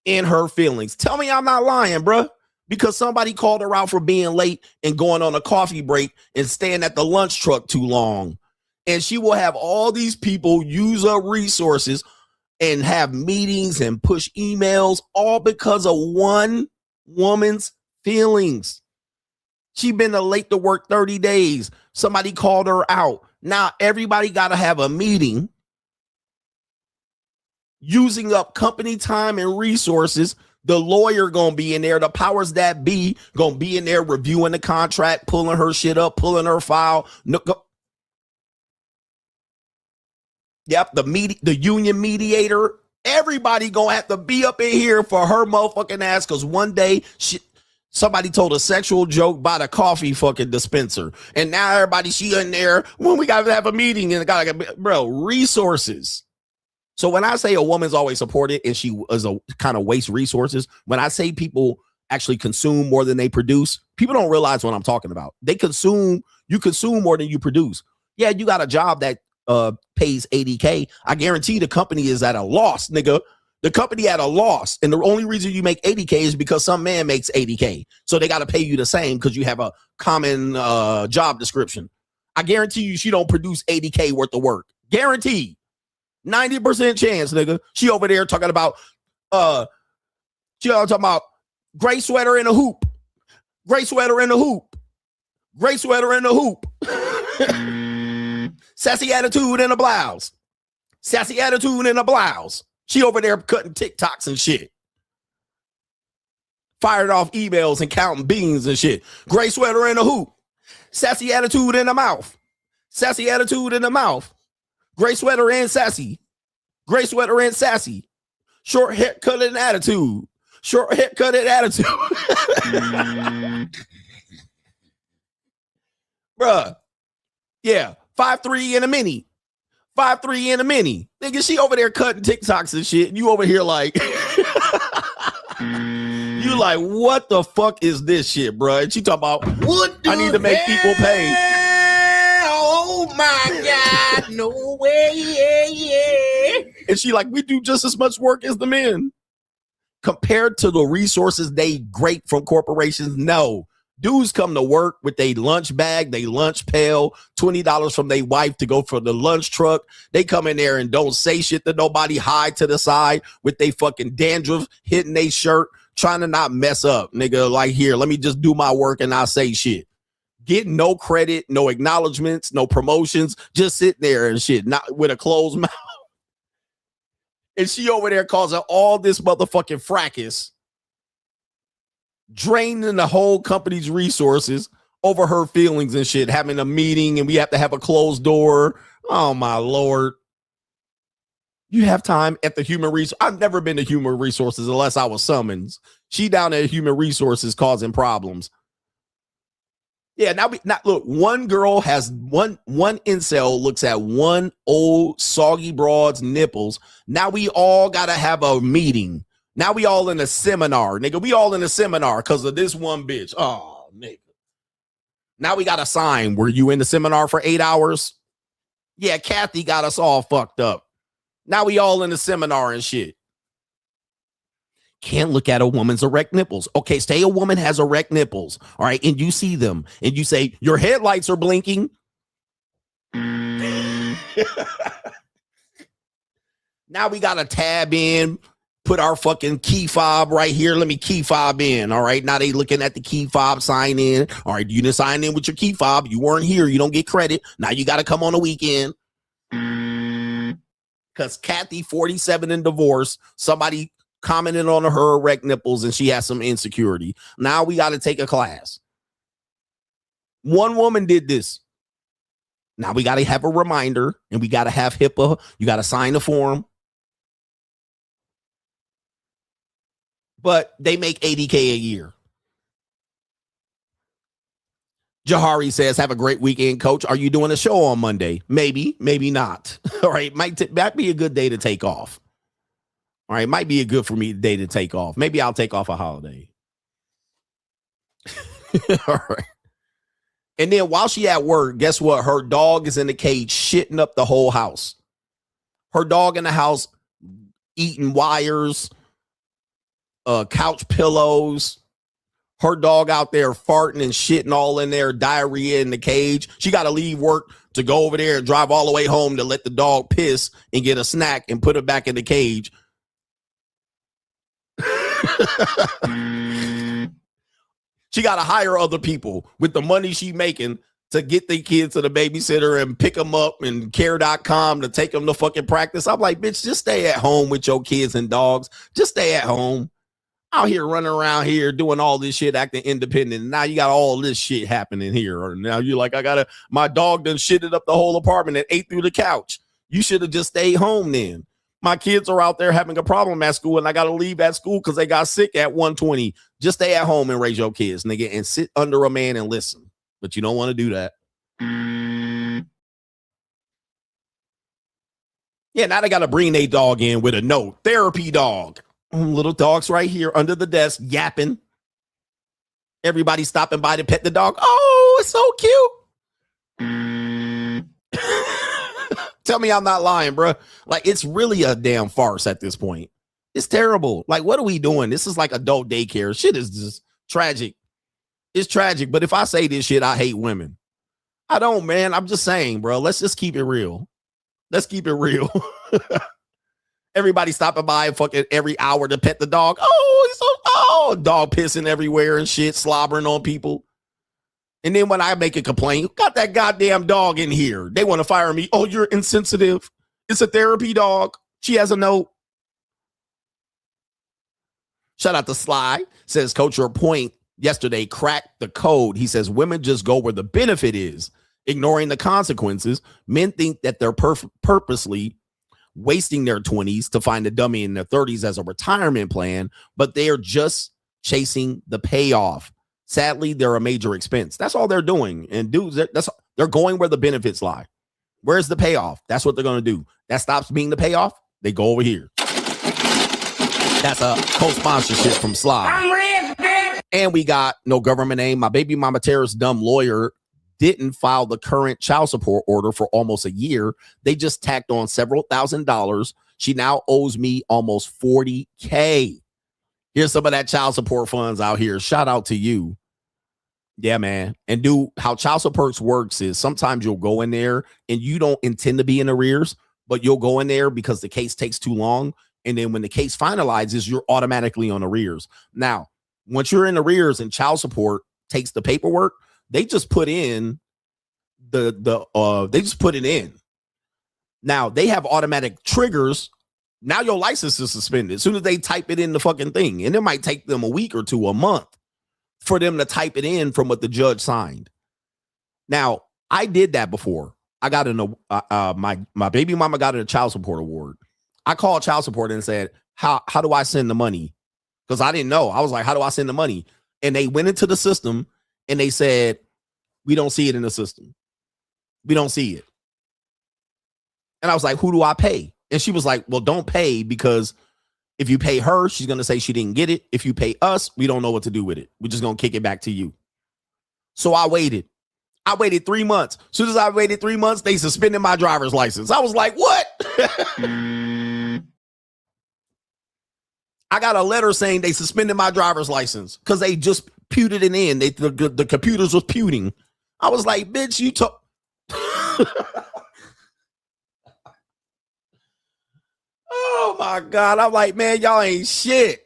In her feelings. Tell me I'm not lying, bruh. Because somebody called her out for being late and going on a coffee break and staying at the lunch truck too long. And she will have all these people use her resources and have meetings and push emails, all because of one woman's feelings. She been late to work 30 days. Somebody called her out. Now everybody got to have a meeting using up company time and resources. The lawyer gonna be in there. The powers that be gonna be in there reviewing the contract, pulling her shit up, pulling her file. Yep, the union mediator. Everybody gonna have to be up in here for her motherfucking ass, because one day somebody told a sexual joke by the coffee fucking dispenser, and now everybody she in there when we gotta have a meeting and gotta get, bro, resources. So when I say a woman's always supported and she is a kind of waste resources, when I say people actually consume more than they produce, people don't realize what I'm talking about. You consume more than you produce. Yeah, you got a job that pays $80K. I guarantee the company is at a loss, nigga. The company at a loss. And the only reason you make $80K is because some man makes $80K. So they got to pay you the same because you have a common job description. I guarantee you she don't produce $80K worth of work. Guaranteed. 90% chance, nigga. She over there talking about gray sweater in a hoop. Gray sweater in a hoop. Gray sweater in a hoop. Sassy attitude in a blouse. Sassy attitude in a blouse. She over there cutting TikToks and shit. Fired off emails and counting beans and shit. Gray sweater in a hoop. Sassy attitude in the mouth. Sassy attitude in the mouth. Gray sweater and sassy. Gray sweater and sassy. Short haircut and attitude. Short haircut and attitude. Bruh. Yeah. 5'3" in a mini. 5'3" in a mini. Nigga, she over there cutting TikToks and shit. And you over here like, you like, what the fuck is this shit, bruh? And she talking about, I need to make people pay. Oh my God, no way, yeah. And she like, we do just as much work as the men. Compared to the resources they grate from corporations, no. Dudes come to work with their lunch bag, they lunch pail, $20 from their wife to go for the lunch truck. They come in there and don't say shit to nobody, hide to the side with they fucking dandruff hitting their shirt, trying to not mess up. Nigga, like, here, let me just do my work and not say shit. Get no credit, no acknowledgments, no promotions, just sitting there and shit, not with a closed mouth. And she over there causing all this motherfucking fracas, draining the whole company's resources over her feelings and shit, having a meeting and we have to have a closed door. Oh my Lord. You have time at the human resource. I've never been to human resources unless I was summoned. She down at human resources causing problems. Yeah, now look, one girl has one incel looks at one old soggy broad's nipples. Now we all gotta have a meeting. Now we all in a seminar, nigga. We all in a seminar because of this one bitch. Oh, nigga. Now we got to sign. Were you in the seminar for 8 hours? Yeah, Kathy got us all fucked up. Now we all in the seminar and shit. Can't look at a woman's erect nipples. Okay, say a woman has erect nipples, all right, and you see them, and you say, your headlights are blinking. Now we got to tab in, put our fucking key fob right here. Let me key fob in, all right? Now they looking at the key fob, sign in. All right, you didn't sign in with your key fob. You weren't here. You don't get credit. Now you got to come on the weekend. Because Kathy, 47 and divorced, somebody commented on her erect nipples and she has some insecurity. Now we got to take a class. One woman did this. Now we got to have a reminder and we got to have HIPAA. You got to sign the form. but they make $80K a year. Jahari says, have a great weekend, coach. Are you doing a show on Monday? Maybe, maybe not. All right. Might be a good day to take off. All right. Might be a good for me day to take off. Maybe I'll take off a holiday. All right. And then while she at work, guess what? Her dog is in the cage shitting up the whole house. Her dog in the house eating wires, couch pillows. Her dog out there farting and shitting all in there, diarrhea in the cage. She got to leave work to go over there and drive all the way home to let the dog piss and get a snack and put it back in the cage. She got to hire other people with the money she making to get the kids to the babysitter and pick them up and care.com to take them to fucking practice. I'm like, bitch, just stay at home with your kids and dogs. Just stay at home. Out here running around here doing all this shit, acting independent. And now you got all this shit happening here. Or now you're like, my dog done shitted up the whole apartment and ate through the couch. You should have just stayed home then. My kids are out there having a problem at school and I got to leave at school because they got sick at 1:20. Just stay at home and raise your kids, nigga, and sit under a man and listen. But you don't want to do that. Yeah, now they got to bring their dog in with a note. Therapy dog. Little dogs right here under the desk yapping. Everybody stopping by to pet the dog. Oh, it's so cute. Tell me I'm not lying, bro. Like, it's really a damn farce at this point. It's terrible. Like, what are we doing? This is like adult daycare. Shit is just tragic. It's tragic. But if I say this shit, I hate women. I don't, man. I'm just saying, bro. Let's just keep it real. Let's keep it real. Everybody stopping by fucking every hour to pet the dog. Oh, he's so dog pissing everywhere and shit, slobbering on people. And then when I make a complaint, got that goddamn dog in here. They want to fire me. Oh, you're insensitive. It's a therapy dog. She has a note. Shout out to Sly. Says, Coach, your point yesterday cracked the code. He says, women just go where the benefit is, ignoring the consequences. Men think that they're purposely wasting their 20s to find a dummy in their 30s as a retirement plan, but they're just chasing the payoff. Sadly, they're a major expense. That's all they're doing. And dudes, they're going where the benefits lie. Where's the payoff? That's what they're going to do. That stops being the payoff. They go over here. That's a co-sponsorship from Sly. I'm rich, bitch. And we got no government name. My baby mama terrorist dumb lawyer didn't file the current child support order for almost a year. They just tacked on several $1,000s. She now owes me almost $40K. Here's some of that child support funds out here. Shout out to you. Yeah, man. And dude, how child support works is sometimes you'll go in there and you don't intend to be in arrears, but you'll go in there because the case takes too long. And then when the case finalizes, you're automatically on arrears. Now, once you're in arrears and child support takes the paperwork, they just put in they just put it in. Now they have automatic triggers. Now your license is suspended as soon as they type it in the fucking thing. And it might take them a week or two, a month for them to type it in from what the judge signed. Now, I did that before. I got my baby mama got a child support award. I called child support and said, how do I send the money? Because I didn't know. I was like, how do I send the money? And they went into the system and they said, we don't see it in the system. We don't see it. And I was like, who do I pay? And she was like, well, don't pay, because if you pay her, she's going to say she didn't get it. If you pay us, we don't know what to do with it. We're just going to kick it back to you. So I waited. I waited 3 months. As soon as I waited 3 months, they suspended my driver's license. I was like, what? I got a letter saying they suspended my driver's license because they just pewted it in. The computers was pewting. I was like, bitch, you took. Oh my God. I'm like, man, y'all ain't shit.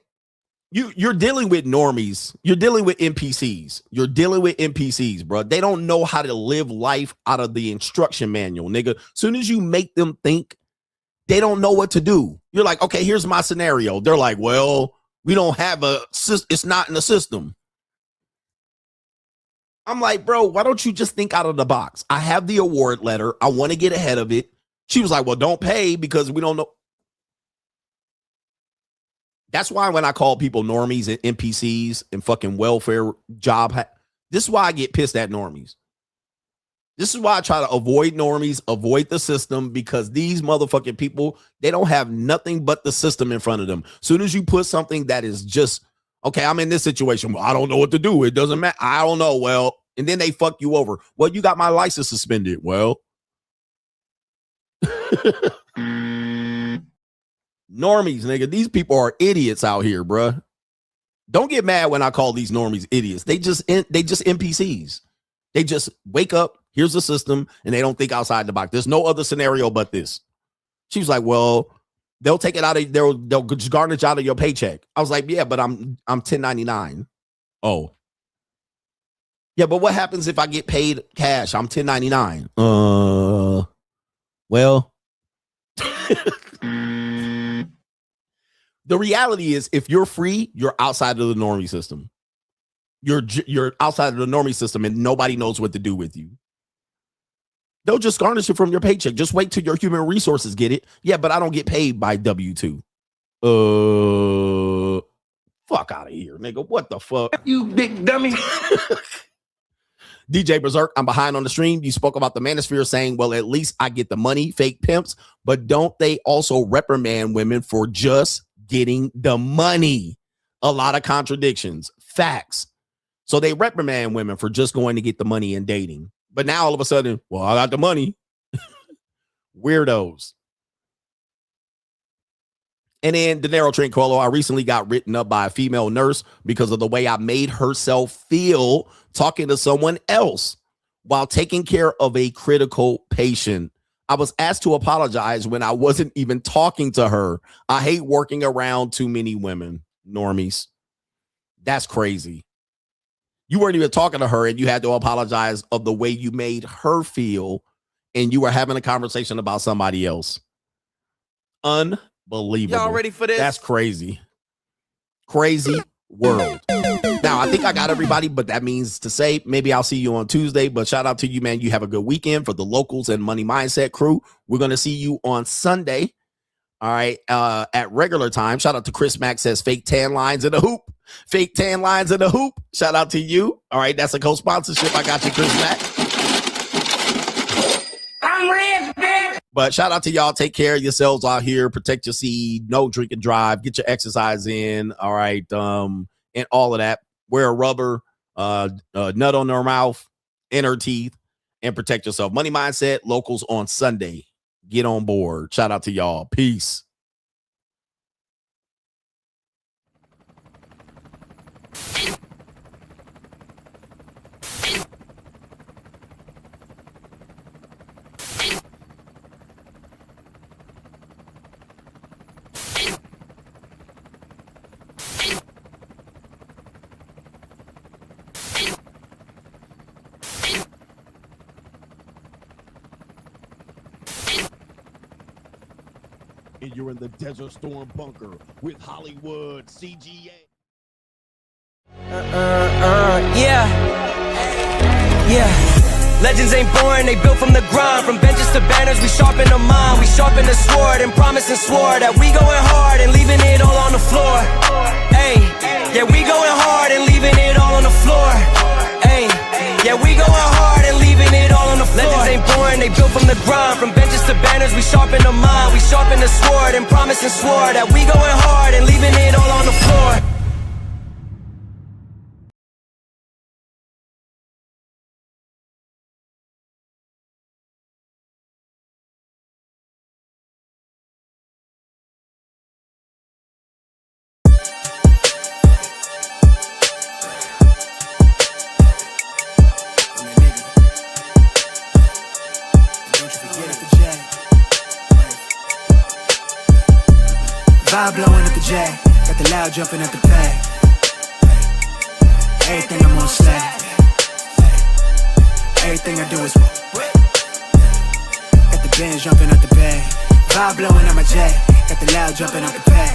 You're dealing with normies. You're dealing with NPCs. You're dealing with NPCs, bro. They don't know how to live life out of the instruction manual, nigga. Soon as you make them think, they don't know what to do. You're like, okay, here's my scenario. They're like, well, we don't have it's not in the system. I'm like, bro, why don't you just think out of the box? I have the award letter. I want to get ahead of it. She was like, well, don't pay because we don't know. That's why when I call people normies and NPCs and fucking welfare this is why I get pissed at normies. This is why I try to avoid normies, avoid the system, because these motherfucking people, they don't have nothing but the system in front of them. Soon as you put something that is just, okay, I'm in this situation. Well, I don't know what to do. It doesn't matter. I don't know. Well, and then they fuck you over. Well, you got my license suspended. Well, normies, nigga. These people are idiots out here, bruh. Don't get mad when I call these normies idiots. They just NPCs. They just wake up, here's the system, and they don't think outside the box. There's no other scenario but this. She was like, well, they'll take it out of, they'll just garnish out of your paycheck. I was like, yeah, but I'm 1099. Oh. Yeah, but what happens if I get paid cash? I'm 1099. Well. The reality is, if you're free, you're outside of the normie system. You're outside of the normie system, and nobody knows what to do with you. They'll just garnish it from your paycheck. Just wait till your human resources get it. Yeah, but I don't get paid by W-2. Fuck out of here, nigga. What the fuck? You big dummy. DJ Berserk, I'm behind on the stream. You spoke about the Manosphere saying, well, at least I get the money, fake pimps. But don't they also reprimand women for just getting the money? A lot of contradictions. Facts. So they reprimand women for just going to get the money and dating. But now all of a sudden, well, I got the money. Weirdos. And then De Niro Tranquillo, I recently got written up by a female nurse because of the way I made herself feel talking to someone else while taking care of a critical patient. I was asked to apologize when I wasn't even talking to her. I hate working around too many women. Normies. That's crazy. You weren't even talking to her and you had to apologize of the way you made her feel, and you were having a conversation about somebody else. Unbelievable. Y'all ready for this? That's crazy. Crazy world. Now, I think I got everybody, but that means to say maybe I'll see you on Tuesday. But shout out to you, man. You have a good weekend. For the locals and Money Mindset crew, we're going to see you on Sunday. All right. At regular time. Shout out to Chris Mack, says fake tan lines in the hoop. Fake tan lines in the hoop. Shout out to you. All right. That's a co-sponsorship. I got you, Chris Mack. I'm rich, bitch. But shout out to y'all. Take care of yourselves out here. Protect your seed. No drink and drive. Get your exercise in. All right. And all of that. Wear a rubber, nut on their mouth, inner teeth, and protect yourself. Money Mindset, locals on Sunday. Get on board. Shout out to y'all. Peace. And you're in the Desert Storm bunker with Hollywood CGA. Yeah. Legends ain't born, they built from the grind. From benches to banners, we sharpen the mind. We sharpen the sword and promise and swore that we going hard and leaving it all on the floor. Hey, yeah, we going hard and leaving it all on the floor. Hey, yeah, we going hard and leaving it all on the floor. Legends ain't born, they built from the grind. From benches to banners, we sharpen the mind. We sharpen the sword and promise and swore that we going hard and leaving it all on the floor. Vibe blowing at the J, got the loud jumping at the pay. Everything I'm on slay. Everything I do is got the Benz jumping at the bay. Vibe blowing at my J, got the loud jumping at the pay.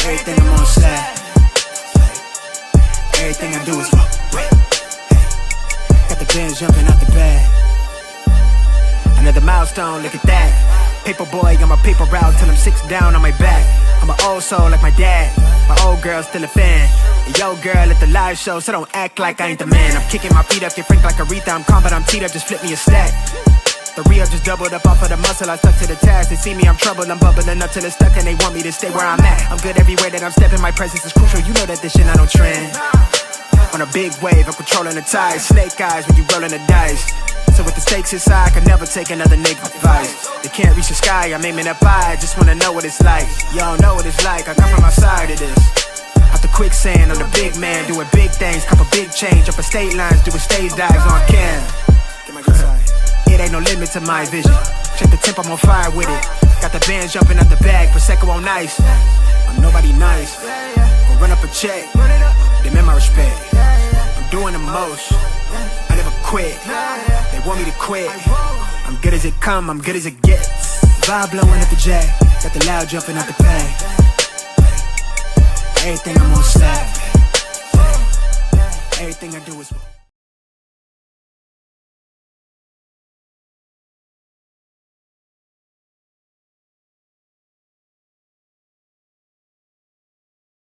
Everything I'm on slay. Everything I do is got the Benz jumping at the bay. Another milestone, look at that. Paper boy on my paper route till I'm 6 down on my back. I'm an old soul like my dad. My old girl still a fan. And yo girl at the live show, so don't act like I ain't the man. I'm kicking my feet up, get frank like Aretha. I'm calm, but I'm teed up, just flip me a stack. The re-up just doubled up off of the muscle, I stuck to the task. They see me, I'm troubled, I'm bubbling up till it's stuck, and they want me to stay where I'm at. I'm good everywhere that I'm stepping, my presence is crucial. You know that this shit I don't trend. On a big wave, I'm controlling the tide. Snake eyes when you rolling the dice. So with the stakes inside, I can never take another nigga advice. They can't reach the sky, I'm aiming up high. Just wanna know what it's like. Y'all know what it's like, I come from outside of this. Out the quicksand, I'm the big man, doing big things. Cop a big change, up a state lines, doing stage dives on cam. Get my good side. It ain't no limit to my vision. Check the temp, I'm on fire with it. Got the bands jumping out the bag, Prosecco on ice. I'm nobody nice. Gonna run up a check, demand my respect. I'm doing the most, I never quit. They want me to quit. I'm good as it come, I'm good as it gets. Vibe blowing at the jack, got the loud jumping out the bag. Everything I'm on slap. Everything I do is